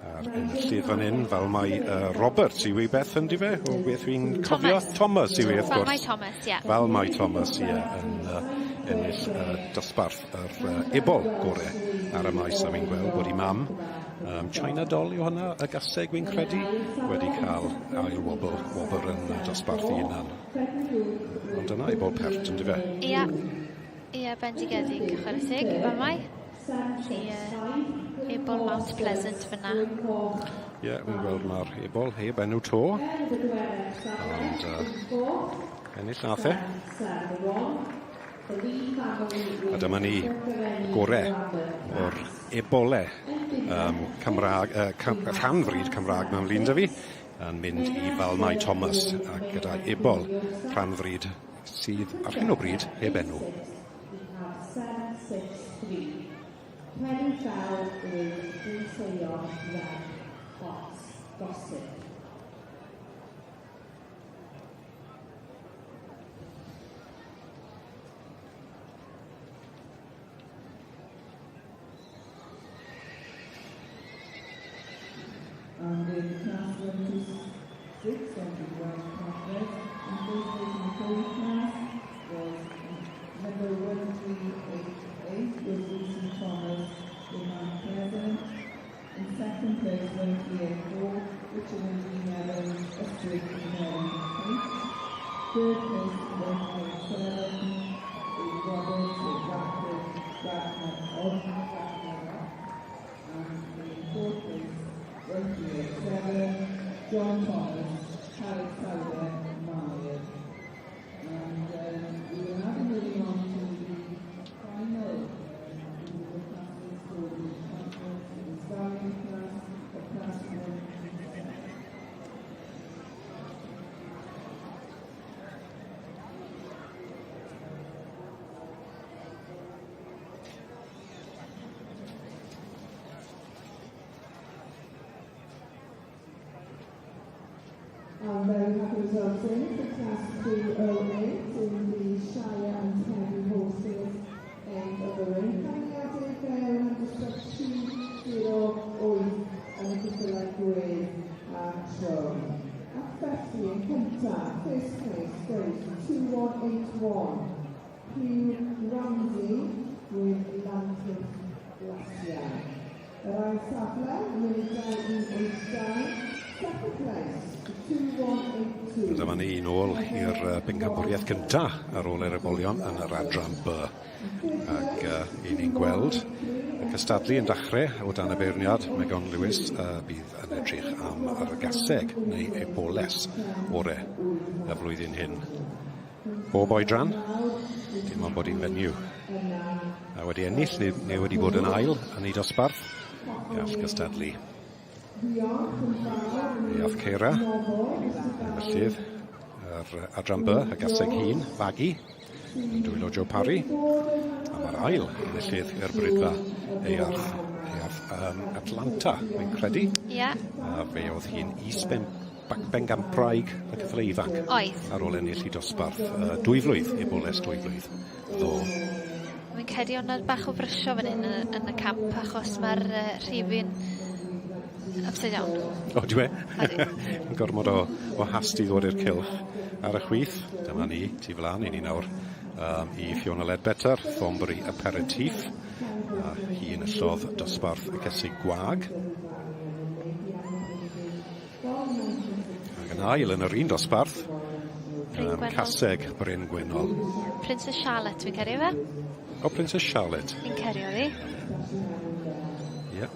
a'r enillydd fan hyn fel mae Robert Sylwebaeth yn dife o beth fi'n cofio Thomas I wrth gwrs fel mae Thomas yn ennill dosbarth yr ebol gore ar y maes a fi'n gweld bod I mam China Doll yw hwnna y gaseg fi'n credu wedi cael ail wobr yn dosbarth I hunan. Ond yna ebol pert yn dife? Ia, bendigedig chwaraesig fan mai. Ebol Mount Pleasant fyna. Ie, fi'n gweld mae'r ebol heb enw to. Ond ennill nath e. A dyma ni gore o'r ebole rhanfryd Cymraeg mewn lun da fi yn mynd I Falmai Thomas ac gyda ebol rhanfryd sydd ar hyn o bryd heb enw. And in class 126 on the Welsh Conference, and first place in the third class was number 1388 was Lucy Thomas in Mount Pleasant. In second place, 1384, Richard I'm very happy results in for class 208 in the Shire and Heavy Horses end of the ring. Coming out in fair and just 208 and a select with Tron. At 50 in Cynta, first place goes 2181. Hugh Ramsey with Lantern Glacier. Yr ail safle, Munudau 189, second place, 2182. Dyma ni nôl i'r bencampwriaeth cyntaf ar ôl yr ebolion yn yr adran B. Ac i ni'n gweld y cystadlu yn dechrau o dan y beirniad Megan Lewis bydd yn edrych am yr gaseg neu eboles orau y flwyddyn hyn. Bob oedran, dim ond bod hi'n fenyw. A wedi ennill neu wedi bod yn ail yn ei dosbarth, gall cystadlu. Iath Ceira, felly yr adran B, y gaseg hun, Fagi, yn dwylo Joe Parry, a mae'r ail enillydd i'r brydfa Earth Atlanta, mae'n credu. Ie. A fe oedd hi'n bengampraig y cyffle ifanc. Oedd. Ar ôl ennill i dosbarth 2 flwydd, eboles 2 flwydd. Ddo. Mae'n credu ond bach o frysio fan hyn yn y camp, achos mae'r rhifin upside down. O, dwi gormod o hasti ddod i'r cylch ar y chwith. Dyma ni, tu flan i ni nawr, i Fiona Ledbetter, Thornbury Aperitif. Hi yn yllodd dosbarth y cysig gwag. Ac yn ail yn yr un dosbarth, caseg Bryn Gwynol. Princess Charlotte, fi'n cario fe? O, Princess Charlotte. Fi'n cario fi. Ie.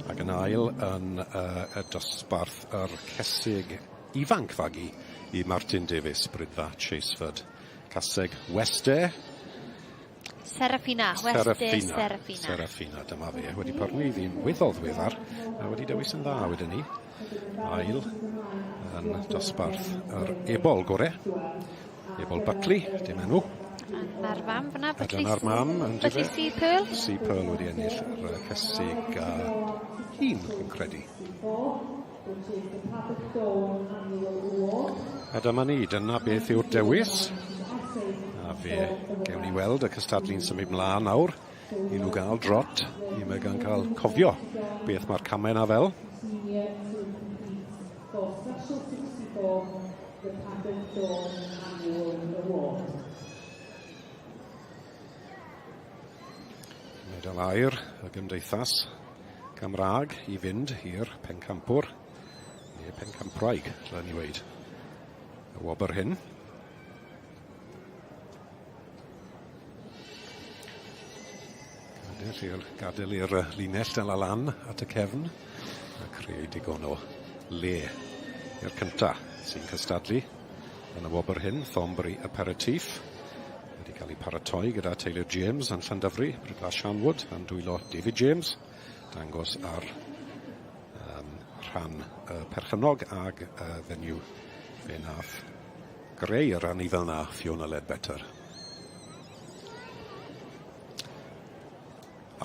Ac yn ail yn y dosbarth yr cesig ifanc Fagi i Martin Davies, brydfa Chaseford. Caseg Wester. Serafina. Serafina, dyma fe. Wedi parnu ddyn weddol ddiweddar, a wedi dewis yn dda wedyn ni. Ail yn dosbarth yr ebol gore. Ebol Buckley, dim enw. Mae'r mam fyna, Buckley Sea Pearl. Sea Pearl wedi ennill yr cysig hun, yn credu. A dyma ni, dyna beth yw'r dewis. A fe gewn ni weld y cystadlu'n symud mlaen nawr i nhw gael drot i Megan cael cofio beth mae'r camau na fel. Medal air y gymdeithas Gymraeg i fynd i'r pencampwr neu pencampraig, dylai ni weid. Y wobr hyn. Gadael i'r linell dal y lan at y cefn a creu digon o le i'r cyntaf sy'n cystadlu yn y wobr hyn, Thornbury Aperitif. Wedi cael ei paratoi gyda Taylor James yn Llandyfri, brydfa Sianwood yn dwylo David James, dangos ar rhan perchynog ag fenyw fe nath greu yr rannu fel na Fiona Ledbetter.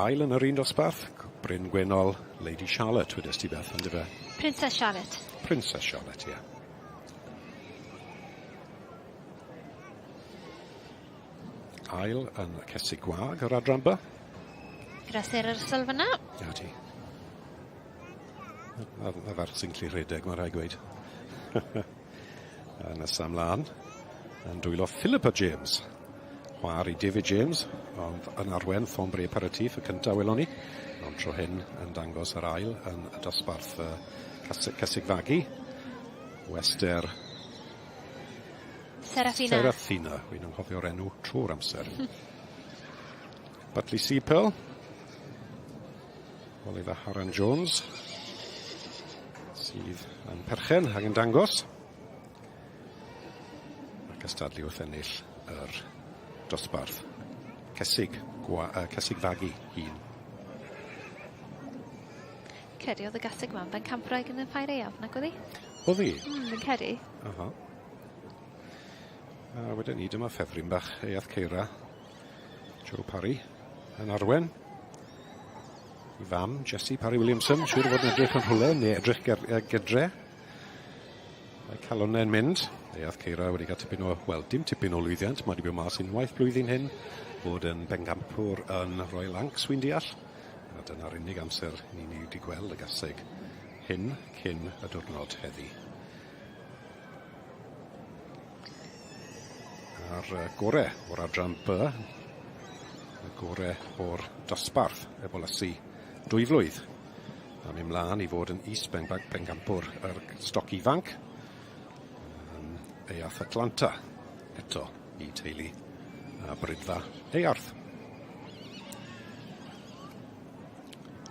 Ail yn yr un dosbarth, Bryn Gwynol, Lady Charlotte, wedys ti beth, yn dyfa? Princess Charlotte. Princess Charlotte, ie. Ail yn cesig gwag yr adran B. Gyda Sarah Russell fyna. Ia ti. Y ferch sy'n clir rhedeg, mae'n rhaid gweud. Nesa ymlaen, yn dwylo Philippa James. Chwaer i David James, ond yn arwen Thornbury Aperitif y cyntaf welon ni. Ond tro hyn yn dangos yr ail yn y dosbarth cysig Fagi. Wester Serafina, wy'n anghofio'r enw trwy'r amser. Buckley Sea Pearl. Oliver Haran Jones. Sydd yn perchen ac yn dangos. Ac ystadlu wrth ennill yr dosbarth cysig Fagi hun. Ceri, oedd y gasig ma'n ben campraig yn y ffair eaf, nag oedd hi? Oedd hi? Fi'n ceri. Aha. A wedyn ni, dyma ffefryn bach Iath Ceira, Joe Parry yn arwen. I fam, Jessie Parry Williamson, siŵr fod yn edrych yn hwle, neu edrych gydre. Calonnau'n mynd. Eath Ceira wedi cael tipyn o, wel, dim tipyn o lwyddiant. Mae wedi bod mas unwaith blwyddyn hyn. Bod yn bencampwr yn Royal Lancs, wy'n deall. A dyna'r unig amser ni wedi gweld y gaseg hyn cyn y diwrnod heddi. A'r gorau o'r adran B, y gorau o'r dosbarth y bolysu 2 flwydd. A mi mlaen i fod yn bencampwr yr stoc ifanc. Eath Atlanta eto i teulu a brydfa Earth.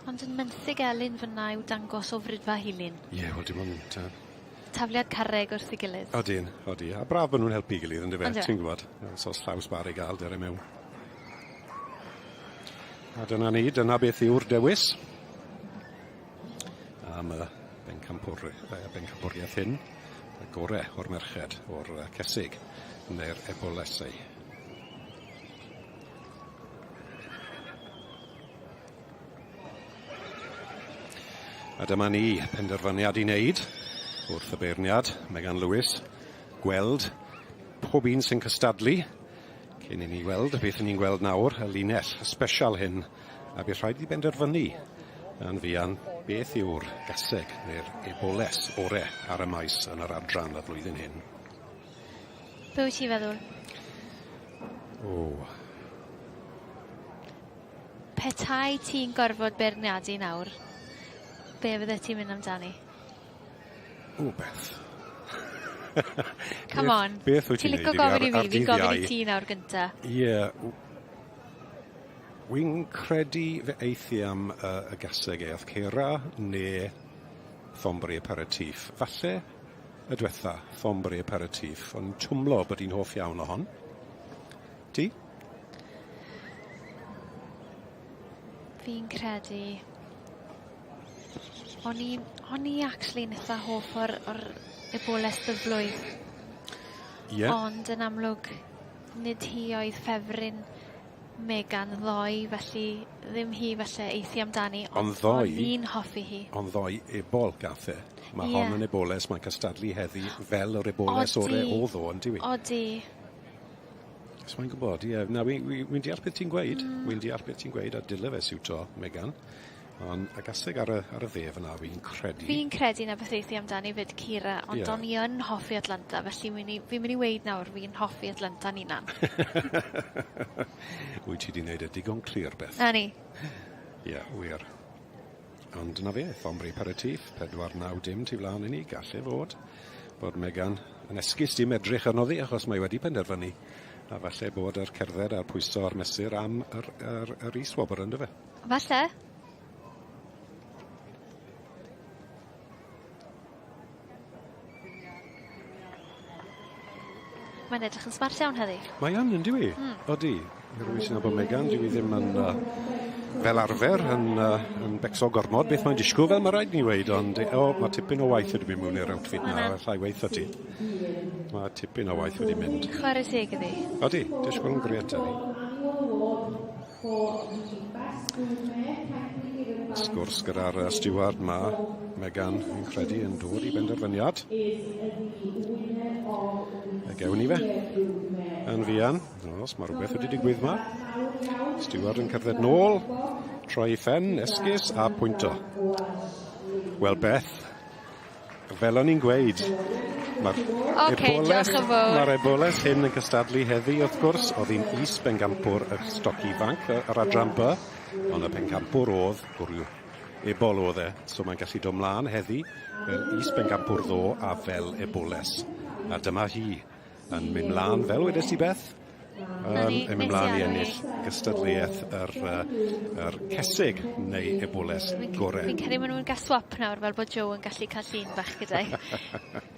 Ond yn Menthyg Elin fyna yw dangos o frydfa Hilyn. Ie, wel dim ond... Tafliad carreg wrth ei gilydd. Odi. A braf bod nhw'n helpu gilydd, yn dyfe, ti'n gwybod. So llaws bar i gael der y mewn. A dyna ni, dyna beth yw'r dewis. Am y bencampwriaeth hyn. Y gorau o'r merched, o'r cesig, neu'r ebolesau. A dyma ni, penderfyniad i wneud wrth y beirniad, Megan Lewis, gweld pob un sy'n cystadlu, cyn i ni weld beth ni'n gweld nawr, y linell special hyn, a bydd rhaid i benderfynu yn fuan beth yw'r gaseg neu'r eboles orau ar y maes yn yr adran y flwyddyn hyn. Be wyt ti feddwl? Petai ti'n gorfod beirniadu nawr, be fydde ti'n mynd amdani? Beth. Come on. Ti'n licio gofyn i fi, fi'n gofyn i ti nawr gynta. Ie. Wy'n credu fe eithi am y gaseg Eath Ceira neu Thombri aperitif. Falle y diwetha, Thombri aperitif, ond twmlo bod hi'n hoff iawn o hon. Ti? Fi'n credu... O'n i actually yn eitha hoff o'r eboles dyflwydd. Ie. Ond yn amlwg, nid hi oedd ffefryn Megan ddoe, felly ddim hi falle eithi amdani, ond ni'n hoffi hi. Ond ddoe ebol gath e. Mae hon yn eboles, mae'n cystadlu heddi fel yr eboles orau o ddo, yn diwy? Odi. Mae'n gwybod, ie. Na, wy'n deall beth ti'n gweud. Wy'n deall beth ti'n gweud a dyle fe siwto, Megan. Ond y gaseg ar y ddef yna, wy'n credu. Fi'n credu na beth eithi amdani fyd Ceira, ond o'n i yn hoffi Atlanta, felly fi'n mynd i weid nawr fi'n hoffi Atlanta ninan. Wyt ti wedi gwneud y digon clir, Beth? Na ni. Ie, wir. Ond yna fe, Thombri aperitif, 4-9 dim tu flaen i ni, galle fod. Bod Megan yn esgus dim edrych arno ddi, achos mae wedi penderfynu. A falle bod yr cerdded a'r pwyso a'r mesur am yr is-wobr yn dyfe. Falle. Mae'n edrych yn smart iawn heddi. Mae yn dywi. Odi. Rwy'n sy'n bod Megan, dwi ddim yn fel arfer yn becso gormod beth mae'n disgwyl fel mae rhaid ni weid, ond mae tipyn o waith wedi mynd mewn i'r outfit na, llai weith o ti. Mae tipyn o waith wedi mynd. Chwarae teg iddi. Odi, disgwyl yn gret ydi. Sgwrs gyda'r steward ma, Megan yn credu yn dod i benderfyniad. Gewn ni fe. Yn fuan. Os mae rhywbeth wedi digwydd ma. Steward yn cerdded nôl. Troi ffen, esgus a pwynto. Wel, Beth, fel o'n i'n gweud, mae'r eboles hyn yn cystadlu heddi, wrth gwrs. Oedd hi'n is-bencampwr y stoc ifanc, yr adran B, ond y bencampwr oedd, gwrw ebol oedd e. So mae'n gallu dod mlaen heddi, fel is-bencampwr ddo a fel eboles. A dyma hi yn mynd mlaen fel wedes i Beth, yn mynd mlaen i ennill gystadleuaeth yr cesig neu eboles gorau. Fi'n credu maen nhw'n gael swap nawr fel bod Joe yn gallu cael llun bach gyda'i.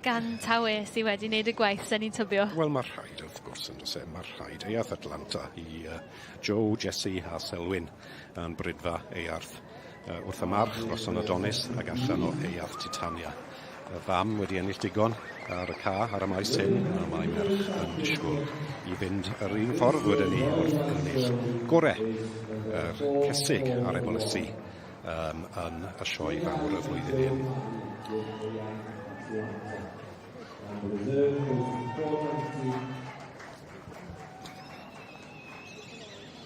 Gan tawe sydd wedi wneud y gwaith sy'n ni'n tybio. Wel, mae'r rhaid wrth gwrs yn dweud. Mae'r rhaid Eath Atlanta i Joe, Jessie a Selwyn yn brydfa Earth. Wrth y march, Roson Adonis ac allan o Eath Titania. Y fam wedi ennill digon ar y ca ar y maes hyn, a mae merch yn disgwyl i fynd yr un ffordd wedyn ni wrth ennill gorau yr cesig ar ebolesu yn y sioe fawr y flwyddyn hyn. And the reserve goes to 422.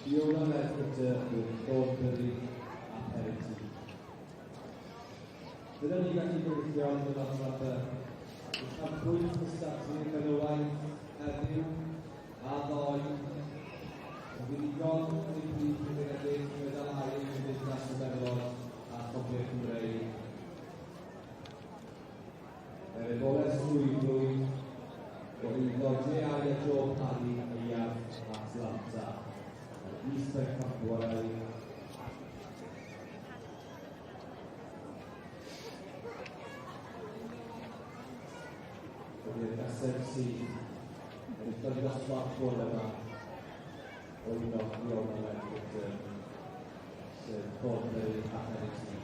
Fiona Ledford with Thornbury a penalty. Dyna ni gallu gweithio yn y noswaith. Mae'n pwynt cystadlu yn gynnywaith heddiw a ddoi. Yn ddigon yn ei brif cyfrifiadur medalau yn Gymdeithas y Beddor a Chofiau Cymreig. Boles Rwyfrwy o iddo J.I. a Joe Paddy y iaith Atlanta. Easter Capwell. Ydy'r gaseg sydd yn dod dosbarth bwrdd yma o iddo Fiona Ledford sef Thornbury a penalty.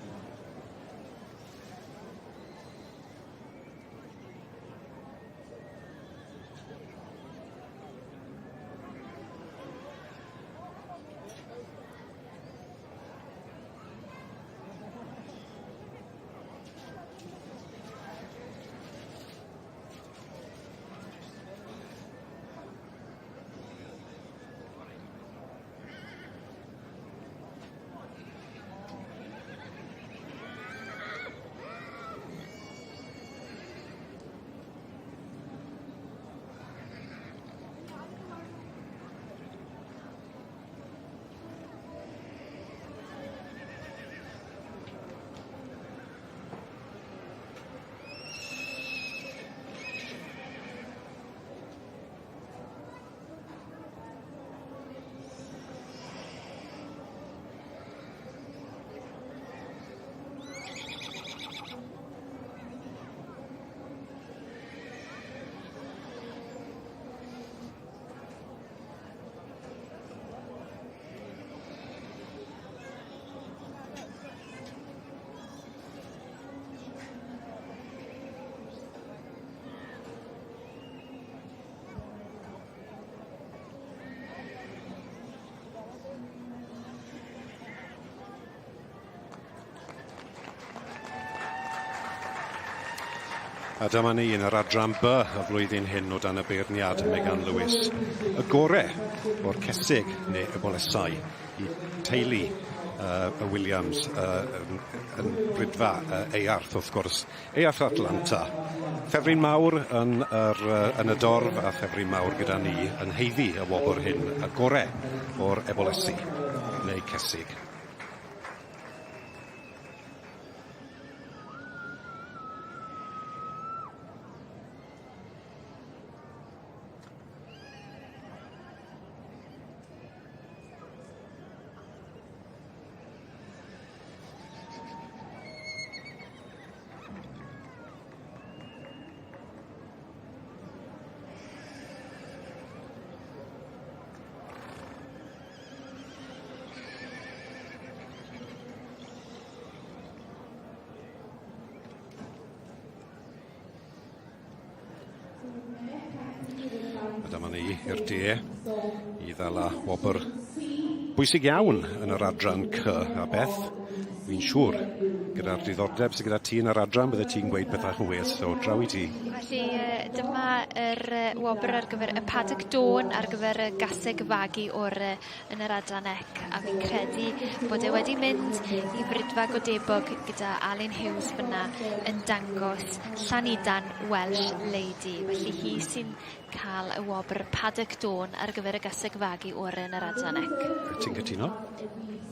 A dyma ni yn yr adran B y flwyddyn hyn o dan y beirniad Megan Lewis. Y gorau o'r cesig neu y bolesau i teulu y Williams yn brydfa Earth wrth gwrs. Earth Atlanta. Ffefryn mawr yn y dorf a ffefryn mawr gyda ni yn heiddi y wobr hyn. Y gorau o'r ebolesi neu cesig. Dyma ni i'r de i ddala wobr bwysig iawn yn yr adran C a Beth. Fi'n siŵr gyda'r diddordeb sydd gyda ti yn yr adran bydde ti'n gweud bethau yn well, so draw i ti. Felly dyma yr wobr ar gyfer y paddock dôn ar gyfer y gaseg fagu yn yr adran ec, a fi'n credu bod e wedi mynd i frydfa godebog gyda Alun Hughes fyna yn dangos Llanidan Welsh Lady. Felly hi sy'n cael y wobr paddock dôn ar gyfer y gaseg fagu yn yr adran ec. Ti'n cytuno?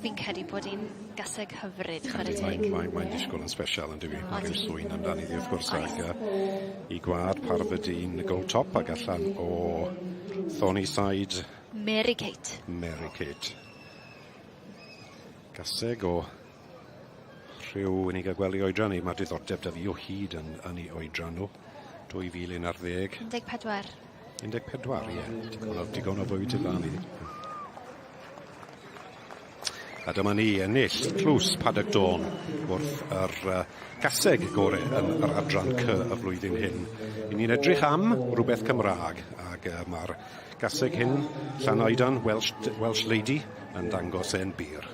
Fi'n credu bod hi'n gaseg hyfryd, chwarae teg. Mae'n disgwyl yn special yn dyfu. Mae rhyw swyn amdani ddi wrth gwrs i gwad Parfydyn Gold Top ac allan o Thorny Side Mary Kate. Mary Kate. Gaseg o rhyw unig a gwely oedran ni. Mae diddordeb da fi o hyd yn ei oedran nhw. 2011. 14. 14, ie. Digon o fwyd i fan i. A dyma ni ennill tlws paddock dôn wrth yr gaseg gorau yn yr adran C y flwyddyn hyn. I ni'n edrych am rhywbeth Cymraeg ac mae'r gaseg hyn Llanidan Welsh Lady yn dangos e'n bir.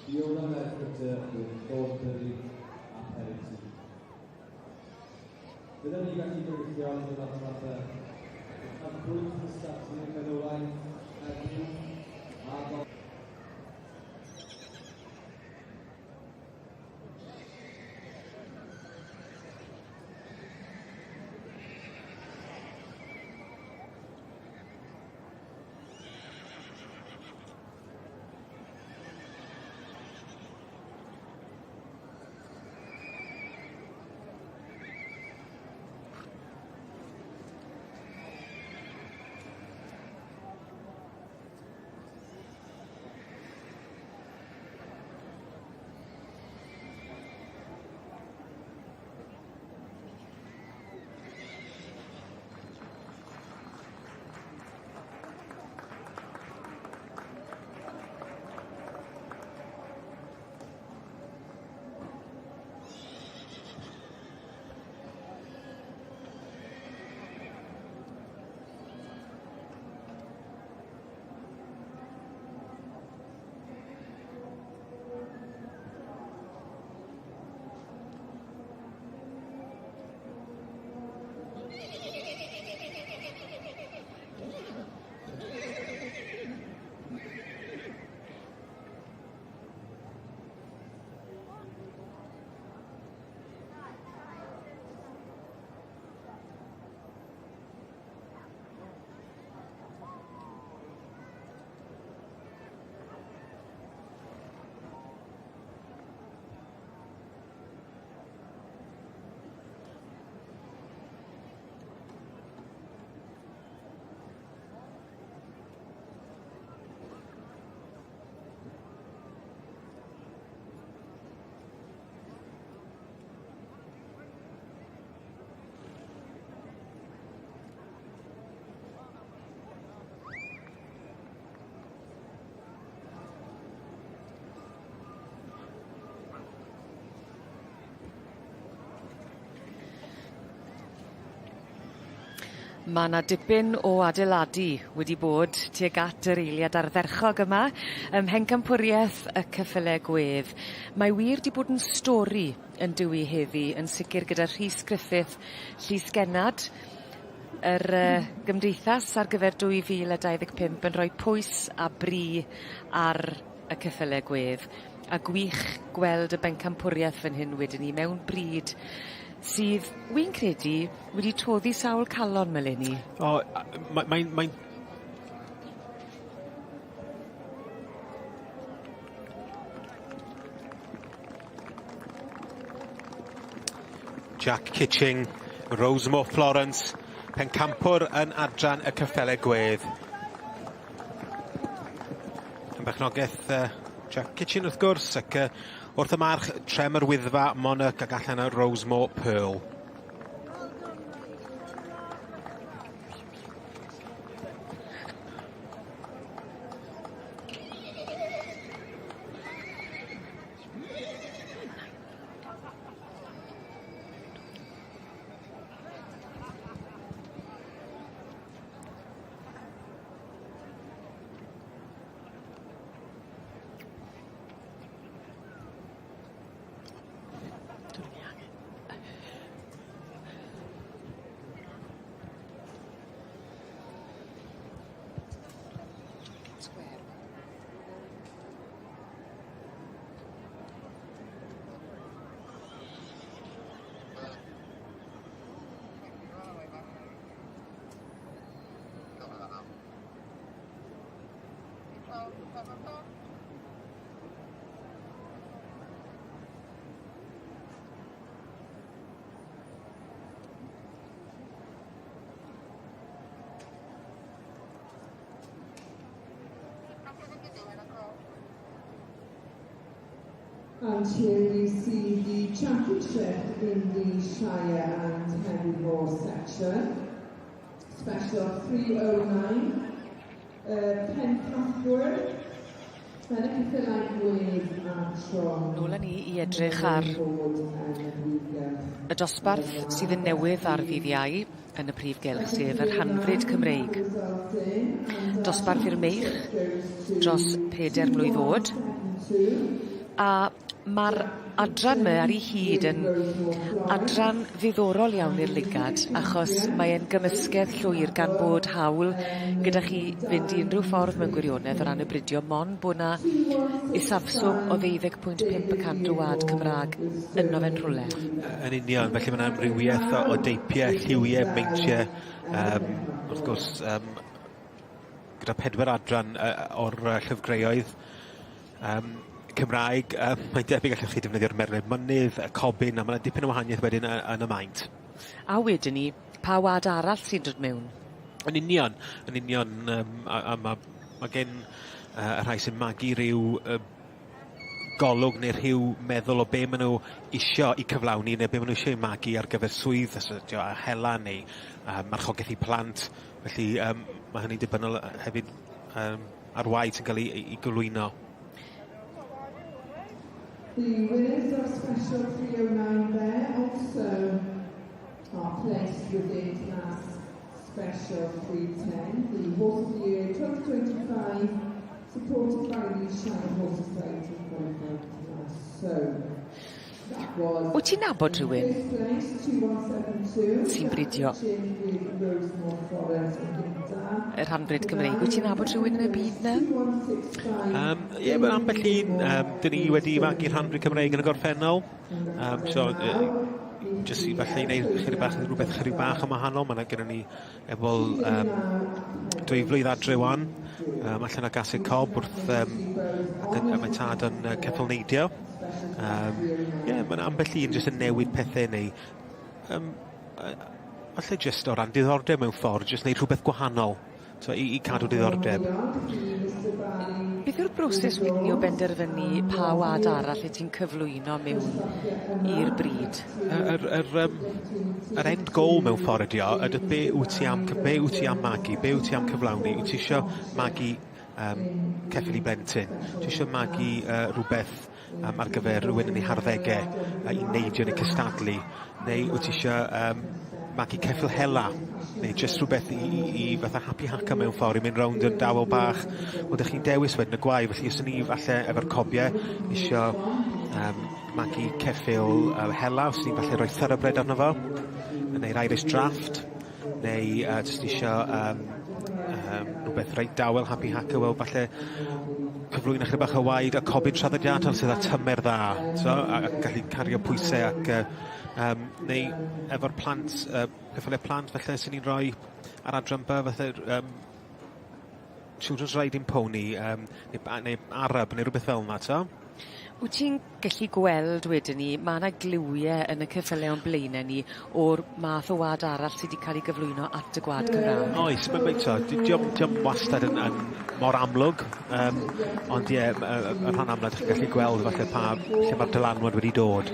Fiona Medford with Thornbury a Perry. Dyna ni gallu gweithio yn y fath Mae'n bwynt y statu yn Cynolain heddiw a Mae yna dipyn o adeiladu wedi bod tuag at yr eiliad ardderchog yma ym mhencampwriaeth y ceffylau gwedd. Mae wir wedi bod yn stori yn dywi heddi, yn sicr gyda Rhys Griffith, Llys Genad, yr gymdeithas ar gyfer 2025 yn rhoi pwys a bri ar y ceffylau gwedd. A gwych gweld y bencampwriaeth fan hyn wedyn ni mewn bryd sydd, wy'n credu, wedi toddi sawl calon meleni. O, mae'n... Jack Kitching, Rosemore Florence, pencampwr yn adran y cyffelau gwedd. Yn bechnogaeth Jack Kitching wrth gwrs, ac wrth y march Tremor Wyddfa, Monarch ac allan y Rosemore Pearl. And here we see the championship in the Shire and Heavyweight section. Special 309, pencampwr, Nôl â ni i edrych ar y dosbarth sydd yn newydd ar ddydd Iau yn y Prif Gylch, sef yr Hanfryd Cymreig. Dosbarth i'r meich dros 4 mlwydd oed. A mae'r adran yma ar ei hyd yn adran ddiddorol iawn i'r ligad, achos mae'n gymysgedd llwyr gan bod hawl gyda chi fynd i unrhyw ffordd mewn gwirionedd o ran y bridio, mon bod yna isafswm o 12.5% o wad Cymraeg yno fe'n rhywle. Yn union, felly mae'n amrywiaeth o deipiau, lliwiau, meintiau, wrth gwrs, gyda 4 adran o'r llyfgreuoedd. Cymraeg, mae'n debyg allwch chi defnyddio'r merled mynydd, y cobyn, a mae'n dipyn o wahaniaeth wedyn yn y maint. A wedyn ni, pa wad arall sy'n dod mewn? Yn union, a mae gen y rhai sy'n magu rhyw golwg neu rhyw meddwl o be maen nhw isio i cyflawni neu be maen nhw eisiau magu ar gyfer swydd, a hela neu marchogaeth i plant. Felly mae hynny'n dibynnol hefyd ar waith sy'n cael ei gyflwyno. The winners of Special 309 there also are placed within class Special 310, the Horse of the Year 2025, supported by the Shine Horse Society qualified class. So, that was... Wyt ti'n nabod rhywun sy'n bridio yr handbryd Cymreig? Wyt ti'n nabod rhywun yn y byd na? Ie, mae'n ambell un. Dyn ni wedi fagu'r handbryd Cymreig yn y gorffennol. Jyst i falle i wneud rhywbeth chydig bach yn wahanol. Mae'n gyda ni efo 2 flwydd adre wan. Allan o gasig cob wrth mae tad yn ceffil neidio. Mae'n ambell un jyst yn newid pethau neu falle jyst o ran diddordeb mewn ffordd, jyst wneud rhywbeth gwahanol i cadw diddordeb. Beth yw'r broses wedyn o benderfynu pa wad arall y ti'n cyflwyno mewn i'r bryd? Yr end goal mewn ffordd ydi o, ydy be wyt ti am magu, be wyt ti am cyflawni, wyt ti eisiau magu ceffyl i blentyn, ti eisiau magu rhywbeth ar gyfer rhywun yn ei harddegau i neidio neu cystadlu, neu wyt ti eisiau magu ceffyl hela, neu jyst rhywbeth i fatha happy haka mewn ffordd, i mynd rownd yn dawel bach, ond ydych chi'n dewis wedyn y gwai, felly os ni falle efo'r cobiau eisiau magu ceffyl hela, os ni falle rhoi thoroughbred arno fo, neu Irish draft, neu jyst eisiau rhywbeth reit dawel, happy haka, wel falle cyflwyno chydig bach o waed a cobyn traddodiadol sydd â tymer dda, a gallu cario pwysau ac neu efo'r plant, cyffylau plant felly sy'n ni'n rhoi ar adrymba fatha children's riding pony neu Arab neu rhywbeth fel yna, to? Wyt ti'n gallu gweld wedyn ni, mae yna gliwiau yn y cyffylau o'n blaenau ni o'r math o wad arall sydd wedi cael ei gyflwyno at y gwad Cymraeg? Oes, diolch wastad yn mor amlwg, ond ie, y rhan amlwg chi'n gallu gweld falle lle mae'r dylanwad wedi dod.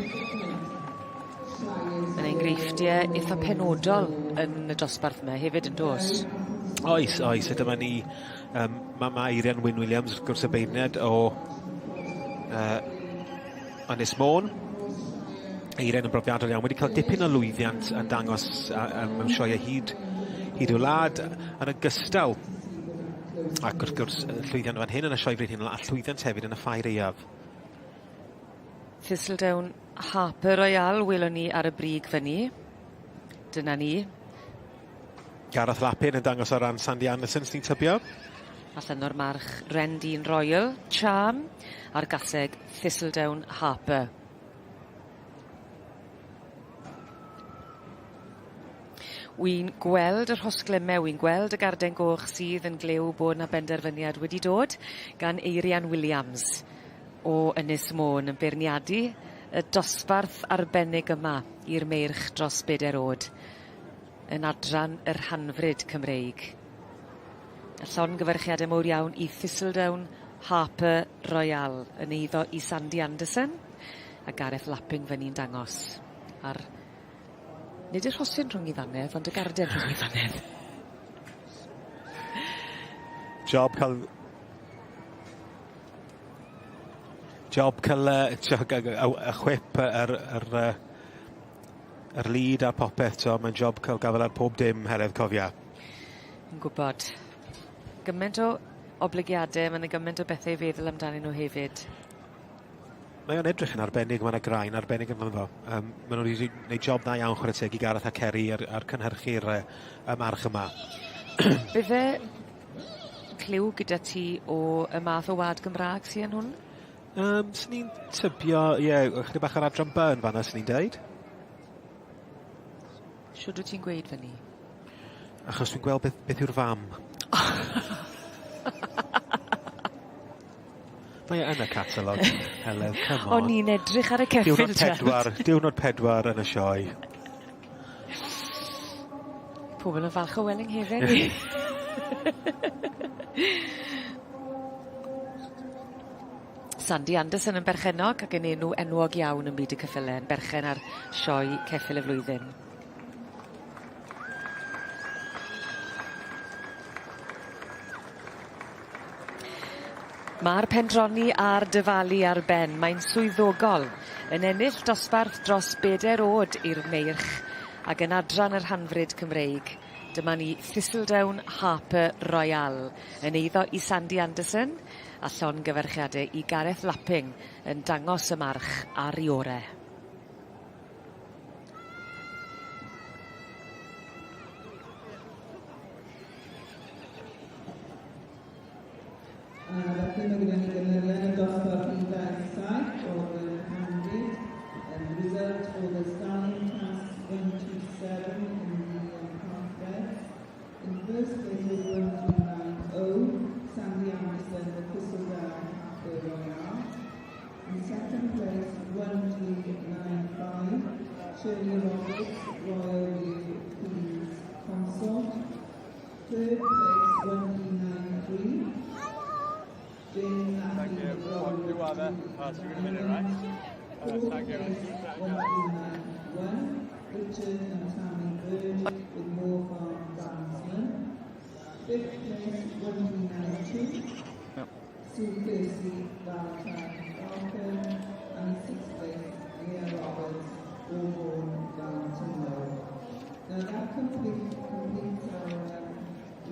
Yn enghreifftiau eitha penodol yn y dosbarth yma hefyd yn dos? Oes, dyma ni, mae Eirian Wyn Williams wrth gwrs y beirniad o Ynys Môn. Eirian yn brofiadol iawn, wedi cael dipyn o lwyddiant yn dangos mewn sioeau hyd y wlad yn ogystal ac wrth gwrs llwyddiant fan hyn yn y sioe bryd hyn a llwyddiant hefyd yn y ffair eiaf. Thistledown Harper Royal welon ni ar y brig fyny. Dyna ni. Gareth Lapin yn dangos o ran Sandy Anderson sy'n tybio. Allan o'r march Rendine Royal, Charm, a'r gaseg Thistledown Harper. Wy'n gweld yr hosglemau, wy'n gweld y garden goch sydd yn glew bod na benderfyniad wedi dod gan Eirian Williams o Ynys Môn yn beirniadu y dosbarth arbennig yma i'r meirch dros 4 oed yn adran yr hanfryd Cymreig. Y llongyfarchiadau mawr iawn i Thistledown Harper Royal yn eiddo i Sandy Anderson a Gareth Lapping fyny'n dangos ar nid yr hosyn rhwng i ddanedd ond y garden rhwng i ddanedd. Job cael y chwip yr lead a'r popeth, mae'n job cael gafel ar pob dim heredd cofia. Yn gwybod. Gymaint o obligiadau, mae'n gymaint o bethau i feddwl amdanyn nhw hefyd. Mae o'n edrych yn arbennig, mae'n grain arbennig yn fo. Maen nhw wedi gwneud job dda iawn chwarae teg i Gareth a Ceri ar cynhyrchu'r march yma. Bydde cliw gyda ti o y math o wad Gymraeg sy'n hwn? Swn ni'n tybio, chydig bach ar adran B yn fanna, swn ni'n deud. Siwr wyt ti'n gweud fyny? Achos dwi'n gweld beth yw'r fam. Mae yn y catalog. Heledd, come on. O'n i'n edrych ar y ceffyl. Diwrnod 4 yn y sioe. Pobl yn falch o Welling hefyd. Sandy Anderson yn berchenog ac yn enw enwog iawn yn byd y cyffyle yn berchen ar sioe ceffyl y flwyddyn. Mae'r pendroni a'r dyfalu ar ben. Mae'n swyddogol yn ennill dosbarth dros 4 oed i'r meirch ac yn adran yr Hanfryd Cymreig. Dyma ni Thistledown Harper Royal yn eiddo i Sandy Anderson a llongyfarchiadau i Gareth Lapping yn dangos y march ar ei orau. Felly mae gyda ni gynhyrliad yn dosbarth 1-7 o'r Hanfryd, reserved for the Stallion Class 127 in the Conference. In first place is 1290, Sandy Anderson, the Thistledown Harper Royal. In second place, 1295, Shirley Roberts, Royal Queen's Consort. Third place, 1393. Thank you. You are there. So you're going to win it, right? Thank you. Richard and Tammy Bird with more farm bandsmen. Fifth place, 1392. Sue Casey, Valentine Falcon. And sixth place, Leah Roberts, Auburn Valentino. Now that completes our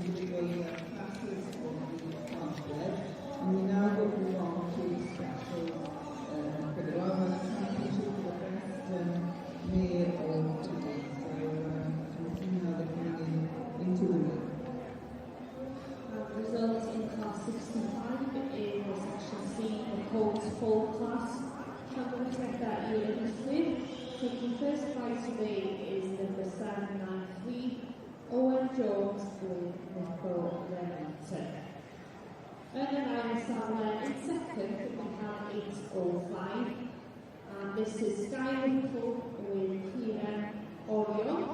individual classes of the Conference. And we now go on to special for the Royal Championship for the best male or female. So we'll see how they're coming into the ring. Results in class 65 in section C, the Colts 4 class. Llanfairpwllgwyngyllgogerychwyrdd i'r Ysgwydd. Taking first prize today is number 793, Owen Jones with Nicole Remington. Yn yr ail safle, in second, we have 805, and this is Sky Whittle with Kieran Orion.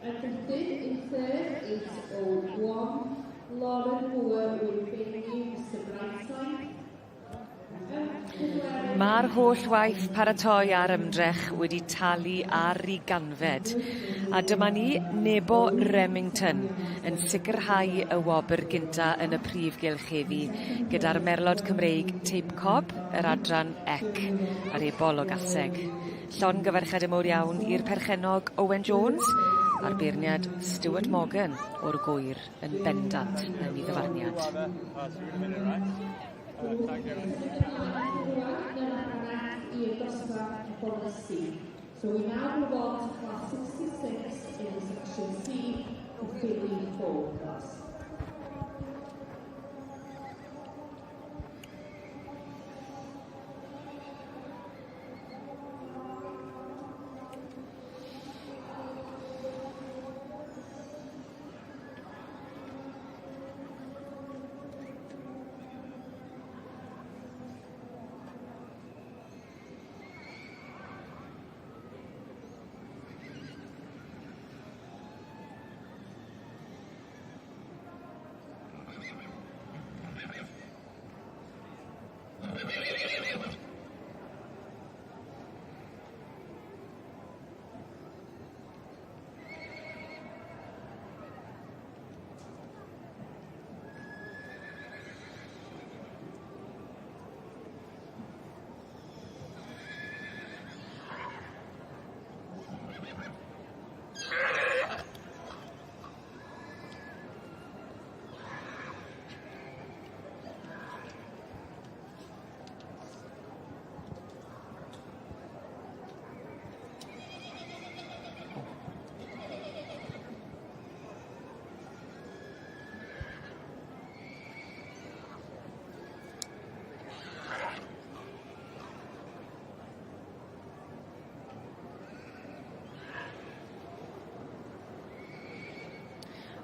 And in third, 801, Lauren Moore with Bailey Mr. Brightside. Mae'r holl waith paratoi ar ymdrech wedi talu ar ei ganfed. A dyma ni Nebo Remington yn sicrhau y wobr gynta yn y prif gylchefi gyda'r merlod Cymreig Tape Cob, yr adran ec a'r ebol o gaseg. Llongyfarchiadau mawr iawn i'r perchenog Owen Jones a'r beirniad Stuart Morgan o'r Gwyr yn bendant yn ei ddyfarniad. So we now move on to class 66 in section C, the Philly 4 class.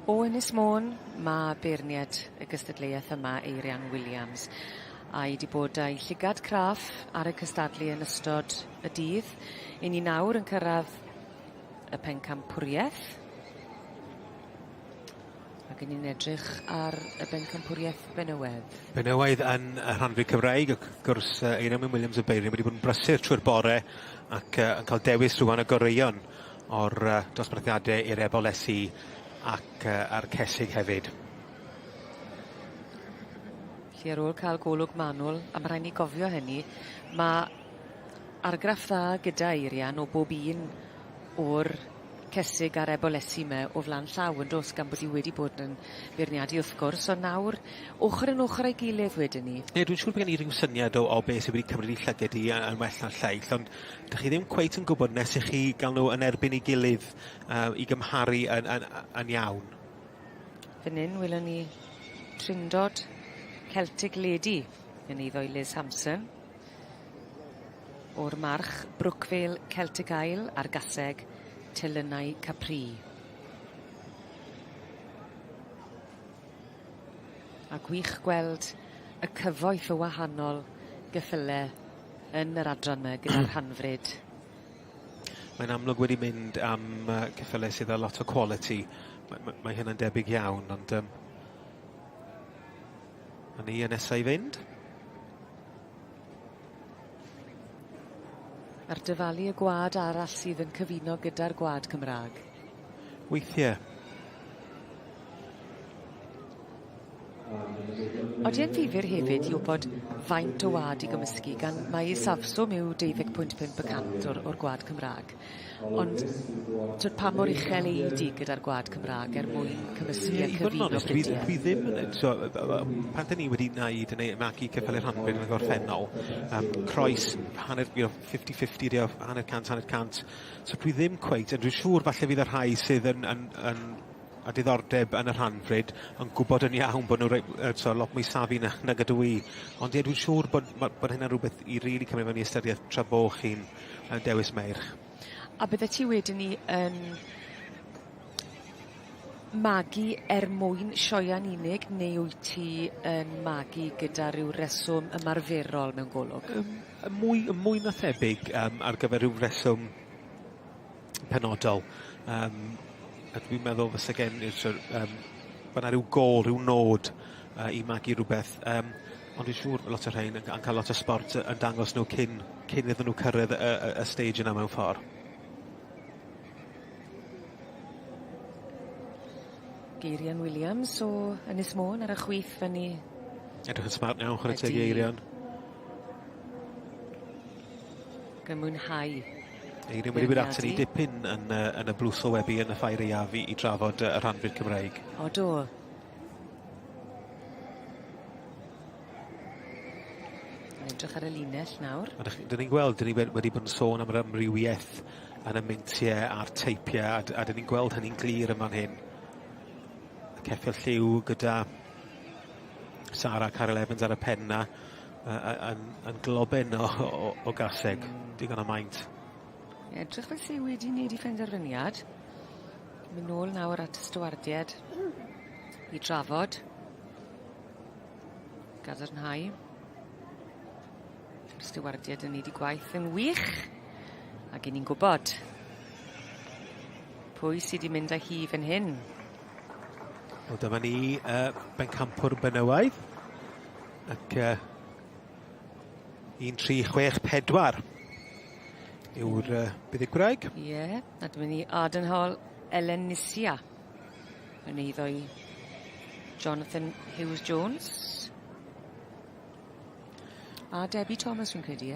O Ynys Môn, mae beirniad y gystadleuaeth yma Eirian Williams. A i wedi bod â'i llygad craff ar y cystadlu yn ystod y dydd. I ni nawr yn cyrraedd y pencampwriaeth. Ac yn ni'n edrych ar y bencampwriaeth benywedd. Benywedd yn y rhanfyd Cymraeg, ac wrth gwrs Eirian Williams y beirniad wedi bod yn brysur trwy'r bore ac yn cael dewis rhywun y goreuon o'r dosbarthiadau i'r ebolesu ac a'r cesig hefyd. Lle ar ôl cael golwg manwl, a mae rhaid ni gofio hynny, mae argraff dda gyda Eirian o bob un o'r cesig a'r ebolesu me o flan llaw yn dos gan bod hi wedi bod yn beirniadu wrth gwrs, so nawr ochr yn ochr ei gilydd wedyn ni. Dwi'n siŵr bod gen i ryw syniad o beth sydd wedi cymryd i llyged i yn well na'r lleill, ond dych chi ddim cweit yn gwybod nes i chi gael nhw yn erbyn ei gilydd i gymharu yn iawn. Fan hyn, welwn ni trindod Celtic Lady yn eiddo i Liz Hampson. O'r march Brookvale Celtic Isle a'r gaseg Telynau Capri. A gwych gweld y cyfoeth o wahanol geffyle yn yr adran yma gyda'r rhanfryd. Mae'n amlwg wedi mynd am geffyle sydd â lot o quality. Mae hyn yn debyg iawn, ond ni yn nesau i fynd. Ar dyfalu y gwad arall sydd yn cyfuno gyda'r gwad Cymraeg. Weithiau. Odi e'n ddifyr hefyd i wybod faint o wad i gymysgu, gan mae ei safswm yw 20.5% o'r gwad Cymraeg. Ond pa mor uchel ei di gyda'r gwad Cymraeg mwyn cymysgu a cyfuno brydau? Dwi ddim yn... Pan dyn ni wedi wneud yn ei magu cyffel i'r rhanfryd yn y gorffennol, croes 50-50, hanner cant. So dwi ddim cweit, a dwi'n siŵr falle fydd y rhai sydd a diddordeb yn y rhanfryd yn gwybod yn iawn bod nhw lot mwy safi na gyda wi. Ond dwi'n siŵr bod hynny'n rhywbeth i rili cymryd mewn i ystyriaeth tra bo chi'n dewis meirch. A bydde ti wedyn ni yn magu mwyn sioean unig, neu wyt ti yn magu gyda rhyw reswm ymarferol mewn golwg? Mwy na thebyg ar gyfer rhyw reswm penodol. A dwi'n meddwl fysa gen bod yna rhyw gol, rhyw nod i magu rhywbeth. Ond dwi'n siŵr lot o'r rhain yn cael lot o sport yn dangos nhw cyn iddyn nhw cyrraedd y stage yna mewn ffordd. Eirian Williams o Ynys Môn ar y chwith fyny. Edrych yn smart iawn, chwarae teg Eirian. Gan mwynhau. Eirian wedi bod atyn ni dipyn yn y blws o webi yn y ffair eiaf i drafod y rhanfryd Cymraeg. O do. Edrych ar y linell nawr. Dyn ni'n gweld, dyn ni wedi bod yn sôn am yr amrywiaeth yn y meintiau a'r teipiau, a dyn ni'n gweld hynny'n glir yma'n hyn. Ceffyl lliw gyda Sarah Carol Evans ar y penna yn globen o gaseg, digon o maint. Edrych fel sy'n wedi wneud i phenderfyniad. Mynd nôl nawr at stywardiad i drafod. Gadarnhau. Stywardiad yn neud i gwaith yn wych. Ac ni'n gwybod pwy sydd wedi mynd â hi fan hyn. O, dyma ni bencampwr benywaidd ac 1-3-6-4 yw'r buddigwraig. Ie, a dyma ni Ardenhol Elenisia yn eiddo i Jonathan Hughes-Jones a Debbie Thomas yn credu,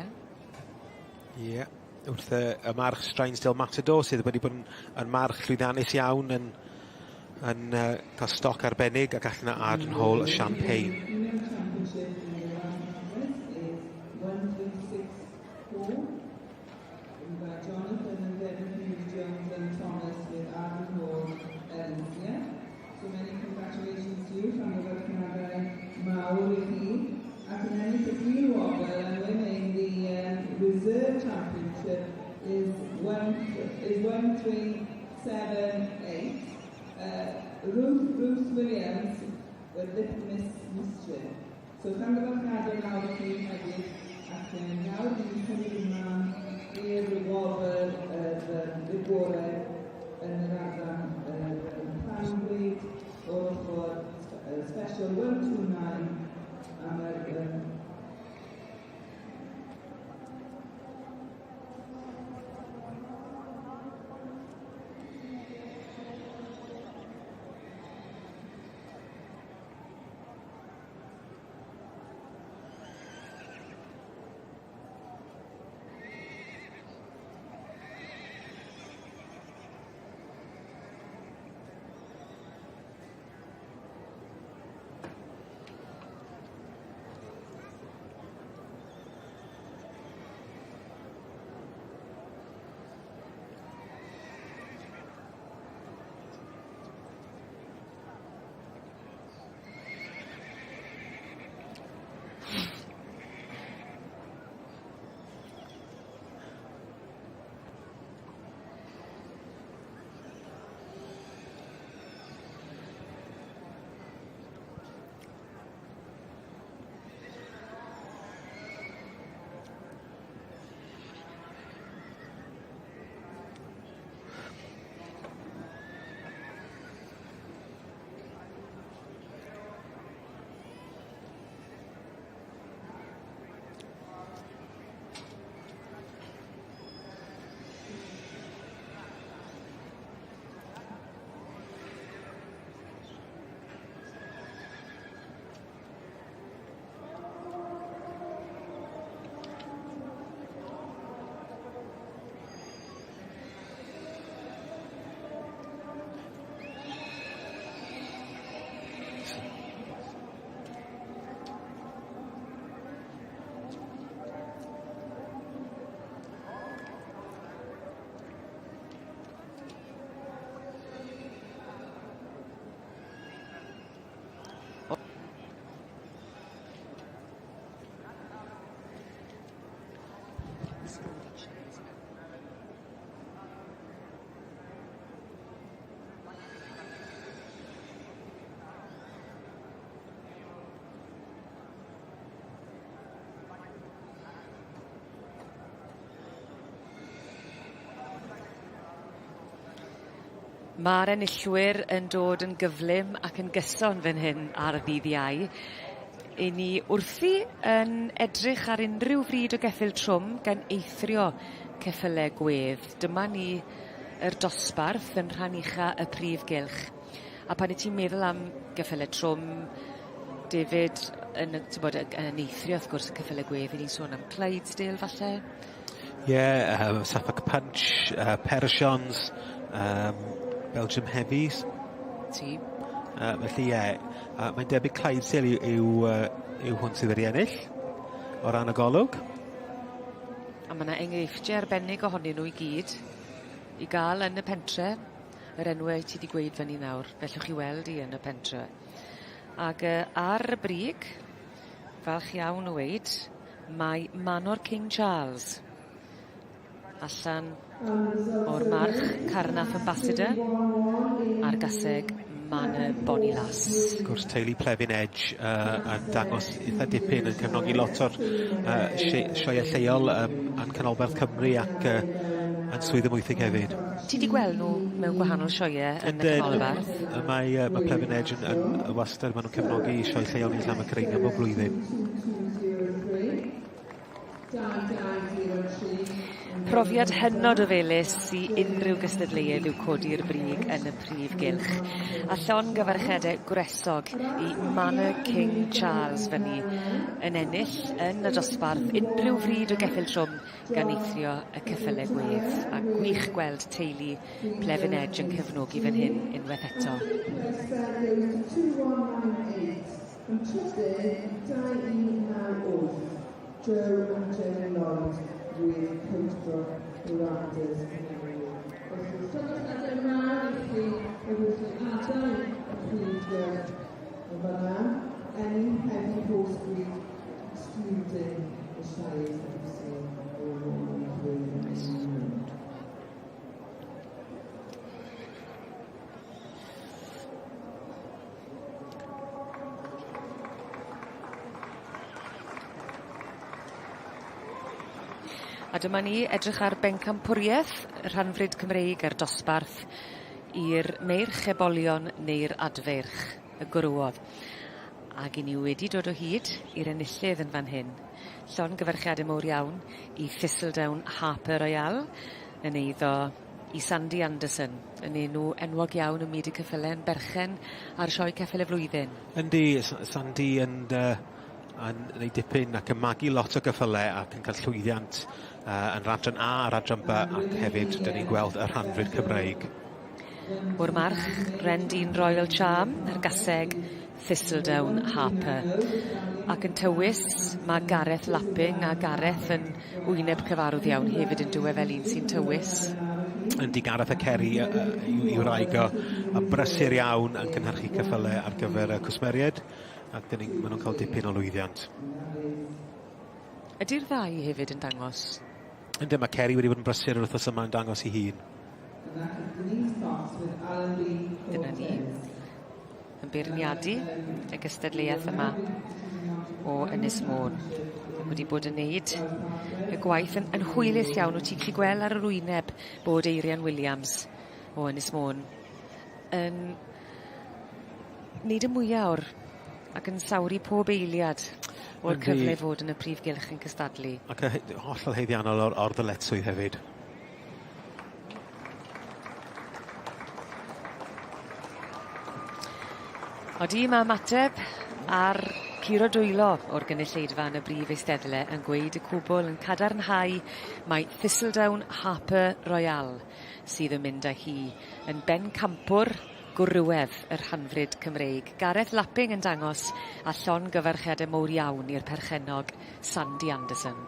Ie, wrth y march Straensdale Matador sydd wedi bod yn march llwyddiannus iawn yn cael stoc arbennig ac allan o Ardenhol Champagne. Jonathan and Debbie Hughes-Jones and Thomas with Ardenhol Elenisia. So many congratulations to you from the Welsh Mawr i chi. Ac yn ennill y green wobble and winning the reserve championship is 1-3-7-8. Ruth Williams, the Litmus Mission. So Llangyfarchiadau nawr i chi hefyd, ac nawr ni'n cymryd ymlaen i'r revolver y gorau yn yr adran Cranbrig o'r ochr Special 129 am yr Mae'r enillwyr yn dod yn gyflym ac yn gyson fan hyn ar y ddydd Iau. I ni wrthi yn edrych ar unrhyw fryd o geffyl trwm gan eithrio ceffylau gwedd. Dyma ni yr dosbarth yn rhan ucha y Prif Gylch. A pan i ti'n meddwl am geffylau trwm, David, yn eithrio wrth gwrs y ceffylau gwedd, i ni'n sôn am Clydesdale falle? Suffolk Punch, Persians, Belgium Heavies. Ti. Felly mae'n debyg Clydesdale yw hwn sydd wedi ennill o ran y golwg. A mae yna enghreifftiau arbennig ohonyn nhw i gyd i gael yn y pentre. Yr enwau ti wedi gweud fan ni nawr, fellwch chi weld i yn y pentre. Ac ar y brig, falch iawn o weid, mae Manor King Charles allan o'r march Carnath Ambassador a'r gaseg Man Bonnie Lass. Wrth gwrs, teulu Plefin Edge yn dangos eitha dipyn yn cefnogi lot o'r sioeau lleol yn Canolbarth Cymru ac yn Swydd y Mwythig hefyd. Ti wedi gweld nhw mewn gwahanol sioeau yn y Canolbarth? Mae Plefin Edge yn wastad, maen nhw'n cefnogi sioe lleol i Llam y Creig am y blwyddyn. Profiad hynod o felys i unrhyw gystadleuaeth yw codi'r brig yn y Prif Gylch. A llongyfarchiadau gwresog i Manor King Charles fyny yn ennill yn y dosbarth unrhyw fryd o geffyl trwm gan eithrio y ceffylau gwedd. A gwych gweld teulu Plefin Edge yn cefnogi fan hyn unwaith eto. Joe and Jenny Lloyd with Coachbrook Rangers. Os yma i chi wrth adael y pryd o fanna, any heavy postry excluding the Shires FC or A dyma ni edrych ar bencampwriaeth y rhanfryd Cymreig a'r dosbarth i'r meirch ebolion neu'r adferch, y gwrwodd. Ac i ni wedi dod o hyd i'r enillydd yn fan hyn. Llongyfarchiadau mowr iawn i Thistledown Harper Royal, yn eiddo i Sandy Anderson, yn enw enwog iawn ym myd y ceffylau yn berchen ar sioe ceffyl y flwyddyn. Yndi, Sandy yn neud dipyn ac yn magu lot o geffylau ac yn cael llwyddiant yn radran A a'r radran B, ac hefyd dyn ni'n gweld y rhanfryd Cymreig. O'r march, Rendyn Royal Charm ar gaseg Thistledown Harper. Ac yn tywys, mae Gareth Lapping a Gareth yn wyneb cyfarwydd iawn hefyd yn dwy fel un sy'n tywys. Yndi, Gareth a Ceri i'w wraig o brysur iawn yn cynhyrchu ceffylau ar gyfer y cwsmeriaid, ac maen nhw'n cael dipyn o lwyddiant. Ydy'r ddau hefyd yn dangos? Yndi, mae Ceri wedi bod yn brysur yr wythnos yma yn dangos i hun. Dyna ni. Yn beirniadu y gystadleuaeth yma o Ynys Môn. Wedi bod yn neud y gwaith yn hwylus iawn. Wyt ti'n gallu gweld ar yr wyneb bod Eirian Williams o Ynys Môn yn neud y mwyaf o'r ac yn sawri pob eiliad o'r cyfle fod yn y Prif Gylch yn cystadlu. Ac hollol heiddiannol o'r ddyletswydd hefyd. Odi, mae ymateb ar curo dwylo o'r gynulleidfa yn y Brif Eisteddle yn gweud y cwbl yn cadarnhau mae Thistledown Harper Royal sydd yn mynd â hi yn bencampwr gwrywedd y rhanfryd Cymreig. Gareth Lapping yn dangos a llongyfarchiadau mowr iawn i'r perchennog Sandy Anderson.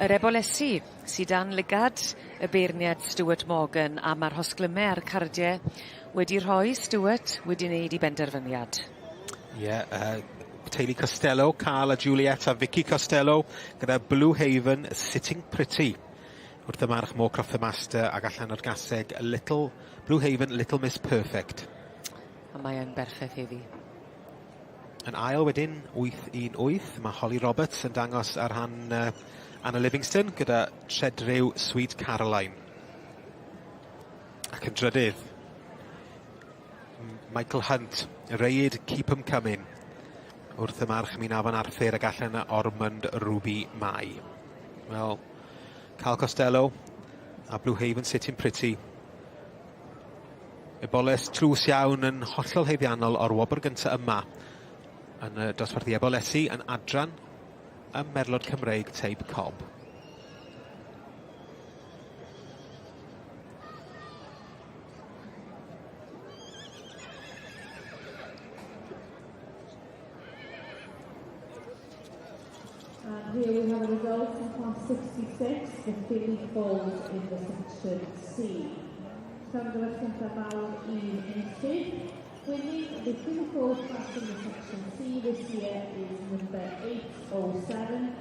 Yr ebolesu sydd dan lygad y beirniad Stuart Morgan a mae'r hosglymau a'r cardiau wedi rhoi Stuart wedi wneud I benderfyniad. Teulu Costello, Carl a Juliet a Vicky Costello gyda Blue Haven Sitting Pretty. Wrth y march Mo Croft the Master ac allan o'r gaseg Blue Haven Little Miss Perfect. A mae yn berffaith heddi. Yn ail wedyn 8-1-8, mae Holly Roberts yn dangos ar rhan Anna Livingston gyda Tredryw Sweet Caroline. Ac yn drydydd, Michael Hunt, Reid Keep 'em Coming. Wrth y march mi'n afon Arthur ac allan Ormond Ruby Mai. Wel, Carl Costello a Blue Haven Sitting Pretty. Eboles trws iawn yn hollol heiddiannol o'r wobr gyntaf yma yn y dosbarthu ebolesu yn adran y Merlod Cymreig Teib Cob. And here we have a result in class 66, the Philly falls in the section C. Llongyfarchiadau mawr I enillydd. Winning the Philly falls class in the section C this year is number 807,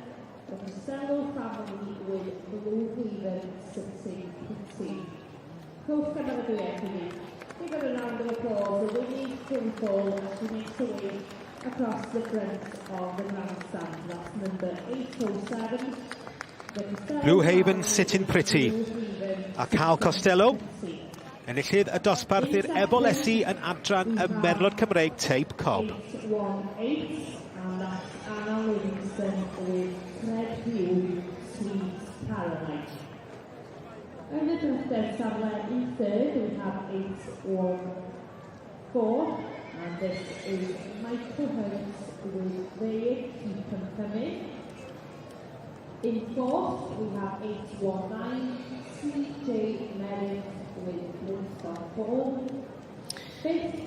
the Costello family with Blue Haven Sitting Pretty. Close cymeradwyeth I ni. Give her a round of applause, the winning Philly fall as she makes her way across the front of the grandstand. That's number 807. Blue Haven Sitting Pretty. A Carl Costello. Enillydd y dosbarth i'r ebolesu yn adran y Merlod Cymreig Teib Cob. 818, and that's Anna Livingston with Tredryw Sweet Caroline. Yn y drafftau safle in third, we have 8-1-4, and this is Michael Hunt with their keep and coming. In fourth, we have 8-1-9, CJ Merrick with Linstone Ball.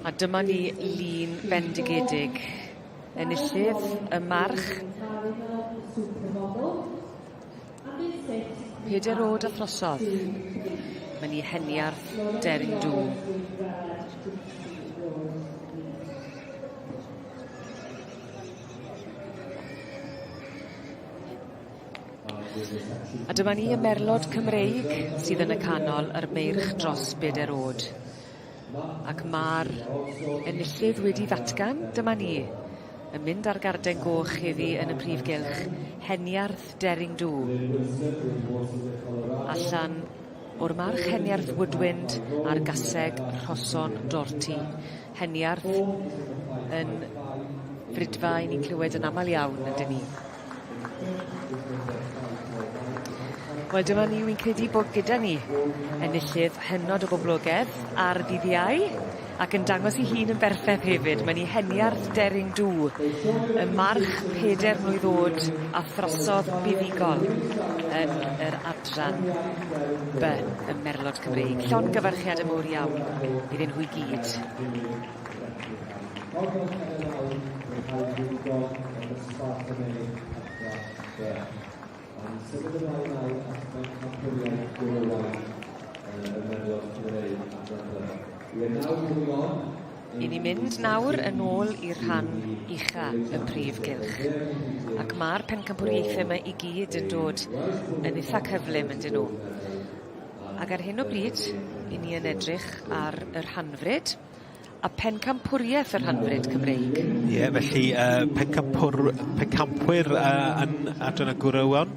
A dyma ni lun bendigedig. Enillydd y march. Peder O'd a throsodd. Mae ni heniarth Deryn Dw. A dyma ni y merlod Cymreig sydd yn y canol yr meirch dros Peder O'd. Ac mae'r enillydd wedi ddatgan, dyma ni. Yn mynd ar garden goch heddi yn y Prif Gylch, heniarth Deryn Dw. Allan o'r march heniarth Woodwind a'r gaseg Rhoson Dorty. Heniarth yn frydfa i ni'n clywed yn aml iawn ydyn ni. Wel, dyma ni wy'n credu bod gyda ni enillydd hynod o boblogedd ar ddydd Iau ac yn dangos ei hun yn berffaith hefyd. Mae ni heniarth Deryn Dw, y march 4 mlwydd o'd a throsodd buddugol yn yr adran B y merlod Cymreig. Llon gyfarchiad y mowr iawn iddyn nhw i gyd. Symud ymlaen nawr at bencampwriaeth gwrywaidd y merlod Cymreig adran B. We are now moving on. I ni mynd nawr yn ôl i'r rhan ucha y Prif Gylch. Ac mae'r pencampwriaethau yma i gyd yn dod yn eitha cyflym yn dyn nhw. Ac ar hyn o bryd, i ni yn edrych ar yr hanfryd a pencampwriaeth yr hanfryd Cymreig. Ie, felly pencampwyr yn adran y gwrywon,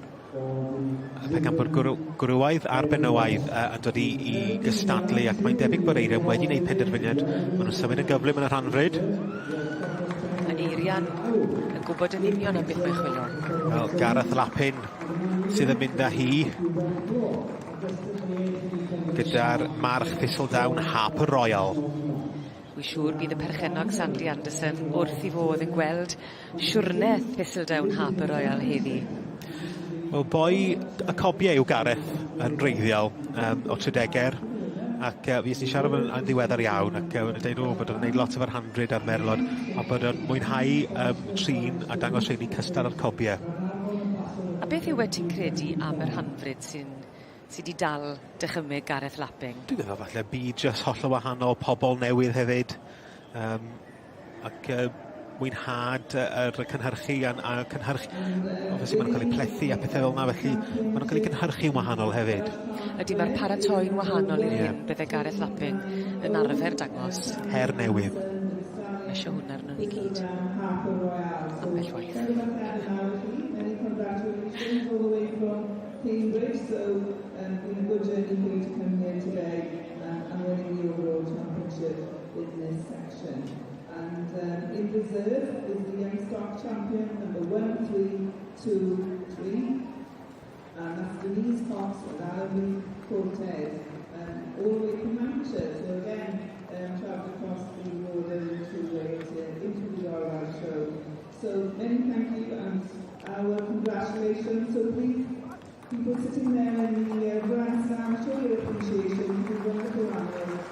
pencampwr gwrywaidd a'r benywaidd yn dod i gystadlu, ac mae'n debyg bod Eirian wedi gwneud penderfyniad. Maen nhw'n symud yn gyflym yn yr hanfryd. A Eirian yn gwybod yn union am beth mae'n chwilio. Wel, Gareth Lapin sydd yn mynd â hi gyda'r march Thistledown Harper Royal. Wy'n siŵr bydd y perchennog Sandy Anderson wrth i fodd yn gweld siwrne Thistledown Harper Royal heddi. Wel, boi y cobiau yw Gareth yn reiddiol o 30 ac fi ysdi siarad yn ddiweddar iawn ac yn dweud bod yn gwneud lot o'r handryd ar merlod a bod yn mwynhau trin a dangos rhaid i cystad ar cobiau. A beth yw wedi ti'n credu am yr handryd sydd wedi dal dychymyg Gareth Lapping? Dwi'n meddwl falle byd jyst holl o wahanol, pobl newydd hefyd ac mwynhad yr cynhyrchu a cynhyrchu. Obviously maen nhw'n cael eu plethu a pethau fel yna, felly maen nhw'n cael eu cynhyrchu'n wahanol hefyd. Ydy mae'r paratoi'n wahanol i'r hyn bydde Gareth Lapping yn arfer dangos? Her newydd. Eisiau hwnna arno ni gyd. Ambell waith. Cambridge, so it's been a good journey for you to come here today and winning the overall championship in this section. And in reserve is the young stock champion, number 1, 3, 2, 3. And that's Denise Cox and Alvin Cortez, all the way from Hampshire. So again, travelled across the border into the Royal Show. So many thank you and our congratulations. So please, people sitting there in the grandstand, show your appreciation for the wonderful animals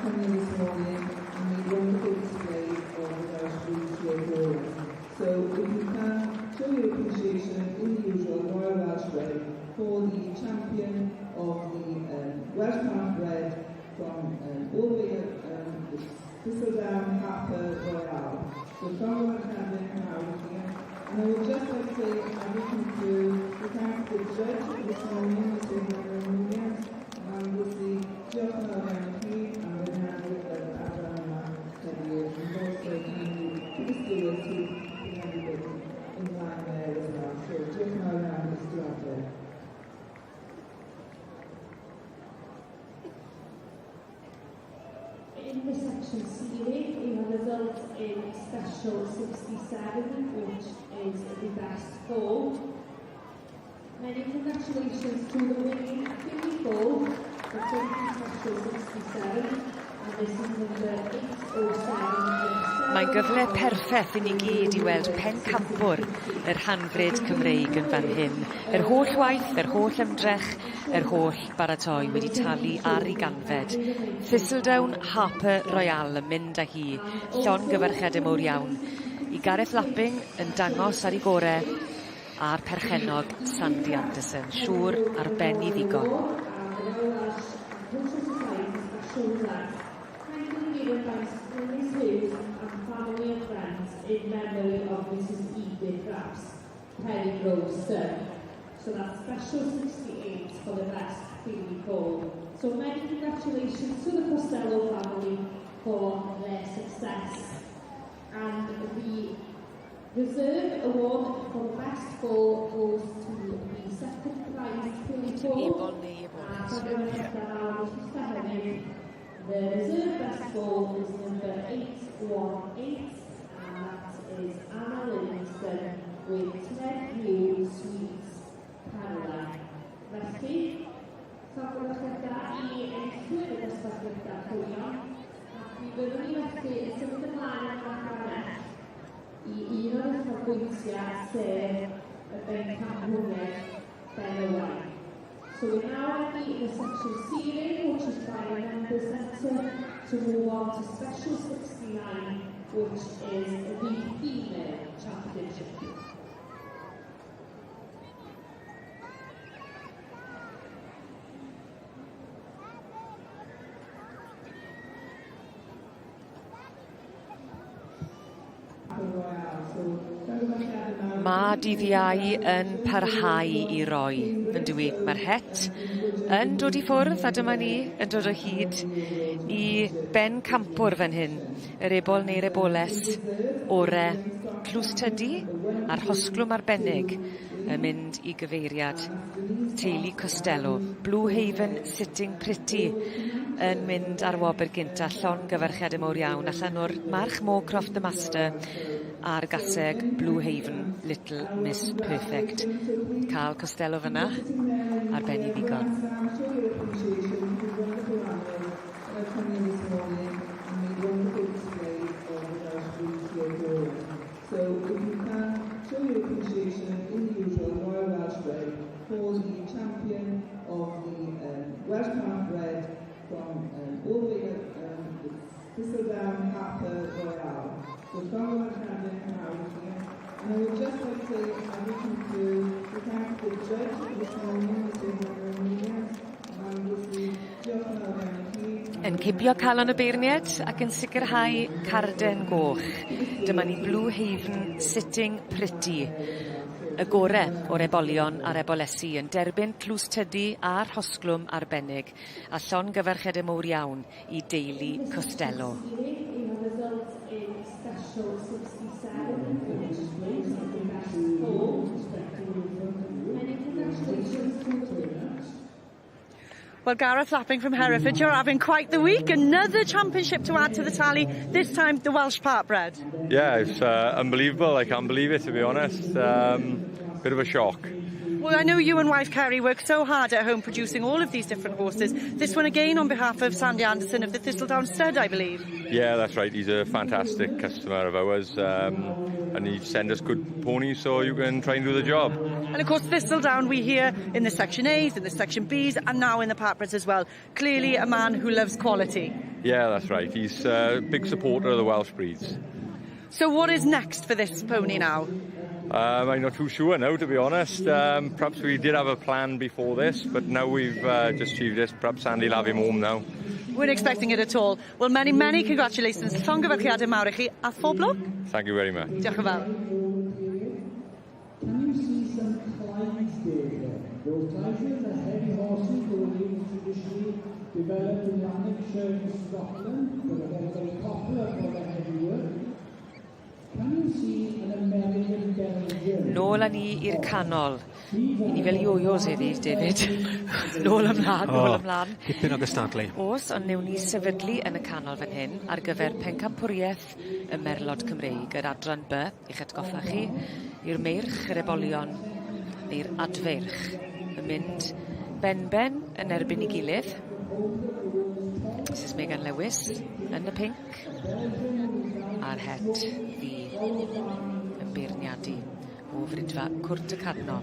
coming this morning and the wonderful display of the Welsh Breeds here for us. So if you can, show your appreciation in the usual Royal Welsh way for the champion of the Welsh Pathbred from all the way Thistledown Harper Royal. So from the Canadian Community. And I would just like to say, I'm looking to thank the judge this morning, Mr. Williams, and with the judge of the MP, and the handle of Abraham Steadier, and also to the stewards who handled it in line there as well. So just now around this director. In the section C, we have results in special 67, which is the best 4. Many congratulations to the winning Philly Ball for taking Special 67, and this is number 807. Mae'n gyfle perffaith i ni gyd i weld pencampwr yr hanfryd Cymreig yn fan hyn. Yr holl waith, yr holl ymdrech, yr holl baratoi wedi talu ar ei ganfed. Thistledown Harper Royal yn mynd â hi, llongyfarchiadau mawr iawn, i Gareth Lapping yn dangos ar ei gorau a'r perchennog Sandy Anderson, siŵr arbenni ddigon. In memory of Mrs. Edith Rapps, Penny Roaster. So that's Special 68 for the best Philly Ball. So many congratulations to the Costello family for their success. And the reserve award for the best ball goes to the second prize Philly Ball. The reserve best ball is number 818. Is Anna Livingston with Ted Hughes Sweets Caroline. Felly, llofrwch gyda I enillwyr y dosbarthiadau chwilio, ac mi byddwn ni felly yn symud ymlaen yn arall I un o'r uchafbwyntiau sef y bencampwriaeth Ben Owain. So we're now ready in the section ceiling, which is by a members centre, to move on to Special 69, which is the female championship. Mae dyddiau yn parhau I roi, yn dwi. Mae'r het yn dod I ffwrdd, a dyma ni yn dod o hyd I ben campwr fan hyn. Yr ebol neu'r eboles, ore, clws tydi a'r hosglwm arbennig yn mynd I gyfeiriad teulu Costello. Blue Haven Sitting Pretty yn mynd ar wobr gynta, llongyfarchiadau mawr iawn, allan o'r march Mowcroft the Master a'r gaseg Blue Haven Little Miss Perfect. Cael Costello fyna, arbenni ddigon. So if you can show your appreciation in the usual Royal Welsh way for the champion of the Welsh Pathbred from all the way Thistledown Harper Royal. So from our champion here, and I would just like to say I wish to thank the judge this morning, Mr. Williams, and Mr. Yn cipio calon y beirniad ac yn sicrhau carden goch. Dyma ni Blue Haven Sitting Pretty. Y gore o'r ebolion a'r ebolesi yn derbyn clws tydi a'r hosglwm arbennig a llongyfarchiadau mawr iawn I deulu Costello. Well, Gareth Lapping from Hereford, you're having quite the week. Another championship to add to the tally, this time the Welsh Partbred. Yeah, it's unbelievable. I can't believe it, to be honest. Bit of a shock. Well, I know you and wife Kerry work so hard at home producing all of these different horses. This one again on behalf of Sandy Anderson of the Thistledown Stud, I believe. Yeah, that's right. He's a fantastic customer of ours. And he sends us good ponies so you can try and do the job. And of course, Thistledown we hear in the Section A's, in the Section B's, and now in the Partbreds as well. Clearly a man who loves quality. Yeah, that's right. He's a big supporter of the Welsh breeds. So what is next for this pony now? I'm not too sure now, to be honest. Perhaps we did have a plan before this, but now we've just achieved this. Perhaps Sandy will have him home now. We're expecting it at all. Well, many, many congratulations. Llongyfarchiadau mawr I chi a phob lwc. Thank you very much. Diolch yn fawr. Can you see some Clydesdale there? Those Clydesdales are heavy horses that were used traditionally developed in Lanarkshire in Scotland, but are very popular for their heavy work. Can you see an American Belgian? Nôl â ni i'r canol. I ni fel ioios hefyd, David. Nôl ymlaen, nôl ymlaen. Dipyn o gystadlu. Os, ond newn ni sefydlu yn y canol fan hyn ar gyfer pencampwriaeth y Merlod Cymreig, yr adran B, i'ch atgoffa chi, i'r meirch, yr ebolion, neu'r adferch, yn mynd ben yn erbyn ei gilydd. Mrs Megan Lewis yn y pink, a'r het fi yn beirniadu o frydfa Cwrt y Carno.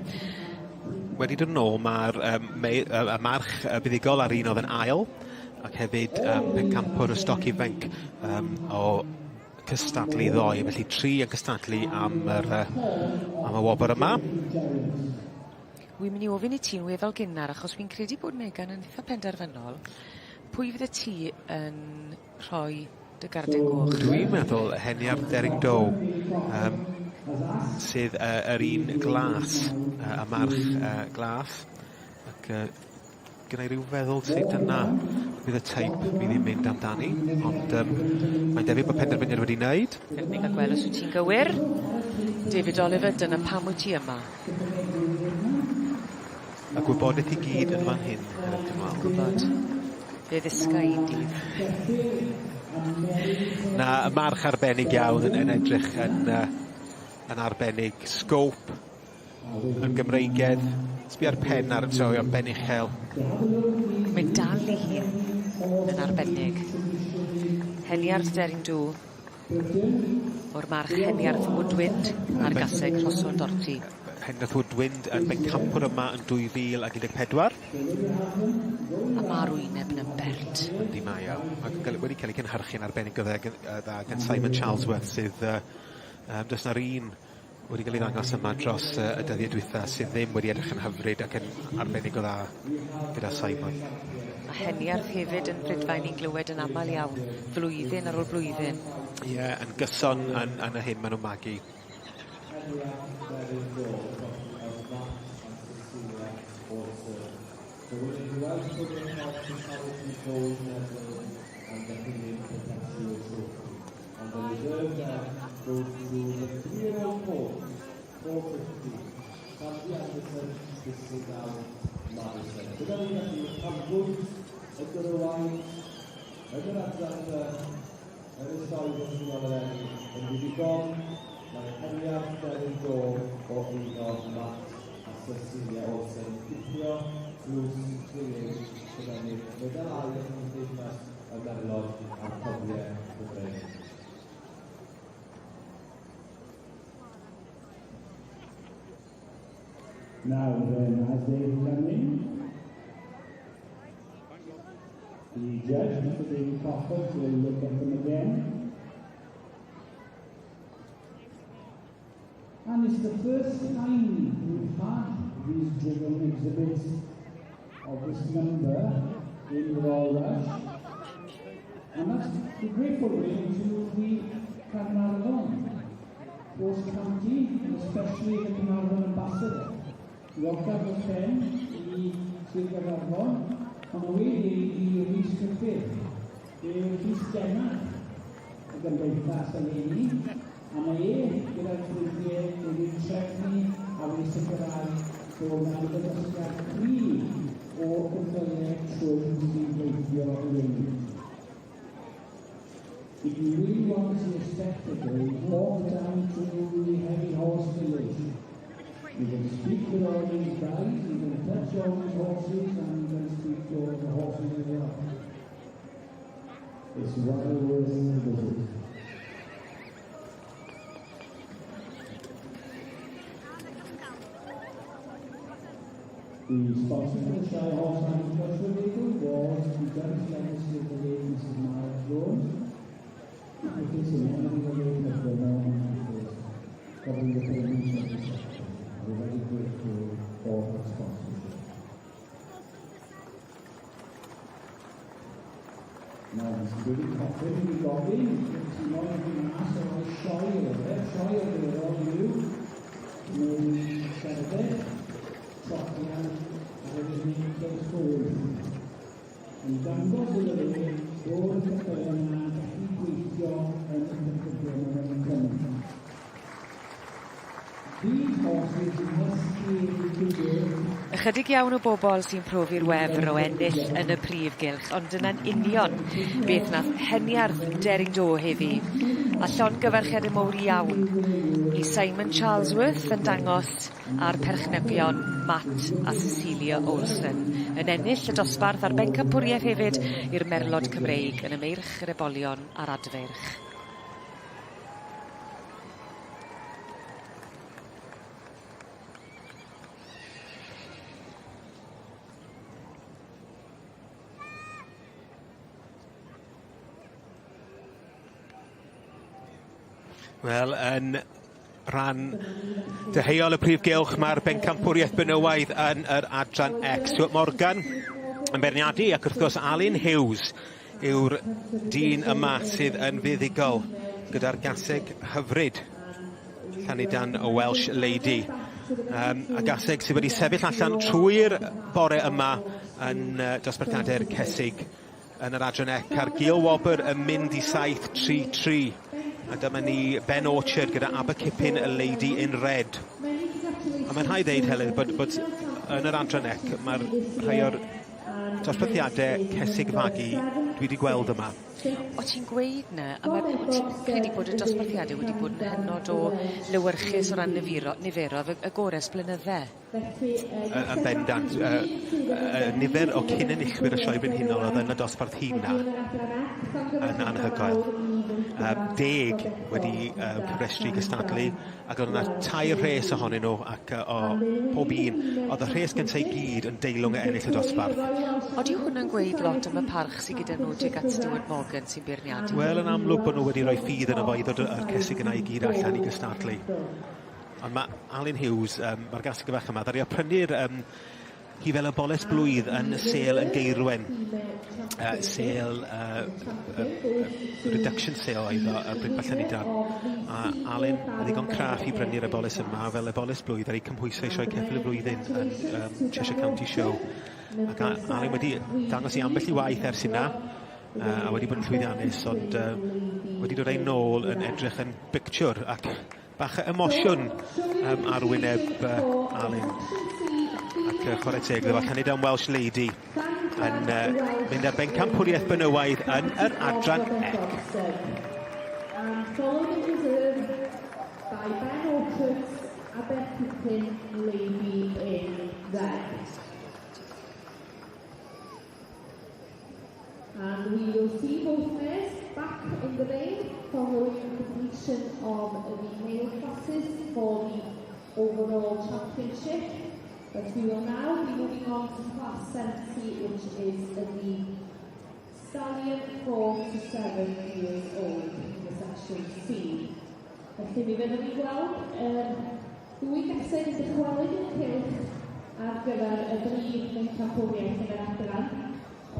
Wedi dod yn ôl, mae'r march buddigol ar un oedd yn ail, ac hefyd pencampwr y stoc ifanc o cystadlu ddoi, felly 3 yn cystadlu am y wobr yma. Wy'n mynd i ofyn i ti'n weddol gynnar, achos fi'n credu bod Megan yn eitha penderfynol. Pwy fydd y ti yn rhoi dy garden goch? Dwi'n meddwl Heniar Dering Dow, sydd yr un glas, y march glas. Ac gyda rhyw feddwl sydd yna bydd y teip fi ddim mynd amdani, ond mae'n debyg bod penderfyniad wedi wneud. Fe'n gael gweld os wyt ti'n gywir. David Oliver, dyna pam wyt ti yma. A gwybodaeth i gyd yn fan hyn. Gwybod. Fe ddysga i dydd. Na, y march arbennig iawn yn edrych yn arbennig. Sgôp yn Gymreigedd. Sbia'r pen ar y troi yn ben uchel. Mae'n dal i hun yn arbennig. Heniarth Dering Dow o'r march Heniarth Woodwind a'r gaseg Rhoswyn Dorti. Heniarth Woodwind yn bencampwr yma yn 2014. A mae'r wyneb yn bert. Yndi mae o. Wedi cael ei cynhyrchu'n arbennig o dda gan Simon Charlesworth sydd does na'r un wedi cael ei ddangos yma dros y dyddiau dwytha sydd ddim wedi edrych yn hyfryd ac yn arbennig o dda gyda Simon. A Heniarth hefyd yn brydfain ni'n glywed yn aml iawn, flwyddyn ar ôl blwyddyn. Ie, yn gyson yn y hyn maen nhw'n magu. Mae Heniarth Dering Dow o un o'r mat a Cecilia Olsen Cipio drws Gylch gyda ni medalau yn y deithnas y merlod a'r cofiau Gymraeg. Now then, as they come in, the judge, Mr. David Cofford, will look at them again. And it's the first time we've had these driven exhibits of this number in the Royal Welsh. And that's the grateful way to the Carnarvon, Post County, and especially the Carnarvon Ambassador. Welcome the pen, the Carnarvon, on the way the Rhys Griffith, the Rhys Denner, the Gymraeg eleni, a mae gyda'r ffrindiau wedi trefnu a wedi sicrhau bod yna ddysgiad clir o ymchwiliau trwm sy'n gweithio eleni. If you really want to see a spectacle, walk down to the heavy horse village. You can speak with all these guys, you can touch all these horses, and you can speak to all the horses as well. It's well worth the visit. The sponsor for the Shire Horse and Cultural Vehicle was the Gylch Legacy of the late Mrs. Myers Jones. It is an enemy of the Norman covering the payments of the sector. We're very grateful for her sponsorship. Now, this is really confident. We got in. It's not even asked of the Shire. Shire, they're all new. No Saturday. Trotian a wedyn dros fwyd. Yn dangos iddo fe bod y pethau yna gallu gweithio yn y pethau yn These horses must be able to do Ychydig iawn o bobl sy'n profi'r wefr o ennill yn y Prif Gylch, ond yna'n union beth nath heniarth Dering Do heddi. A llongyfarchiad y mowr iawn i Simon Charlesworth yn dangos a'r perchnebion Matt a Cecilia Olsen yn ennill y dosbarth a'r bencampwriaeth hefyd i'r merlod Cymreig yn y meirch yr ebolion a'r adferch. Wel, yn rhan deheuol y Prif Gylch, mae'r bencampwriaeth benywaidd yn yr adran X. Stuart Morgan yn berniadu, ac wrth gwrs Alun Hughes yw'r dyn yma sydd yn fuddigol gyda'r gaseg hyfryd Llanidan o Welsh Lady. A gaseg sydd wedi sefyll allan trwy'r bore yma yn dosbarthiadau'r cesig yn yr adran X. A'r Gil Wobr yn mynd i 7-3-3. A dyma ni Ben Orchard gyda Aberkipin y Lady in Red. A mae'n rhaid ddeud hefyd bod yn yr adran ec mae'r rhai o'r dosbarthiadau cesig fagu dwi wedi gweld yma. O ti'n gweud na, a ti'n credu bod y dosbarthiadau wedi bod yn hynod o lywyrchus o ran niferodd y gores blynydde? Yn bendant. Nifer o cyn enillwyr y sioe brenhinol oedd yn y dosbarth hynna yn anhygoel. 10 wedi cyfrestru gystadlu, ac oedd yna 2 rhes ohonyn nhw, ac o pob un, oedd y rhes gyntaf i gyd yn deilwng y ennill y dosbarth. Oeddi hwnna'n gweud lot am y parch sydd gyda nhw tuag at Stuart Morgan sy'n beirniadu? Wel, yn amlwg bod nhw wedi rhoi ffydd yn y fo i ddod yr cesig yna i gyd allan i gystadlu. Ond mae Alun Hughes, mae'r gasig y fach yma, ddari a prynu'r hi fel y boles blwydd yn sale yn Geirwen. Sale, reduction sale oedd o Bryd Llanidan. A Alun yn ddigon craff i brynu'r y boles yma fel y boles blwydd ar ei cymhwysau sioe ceffyl y flwyddyn yn Cheshire County Show. Ac Alun wedi dangos i ambell i waith ers hynna, a wedi bod yn llwyddiannus, ond wedi dod ei nôl yn edrych yn picture ac bach emosiwn ar wyneb Alun. Ac chwarae teg iddo fo, Llanidan Welsh Lady yn mynd ar bencampwriaeth benywaidd yn yr adran ec. Following reserve by Ben Orchard, Aberkipin Lady in Red. And we will see both mares back in the ring following completion of the male classes for the overall championship. But we will now be moving on to class 70, which is the stallion 4 to 7 years old in the section C. Felly mi fyddwn ni gweld dwy gaseg yn dychwelyd yn cylch ar gyfer y brif bencampwriaeth yn yr adran,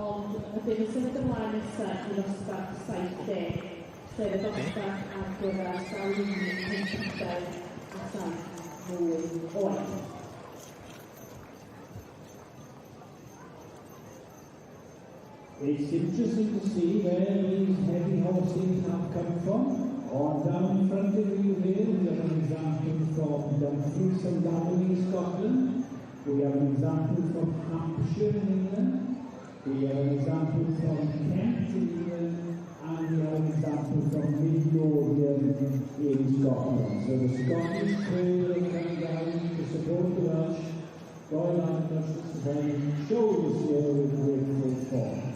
ond y bydd yn symud ymlaen nesaf i ddosbarth 70, sef y dosbarth ar gyfer stallion 57 a 7 oed. It's interesting to see where these heavy horses have come from. On down in front of you here, we have an example from Dumfries and Galloway, Scotland. We have an example from Hampshire in England. We have an example from Kent in England. And we have an example from Mid-Yorkshire in Scotland. So the Scottish Trail are coming down to support the Welsh. Royal Angus show this year with great form.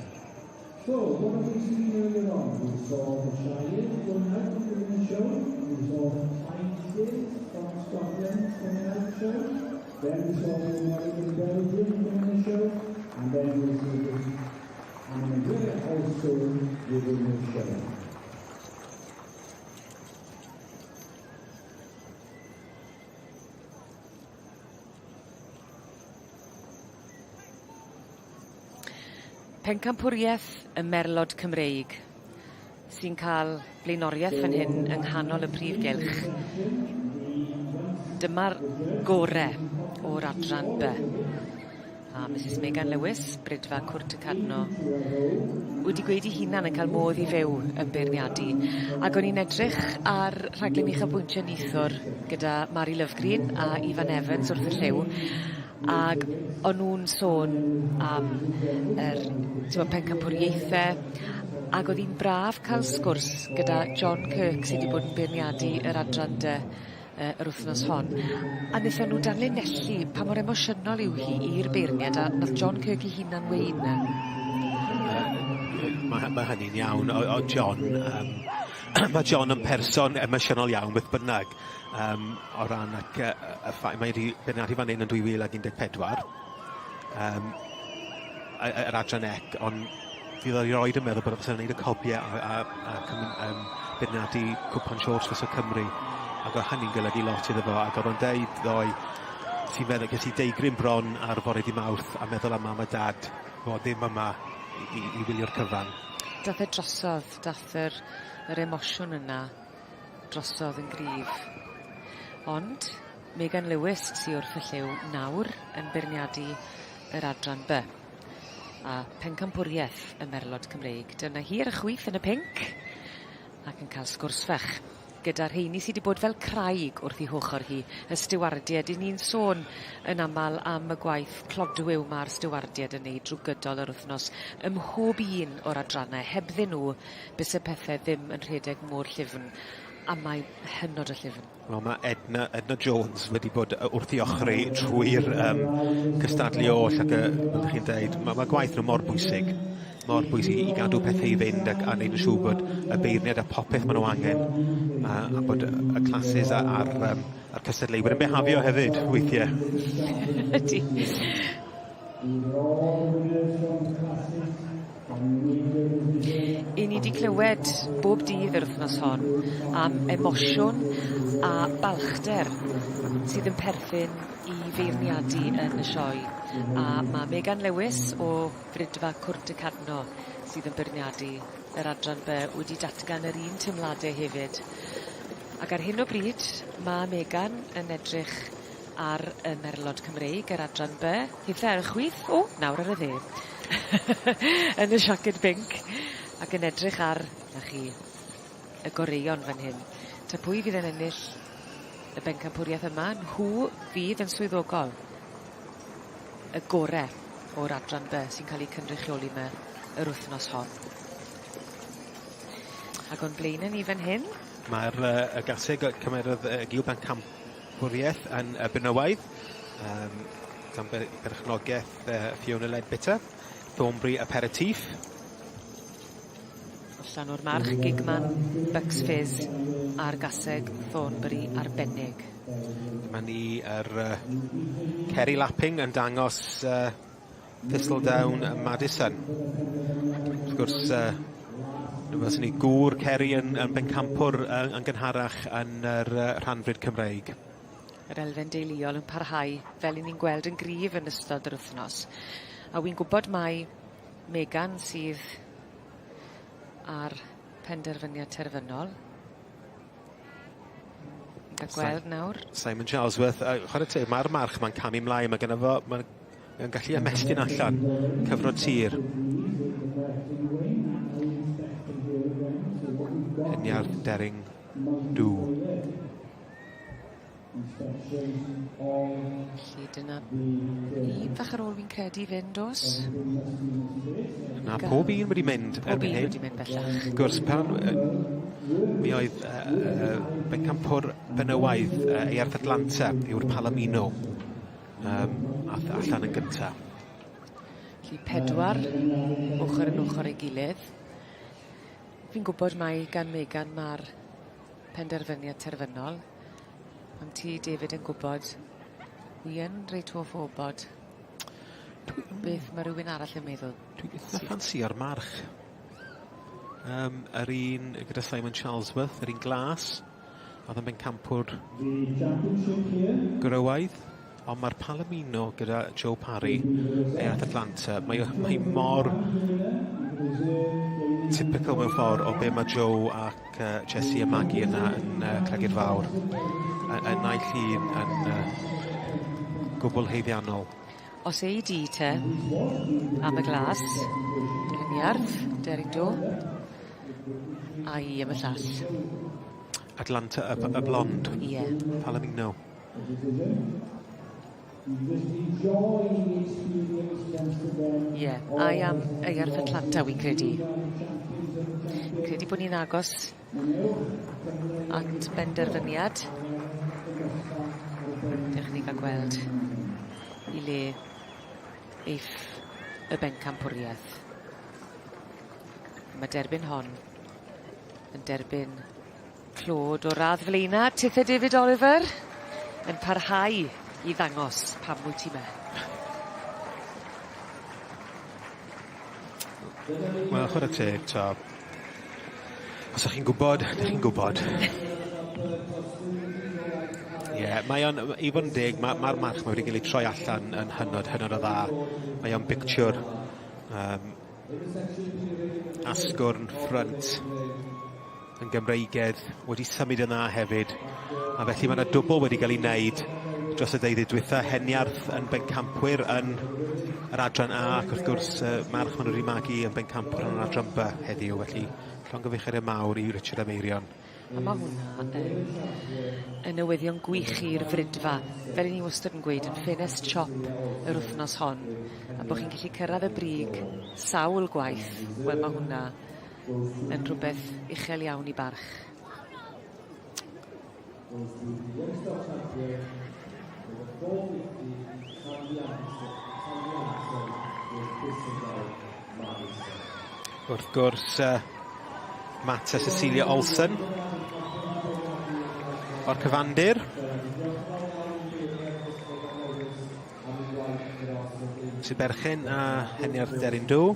So, what have we seen earlier on? We saw the Shire going out and doing a show. We saw the Clydesdale from Scotland coming out the show. Then we saw the American Belgium doing a show. And then we see the Nigeria also doing a show. Pencampwriaeth y merlod Cymreig sy'n cael blaenoriaeth fan hyn yng nghanol y Prif Gylch. Dyma'r gorau o'r adran B. A Mrs Megan Lewis, Brydfa Cwrt y Cadno, wedi gweud i hunan yn cael modd i fyw yn beirniadu. Ac o'n i'n edrych ar rhaglen uchafbwyntio nithwr gyda Mary Lovegreen a Ifan Evans wrth y lliw. Ac o'n nhw'n sôn am pencampwriaethau, ac oedd hi'n braf cael sgwrs gyda John Kirk sydd wedi bod yn beirniadu yr adran yr wythnos hon. A wnaethon nhw danlinellu pa mor emosiynol yw hi i'r beirniad, a nath John Kirk I hunan weid na. Mae hynny'n iawn. Mae John yn person emosiynol iawn beth bynnag. O ran ac y ffaith mae wedi beirniadu fan hyn yn 2014. Yr adran ec, ond fydd o'i roed yn meddwl bod o'n gwneud y copiau a beirniadu cwpan George Fes o Cymru. Ac o hynny'n golygu lot iddo fo, ac oedd o'n deud ddoi sy'n meddwl gyda deigryn bron ar fore di Mawrth a meddwl am mam a dad fod ddim yma i wylio'r cyfan. Dath drosodd, dath yr emosiwn yna drosodd yn gryf. Ond Megan Lewis sy'n wrth y lliw nawr yn beirniadu yr adran B. A pencampwriaeth y Merlod Cymreig. Dyna hi ar y chwith yn y pinc ac yn cael sgwrs fech gyda'r rheini sydd wedi bod fel craig wrth I hochr hi, y stiwardiad. I ni'n sôn yn aml am y gwaith clodwyw mae'r stiwardiad yn neud drwy gydol yr wythnos ym mhob un o'r adrannau. Hebddyn nhw bys y pethau ddim yn rhedeg mor llyfn, a mae hynod o llyfn. Wel, mae Edna Jones wedi bod wrth I ochri trwy'r cystadlu oll ac ydych chi'n deud, mae gwaith nhw mor bwysig I gadw pethau I fynd ac a wneud yn siŵr bod y beirniad a popeth maen nhw angen a bod y classes a'r cystadleuwyr yn behafio hefyd weithiau. Ydy. I ni wedi clywed bob dydd yr wythnos hon am emosiwn a balchder sydd yn perthyn I feirniadu yn y sioe. A mae Megan Lewis o Frydfa Cwrt y Cadno sydd yn beirniadu yr adran B wedi datgan yr un teimladau hefyd. Ac ar hyn o bryd mae Megan yn edrych ar y Merlod Cymreig, yr adran B. Hitha ar y chwith, nawr ar y dde. Yn y siaced binc ac yn edrych ar, na chi, y goreion fan hyn. Ta pwy fydd yn ennill y bencampwriaeth yma, nhw fydd yn swyddogol y gore o'r adran B sy'n cael ei cynrychioli me yr wythnos hon. Ac o'n blaen ni fan hyn. Mae'r gaseg cymerodd gil bencampwriaeth yn Bynywaidd, gan berchnogaeth Fiona Ledbitter, Thornbury Aperitif. Allan o'r march Gigman, Bucks Fizz a'r gaseg Thornbury arbennig. Mae ni Kerry Lapping yn dangos Thistledown Madison. Wrth gwrs, fel sy'n ni gŵr Kerry yn bencampwr yn gynharach yn yr rhanfryd Cymreig. Yr elfen deuluol yn parhau fel ni'n gweld yn gryf yn ystod yr wythnos. A wy'n gwybod mai Megan sydd ar penderfyniad terfynol. A gweld nawr. Simon Charlesworth, mae'r march mae'n camu mlaen, mae gen fo, mae'n gallu ymestyn allan, cyfrod tir. Eniarth Dering Dw. Felly dyna un fach ar ôl fi'n credu fynd os. Na, pob un wedi mynd. Pob un wedi mynd bellach. Gwrs, mi oedd bencampwr Bynywaidd Earth Atlanta yw'r Palomino allan yn gyntaf. Felly 4 ochr yn ochr ei gilydd. Fi'n gwybod mai gan Megan mae'r penderfyniad terfynol. Am ti, David, yn gwybod, wi yn reit o ffobod beth mae rhywun arall yn meddwl. Dwi'n eitha ffansi ar march. Yr un gyda Simon Charlesworth, yr un glas, oedd yn bencampwr Gyrywaidd, ond mae'r Palomino gyda Joe Parry, Earth Atlanta, mae mor typical mewn ffordd o be mae Joe ac Jessie a Maggie yna yn Cledydd Fawr. Yn naill llun yn gwbl heiddiannol. Os ei di te am y glas, Eniarth, Dering Do, a I am y llall. Atlanta y blond. Ie. Palomino. just enjoy the experience once again. Ie, a am Eirth Atlanta, wi'n credu. Credu bod ni'n agos at benderfyniad. Dych ni gael gweld i le eiff y bencampwriaeth. Mae derbyn hon yn derbyn clod o radd flaena. Tithe David Oliver yn parhau i ddangos pam wyt ti me. Wel, chwarae teg, ta. Os ydych chi'n gwybod, ydych chi'n gwybod. Ie, mae o'n, i fod yn deg, mae'r march mae wedi cael ei troi allan yn hynod o dda. Mae o'n pictiwr asgwrn ffrynt yn Gymreigedd, wedi symud yna hefyd. A felly mae yna dwbl wedi cael ei wneud dros y deuddeg diwetha, Heniarth yn bencampwyr yn yr adran A, ac wrth gwrs march maen nhw wedi magu yn bencampwyr yn yr adran B heddiw, felly llongyfeiriad mawr i Richard Ameirion. A mae hwnna yn newyddion gwych i'r frydfa, fel i ni wastad yn gweud, yn ffenest siop yr wythnos hon, a bod chi'n gallu cyrraedd y brig sawl gwaith, wel mae hwnna yn rhywbeth uchel iawn i barch. Wrth gwrs, Matt a Cecilia Olsen o'r cyfandir. Sydd berchen a Heniarth Deryn Dw.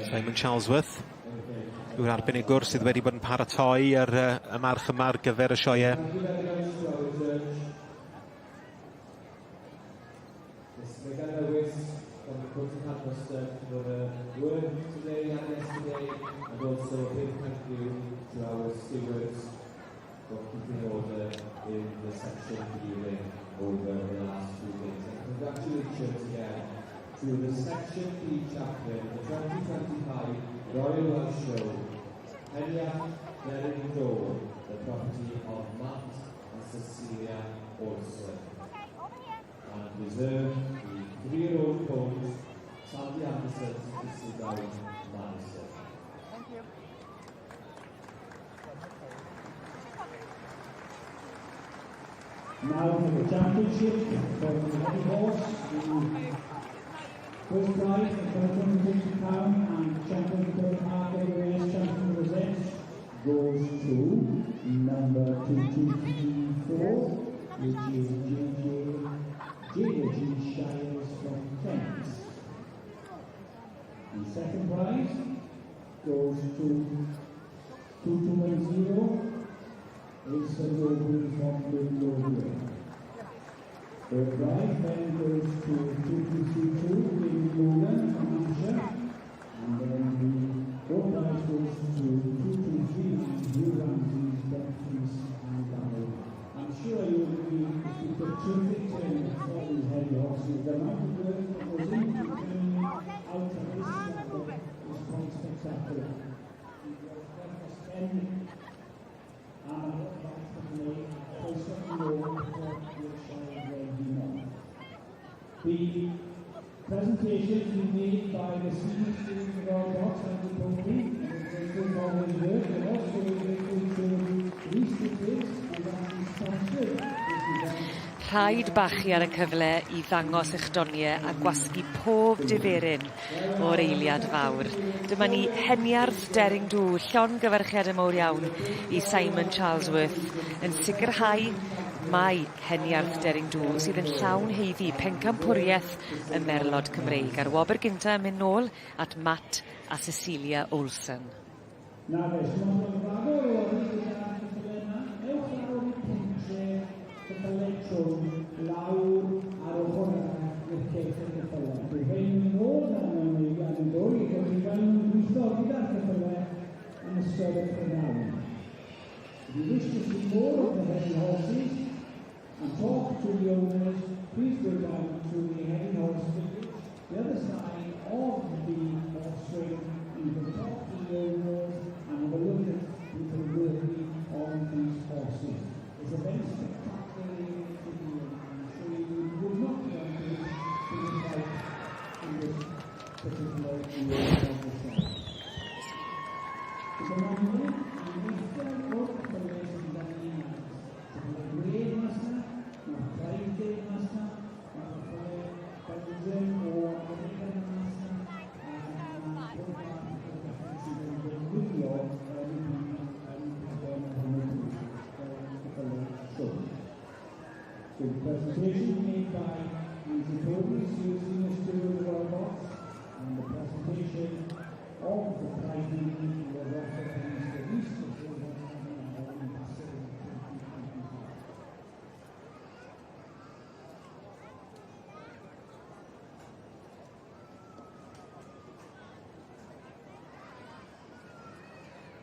Simon Charlesworth yw'r arbenigwr sydd wedi bod yn paratoi ar y march yma ar gyfer y sioe. To the Section B chaplain, the 2025 Royal Welsh Show, Heniarth Deryn Dw, the property of Matt and Cecilia Olsen. And reserve the 3-year-old coach, Sandy Anderson, to sit down Madison. Thank you. Now for the championship, for the heavy horse, first prize for £150 and champion for the market race champion presents goes to number 2234, which is G. Shires from Kent. The second prize goes to 2210, it's a Roby from Gylch. Third prize then goes to 2232 in Logan from Hampshire, and then the fourth prize goes to 223 New Ramsey's, Dumfries and Barrow. I'm sure you will agree it's a terrific turn for these heavy horses. The amount of work that goes into turning out of this level is quite spectacular. The presentations will be made by the senior students of our box and the company, and the always work, and also grateful to Reese who are sponsored this event. Rhaid bachu ar y cyfle i ddangos eich doniau a gwasgu pob diferyn o'r eiliad fawr. Dyma ni Heniarth Deryn Dw, llongyfarchiad y mawr iawn i Simon Charlesworth yn sicrhau mai Heniarth Deryn Dw sydd yn llawn heiddi pencampwriaeth y Merlod Cymreig. A'r wobr gynta yn mynd nôl at Matt a Cecilia Olsen. Lawr ar ochr i'r ceth y ceffylau. Dwi'n fein yn ôl yn y gan yn dwy, dwi'n fein yn gweithio gyda'r ceffylau yn ystod y prynawn. If you wish to see more of the heavy horses and talk to the owners, please go down to the heavy horse village, the other side of the horse ring. You can talk to the owners and have a look at people working on the The presentation made by Anthropologists using the student robots and the presentation of the prizing was also finished the least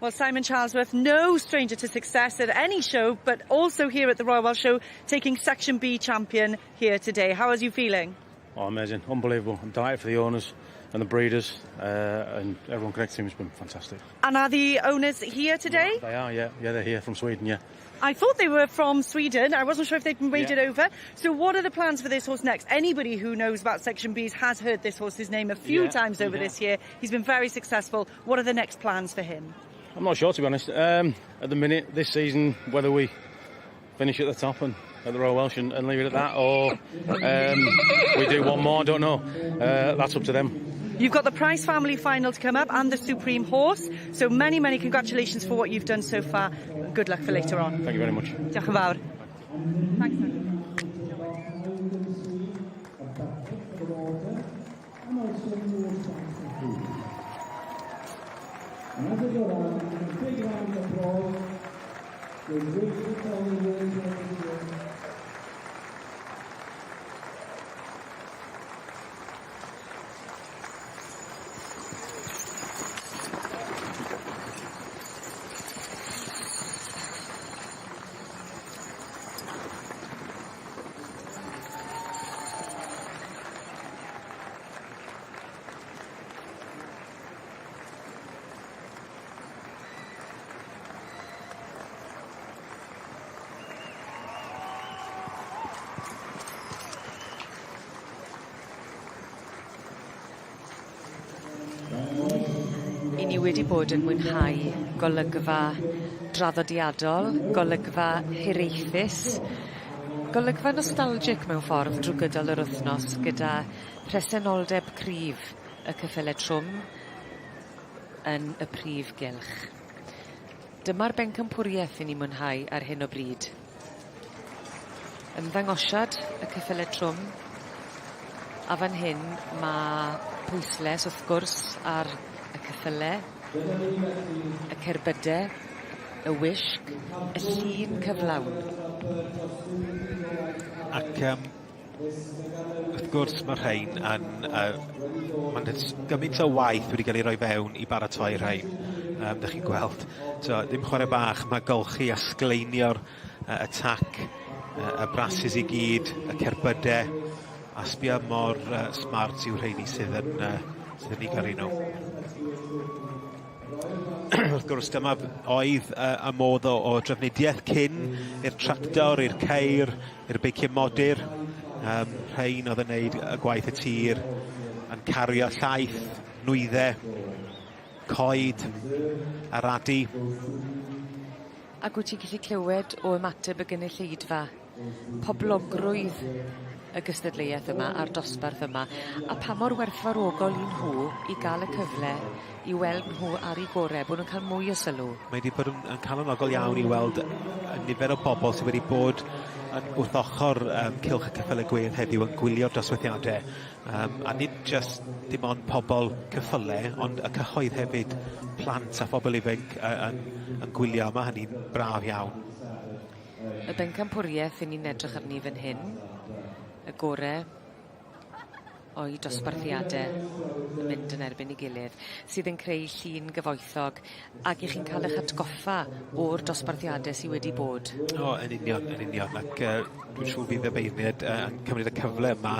Well, Simon Charlesworth, no stranger to success at any show, but also here at the Royal Welsh Show, taking Section B champion here today. How are you feeling? Oh, amazing. Unbelievable. I'm delighted for the owners and the breeders and everyone connected to me. It's been fantastic. And are the owners here today? They are, yeah. Yeah, they're here from Sweden, yeah. I thought they were from Sweden. I wasn't sure if they'd been raided over. So what are the plans for this horse next? Anybody who knows about Section Bs has heard this horse's name a few times over this year. He's been very successful. What are the next plans for him? I'm not sure, to be honest. At the minute, this season, whether we finish at the top and at the Royal Welsh and leave it at that, or we do one more, I don't know. That's up to them. You've got the Price Family Final to come up and the Supreme Horse. So many, many congratulations for what you've done so far. Good luck for later on. Thank you very much. Diolch yn fawr. Thanks. And as we go on, a big round of applause for the great Italian Ni wedi bod yn mwynhau golygfa draddodiadol, golygfa hiraethus, golygfa nostalgic mewn ffordd drwy gydol yr wythnos gyda presenoldeb cryf y cyffyle trwm yn y Prif Gylch. Dyma'r bencampwriaeth i ni mwynhau ar hyn o bryd. Ymddangosiad y cyffyle trwm, a fan hyn mae pwysles wrth gwrs ar y cyffyle, y cerbydau, y wisg, y llun cyflawn. Ac wrth gwrs mae'r rhain mae'n gymaint o waith wedi cael ei roi fewn i baratoi rhain. Dych chi'n gweld. So, ddim chwarae bach, mae golchi a sgleinio'r y tac, y brasys i gyd, y cerbydau, a sbio mor smart yw rheini sydd yn ei cael ei nhw. Wrth gwrs, dyma oedd y modd o drafnidiaeth cyn i'r tractor, i'r ceir, i'r beiciau modur. Rhain oedd yn neud y gwaith y tir, yn cario llaeth, nwyddau, coed, a radi. Ac wyt ti'n gallu clywed o ymateb y gynulleidfa, poblogrwydd y gystadleuaeth yma a'r dosbarth yma, a pa mor werthfawrogol i nhw i gael y cyfle i weld nhw ar ei gorau, bod nhw'n cael mwy o sylw. Mae wedi bod yn calonogol iawn i weld nifer o bobl sydd wedi bod wrth ochr cylch y cyffyle gwedd heddiw yn gwylio'r dosbarthiadau. A nid just dim ond pobl cyffyle, ond y cyhoedd hefyd, plant a phobl ifanc yn gwylio. Mae hynny'n braf iawn. Y bencampwriaeth i ni'n edrych arni fan hyn, y gorau o'i dosbarthiadau yn mynd yn erbyn ei gilydd, sydd yn creu llun gyfoethog, ac i chi'n cael eich atgoffa o'r dosbarthiadau sydd wedi bod. Yn union, yn union. Ac dwi'n siŵr fydd y beirniad yn cymryd y cyfle yma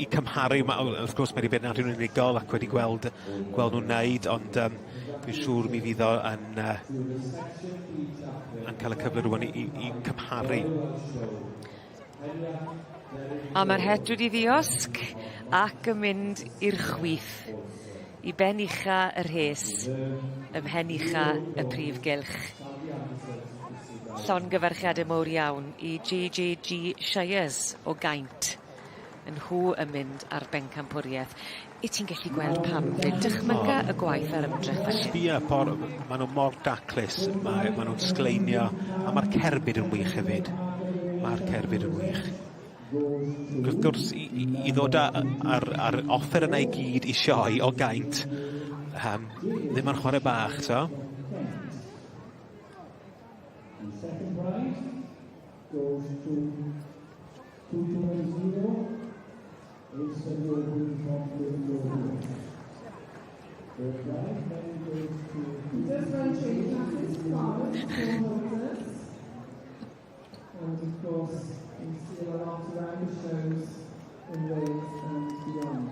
i cymharu. Wrth gwrs, mae wedi bod yn adyn nhw'n unigol ac wedi gweld nhw'n wneud, ond dwi'n siŵr mi fydd o yn cael y cyfle rwan i cymharu. A mae'r het wedi ddiosg ac yn mynd i'r chwith I ben ucha y rhes, ym mhen ucha y Prif Gylch. Llongyfarchiadau mawr iawn I JJG Shires o Gaint. Yn nhw yn mynd ar bencampwriaeth. I ti'n gallu gweld pam fyd dychmyga y gwaith ar ymdrech felly? Sbia, maen nhw mor daclus, maen nhw'n sgleimio, a mae'r cerbyd yn wych hefyd. Mae'r cerbyd yn wych. Wrth gwrs, I ddod ar offer yna I gyd I sioe o Gaint, ddim ar chwarae bach, so. Second prize goes to 220. It's the European Competition. Third prize then goes to differentiate classes, flowers, holders. And of course, we see a lot around the shows in Wales and beyond.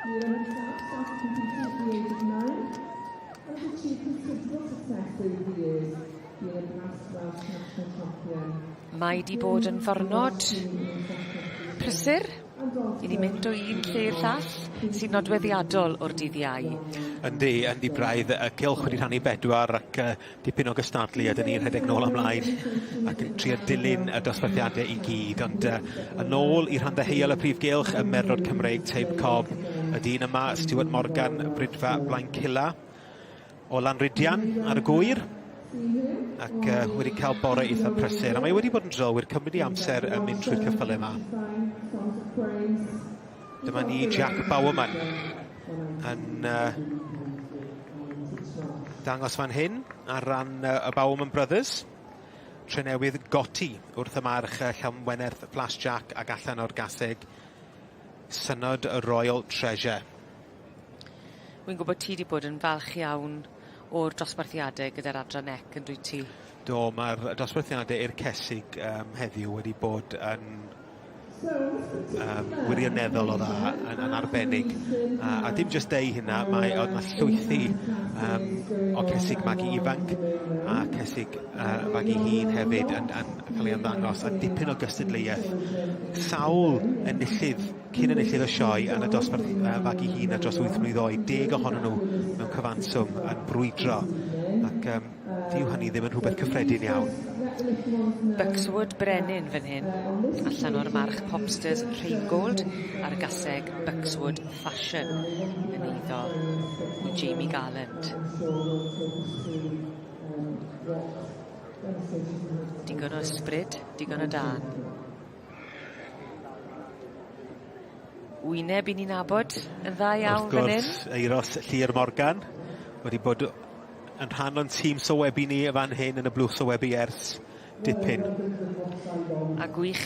The Olympic staff started competing at the age of 9 and has achieved considerable success over the years, being a past Welsh national champion. Mae di bod yn fornod prysur I ni mynd o un lle i'r llall sy'n nodweddiadol o'r dydd Iau. Yndi braidd, y Gylch wedi rhannu 4 ac dipyn o gystadlu a dyn ni'n rhedeg nôl ymlaen ac yn trio dilyn y dosbarthiadau I gyd, ond yn ôl I rhanddeheol y Prif Gylch y Merod Cymreig Teip Cob y dyn yma Stuart Morgan Brydfa Blaen Cilla o Lanrydian ar y gwyr ac wedi cael bore eitha prysur a mae wedi bod yn drylwyr cymryd I amser yn mynd trwy'r ceffylau yma. Dyma ni Jack Bowerman yn dangos fan hyn ar ran y Bowerman Brothers. Trenewydd Gotti wrth y march Llanwenerth Flash Jack ac allan o'r gaseg synod y Royal Treasure. Wy'n gwybod ti wedi bod yn falch iawn o'r dosbarthiadau gyda'r adran ec yn dwi ti? Do, mae'r dosbarthiadau i'r cesig heddiw wedi bod yn wirioneddol o dda yn arbennig a dim just deu hynna mae llwythi o cesig magu ifanc a cesig magu hun hefyd yn cael ei ymddangos a dipyn o gystadleuaeth sawl enillydd cyn enillydd o sioe yn y dosbarth magu hun a dros 8 mlynedd oed 10 ohonyn nhw mewn cyfanswm yn brwydro ac dyw hynny ddim yn rhywbeth cyffredin iawn. Buxwood Brenin fan hyn, allan o'r march Popsters Rheingold ar gaseg Buxwood Fashion yn eiddo I Jamie Garland. Digon o ysbryd, digon o dan. Wyneb I ni'n nabod yn dda iawn fan hyn. Wrth gwrs, Eiros Llyr Morgan wedi bod yn rhan o'n tîm sylwebu ni fan hyn yn y blwch sylwebu ers dipyn. A gwych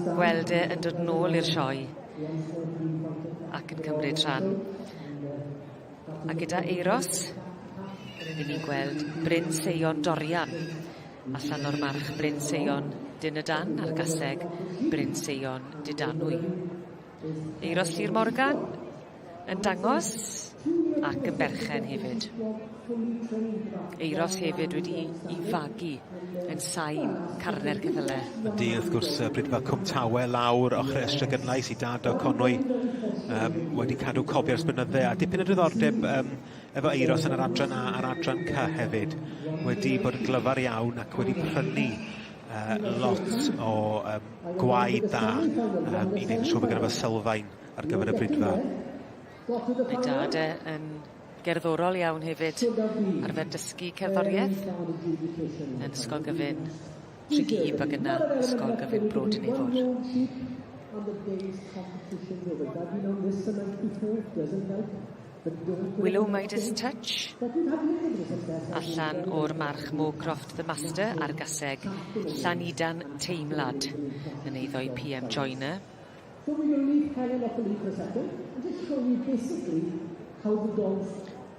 gweld yn dod nôl i'r sioe ac yn cymryd rhan. A gyda Eiros, i ni'n gweld Bryn Seion Dorian allan o'r march Bryn Seion Dynydan ar gaseg Bryn Seion Dydanwy. Eiros Llyr Morgan yn dangos ac yn berchen hefyd. Eiros hefyd wedi I fagu yn sain carner ceffylau. Ydy, wrth gwrs, Brydfa Cwm Tawe lawr ochr Estra Gynlais I dad o Conwy wedi cadw cofio'r sbynydde a dipyn o diddordeb efo Eiros yn yr adran A a'r adran C hefyd wedi bod yn glyfar iawn ac wedi prynu lot o gwaed da I wneud siŵr bod gyda fo sylfaen ar gyfer y Brydfa. Mae dad yn gerddorol iawn hefyd arfer dysgu cerddoriaeth yn ysgol gyfun Tregeub ac yna ysgol gyfun Brodyn Efor. Willow Midas Touch allan o'r march Mowcroft the Master ar gaseg Llanidan Teimlad yn eiddo I PM Joyner. So we're going to leave Helen off the lead for a second and just show you basically how the dogs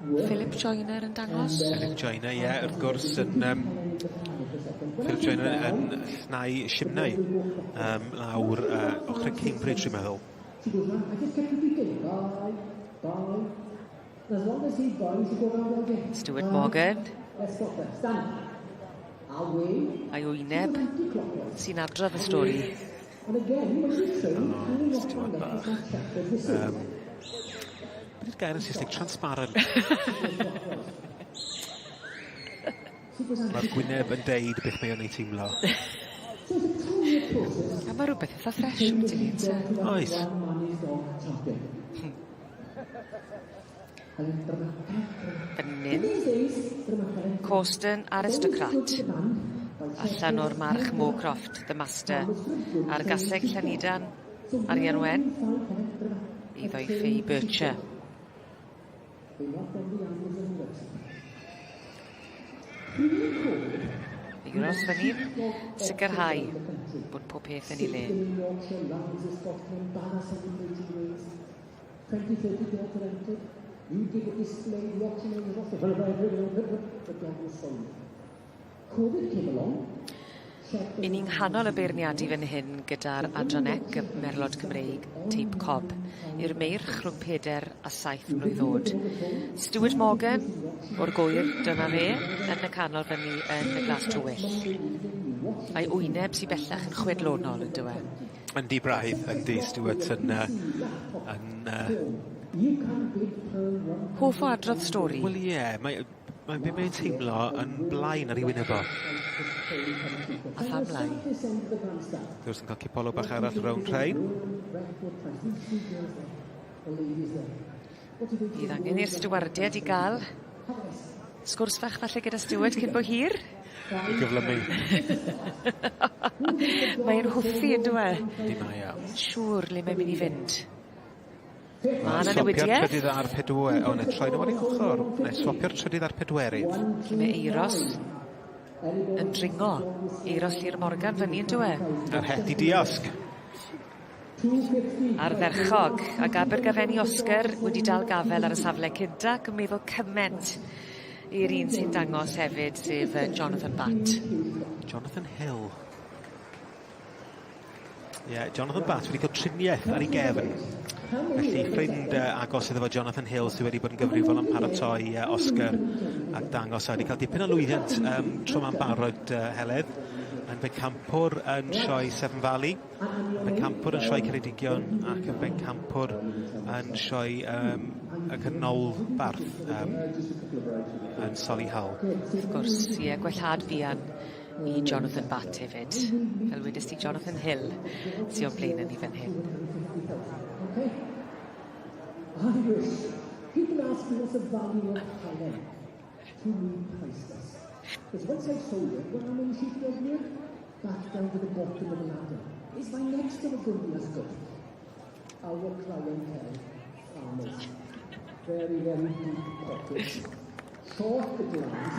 work. Philip Joyner yn dangos? Philip Joyner, ie, wrth gwrs yn Philip Joyner yn llnau Simnau lawr ochr Cambridge, dwi'n meddwl. She goes, I just kept repeating, bye. As long as he buys, you go around all day. Stuart Morgan. Let's stop there. Stand. Away. A'i wyneb sy'n adrodd y stori. And again, you must be trained. Stuart bach. gair yn Saesneg? Transparent. Mae'r gwyneb yn deud beth mae o'n ei teimlo. A mae rhywbeth eitha ffresh yn dyn. Oes. Fynnin. Coston Aristocrat. Allan o'r march Mowcroft, The Master. A'r gaseg Llanidan, Arian Wen. Iddo i Fay Bircher. Euros fyny, sicrhau bod pob peth yn ei le. I ni'n nghanol y beirniadu fan hyn gyda'r adranec y Merlod Cymreig Teip Cob i'r meirch rhwng 4 a 7 mlwydd oed. Stuart Morgan o'r Gwyr, dyma fe, yn y canol fyny yn y glas tywyll. A'i wyneb sy'n bellach yn chwedlonol yn dywe. Yn di braidd, yn di Stuart yn Hoff o adrodd stori? Wel ie, mae'n teimlo yn blaen ar ei wyneb o. A pha blaen? Gwrs yn cael cipolwg bach arall round rhain. Bydd angen i'r stiwardiad i gael sgwrs fach falle gyda Stuart cyn bo hir? I gyflymu. Mae'n hwffi yn dwe. Di mae iawn. Siŵr le mae'n mynd i fynd. Mae yna Swapio'r newidiaeth. trydydd ar pedwer. O, neu troi nhw ar ei ochr. Neu swapio'r trydydd ar pedwerydd. Mae Euros yn dringo. Euros Lir Morgan fyny yn dwe. Yr het i diosg. A'r ferchog, ac Abergafeni Oscar wedi dal gafel ar y safle cynta ac yn meddwl cyment i'r un sy'n dangos hefyd, sef Jonathan Batt. Jonathan Hill. Jonathan Batt wedi cael triniaeth ar ei gefn. Felly ffrind agos iddo fo Jonathan Hill sydd wedi bod yn gyfrifol am paratoi Oscar ac dangos a wedi cael dipyn o lwyddiant tro ma'n barod heledd. Yn bencampwr yn sioe Severn Valley, yn bencampwr yn sioe Ceredigion ac yn bencampwr yn sioe y Cynol Barth yn Solihull. Wrth gwrs, gwellhad fian i Jonathan Batt hefyd. Fel wedys ti Jonathan Hill sy'n o'n blaen yn ei fan hyn. Irish. People ask me what's the value of talent. To me, priceless. Because once I sold it, when I'm in FYW, back down to the bottom of the ladder. Is my next ever going to be as good? Our clientele, farmers. Very, very deep pockets. Short the glance.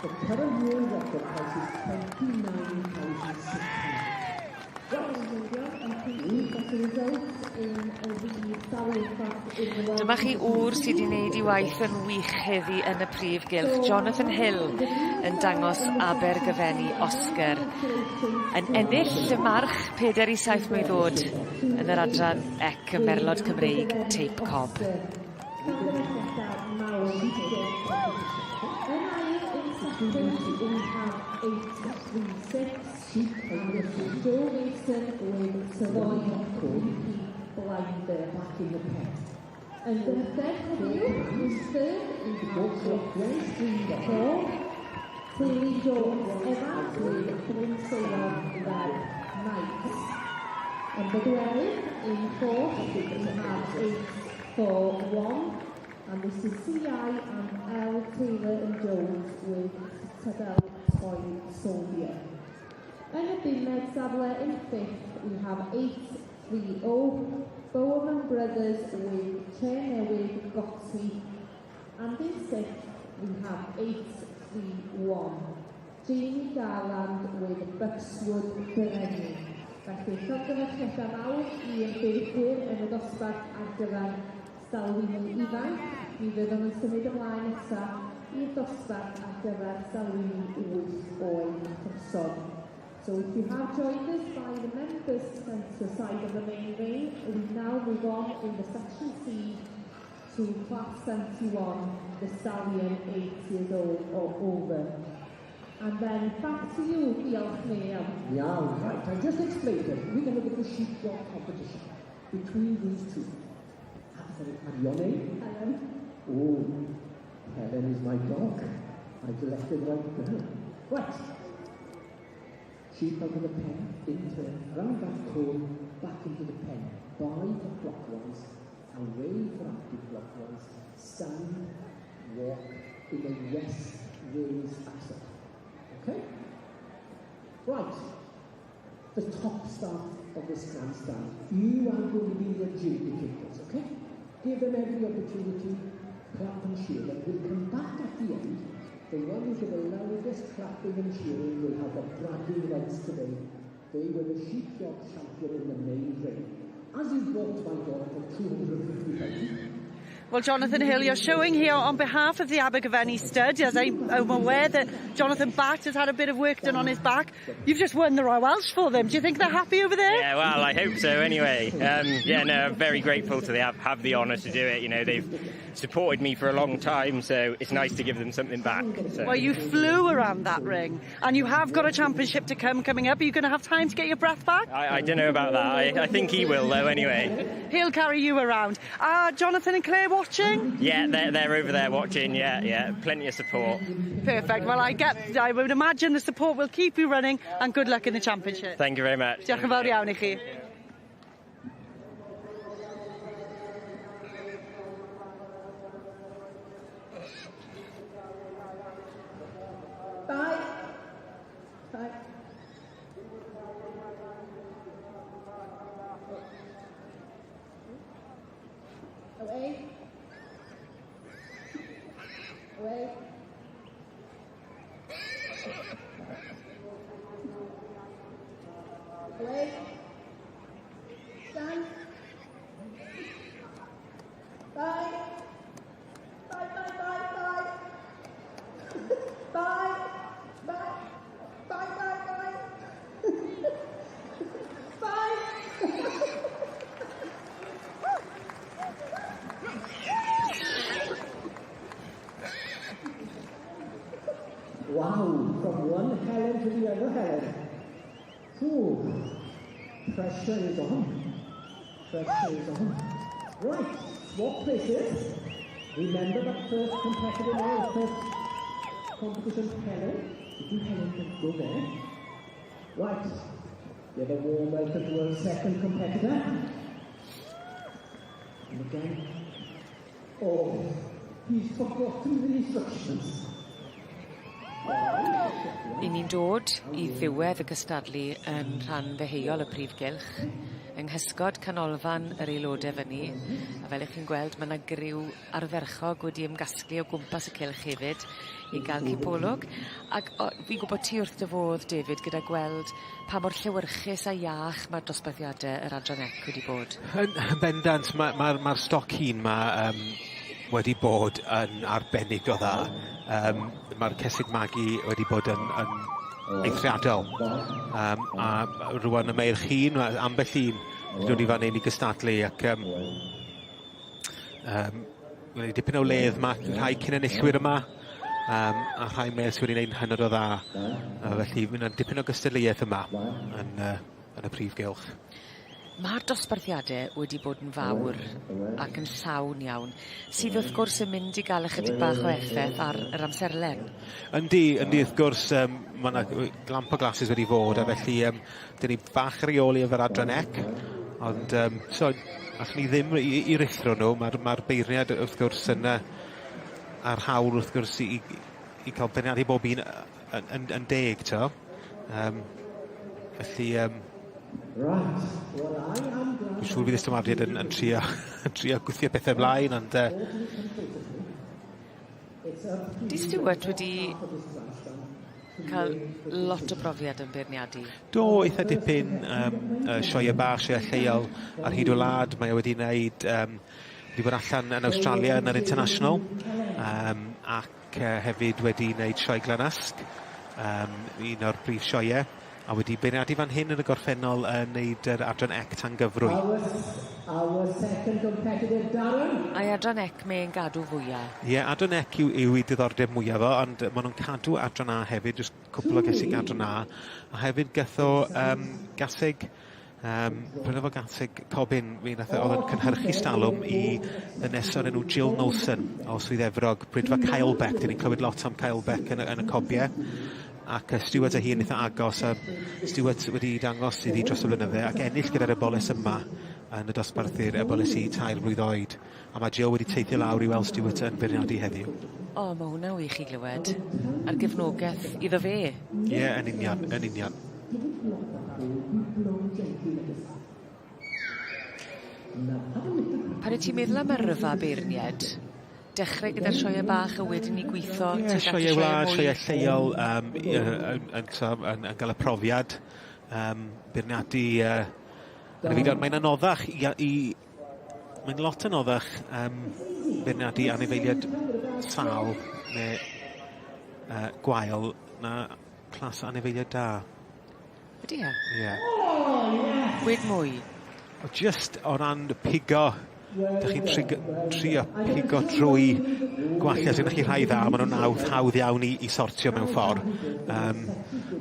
The current world record price is £29,600. Dyma chi wr sydd wedi gwneud ei waith yn wych heddi yn y Prif Gylch. Jonathan Hill yn dangos Abergafeni Oscar. Yn ennill y march 4 i 7 mlwydd oed yn yr adran ec y Merlod Cymreig Teip Cob. Joe Mason with Savoy blinder back in the pen. And the third heddiw is third in Gylch, Clearly Jones Evans with Bryn Sailor Red Knights. And Bedwelly in fourth, we have 8-4-1. And this is CI and L. Taylor and Jones with Citadel Toy Soldier. Yn y bumed safle in fifth, we have 8-3-0, Bowerman Brothers with Newydd Gotti. And in sixth, we have 8-3-1, Jamie Garland with Buxwood Brennan. Felly, llofgymell mawr i'r beithwyr yn y dosbarth ar gyfer stalwyn ifanc. Mi fyddwn yn symud ymlaen nesaf i'r dosbarth ar gyfer stalwyn 8 oed person. So if you have joined us by the members centre side of the main ring, we now move on in the section C to class 71, the stallion 8 years old or over. And then back to you, Gylch Liam. Yeah, right. I just explained it. We're going to look at the sheepdog competition between these two. At Helen. Oh, Helen is my dog. I've left it right now. Right. Sheep under the pen, in turn, around that cone, back into the pen, by for clockwise, away for anti-clockwise, stand, walk in a west raise accent. Okay? Right. The top staff of this grandstand, you are going to be the adjudicators, okay? Give them every opportunity, clap and cheer them. We'll come back at the end. The ones with the loudest clapping and cheering will have the bragging rights today. They were the sheepdog champion in the main ring. As you bought my dog for 250 £. Well, Jonathan Hill, you're showing here on behalf of the Abergavenny stud, as I'm aware that Jonathan Batt has had a bit of work done on his back. You've just won the Royal Welsh for them. Do you think they're happy over there? Yeah, well, I hope so anyway. I'm very grateful to have the honour to do it. You know, they've supported me for a long time, so it's nice to give them something back. So. Well, you flew around that ring, and you have got a championship to coming up. Are you going to have time to get your breath back? I don't know about that. I think he will, though, anyway. He'll carry you around. Jonathan and Claire watching? Yeah, they're over there watching, yeah. Plenty of support. Perfect. Well, I would imagine the support will keep you running, and good luck in the championship. Thank you very much. Diolch yn fawr iawn I chi. Bye. Bye. Away. Away. Away. Stand. Bye. Bye, bye, bye, bye. Bye. Bye. Bye, bye, bye. Bye. Wow, from one Helen to the other Helen. Ooh, pressure is on. Pressure is on. Right, swap places. Remember that first competitor now, first competition Helen. If you Helen can go there. Right, give a warm welcome to our second competitor. And again. Oh, he's forgotten the instructions. I ni'n dod I ddiwedd y gystadlu yn rhan ddeheuol y Prif Gylch, yng nghysgod canolfan yr aelodau fyny, a fel ych chi'n gweld mae yna griw ardderchog wedi ymgasglu o gwmpas y cylch hefyd I gael cipolwg, ac fi'n gwybod ti wrth dy fodd, David, gyda gweld pa mor llewyrchus a iach mae'r dosbarthiadau yr Adran Ec wedi bod. Yn bendant, mae'r stoc hun wedi bod yn arbennig o dda. Mae'r cesig magu wedi bod yn eithriadol. A rwan y mae'r hun, ambell un, dod I fan hyn I gystadlu ac dipyn o ledd mae rhai cyn enillwyr yma a rhai mes wedi gwneud hynod o dda. Felly mae'n dipyn o gystadleuaeth yma yn y Prif Gylch. Mae'r dosbarthiadau wedi bod yn fawr ac yn llawn iawn, sydd wrth gwrs yn mynd I gael ychydig bach o effaith ar yr amserlen. Yndi wrth gwrs, mae yna glamp o glasses wedi fod, a felly dyn ni bach reoli efo'r Adran Ec, ond allwn ni ddim I rithro nhw, mae'r beirniad wrth gwrs yn ar hawl wrth gwrs I cael beirniadu bob un yn deg, to. Felly... Dwi'n siŵr bydd ystymadiad yn trio gwythio pethau ymlaen, ond... Di Stewart wedi cael lot o brofiad yn beirniadu? Do, eitha dipyn sioe bach, sioe lleol ar hyd o lad. Mae wedi wneud... wedi bod allan yn Australia yn yr International, ac hefyd wedi wneud sioe Glanasg, un o'r brif sioe. A wedi beirniadu fan hyn yn y gorffennol yn neud yr Adran Ec tan gyfrwy. Our second competitor, Darren. Ai Adran Ec me'n gadw fwyaf? Ie, Adran Ec yw I diddordeb mwyaf fo, ond maen nhw'n cadw Adran A hefyd, jyst cwpl o gesig Adran A. A hefyd gatho gaseg Pryn efo Gatsig Cobyn, oedd yn cynhyrchu stalwm i ddyneso'r enw Jill Knowlson o Swydd Efrog, brydfa Kyle Beck. Dyn ni'n clywed lot am Kyle Beck yn y cobiau. Ac Stewart a hi yn eitha agos. Stewart wedi dangos iddi dros y blynydde ac ennill gyda'r ebolus yma yn y dosbarth i'r ebolus i 3 blwydd oed. A mae Joe wedi teithio lawr i weld Stewart yn feirniadu heddiw. O, mae hwnna wych i glywed. A'r gefnogaeth iddo fe. Ie, yn union, yn union. Pan y ti'n meddwl am yrfa beirniad, dechrau gyda'r sioe bach a wedyn i gweithio... Ie, sioe wlad, sioe lleol yn gael y profiad. Beirniadu... Mae'n anoddach mae'n lot anoddach beirniadu anifeiliad sal neu gwael na clas anifeiliad da. Ydy e? Ie. Gwed mwy? Just o ran pigo, ydych chi'n trio pigo drwy gwalliau sy'n chi rhai dda, maen nhw'n hawdd iawn i sortio mewn ffordd.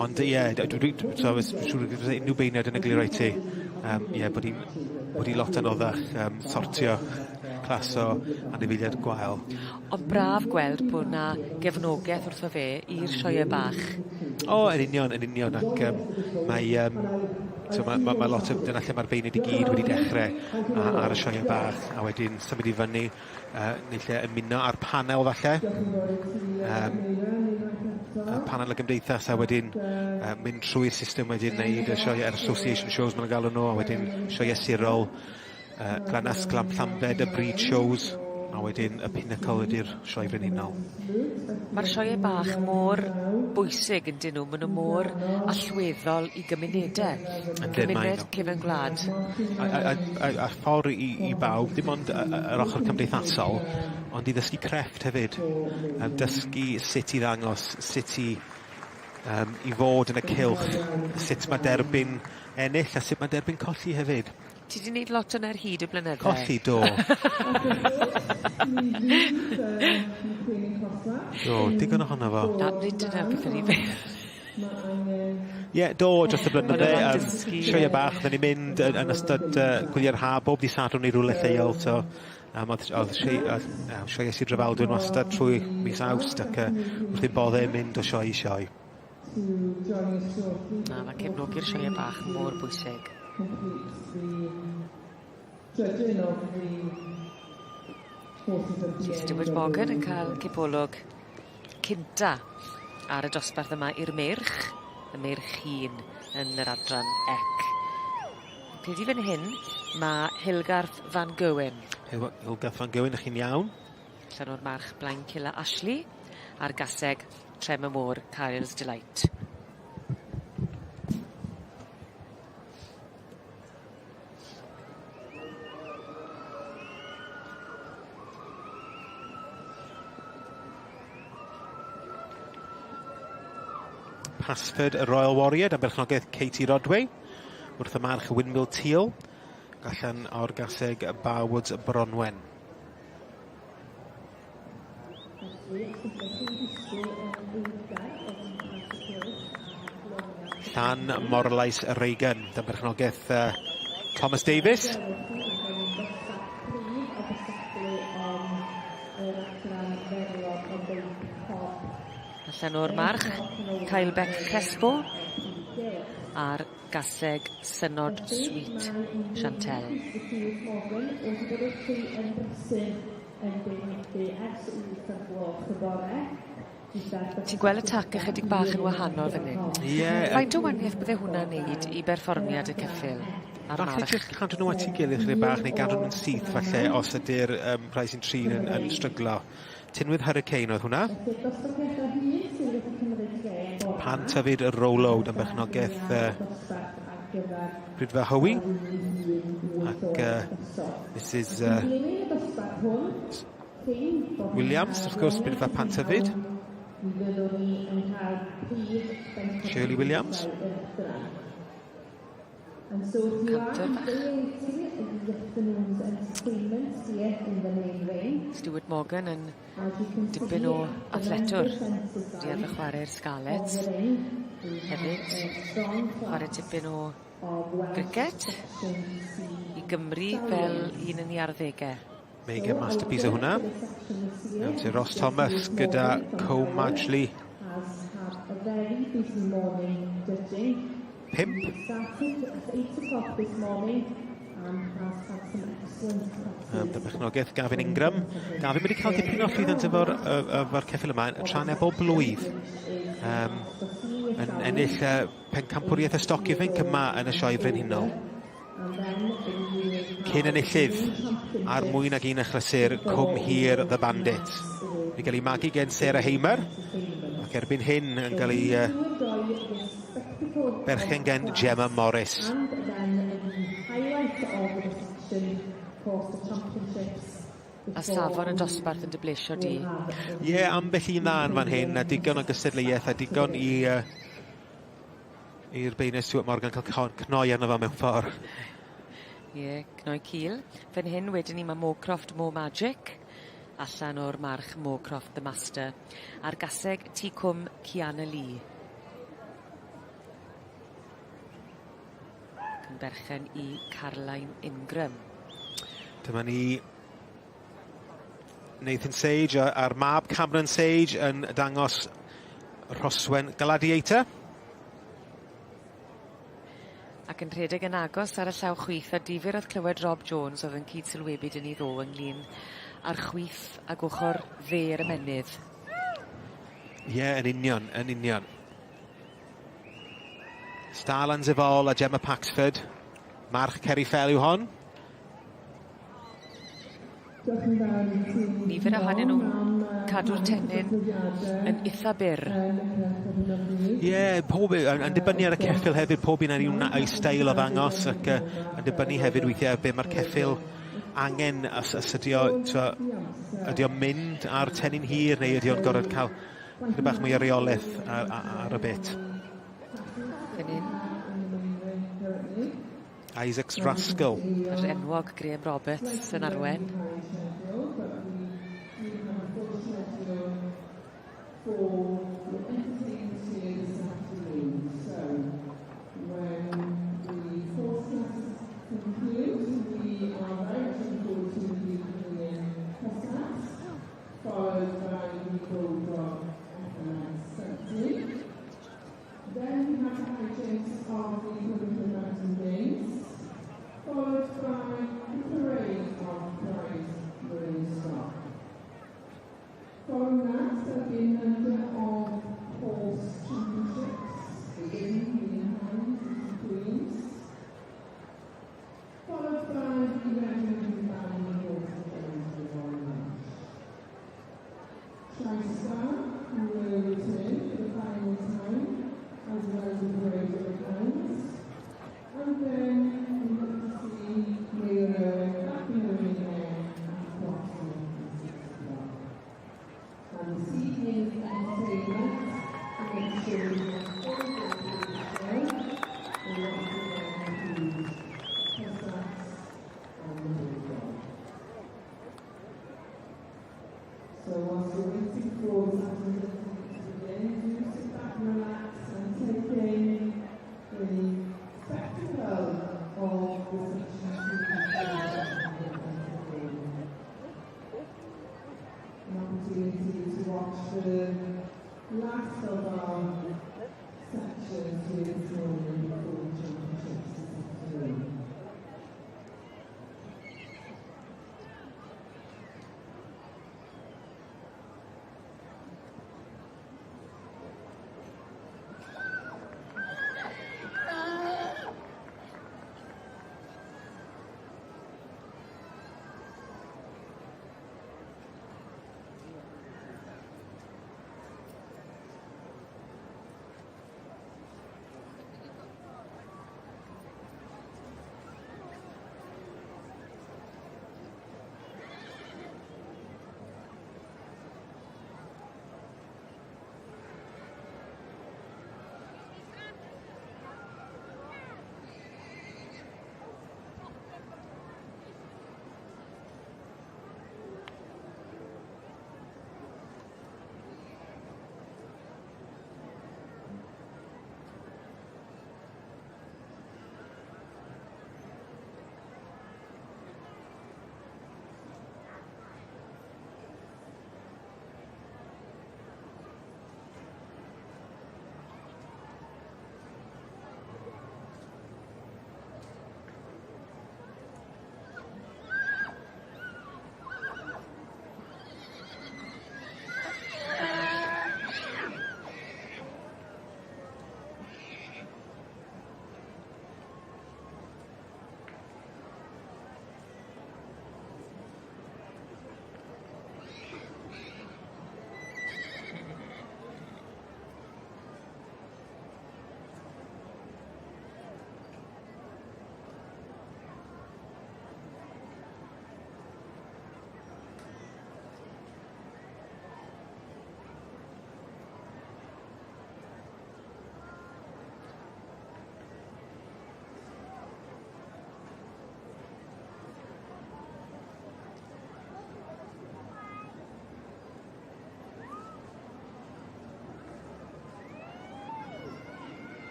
Ond ie, dwi'n siŵr unrhyw beirniad yn egluro i ti, bod hi lot anoddach sortio clas o anifeiliad gwael. Ond braf gweld bod na gefnogaeth wrtho fe i'r sioe bach. O, yn union, ac mae lot o... Dyna lle mae'r beirniad i gyd wedi dechrau ar y sioe bach, a wedyn symud i fyny, neu lle ymuno ar panel falle. Panel y gymdeithas, a wedyn mynd trwy'r system wedyn wneud y sioe'r association shows maen nhw'n galw nhw, a wedyn sioe sirol, glanas glam llambed, y breed shows, a wedyn y pinnacle ydy'r sioe frenhinol. Mae'r sioe bach mor bwysig yn dyn nhw, maen nhw mor allweddol i gymunedau. Gymuned cefn gwlad. A ffordd i bawb, dim ond yr ochr cymdeithasol, ond i ddysgu crefft hefyd. Dysgu sut i ddangos, sut i fod yn y cylch, sut mae derbyn ennill a sut mae derbyn colli hefyd. Ti wedi gwneud lot yna ar hyd y blynydde? Colli, do. Do, digon ohono fo. Na, nid yna beth yn ei beth. Ie, do, dros y blynydde. Sioe bach, dyn ni'n mynd yn ystod gwylio'r ha, bob di sadwn i rwle lleol, so oedd sioe sy'n drafaldwyn wastad trwy mis Awst ac wrth i'n boddau mynd o sioe i sioe. Na, mae cefnogi'r sioe bach mor bwysig. Stewart Morgan yn cael cipolwg cynta ar y dosbarth yma i'r merch, y merch hun yn yr adran ec. Credu fan hyn, mae Hilgarth van Gowen. Hilgarth van Gowen, ych chi'n iawn. Llan o'r march Blaen Cilla Ashley, a'r gaseg Trem y Môr, Kyle's Delight. Pasford y Royal Warrior, am berchnogaeth Katie Rodway, wrth y march Windmill Teal, allan o'r gaseg Barwoods Bronwen. Llan Morlais Reagan, am berchnogaeth Thomas Davis. Allan o'r march, Kyle Beck Crespo, a'r gaseg Synod Sweet Chantel. Ti'n gweld y tac ychydig bach yn wahanol fan hyn? Ie. Faint o waniaeth bydde hwnna'n neud i berfformiad y cyffil a'r march? Falle jyst cadw nhw at ei gilydd chydig bach neu gadw nhw'n syth falle os ydy'r rhai sy'n trin yn stryglo. Tinwydd Hurricane oedd hwnna. Pan tyfyd y roll-load yn berchnogaeth Brydfa Howie. Ac Mrs Williams, wrth gwrs, Brydfa Pantyfyd. Shirley Williams. Stewart Morgan yn dipyn o athletwr. Di arfer chwarae'r Scarlets. Hefyd, chwarae tipyn o of Welsh Cricket section C. I Gymru fel un yn ei arddegau. Mega masterpiece o hwnna. Iawn ti Ross Thomas gyda Co Madgley. Has had a very busy morning judging. 5. He started at 8 o'clock this morning and has had some excellent Dy bechnogaeth Gavin Ingram. Gavin wedi cael dipyn o llwyddiant efo'r ceffyl yma, y tran bob blwydd. Yn ennill pencampwriaeth y stoc ifanc yma yn y sioe frenhinol. Cyn enillydd ar mwy nag un achlysur Cwm Hir The Bandit. Wedi cael ei magu gen Sarah Hamer ac erbyn hyn yn cael ei berchen gen Gemma Morris. And then the highlight of the section course championships. A safon yn dosbarth yn dyblesio di. Ie, ambell un dda yn fan hyn, a digon o gystadleuaeth, a digon i'r beines Stuart Morgan cael cnoi arno fo mewn ffordd. Ie, cnoi cil. Fan hyn wedyn ni mae Mowcroft Mo Magic, allan o'r march Mowcroft The Master, a'r gaseg Tŷ Cwm Ciana Lee. Yn berchen I Caroline Ingram. Dyma ni Nathan Sage a'r mab Cameron Sage yn dangos Rhoswen Gladiator. Ac yn rhedeg yn agos ar y llaw chwith a difyr oedd clywed Rob Jones oedd yn cyd sylwebu dyn ni ddo ynglyn a'r chwith ag ochr dde'r ymennydd. Ie, yn union, yn union. Starlan Zefol a Gemma Paxford. March Ceri Fell yw hon. Nifer ohonyn nhw'n cadw'r tenyn yn eitha byr. Ie, yn dibynnu ar y ceffyl hefyd, pob un ar ei steil o ddangos ac yn dibynnu hefyd weithiau be mae'r ceffyl angen ydy o mynd ar tenyn hir neu ydy o'n gorfod cael chydig bach mwy o reolaeth ar y bit. Isaac Straskell. Yr enwog Graham Roberts yn arwen.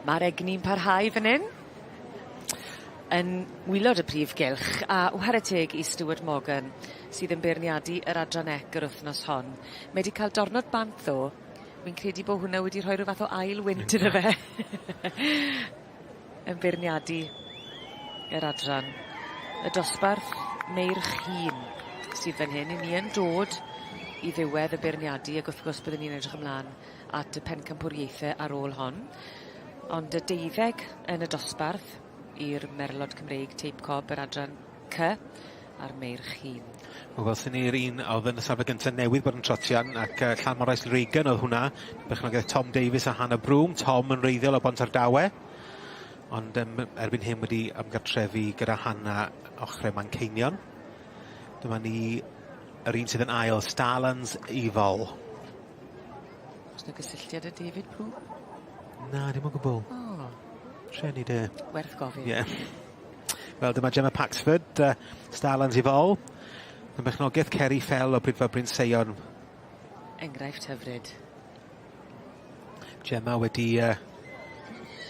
Mae'r egni'n parhau fan hyn. Yn wylod y Prif Gylch, a whare teg i Stuart Morgan, sydd yn beirniadu yr adran ec yr wythnos hon. Mae wedi cael dornod bant ddo. Mi'n credu bod hwnna wedi rhoi rhyw fath o ail wynt iddo fe. Yn beirniadu yr adran. Y dosbarth Meirch Hun sydd fan hyn. Ni yn dod i ddiwedd y beirniadu, ac wrth gwrs byddwn ni'n edrych ymlaen at y pencampwriaethau ar ôl hon. Ond y 12 yn y dosbarth i'r Merlod Cymreig Teip Cob yr adran C a'r Meirch Hun. Wel, sy'n ni'r un oedd yn y safle gyntaf newydd bod yn trotian, ac Llan Morais Regan oedd hwnna. Bychnogaeth Tom Davies a Hannah Broom. Tom yn reiddiol o Bont ar Dawe. Ond erbyn hyn wedi ymgartrefi gyda Hannah ochrau Manceinion. Dyma ni yr un sydd yn ail, Stalans Ifol. Oes yna gysylltiad â David Broom? Na, dim o gwbl. Treni de. Werth gofyn. Yeah. Wel, dyma Gemma Paxford, Stalans Ifol. Yn bechnogaeth Ceri Fell o Brydfa Bryn Seion. Enghraifft hyfryd. Gemma wedi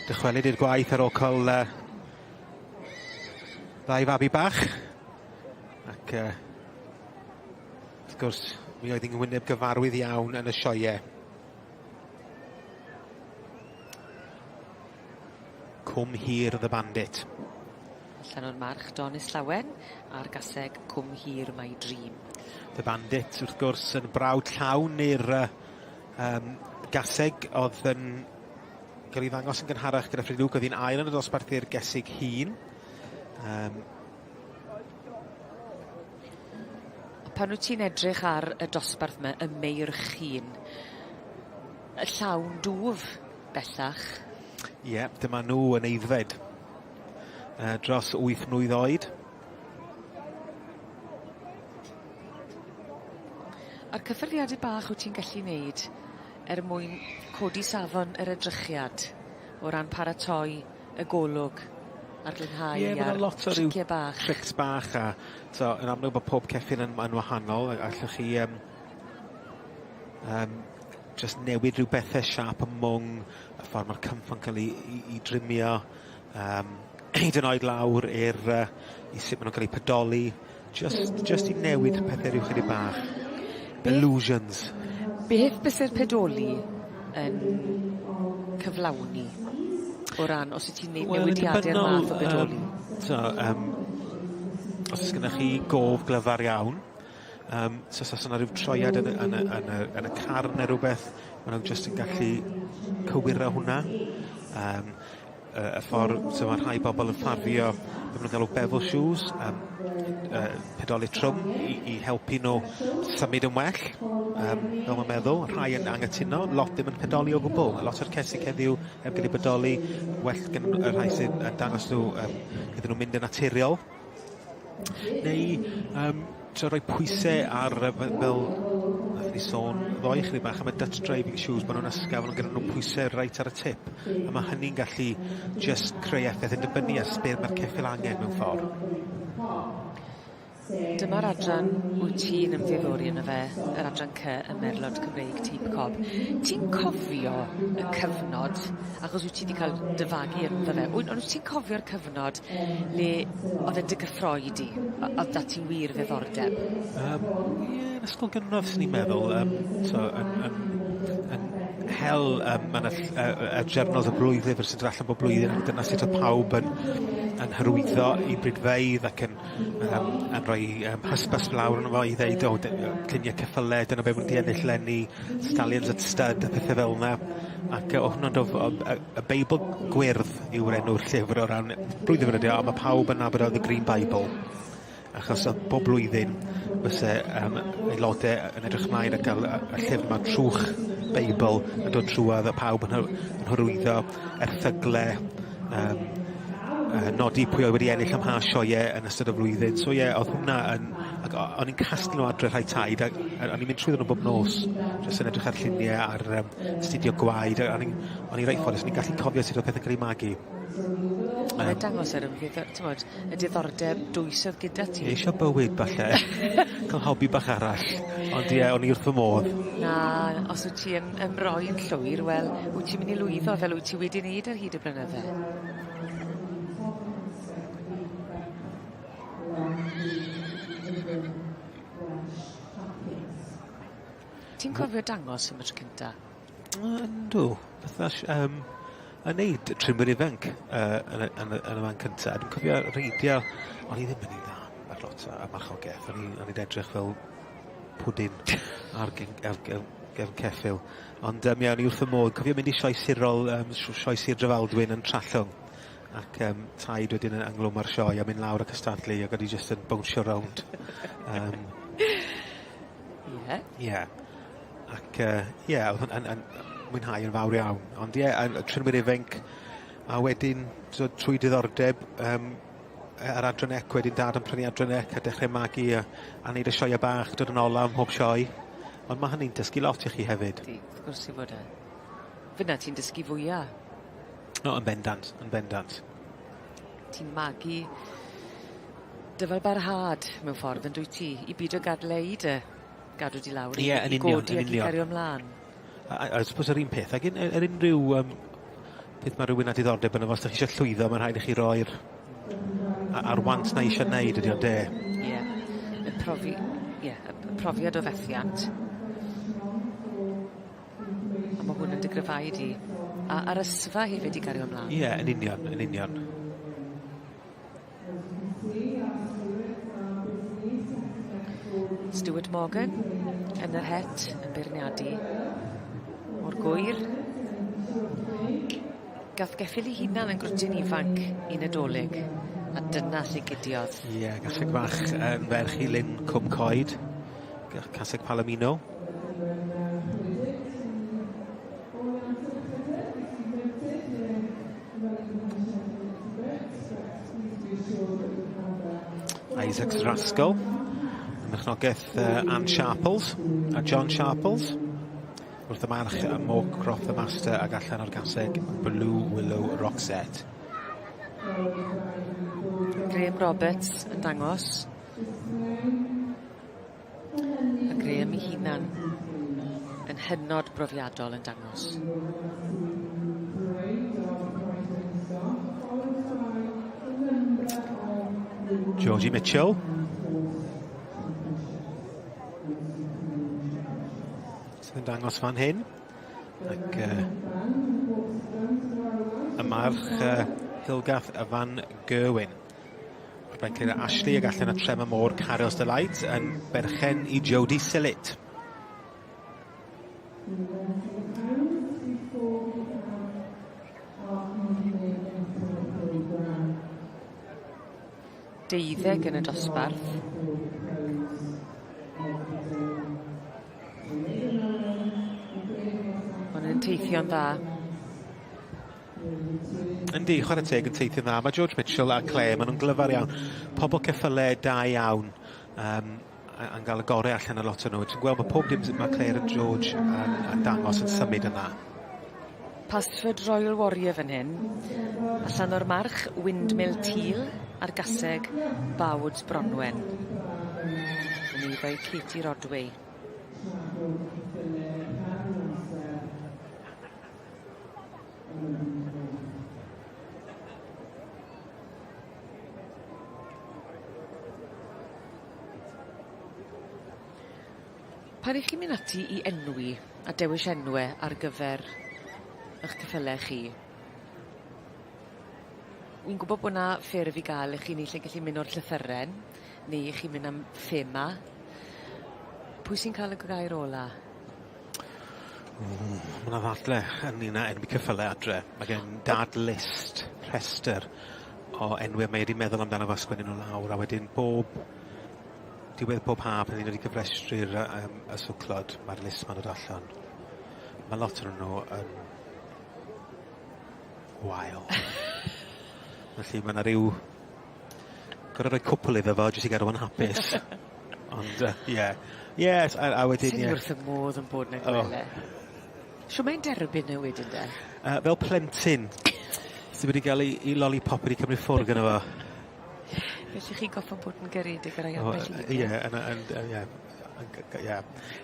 dychwelyd i'r gwaith ar ôl cael ddau fabi bach. Ac wrth gwrs, mi oedd hi'n wyneb gyfarwydd iawn yn y sioeau. Cwm Hir the Bandit. Allan o'r march Donis Llawen a'r gaseg Cwm Hir My Dream. The Bandit, wrth gwrs, yn brawd llawn i'r gaseg oedd yn cael ei ddangos yn gynharach gyda Ffridwg, oedd hi'n ail yn y dosbarth i'r gesig hun. Pan wyt ti'n edrych ar y dosbarth yma, y Meirch Hun, y llawn dwf bellach. Ie, dyma nhw yn eiddfed dros 8 mlwydd oed. A'r cyffyrddiadau bach wyt ti'n gallu wneud mwyn codi safon yr edrychiad o ran paratoi y golwg a'r glynhau a'r triciau bach. Trics bach a yn amlwg bod pob ceffyn yn wahanol. Allwch chi just newid rhyw bethau siap y mwng, y ffordd mae'r cymffon cael ei drimio, hyd yn oed lawr i sut maen nhw'n cael ei pedoli, just i newid pethau rhyw chydig bach. Illusions. Beth byse'r pedoli yn cyflawni o ran os ydy ti'n neud newidiadau'r math o pedoli? Os ys gyda chi gof glyfar iawn, so os yna rhyw troiad yn y car neu rhywbeth, maen nhw'n just yn gallu cywiro hwnna. Y ffordd, so mae rhai bobl yn ffafio, maen nhw'n galw bevel shoes, pedoli trwm, i helpu nhw symud yn well, fel mae'n meddwl. Rhai yn angytuno, lot ddim yn pedoli o gwbl. Lot o'r cesig heddiw heb gael ei pedoli, well gen y rhai sy'n dangos nhw iddyn nhw mynd yn naturiol. Neu rhoi pwysau ar, fel nath ni sôn ddoi chdi bach am y Dutch driving shoes, maen nhw'n ysgaf, maen nhw'n pwysau reit ar y tip, a mae hynny'n gallu just creu effaith yn dibynnu a sbir mae'r ceffyl angen mewn ffordd. Dyma'r adran wyt ti'n ymddiddori yna fe, yr adran C, y Merlod Cymreig Teip Cob. Ti'n cofio y cyfnod, achos wyt ti wedi cael dyfagu ynddo fe, ond wyt ti'n cofio'r cyfnod le oedd y gyffroedi, oedd da ti wir ddiddordeb? Ie, yn ysgol gynradd sy'n ni'n meddwl, yn hel y Journals y blwyddyn fyr sy'n dod allan bob blwyddyn, dyna sut oedd pawb yn hyrwyddo i brydfeidd ac yn rhoi hysbys lawr yn fo i ddeud o lluniau ceffylau, dyna be wedi ennill lenni, Stallions at Stud, a pethau fel yna. Ac o hwnnw'n y Beibl Gwyrdd yw'r enw'r llyfr o ran blwyddyn fyr ydi, a mae pawb yn nabod oedd y Green Bible. Achos oedd bob blwyddyn fyse aelodau yn edrych ymlaen a gael y llyfr yma trwch Beibl yn dod trwad, a pawb yn hyrwyddo erthyglau, nodi pwy oedd wedi ennill am ha sioeau yn ystod y flwyddyn. So ie, oedd hwnna o'n i'n casglu nhw adre rhai taid, a o'n i'n mynd trwy nhw bob nos, jyst yn edrych ar lluniau ar studio gwaed, a o'n i'n reit ffodus, o'n i'n gallu cofio sut oedd pethau cael ei magu. Mae'n dangos ar y diddordeb dwys oedd gyda ti. Eisiau bywyd, falle. Cael hobi bach arall. Ond ie, o'n i wrth fy modd. Na, os wyt ti yn roi'n llwyr, wel, wyt ti'n mynd i lwyddo fel wyt ti wedi wneud ar hyd y blynydde. Ti'n cofio dangos am y tro cynta? Yndw. Yn neud trimwyr ifanc yn y man cyntaf. Dwi'n cofio reidio, o'n i ddim yn ei dda ar lot y marchogaeth. O'n i'n edrych fel pwdin ar gefn ceffil. Ond o'n i wrth y modd, cofio mynd i sioe sirol, sioe Sir Drefaldwyn yn Trallwng. Ac taid wedyn yn anglwm ar sioe a mynd lawr y cystadlu ac o'n i just yn bownsio rownd. Ie. Ac oedd yn mwynhau yn fawr iawn. Ond y trinwyr ifanc, a wedyn trwy diddordeb ar adran ec, wedyn dad yn prynu adran ec a dechrau magu a wneud y sioe bach, dod yn ola am mhob sioe. Ond mae hynny'n dysgu lot i chi hefyd. Wrth gwrs i fod e. Fyna ti'n dysgu fwyaf. Yn bendant. Ti'n magu dyfal barhad mewn ffordd yn dwy ti, i byd o gadleid gadw di lawr, i godi ac i gario ymlaen. A suppose yr un peth, ac yr unrhyw peth mae rhywun a diddordeb yn y fos, da chi eisiau llwyddo, mae'n rhaid i chi roi'r ar want na eisiau wneud ydi o'n de. Y profiad o fethiant. A mae hwn yn digryfau di. A ar ysfa hefyd i gario ymlaen. Yn union. Stuart Morgan yn yr het yn beirniadu. O'r gwyr. Gath geffil ei hunan yn grwtyn ifanc i Nadolig, a dyna lle gudiodd. Gaseg bach yn ferch i Lyn Cwm Coed, Caseg Palomino. Isaac Rascal, mychnogaeth Anne Sharples a John Sharples. Wrth y march Moch Croft the Master ag allan o'r gaseg Blue Willow Roxette. Graham Roberts yn dangos. A Graham ei hunan yn hynod brofiadol yn dangos. Georgie Mitchell. Sy'n dangos fan hyn. Ac y march Hilgath y Van Gerwyn. Rhaid cael Ashley ag allan y trem y môr Carlos Delight yn berchen i Jodie Sillet. Deuddeg yn y dosbarth. Ond yn teithio'n dda. Yndi, chwarae teg yn teithio'n dda. Mae George Mitchell a Clare, maen nhw'n glyfar iawn. Pobl ceffylau da iawn. Yn cael y gorau allan a lot o nhw. Ti'n gweld, mae pob dim mae Clare a George yn dangos yn symud yna. Pasford Royal Warrior fan hyn. Allan o'r march Windmill Teal a'r gaseg Bawds Bronwen. Yn ei fai Katie Rodway. Pan ych chi'n mynd ati i enwi a dewis enwau ar gyfer eich ceffylau chi, wy'n gwybod bod yna ffurf i gael eich chi'n lle gallu mynd o'r llythyren, neu eich chi'n mynd am thema. Pwy sy'n cael y gair ola? Mae yna ddadle yn un o enwi ceffylau adre. Mae gen dad list, rhestr o enwau mae wedi meddwl amdano fo sgwennu nhw lawr, a wedyn diwedd pob haf pan wedi cyfrestru'r y swclod, mae'r list ma'n dod allan. Mae lot o'n nhw yn wael. Felly mae yna rhyw gorau rhoi cwpl iddo fo jyst i gadw yn hapus. Ond a wedyn sy'n wrth y modd yn bod yn gwele. Sio mae'n derbyn y wedyn de? Fel plentyn. Sydd wedi cael ei lollipop wedi cymryd ffwrdd gyda fo. Felly chi goffo bod yn gyredig ar ei ambell i. Ie.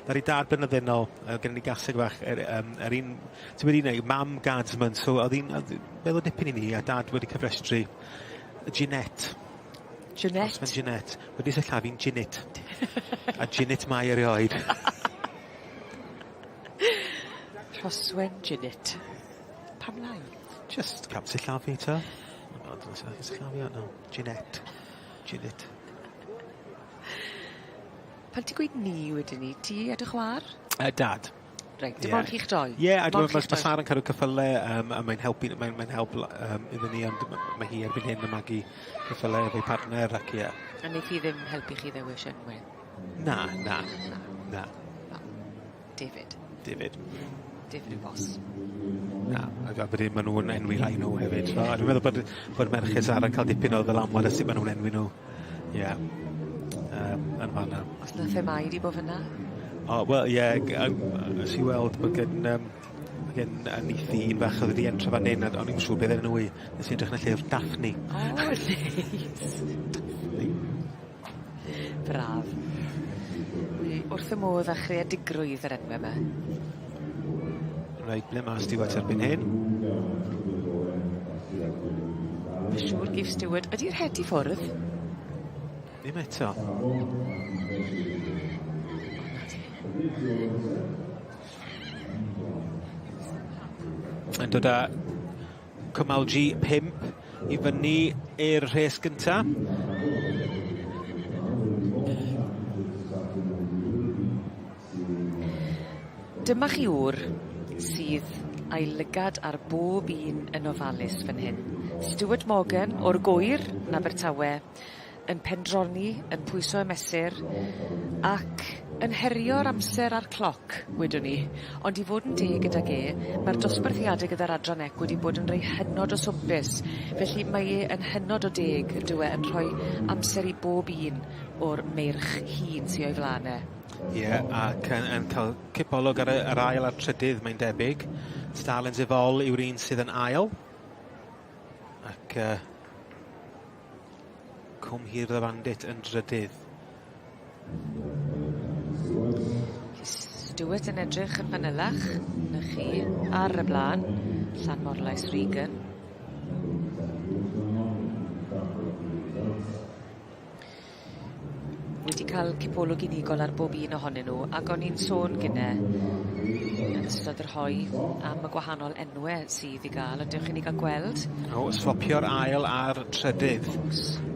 Na'r i dad blynyddoedd nôl, gen ni gaseg fach, yr un, ti'n wedi gwneud, mam Gadsman, so oedd hi'n meddwl dipyn i ni, a dad wedi cyfrestru Jeanette. Jeanette? Jeanette. Wedi syllafu'n Ginit. A Ginit mai erioed. Rhoswen Ginit. Pam lai? Just cam syllafu, ta. Syllafu, no. Jeanette. Ginit. Pan ti'n gweud ni wedyn ni, ti a dy chwar? Dad. Reit, dim ond chi'ch doi? Ie, mae Sarah'n cadw cyffylau, a mae'n help iddyn ni, ond mae hi erbyn hyn yn magu cyffylau efo'i partner, ac ie. A wneud chi ddim helpu chi ddewis enwau? Na. David yw bos. Na, a wedyn maen nhw'n enwi rai nhw hefyd. Dwi'n meddwl bod merched Sarah'n cael dipyn o ddylamwad ysdi maen nhw'n enwi nhw. Ie. Yn fanna. Os na themau di bod fyna? Wel, ie, ys i weld bod gen Nithi un fach oedd wedi entro fan hyn, ond i'n siŵr beth enw i, nes i edrych yn y llyfr Daphne. Neis. Braf. Wrth y modd a chreadigrwydd yr enwau yma. Reit, ble mae Stewart erbyn hyn? Fy siŵr gif Stewart. Ydy'r het i ffwrdd? Ddim eto. Yn dod â cymal G5 i fyny i'r rhes gynta. Dyma chi wr sydd a'i lygad ar bob un yn ofalus fan hyn. Stewart Morgan o'r Gwyr, yn Abertawe, yn pendroni, yn pwyso y mesur, ac yn herio'r amser a'r cloc, wedwn ni. Ond i fod yn deg gydag mae'r dosbarthiadau gyda'r adran ec wedi bod yn rhoi hynod o swmpus. Felly mae yn hynod o deg, dyw yn rhoi amser i bob un o'r meirch hun sy'n o'i flanau. Ie, ac yn cael cipolwg ar yr ail a'r trydydd, mae'n debyg. Stalins Efol yw'r un sydd yn ail. Ac Cwm Hir the Bandit yn drydydd. Stewart yn edrych yn fanylach, na chi ar y blaen, Llan Morlais Regan. Wedi cael cipolwg unigol ar bob un ohonyn nhw, ac o'n i'n sôn gyne yn ystod yr hoi am y gwahanol enwau sydd i gael, ond dewch i ni gael gweld. Swopio'r ail a'r trydydd.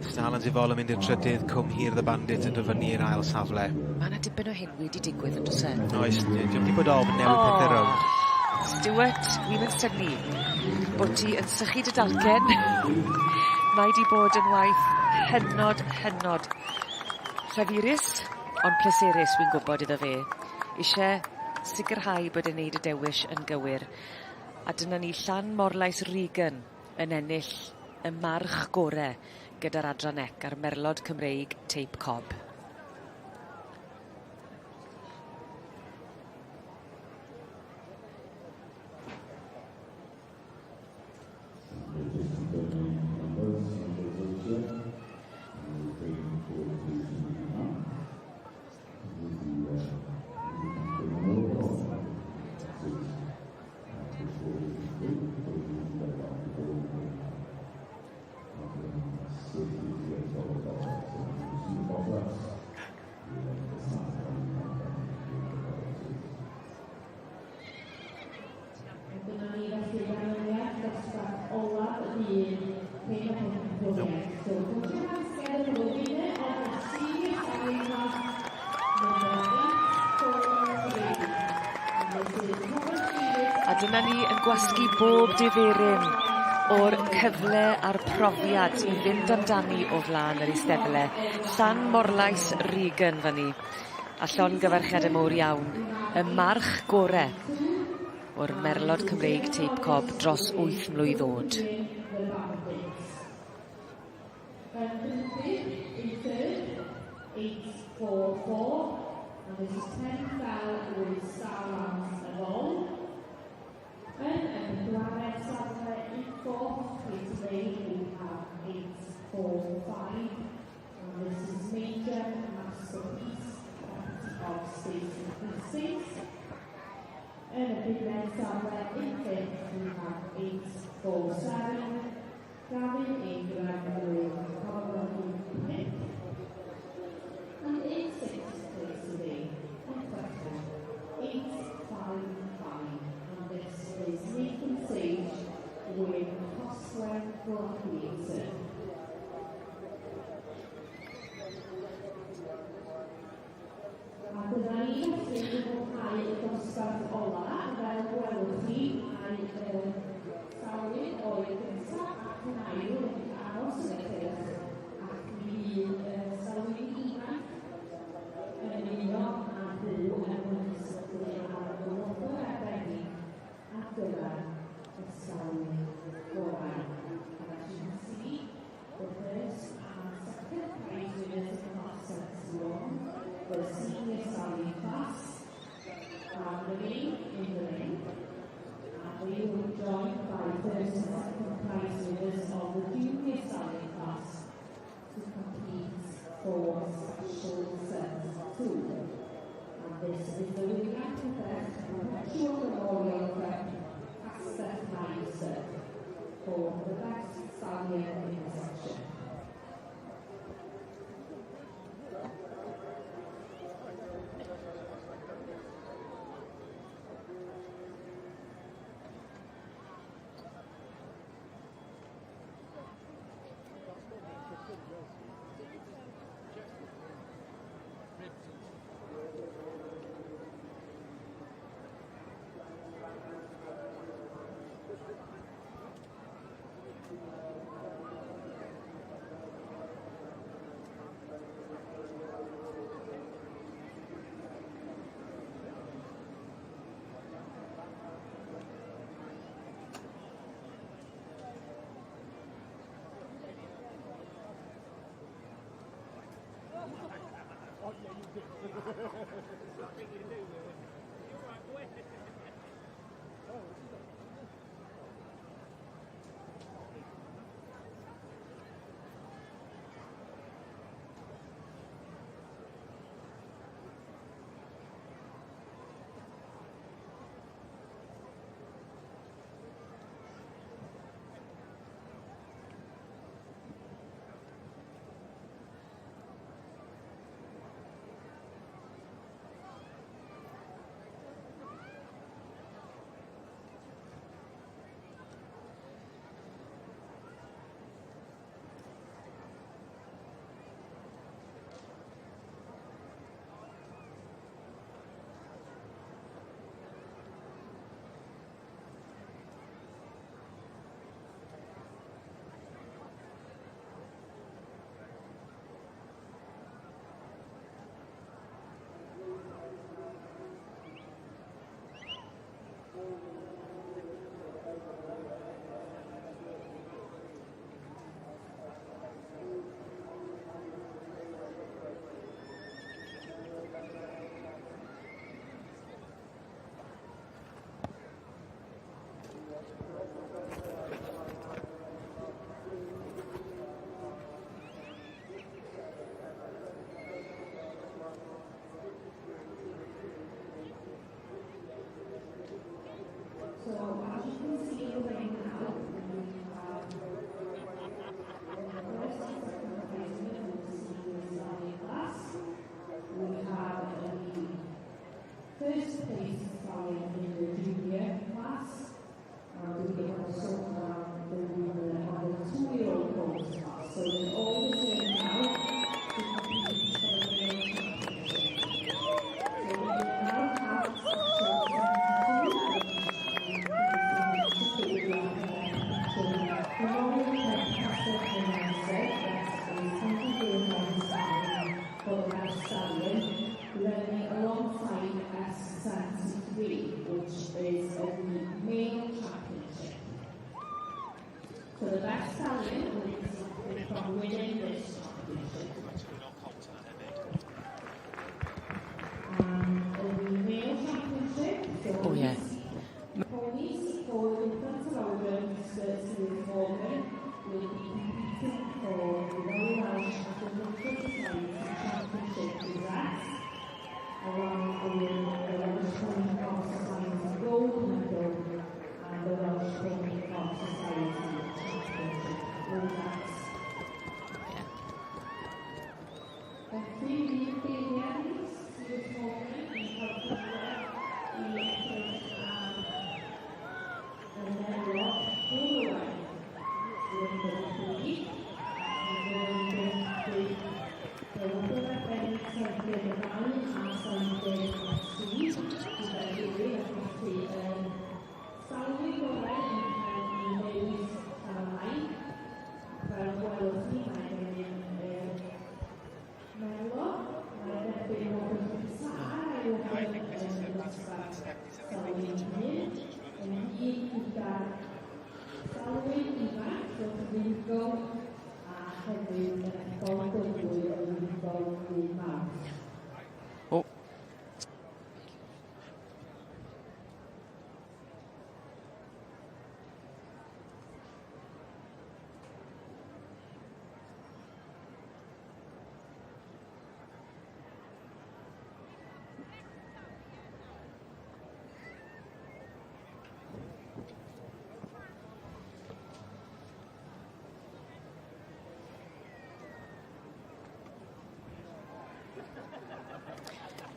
Stalins Efol yn mynd i'r trydydd, Cwm Hir the Bandit yn dyfynu i'r ail safle. Mae yna dipyn o hyn wedi digwydd yn dros e. Oes, ddim wedi bod ofn newid pethau rownd. Stewart, wi'n yn synnu bod ti yn sychu dy dalcen. Mae di bod yn waith hynod llafurus, ond pleserus wy'n gwybod iddo fe. Eisiau sicrhau bod e'n neud y dewis yn gywir. A dyna ni Llan Morlais Regan yn ennill y march gorau gyda'r adran ec a'r merlod Cymreig Tape Cob. A dyna ni yn gwasgu bob diferyn o'r cyfle a'r profiad i fynd amdani o flaen yr eisteddle. Llan Morlais Regan fan ni. A llongyfarchiadau mawr iawn. Y march gorau o'r merlod Cymreig Tape Cob dros 8 mlwydd oed. Yn y bedwaredd safle fourth place today we have 845, and this is Major Masterpiece of Stacey Hastings. And a big next somewhere in fifth we have 847, Gavin Ingram, Colin Pip. And in sixth place today, in question, 855, and this is Nathan Sage with Costwell Gladiator. A dyna ni sy'n gwblhau y dosbarth ola, fel gwelwch chi, mae sawyn o'r gyntaf ac yn ail wedi aros yn y ffyrdd ac mi sawyn ifanc yn ymuno â nhw yn ymwysgu ar y wobr arbennig ar gyfer y sawyn gorau. And as you can see, the first and second prize winners in class 71 for the senior sailing class are living in the ring, and they will be joined by first and second prize winners of the junior sailing class to compete for special set 2. And this is the William Perpetual Memorial Cup Castell Prize for the best stallion in the section.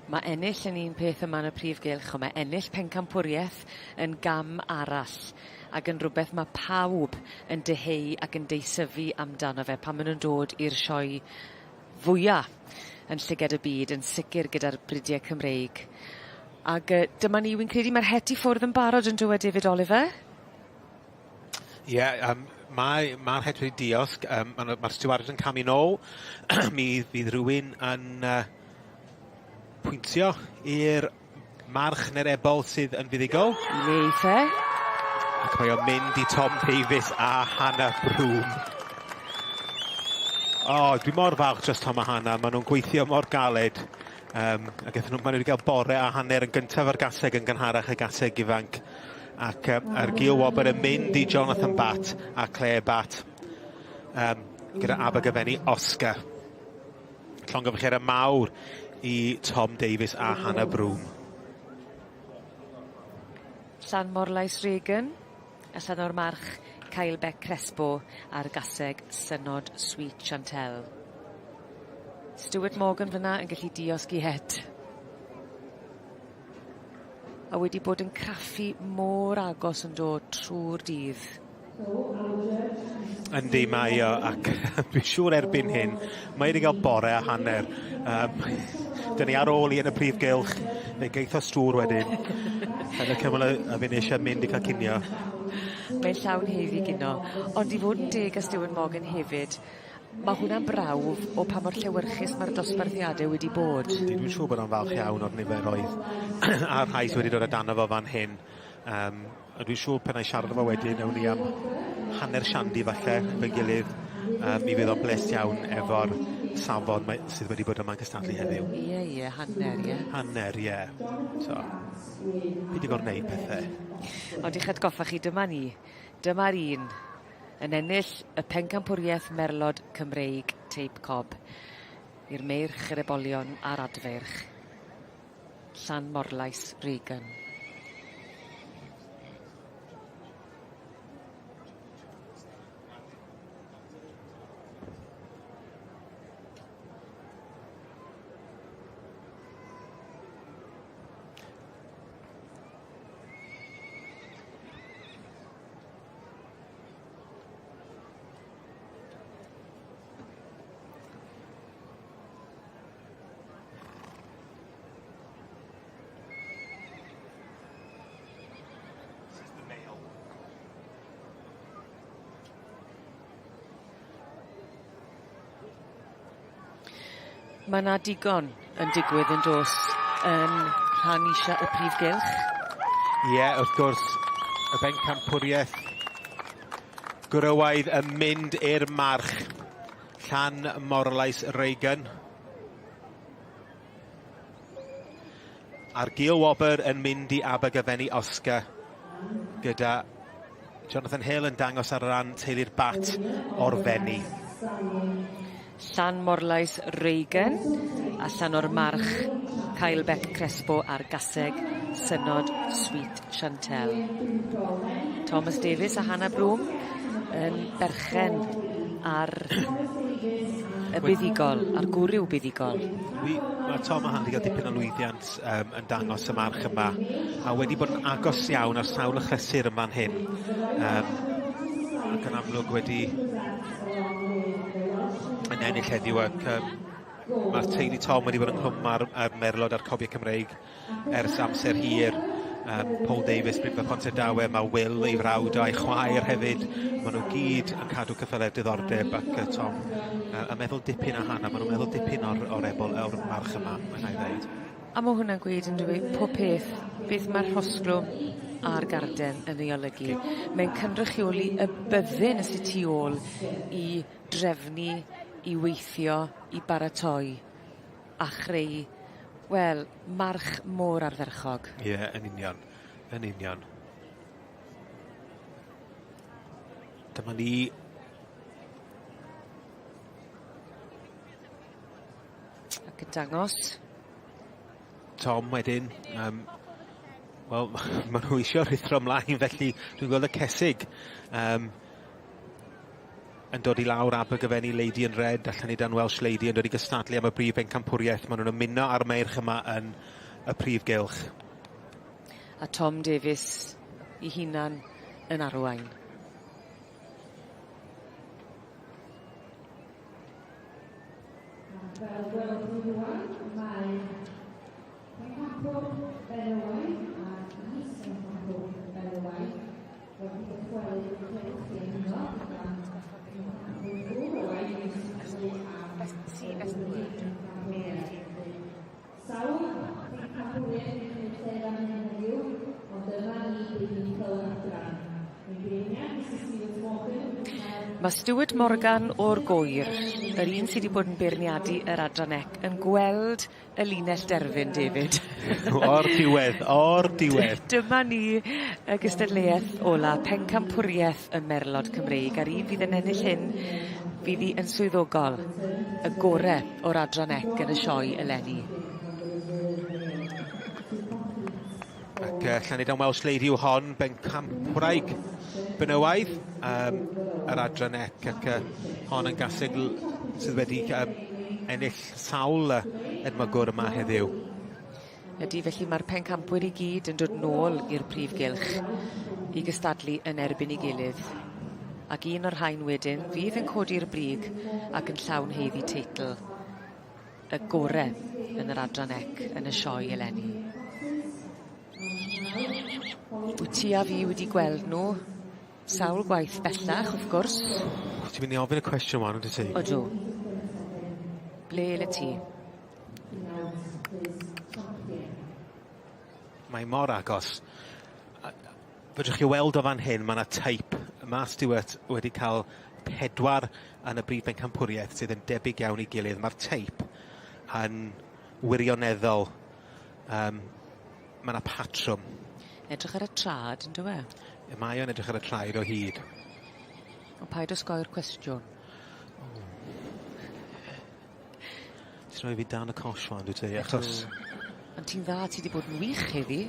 Mae ennill yn un peth yma yn y Prif Gylch, ond mae ennill pencampwriaeth yn gam arall, ac yn rhywbeth mae pawb yn deheu ac yn deisyfu amdano fe pan maen nhw'n dod i'r sioe fwyaf yn llygad y byd, yn sicr gyda'r bridiau Cymreig. Ac dyma ni, wy'n credu mae'r het i ffwrdd yn barod yn dywed David Oliver? Mae'r het wedi diosg. Mae'r steward yn camu nôl. Mi fydd rhywun yn pwyntio i'r march neu'r ebol sydd yn fuddigol. Leith e. Ac mae o'n mynd i Tom Davies a Hannah Broom. Dwi mor falch dros Tom a Hannah. Maen nhw'n gweithio mor galed. Maen nhw wedi cael bore a hanner yn gyntaf ar gaseg yn gynharach y gaseg ifanc. Ac ar Gil Wobber yn mynd i Jonathan Batt a Claire Batt gyda Abergavenny Oscar. Llongyfrcher y mawr i Tom Davies a Hannah Broom. Llan Morlais Regan, a llan o'r march Kyle Beck Crespo a'r gaseg Synod Sweet Chantel. Stuart Morgan fyna yn gallu diosg i het. A wedi bod yn craffu mor agos yn dod trwy'r dydd. Yndi mae o, ac dwi'n siŵr erbyn hyn, mae wedi cael bore a hanner. Dyn ni ar ôl i yn y Prif Gylch, neu geith o stŵr wedyn. Yn y cymal a fi'n eisiau mynd i cael cinio. Mae'n llawn heddi gyno, ond i fod yn deg a Stuart Morgan hefyd, mae hwnna'n brawf o pa mor llewyrchus mae'r dosbarthiadau wedi bod. Dwi'n siŵr bod o'n falch iawn o'r niferoedd a'r rhai sydd wedi dod amdano fo fan hyn. Dwi'n siŵr pen ai siarad efo wedyn, ewn ni am hanner siandi falle fy gilydd. Mi fydd o'n blest iawn efo'r safon sydd wedi bod yma'n cystadlu heddiw. Ie, hanner, ie. Hanner, ie. So, fi wedi gwneud pethau. Ond i'ch atgoffa chi, dyma ni. Dyma'r un yn ennill y pencampwriaeth Merlod Cymreig Teip Cob i'r meirch yr ebolion a'r adferch. Llan Morlais Regan. Mae yna digon yn digwydd yn dos yn rhan isa y Prif Gylch. Ie, wrth gwrs, y bencampwriaeth gwrywaidd yn mynd i'r march. Llan Morlais Regan. A'r Gil Wobber yn mynd i Abergavenny Oscar gyda Jonathan Hill yn dangos ar ran teulu'r bat o'r Fenni. Llan Morlais Regan a llan o'r march Kyle Beck Crespo a'r gaseg Synod Sweet Chantel. Thomas Davies a Hannah Broom yn berchen ar y buddigol, ar gwryw buddigol. Mae Tom a Hannah wedi cael dipyn o lwyddiant yn dangos y march yma a wedi bod yn agos iawn ar sawl y chlysur yma'n hyn. Ac yn amlwg wedi yn ennill heddiw ac mae'r teulu Tom wedi bod yn clwm ar Merlod a'r Cobiau Cymreig ers amser hir. Paul Davies, Brif Pontedawe, mae Will ei frawd a'i chwaer hefyd. Maen nhw gyd yn cadw cyffelyr diddordeb ac Tom yn meddwl dipyn a Hannah, maen nhw'n meddwl dipyn o'r march yma, mae'n ei ddweud. A mae hwnna'n gweud yn dweud pob peth, beth mae'r rhosglwm a'r garden yn ei olygu. Mae'n cynrychioli y byddin y sydd tu ôl i drefnu, i weithio, i baratoi a chreu, wel, march môr ardderchog. Ie, yn union, yn union. Dyma ni ac yn dangos Tom wedyn, wel, maen nhw eisiau rithro ymlaen, felly dwi'n gweld y cesig yn yn dod i lawr Abergavenny Lady in Red a Llanidan Welsh Lady yn dod i gystadlu am y brif bencampwriaeth. Maen nhw'n ymuno ar meirch yma yn y prif gylch. A Tom Davies I hunan yn arwain. Fel gwelwch chi rwan, mae pencampwr Benywai a is-pencampwr Benywai wedi dychwelyd yn cylch i yno gan pencampwr Benywai yn sylwi am sawl pencampwriaeth yn cynnig lle fan hyn heddiw, ond dyma ni bydd ni'n clywed adran. Mae Stuart Morgan o'r Gwyr, yr un sydd wedi bod yn beirniadu yr adranec, yn gweld y linell derfyn, David. O'r diwedd. Dyma ni y gystadleuaeth ola pencampwriaeth y Merlod Cymreig, a'r un fydd yn ennill hyn fydd hi yn swyddogol, y gorau o'r adranec yn y sioe eleni. Ac Llanidan Welsh Lady yw hon, bencampwraig Benywaidd, yr adranec, ac hon yn gasig sydd wedi ennill sawl edmygwr yma heddiw. Ydy, felly mae'r pencampwyr I gyd yn dod nôl i'r prif gylch I gystadlu yn erbyn I gilydd. Ac un o'r rhain wedyn fydd yn codi'r brig ac yn llawn heiddi teitl y gorau yn yr adranec yn y sioe eleni. Wyt ti a fi wedi gweld nhw sawl gwaith bellach, wrth gwrs. Ti'n mynd I ofyn y cwestiwn wan, wyt ti? Odw. Ble le ti? Mae mor agos. Fedrwch chi weld o fan hyn, mae yna teip. Mae Stuart wedi cael 4 yn y brif bencampwriaeth sydd yn debyg iawn I gilydd. Mae'r teip yn wirioneddol. Mae yna patrwm. Edrych ar y trad, yn dwi? Mae o'n edrych ar y traed o hyd. O paid osgoi'r cwestiwn. Ti'n rhoi fi dan y cosfan, dwi ti? Achos... Ond ti'n dda, ti wedi bod yn wych heddi.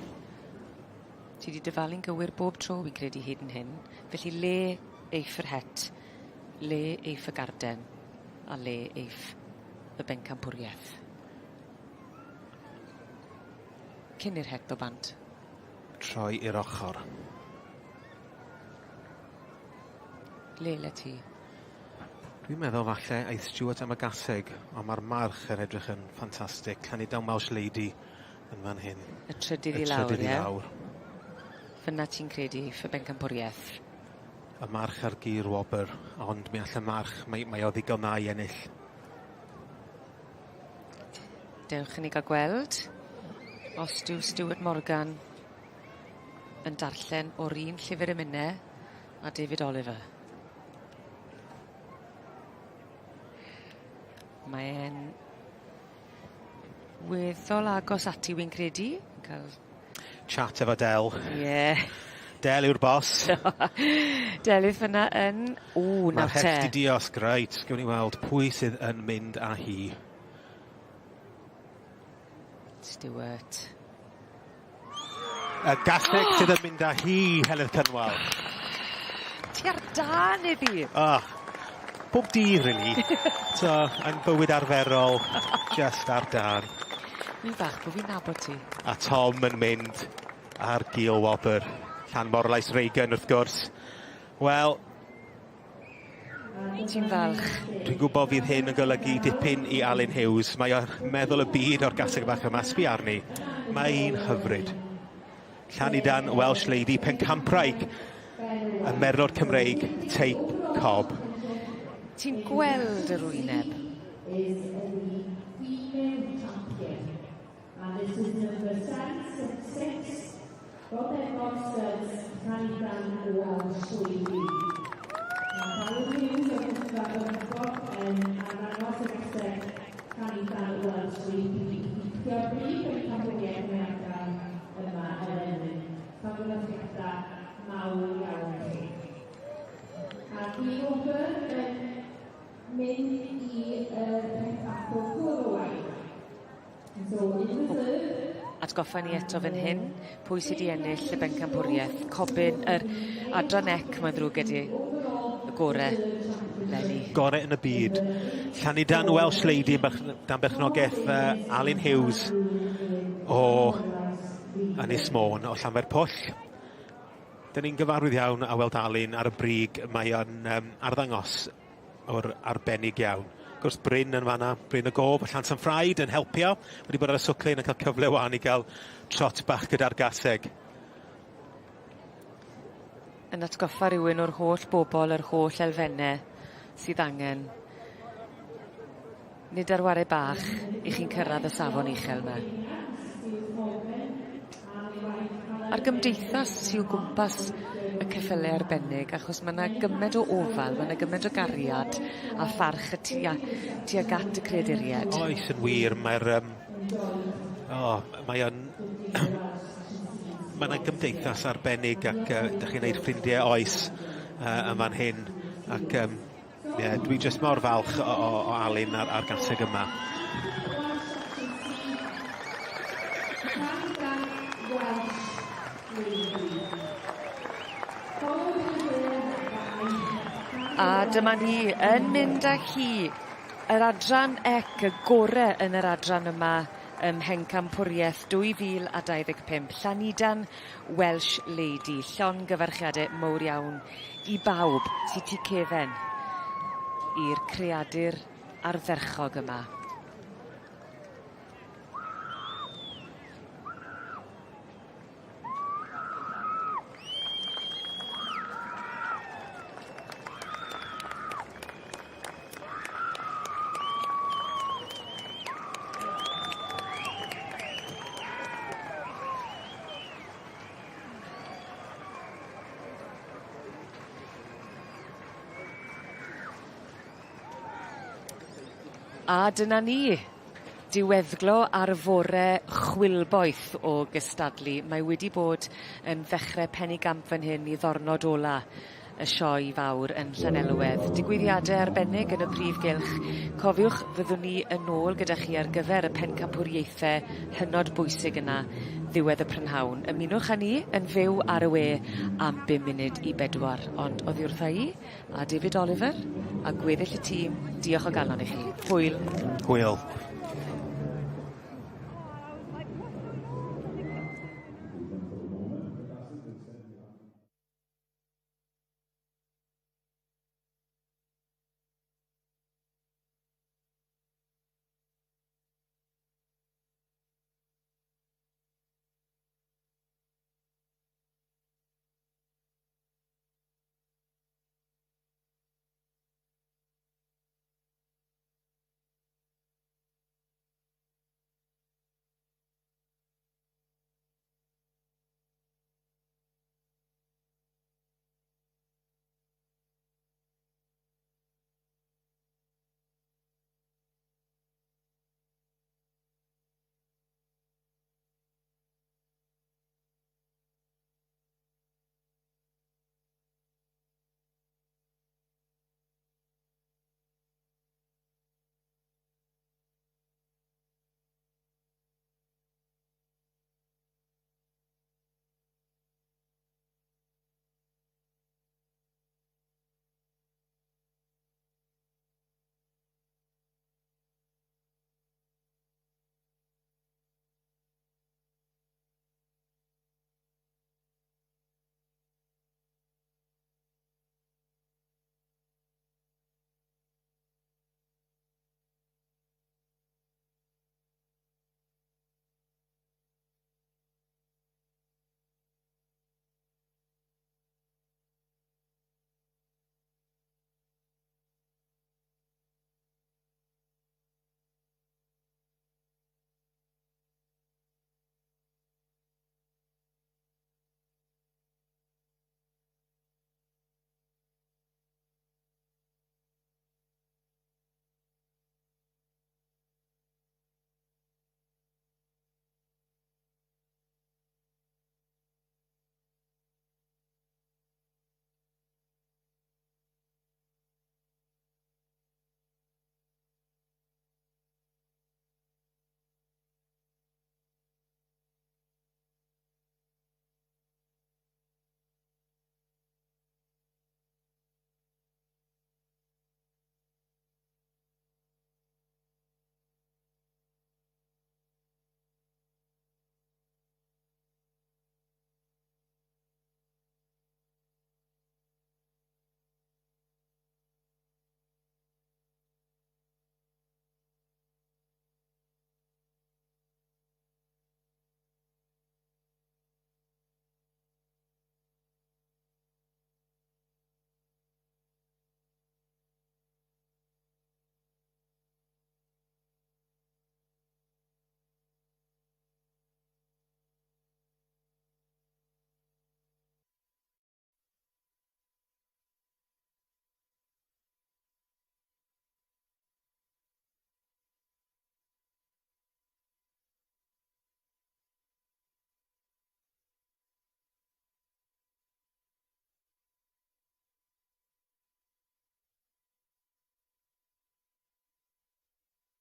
Ti wedi dyfalu'n gywir bob tro fi'n credu hyd yn hyn. Felly le eiff yr het, le eiff y garden, a le eiff y bencampwriaeth. Cyn i'r het o bant. Troi i'r ochr. Le le ti? Dwi'n meddwl falle eith Stuart am y gaseg, ond mae'r march yn edrych yn ffantastig. Llanidan Welsh Lady yn fan hyn. Y trydydd I lawr, Fyna ti'n credu y bencampwriaeth? Y march ar gyr wobr, ond mi all y march, mae o ddigon dda I ennill. Dewch i ni gael gweld os dyw Stuart Morgan yn darllen o'r un llyfr y minne a David Oliver. Mae'n weddol agos ati wy'n credu. Chat efo Del. Yeah. Del yw'r bos. Del yw fyna yn... O, nawr te. Mae'r het di diosg, reit. Gwyn ni weld pwy sydd yn mynd â hi. Stuart. Y gaseg sydd yn mynd â hi, Helen Cynwal. Ti ar dan iddi. Bob dydd, really. So, yn bywyd arferol, just ar dan. Fi'n fach bod fi'n nabod ti. A Tom yn mynd ar gil wobr. Llan Morlais Reagan, wrth gwrs. Wel... Ti'n falch? Dwi'n gwybod fydd hyn yn golygu dipyn I Alun Hughes. Mae o'r meddwl y byd o'r gaseg bach yma. Sbi arni. Mae'n hyfryd. Llanidan Welsh Lady pencampwraig. Y Merlod Cymreig, teip cob. Ti'n gweld yr wyneb? This is number 666. Robert Bobsters, Llanidan Welsh Lady. Alun Hughes o Gystadleuaeth yn arddangos y gyseg Llanidan Welsh Lady. Diolch brif yn camwriaeth mewn yma eleni. Fabulosiadau mawr iawn chi. A di Robert yn mynd I pencampwr Gwrwaidd. Atgoffa ni eto fan hyn, pwy sydd wedi ennill y bencampwriaeth, cobyn yr adranec mae'n ddrwg ydy, y gore, Lenny. Gore yn y byd. Llanidan Welsh Lady dan berchnogaeth Alun Hughes o Ynys Môn o Llanfairpwll. Dyn ni'n gyfarwydd iawn a weld Alun ar y brig. Mae o'n arddangos o'r arbennig iawn. Gwrs Bryn yn fanna, Bryn y Gof, y Llansan Ffraid yn helpio. Wedi bod ar y swclyn yn cael cyfle wan i gael trot bach gyda'r gaseg. Yn atgoffa rhywun o'r holl bobl, yr holl elfennau sydd angen. Nid ar ware bach i chi'n cyrraedd y safon uchel yma. A'r gymdeithas sy'n gwmpas y ceffylau arbennig, achos mae yna gymaint o ofal, mae yna gymaint o gariad a pharch tuag at y creaduried. Oes yn wir, mae yna gymdeithas arbennig ac ydych chi'n gwneud ffrindiau oes yn fan hyn. Ac dwi jyst mor falch o Alun ar gaseg yma. A dyma ni yn mynd â hi, yr adran ec, y gore yn yr adran yma ym Mhencampwriaeth 2025. Llanidan Welsh Lady, llongyfarchiadau mowr iawn i bawb sy'n tu cefn i'r creadur ardderchog yma. A dyna ni, diweddglo ar fore chwilboeth o gystadlu. Mae wedi bod yn ddechrau Penigamp fan hyn i ddornod ola y sioe fawr yn Llanelwedd. Digwyddiadau arbennig yn y Prif Gylch. Cofiwch, fyddwn ni yn ôl gyda chi ar gyfer y pencampwriaethau hynod bwysig yna ddiwedd y prynhawn. Ymunwch â ni yn fyw ar y we am 5 munud i 4. Ond oddi wrtha i, a David Oliver, a gweddill y tîm, diolch o galon i chi. Hwyl. Hwyl.